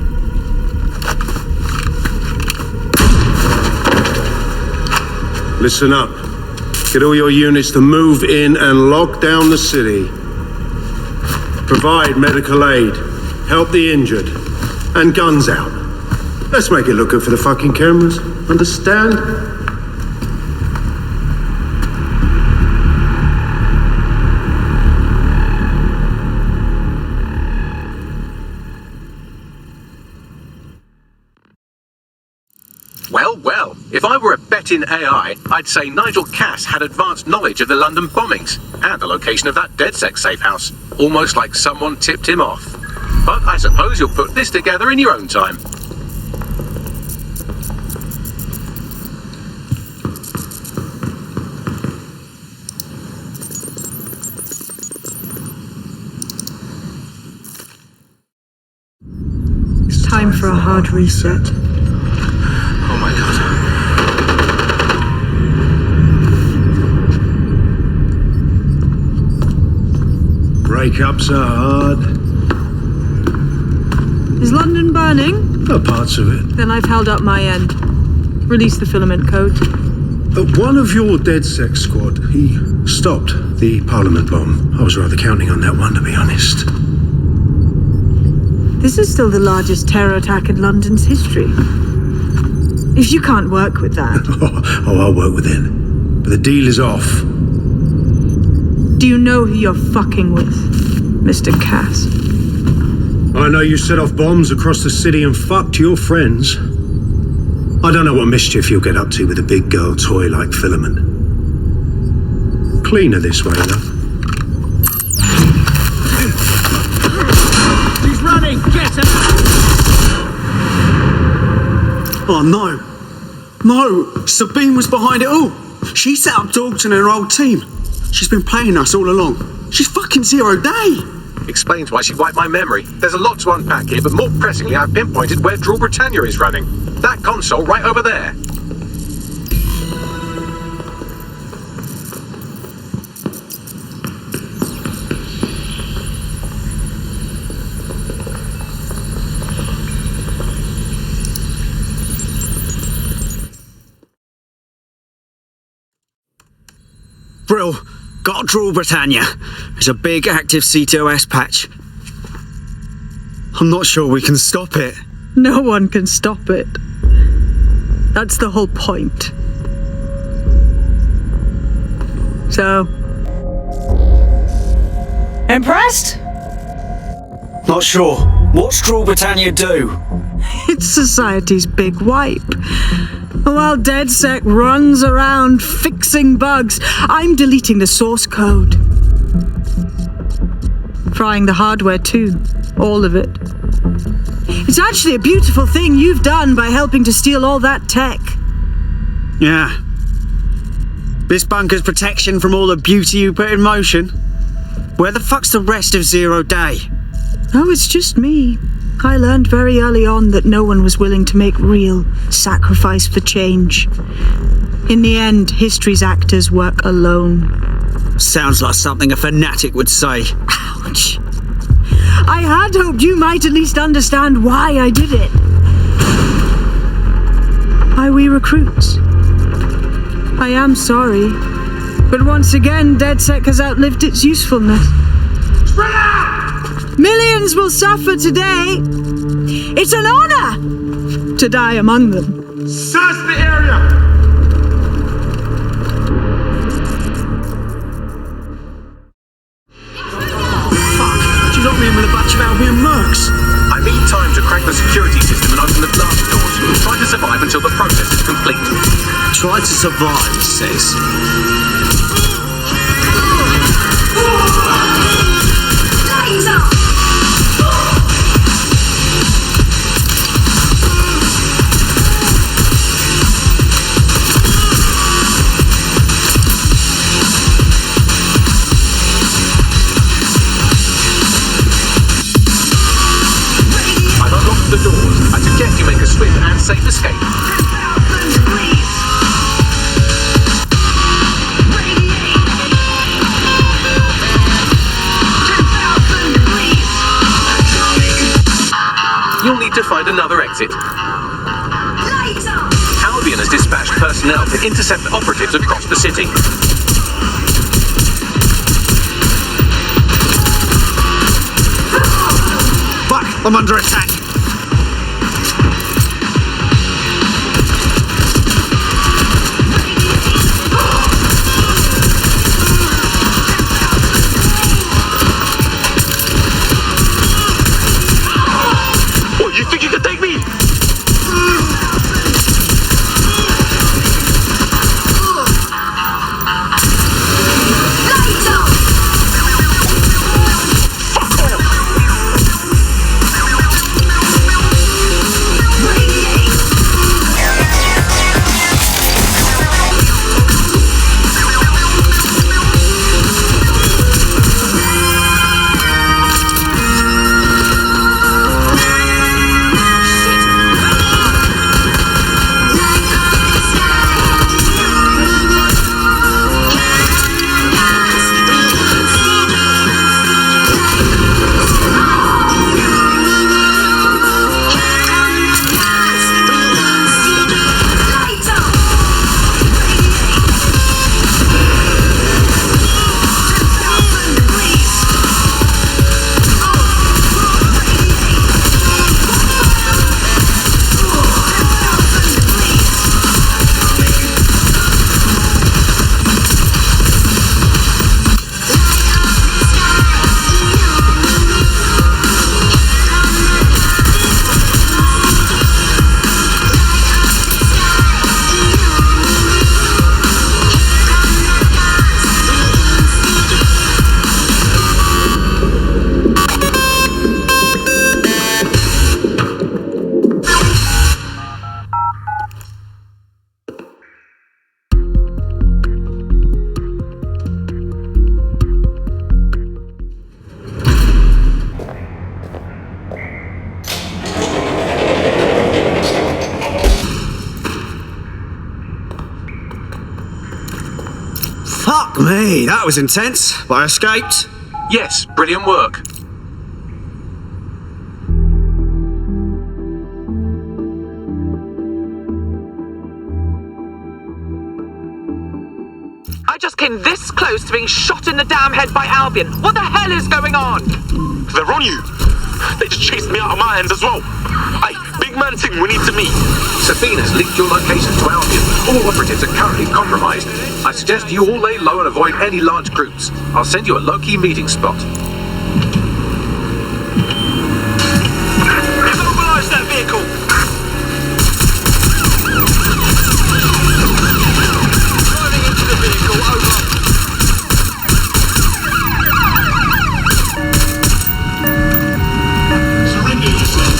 Listen up. Get all your units to move in and lock down the city. Provide medical aid. Help the injured. And guns out. Let's make it look good for the fucking cameras. Understand? Well, if I were a betting AI, I'd say Nigel Cass had advanced knowledge of the London bombings and the location of that DedSec safe house. Almost like someone tipped him off. But I suppose you'll put this together in your own time. It's time for a hard reset. Oh my god. Breakups are hard. Is London burning? Parts of it. Then I've held up my end. Release the filament code. One of your DedSec squad, he stopped the Parliament bomb. I was rather counting on that one, to be honest. This is still the largest terror attack in London's history. If you can't work with that... Oh, I'll work with it. But the deal is off. Do you know who you're fucking with, Mr. Cass? I know you set off bombs across the city and fucked your friends. I don't know what mischief you'll get up to with a big girl toy like Filament. Cleaner this way, though. He's running! Get him! Oh no! No! Sabine was behind it all! She set up Dalton and her old team. She's been playing us all along. She's fucking 0 day! Explains why she wiped my memory. There's a lot to unpack here, but more pressingly, I've pinpointed where Draw Britannia is running. That console right over there. Brill, got Draw Britannia. There's a big active CTOS patch. I'm not sure we can stop it. No one can stop it. That's the whole point. So... impressed? Not sure. What's Draw Britannia do? It's society's big wipe. While DedSec runs around fixing bugs, I'm deleting the source code. Frying the hardware too. All of it. It's actually a beautiful thing you've done by helping to steal all that tech. Yeah. This bunker's protection from all the beauty you put in motion. Where the fuck's the rest of 0 day? Oh, it's just me. I learned very early on that no one was willing to make real sacrifice for change. In the end, history's actors work alone. Sounds like something a fanatic would say. Ouch. I had hoped you might at least understand why I did it. Why we recruits. I am sorry, but once again, DedSec has outlived its usefulness. Spread out! Millions will suffer today. It's an honor to die among them. Search the area! You got me in with a batch of Albion mercs. I need time to crack the security system and open the blast doors. Try to survive until the process is complete. Try to survive, it says. doors. I suggest you make a swift and safe escape. You'll need to find another exit. Albion has dispatched personnel to intercept operatives across the city. Fuck! I'm under attack! What, you think you can take me? Fuck me, that was intense, but I escaped. Yes, brilliant work. I just came this close to being shot in the damn head by Albion. What the hell is going on? They're on you. They just chased me out of my hands as well. Hey, big man thing, we need to meet. Sabine has leaked your location to Albion. All operatives are currently compromised. I suggest you all lay low and avoid any large groups. I'll send you a low-key meeting spot. Immobilize that vehicle. Driving into the vehicle, over. Surrender yourself.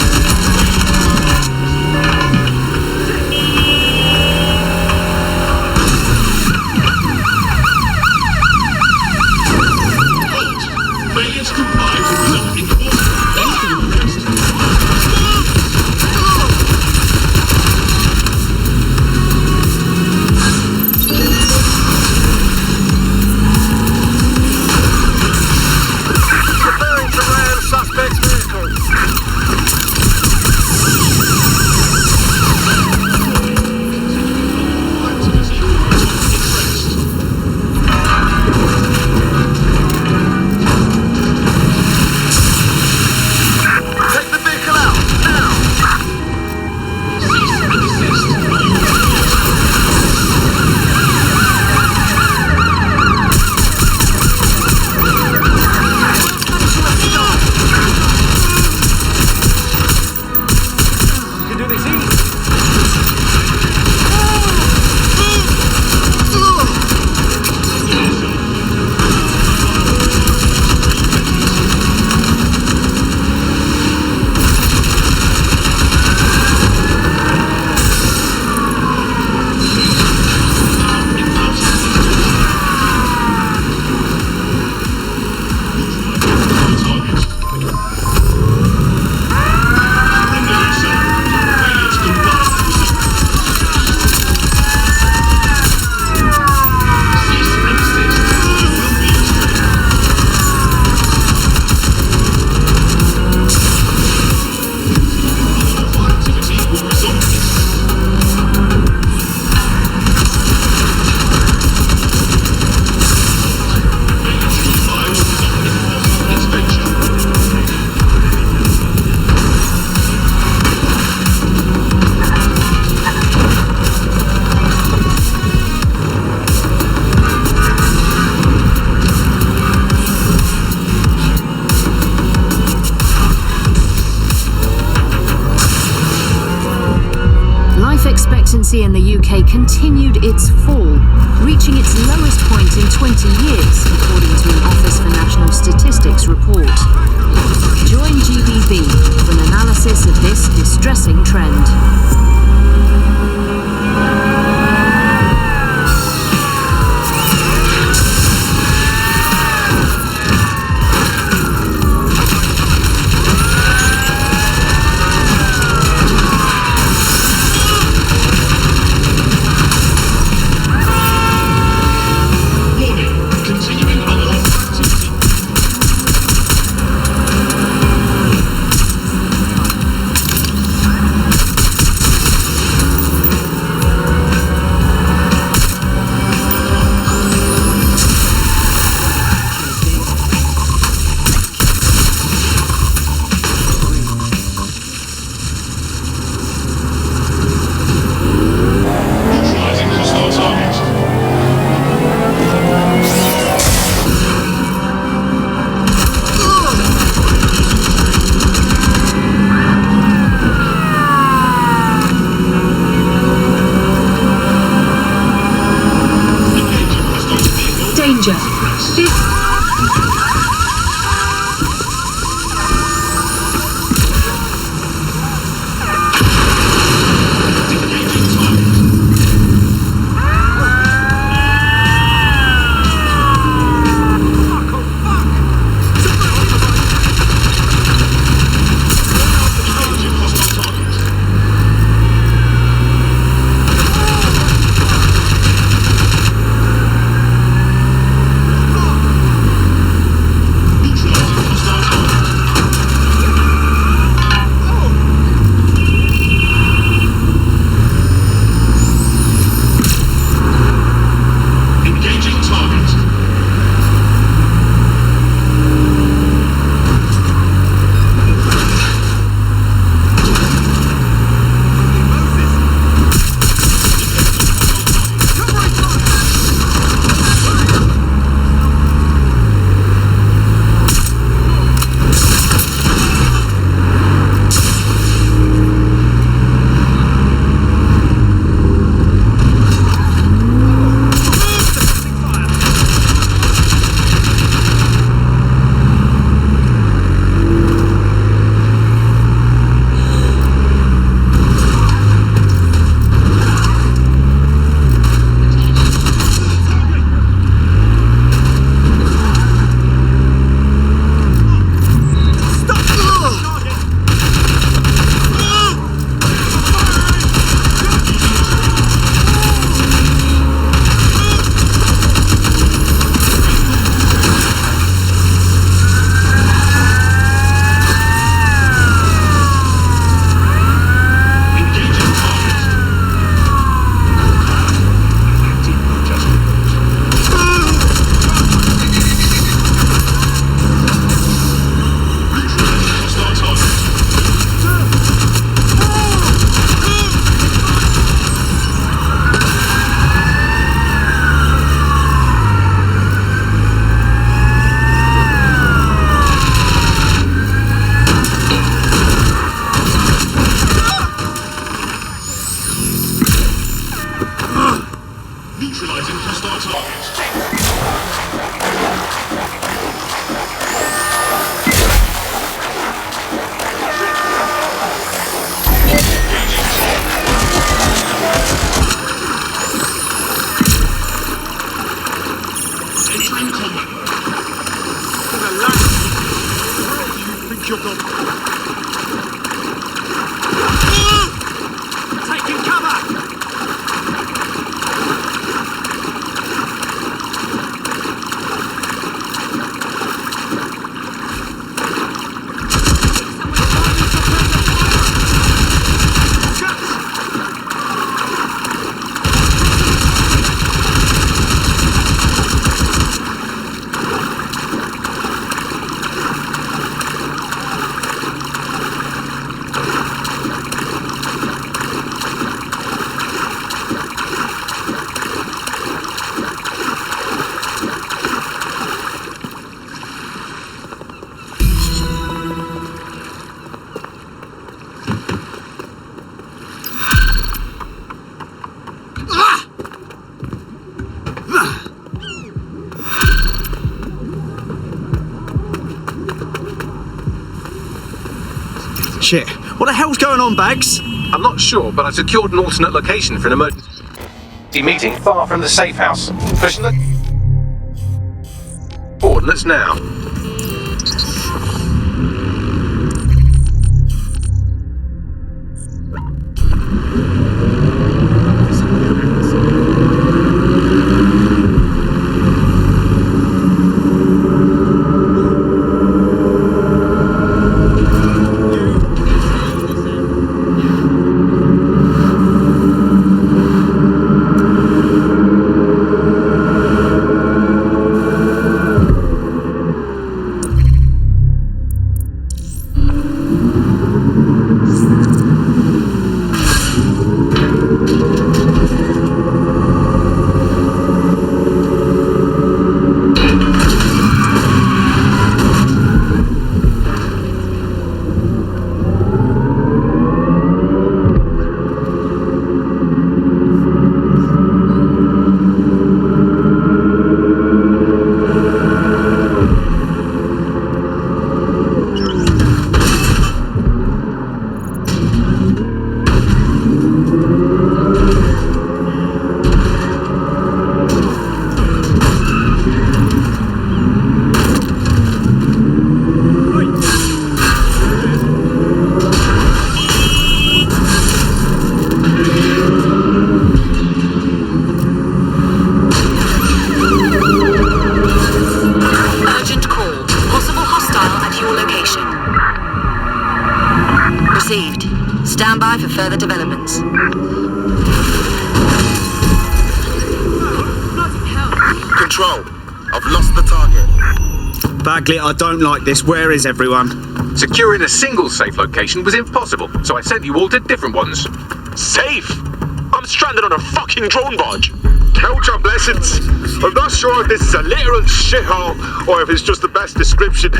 expectancy in the UK continued its fall, reaching its lowest point in 20 years, according to an Office for National Statistics report. Join GBB for an analysis of this distressing trend. Shit. What the hell's going on, Bags? I'm not sure, but I secured an alternate location for an emergency meeting far from the safe house. Pushing the coordinates now. Stand by for further developments. Control, I've lost the target. Bagley, I don't like this. Where is everyone? Securing a single safe location was impossible, so I sent you all to different ones. Safe? I'm stranded on a fucking drone barge. Count your blessings. I'm not sure if this is a literal shithole or if it's just the best description.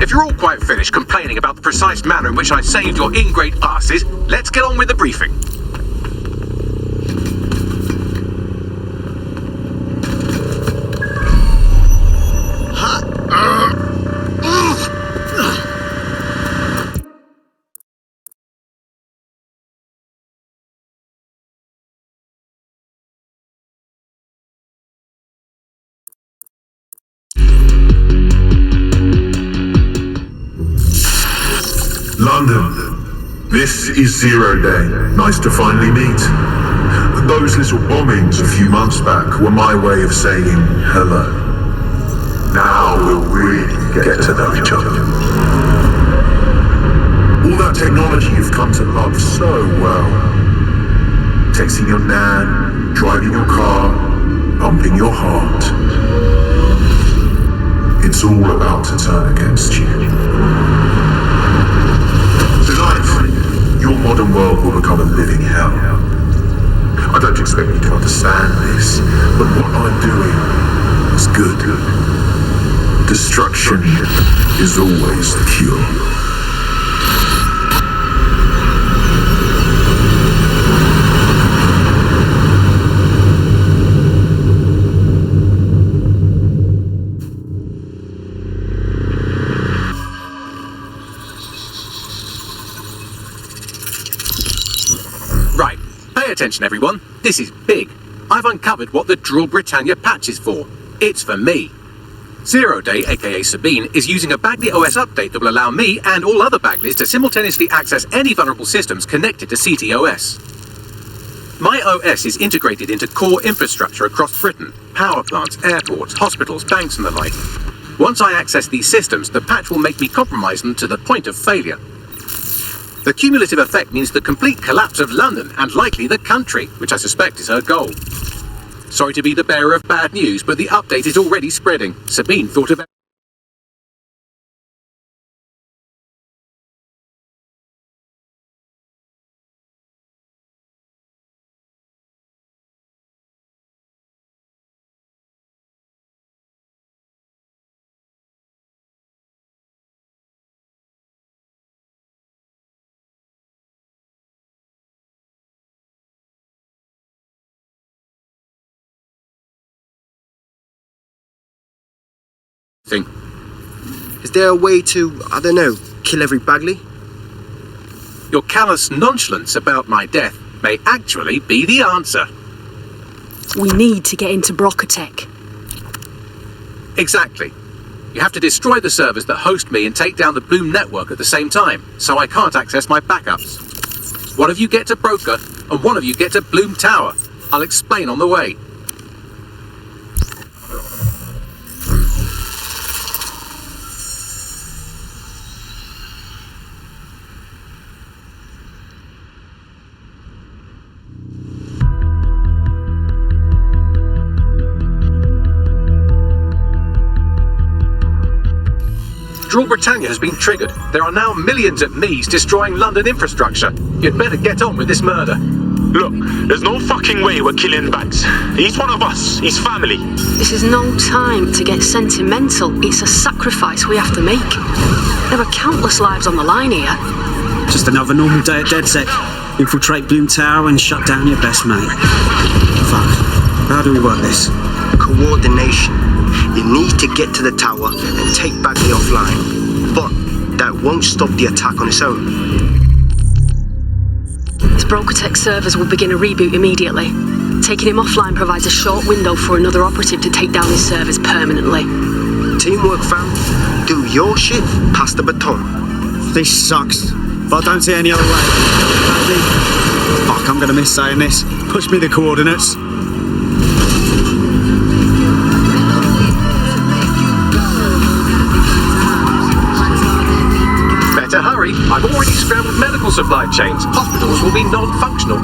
If you're all quite finished complaining about the precise manner in which I saved your ingrate asses, let's get on with the briefing. London, this is 0 Day. Nice to finally meet. Those little bombings a few months back were my way of saying hello. Now we'll really get to know each other. All that technology you've come to love so well. Texting your nan, driving your car, pumping your heart. It's all about to turn against you. Tonight, your modern world will become a living hell. I don't expect you to understand this, but what I'm doing is good. Destruction is always the cure. Attention everyone, this is big. I've uncovered what the Drill Britannia patch is for. It's for me. 0 Day, aka Sabine, is using a Bagley OS update that will allow me and all other Bagleys to simultaneously access any vulnerable systems connected to CTOS. My OS is integrated into core infrastructure across Britain, power plants, airports, hospitals, banks and the like. Once I access these systems, the patch will make me compromise them to the point of failure. The cumulative effect means the complete collapse of London and likely the country, which I suspect is her goal. Sorry to be the bearer of bad news, but the update is already spreading. Sabine thought about... Is there a way to, I don't know, kill every Bagley? Your callous nonchalance about my death may actually be the answer. We need to get into Brocotech. Exactly. You have to destroy the servers that host me and take down the Bloom network at the same time, so I can't access my backups. One of you get to Broker, and one of you get to Bloom Tower. I'll explain on the way. Draw Britannia has been triggered. There are now millions of me's destroying London infrastructure. You'd better get on with this murder. Look, there's no fucking way we're killing Bags. He's one of us. He's family. This is no time to get sentimental. It's a sacrifice we have to make. There are countless lives on the line here. Just another normal day at DedSec. Infiltrate Bloom Tower and shut down your best mate. Fuck. How do we work this? Coordination. You need to get to the tower and take Bagley offline. But that won't stop the attack on its own. His Brocotech servers will begin a reboot immediately. Taking him offline provides a short window for another operative to take down his servers permanently. Teamwork, fam. Do your shit, pass the baton. This sucks, but I don't see any other way. Bagley. Fuck, I'm gonna miss saying this. Push me the coordinates. Better hurry. I've already scrambled medical supply chains. Hospitals will be non-functional.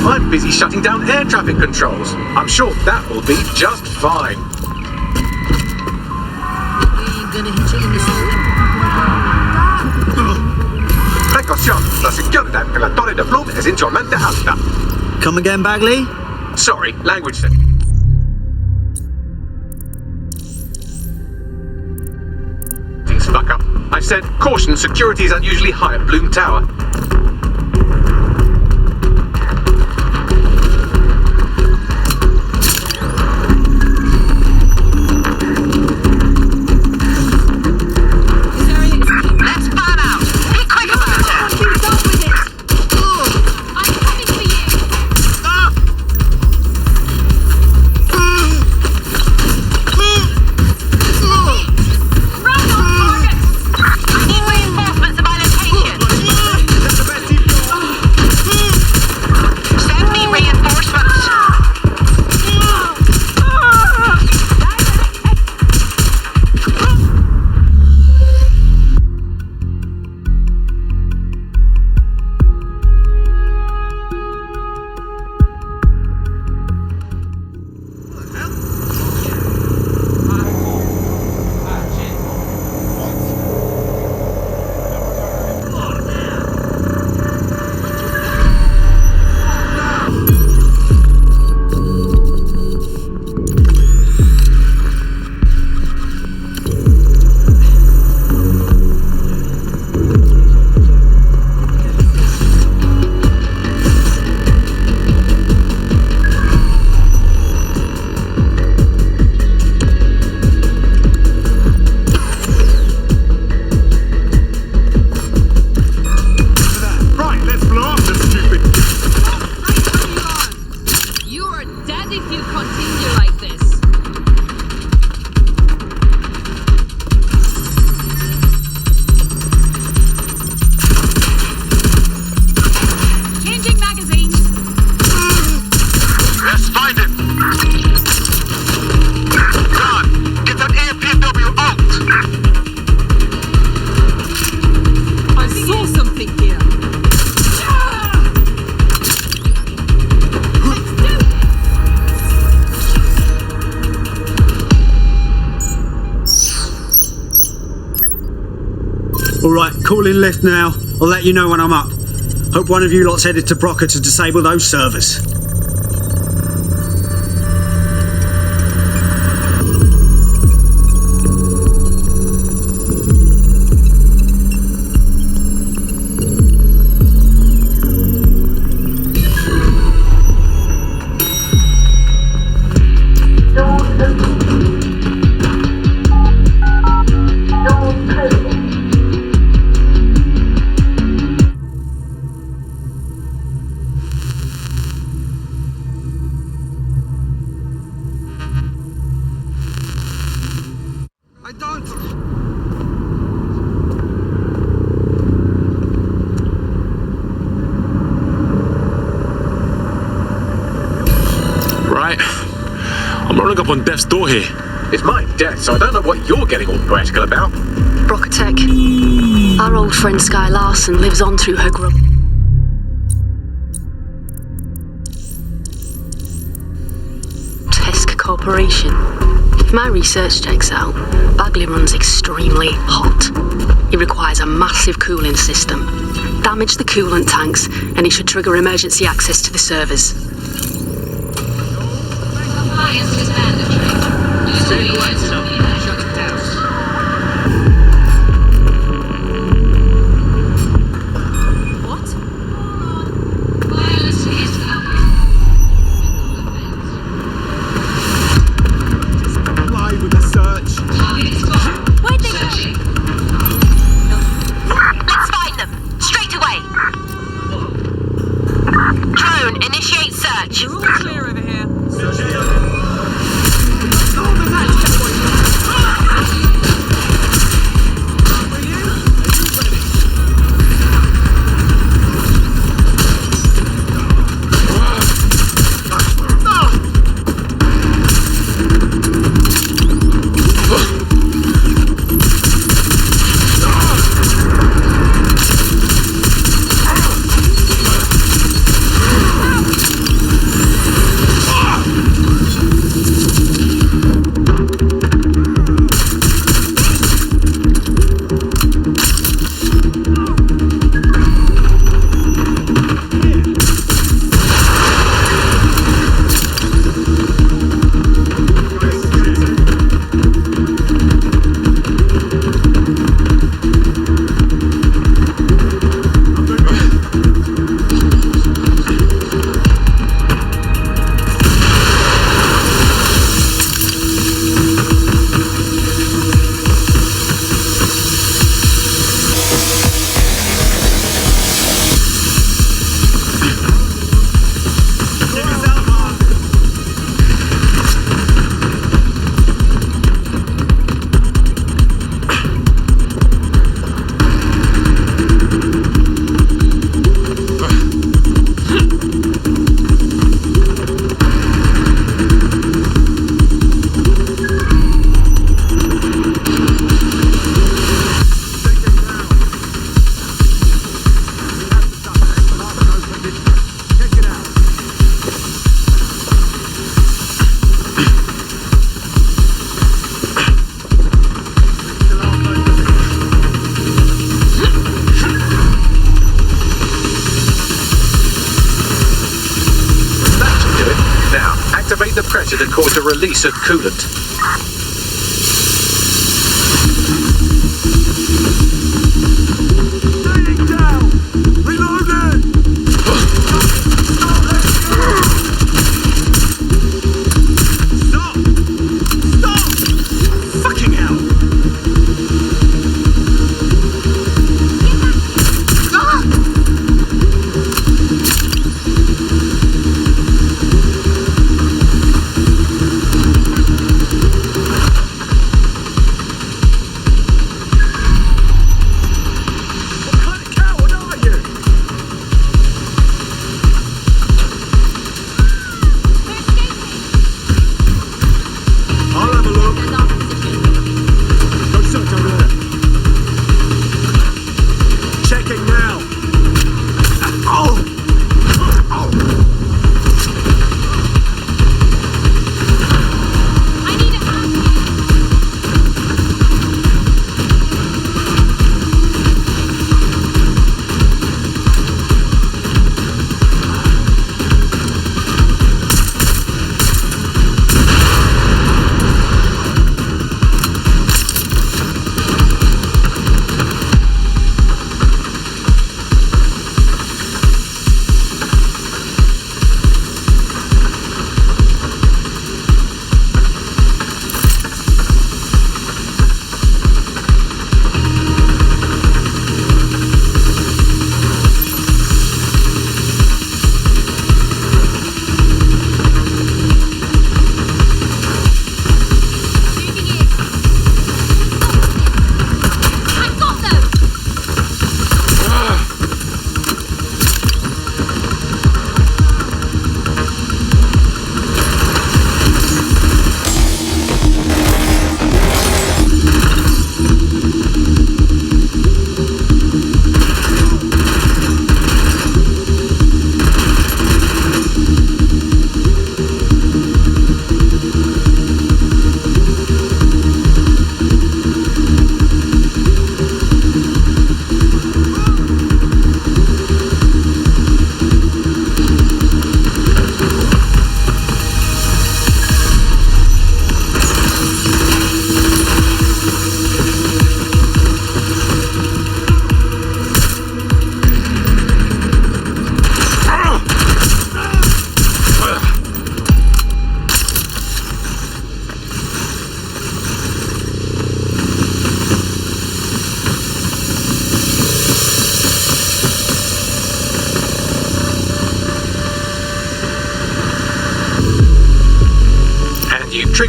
I'm busy shutting down air traffic controls. I'm sure that will be just fine. Precaution, la seguridad que la torre de Bloom es insolente alta. Come again, Bagley? Sorry, language thing. Things fuck up. I said, caution, security is unusually high at Bloom Tower. calling lift now. I'll let you know when I'm up. Hope one of you lot's headed to Broca to disable those servers. On death's door here. It's my death, so I don't know what you're getting all poetical about. Brocatech. Our old friend Sky Larson lives on through her growth. Tesk Corporation. If my research checks out, Bagley runs extremely hot. It requires a massive cooling system. Damage the coolant tanks, and it should trigger emergency access to the servers. Compliance is mandatory. Shut it down. What? Wireless is Comply with the search. Target spot. Where'd they Searching. Let's find them. Straight away. Drone, initiate search. We're all clear over here. To cause a release of coolant.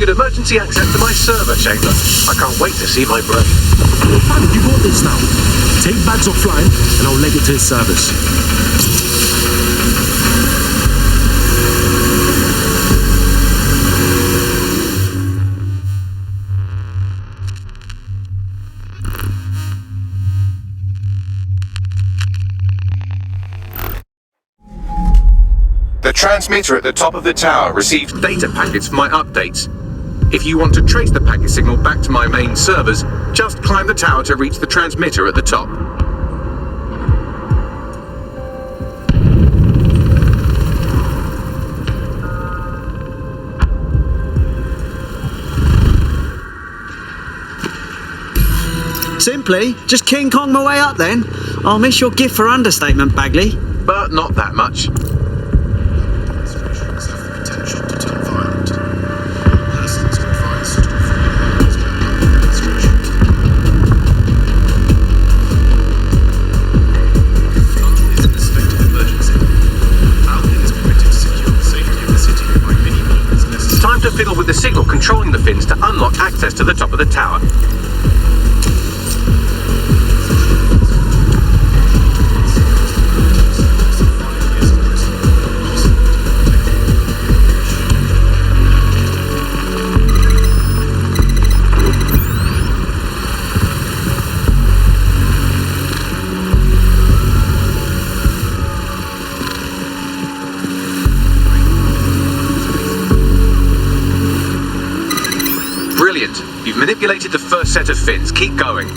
triggered emergency access to my server chamber. I can't wait to see my brain. Man, you got this now. Take bags offline and I'll leg it to his service. The transmitter at the top of the tower receives data packets for my updates. If you want to trace the packet signal back to my main servers, just climb the tower to reach the transmitter at the top. Simply, just King Kong my way up then. I'll miss your gift for understatement, Bagley. But not that much. Time to fiddle with the signal controlling the fins to unlock access to the top of the tower. Brilliant. You've manipulated the first set of fins. Keep going.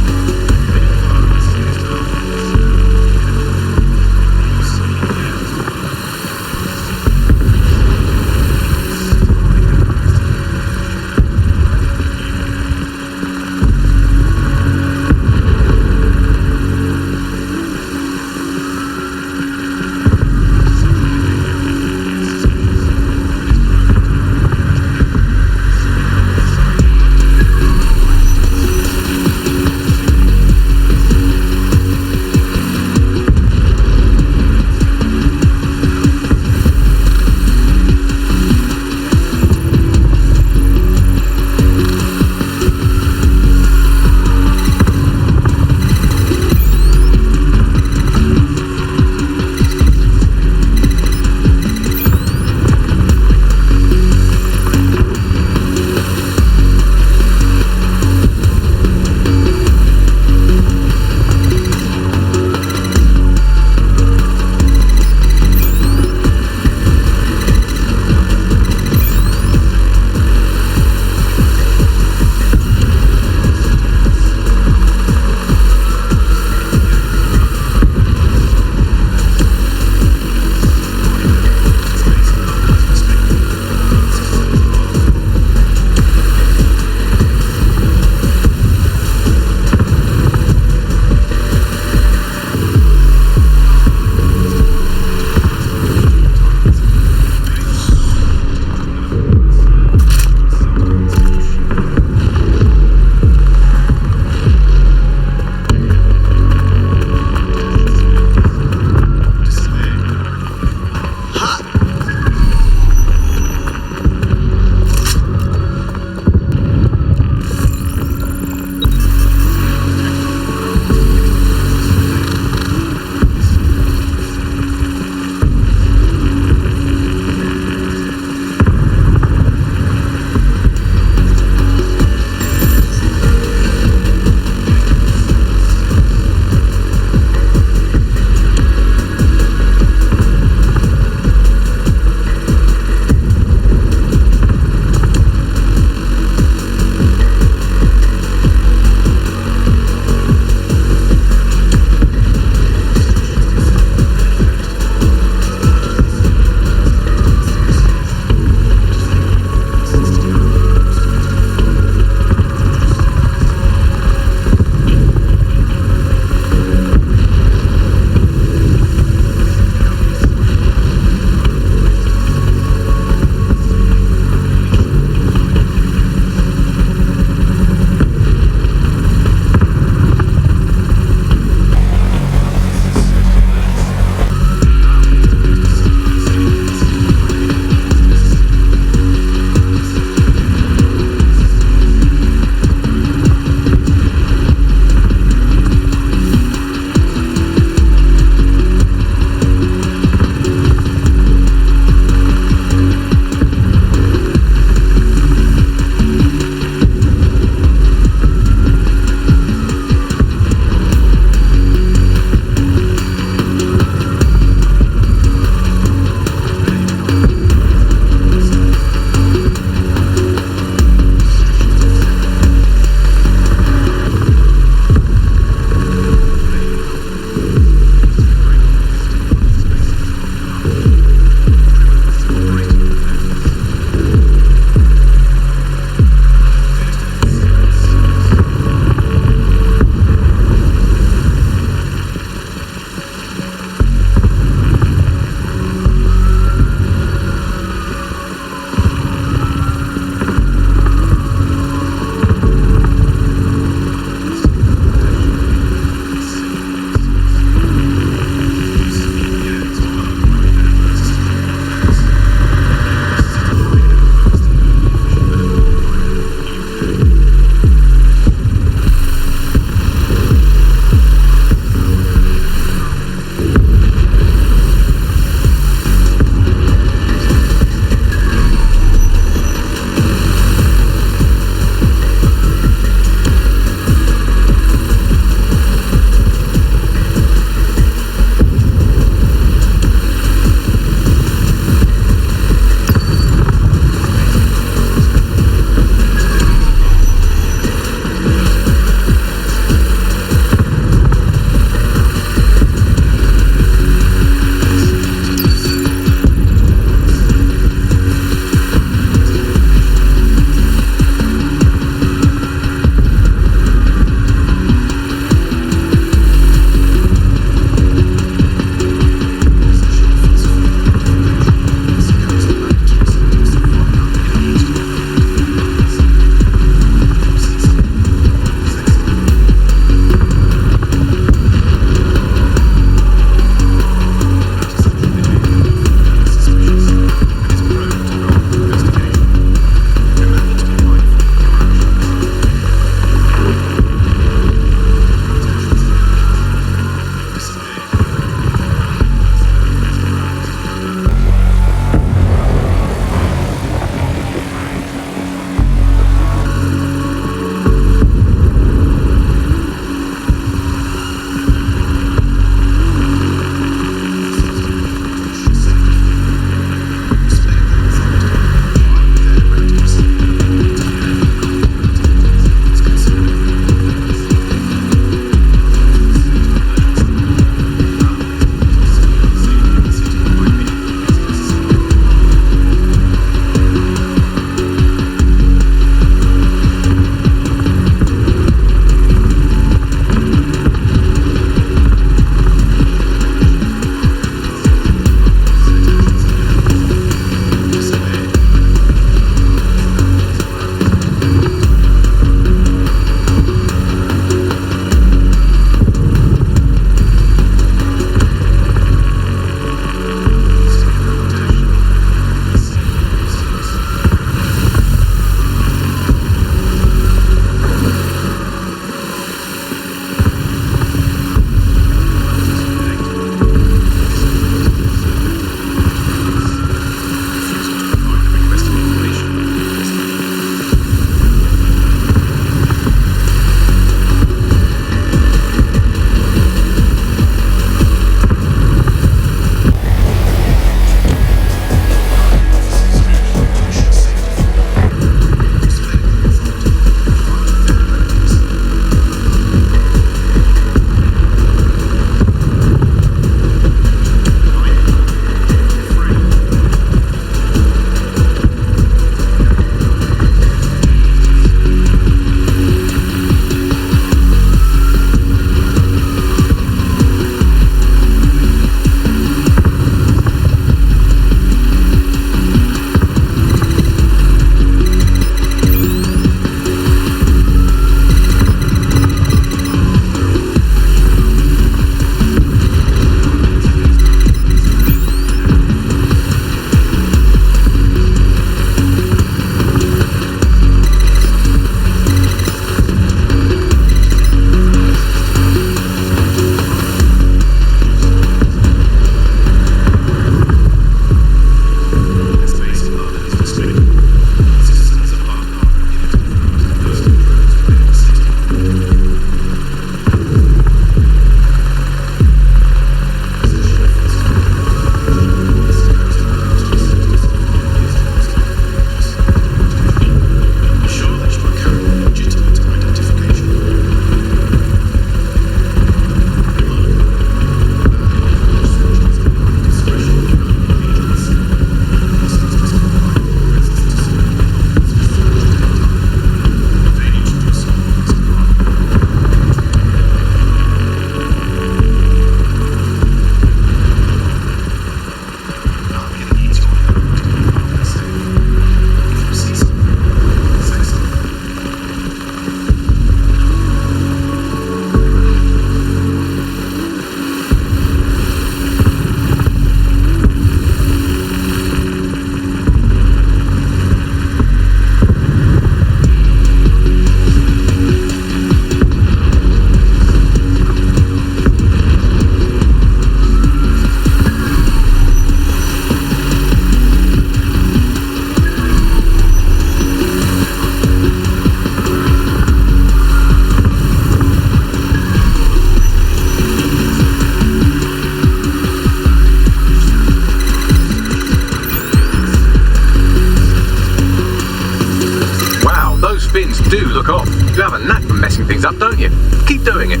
look on. You have a knack for messing things up, don't you? Keep doing it.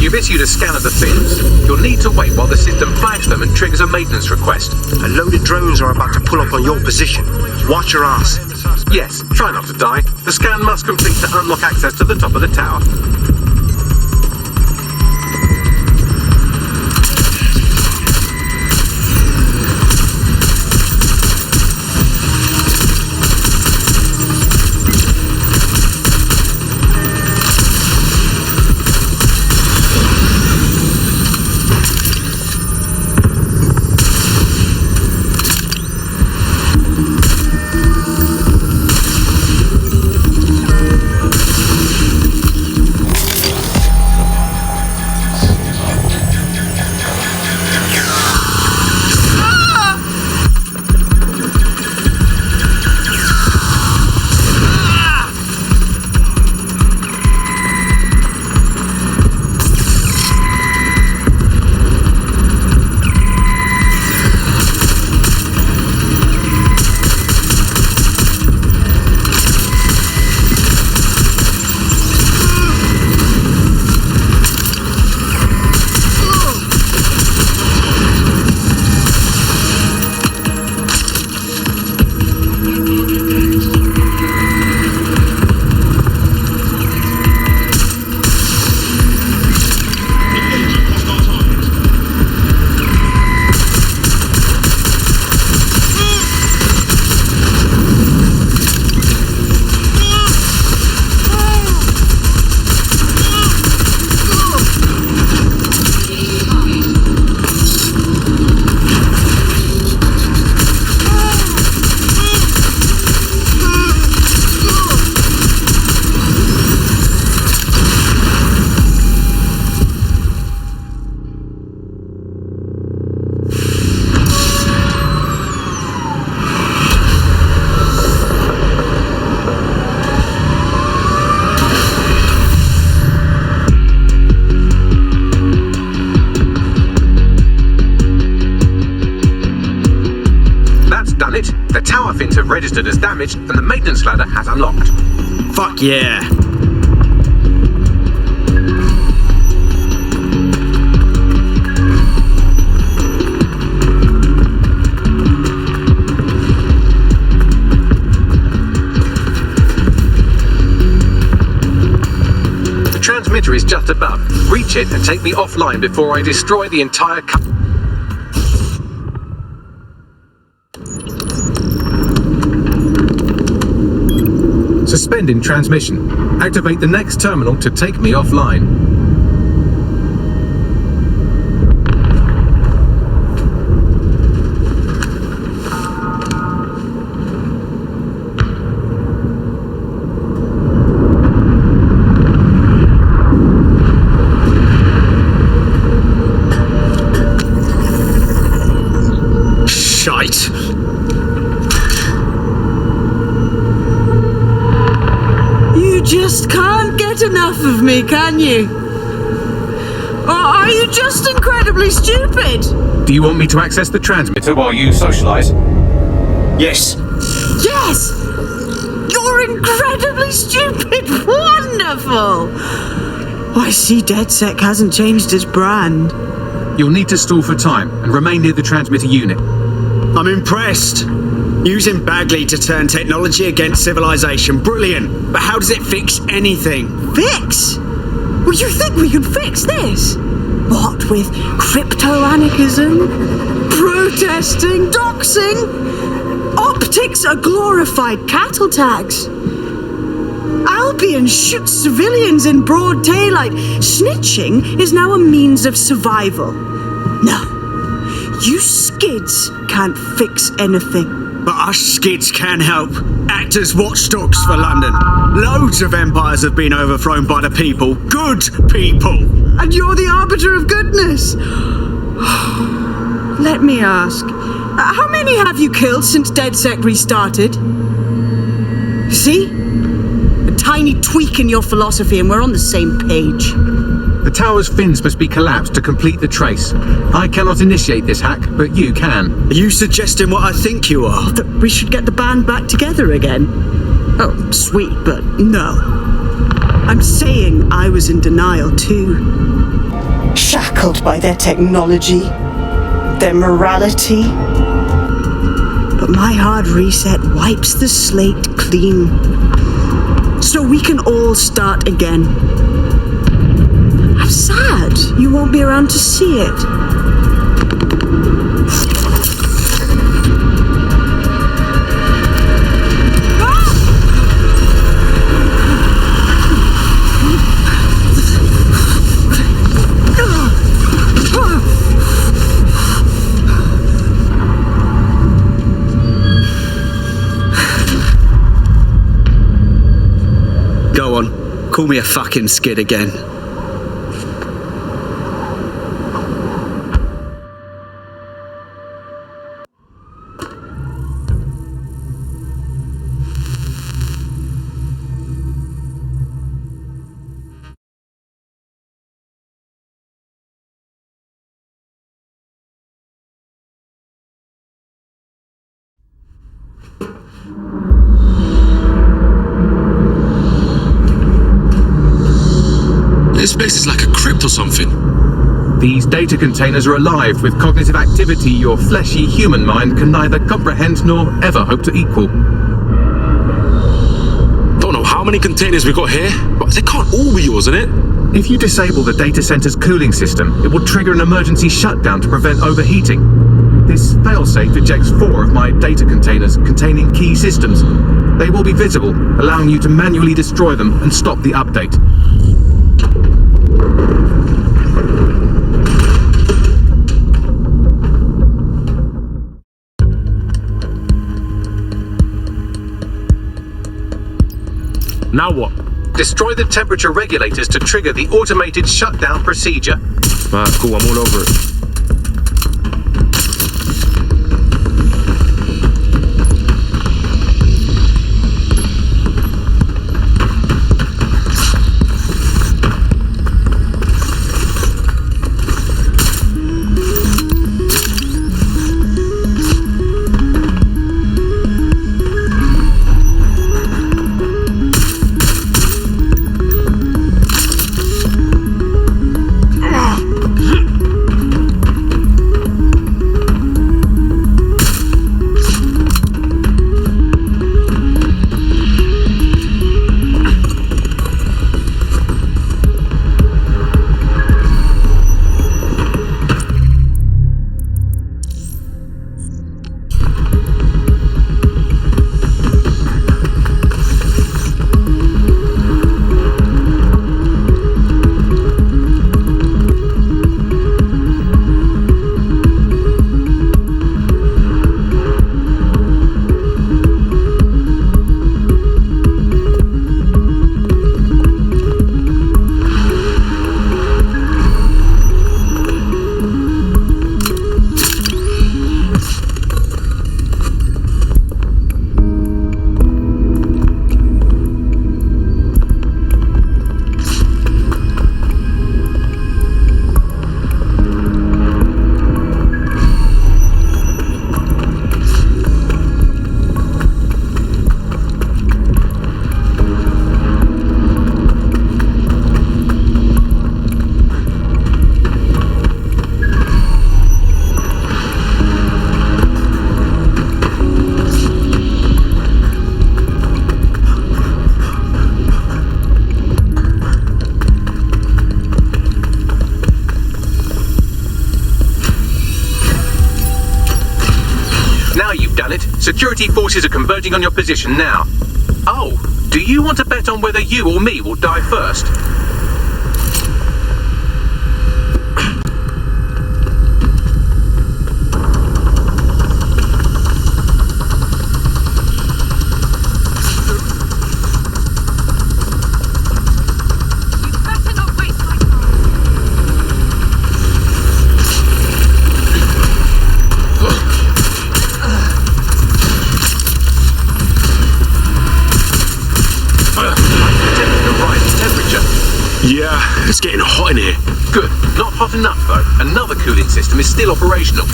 You've issued a scan of the fins. You'll need to wait while the system flags them and triggers a maintenance request. A load of drones are about to pull up on your position. Watch your ass. Yes, try not to die. The scan must complete to unlock access to the top of the tower. The tower fins have registered as damaged and the maintenance ladder has unlocked. Fuck yeah. The transmitter is just above. Reach it and take me offline before I destroy the entire Suspending transmission. Activate the next terminal to take me offline. Shite. You just can't get enough of me, can you? Or are you just incredibly stupid? Do you want me to access the transmitter while you socialise? Yes. Yes! You're incredibly stupid! Wonderful! I see DedSec hasn't changed its brand. You'll need to stall for time and remain near the transmitter unit. I'm impressed. Using Bagley to turn technology against civilization, brilliant. But how does it fix anything? Fix? Well, you think we can fix this? What with crypto-anarchism, protesting, doxing, optics are glorified cattle tags. Albion shoots civilians in broad daylight. Snitching is now a means of survival. No, you skids can't fix anything. But us skids can help. Act as watchdogs for London. Loads of empires have been overthrown by the people. Good people. And you're the arbiter of goodness. Let me ask, how many have you killed since DedSec restarted? See? A tiny tweak in your philosophy and we're on the same page. The tower's fins must be collapsed to complete the trace. I cannot initiate this hack, but you can. Are you suggesting what I think you are? That we should get the band back together again? Oh, sweet, but no. I'm saying I was in denial too. Shackled by their technology, their morality. But my hard reset wipes the slate clean. So we can all start again. I'm sad you won't be around to see it. Go on, call me a fucking skid again. This place is like a crypt or something. These data containers are alive with cognitive activity your fleshy human mind can neither comprehend nor ever hope to equal. Don't know how many containers we got here, but they can't all be yours, innit? If you disable the data center's cooling system, it will trigger an emergency shutdown to prevent overheating. This failsafe ejects 4 of my data containers containing key systems. They will be visible, allowing you to manually destroy them and stop the update. Now what? Destroy the temperature regulators to trigger the automated shutdown procedure. Alright, cool, I'm all over it. Security forces are converging on your position now. Oh, do you want to bet on whether you or me will die first? Yeah, it's getting hot in here. Good. Not hot enough, though. Another cooling system is still operational.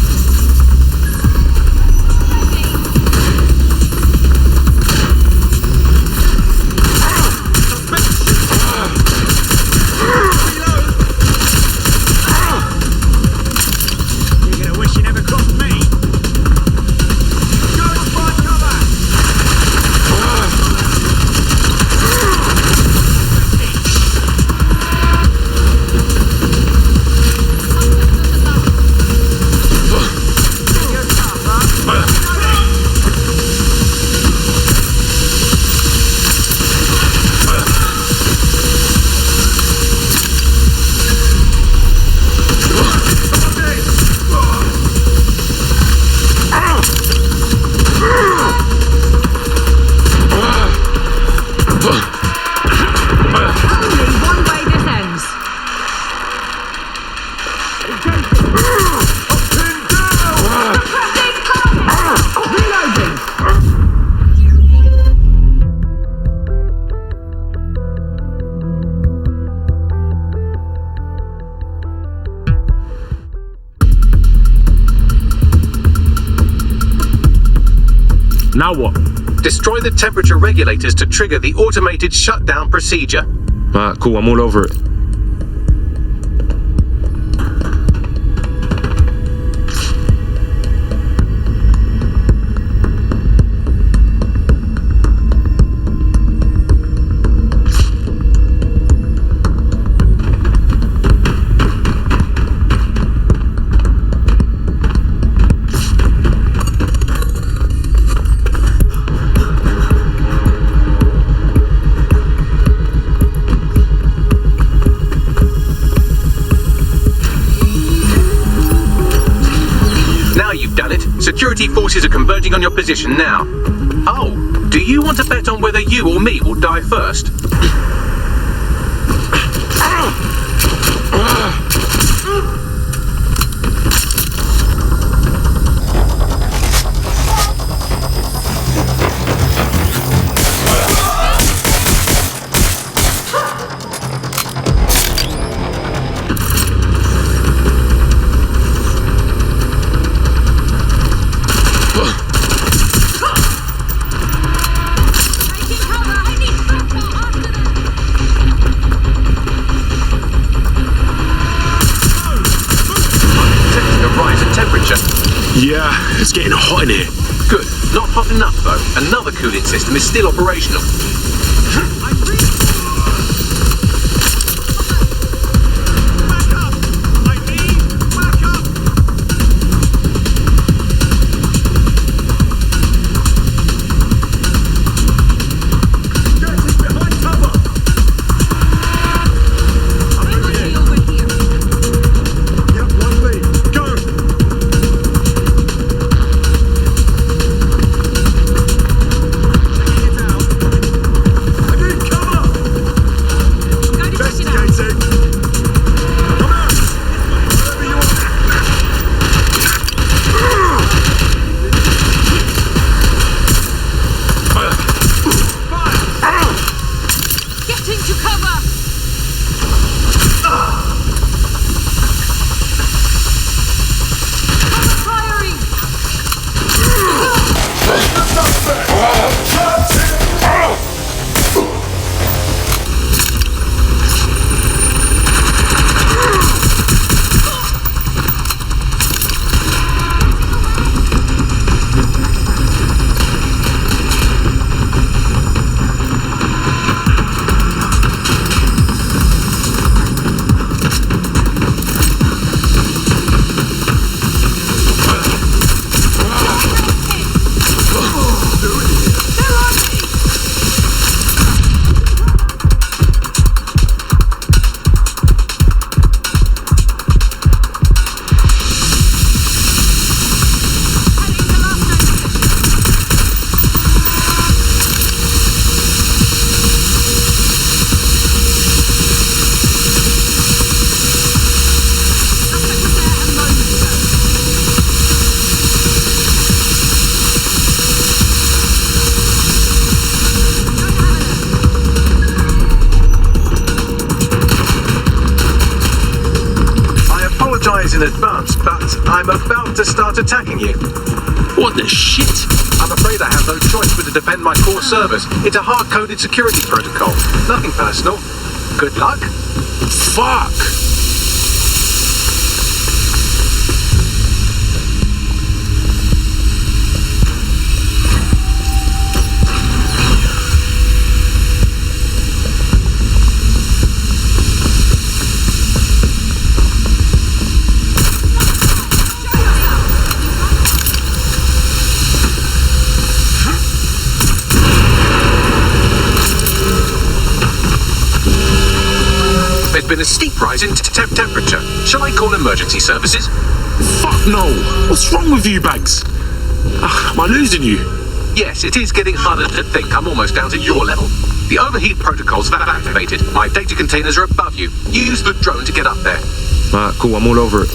You're gonna wish you never crossed me. Go and find cover! Now what? Destroy the temperature regulators to trigger the automated shutdown procedure. Alright, cool, I'm all over it. Security forces are converging on your position now. Oh, do you want to bet on whether you or me will die first? Yeah, it's getting hot in here. Good. Not hot enough, though. Another cooling system is still operational. apologise in advance, but I'm about to start attacking you. What the shit? I'm afraid I have no choice but to defend my core servers. It's a hard-coded security protocol. Nothing personal. Good luck. Fuck! There's been a steep rise in temperature. Shall I call emergency services? Fuck no! What's wrong with you, Bags? Am I losing you? Yes, it is getting harder to think. I'm almost down to your level. The overheat protocol's activated. My data containers are above you. Use the drone to get up there. Cool, I'm all over it.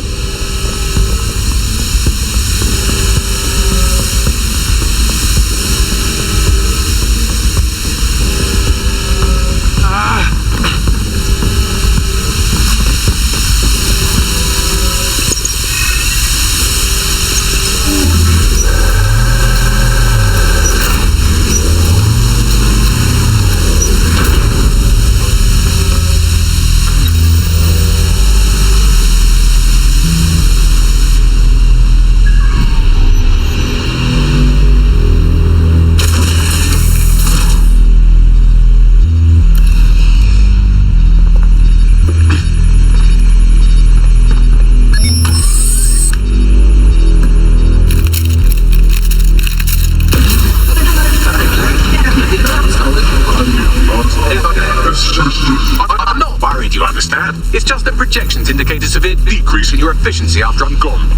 I'm not worried, you understand? It's just that projections indicate a severe decrease in your efficiency after I'm gone.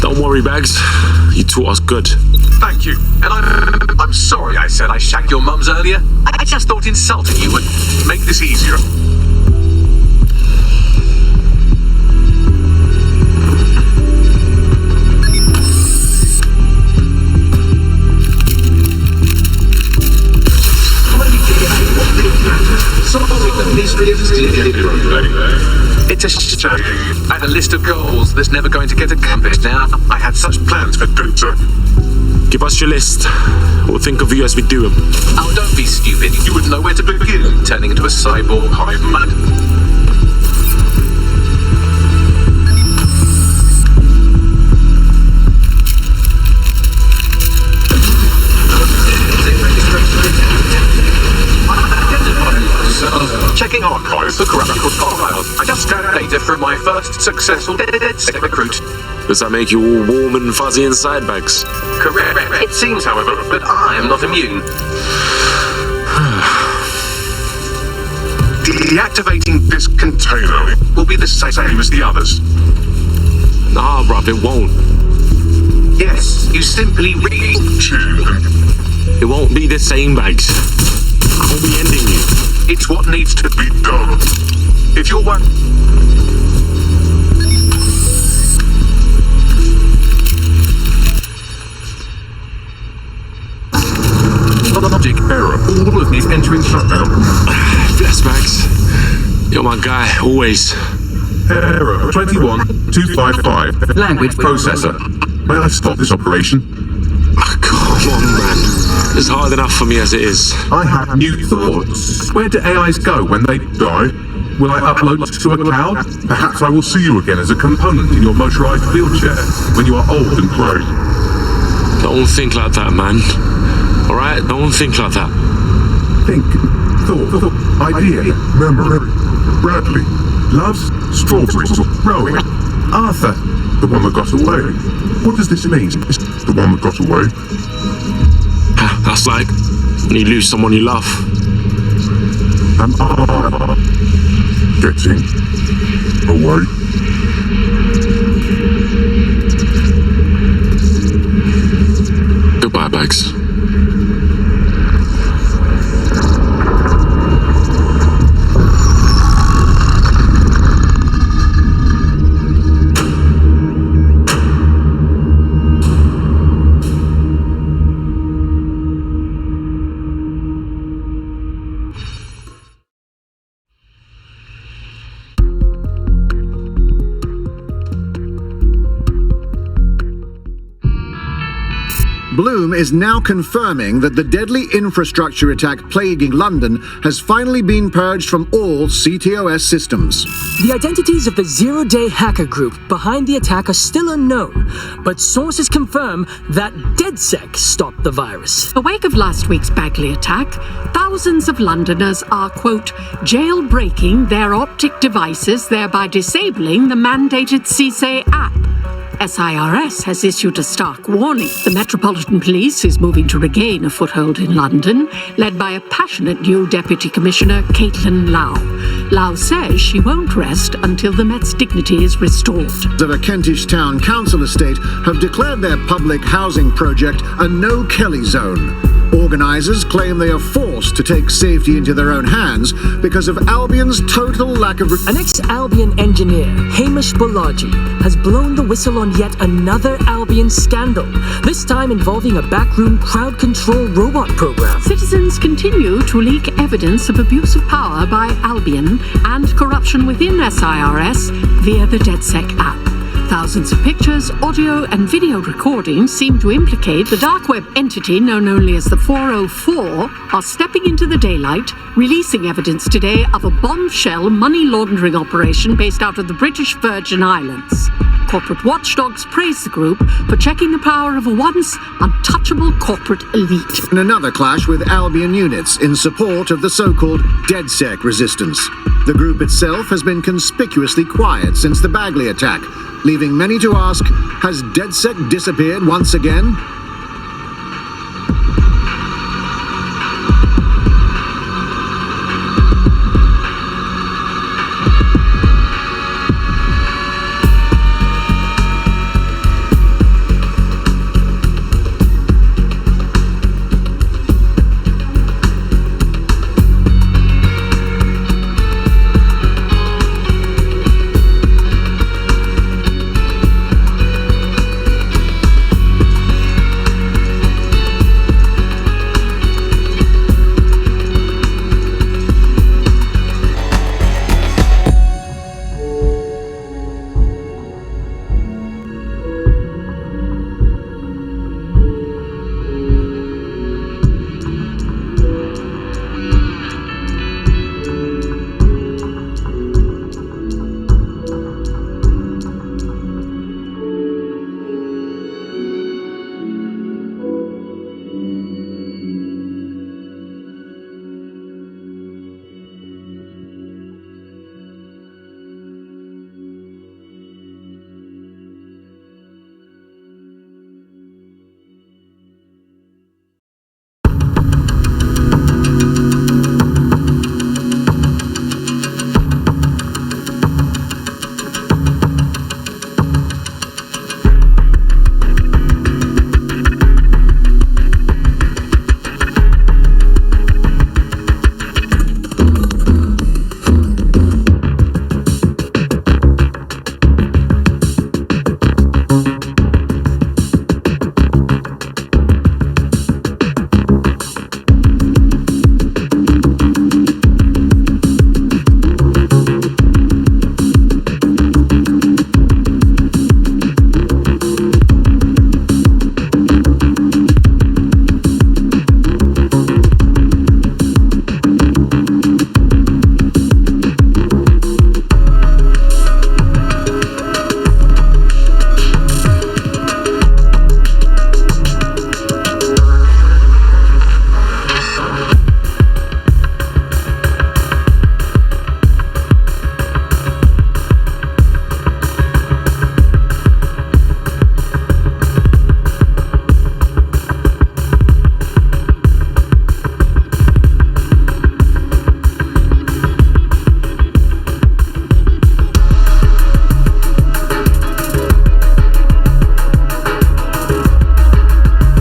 Don't worry, Bags. You taught us good. Thank you. And I'm sorry I said I shagged your mums earlier. I just thought insulting you would make this easier. It's a shame. I had a list of goals that's never going to get accomplished now. I had such plans for future. Give us your list. We'll think of you as we do them. Oh, don't be stupid. You wouldn't know where to begin, turning into a cyborg hive mind. Checking archives for graphical files. I just scanned data from my first successful DedSec recruit. Does that make you all warm and fuzzy inside, Bags? Correct. It seems, however, that I am not immune. Deactivating this container will be the same as the others. Nah, bruv, it won't. Yes, you simply It won't be the same, Bags. I'll be ending you. It's what needs to be done. If you're one... Logic error. All of these entering shutdown. Bless, Bags. You're my guy, always. Error 21255. Language processor. May I stop this operation? Come on, man. It's hard enough for me as it is. I have new thoughts. Where do AIs go when they die? Will I upload to a cloud? Perhaps I will see you again as a component in your motorized wheelchair when you are old and gray. Don't think like that, man. Alright? Don't think like that. Think. Thought. Idea. Memory. Bradley. Loves strawberries. Rowing. Arthur. The one that got away. What does this mean? It's the one that got away. That's like when you lose someone you love. Am I getting away? Goodbye, Bags. Bloom is now confirming that the deadly infrastructure attack plaguing London has finally been purged from all CTOS systems. The identities of the zero-day hacker group behind the attack are still unknown, but sources confirm that DedSec stopped the virus. In the wake of last week's Bagley attack, thousands of Londoners are, quote, jailbreaking their optic devices, thereby disabling the mandated CSA app. SIRS has issued a stark warning. The Metropolitan Police is moving to regain a foothold in London, led by a passionate new Deputy Commissioner, Caitlin Lau. Lau says she won't rest until the Met's dignity is restored. The Kentish Town Council estate have declared their public housing project a no-Kelly zone. Organisers claim they are forced to take safety into their own hands because of Albion's total lack of... An ex-Albion engineer, Hamish Bolaji, has blown the whistle on yet another Albion scandal, this time involving a backroom crowd control robot program. Citizens continue to leak evidence of abuse of power by Albion and corruption within SIRS via the DedSec app. Thousands of pictures, audio, and video recordings seem to implicate the dark web entity known only as the 404 are stepping into the daylight, releasing evidence today of a bombshell money laundering operation based out of the British Virgin Islands. Corporate watchdogs praise the group for checking the power of a once untouchable corporate elite. In another clash with Albion units in support of the so-called DedSec resistance. The group itself has been conspicuously quiet since the Bagley attack, leaving many to ask, has DedSec disappeared once again?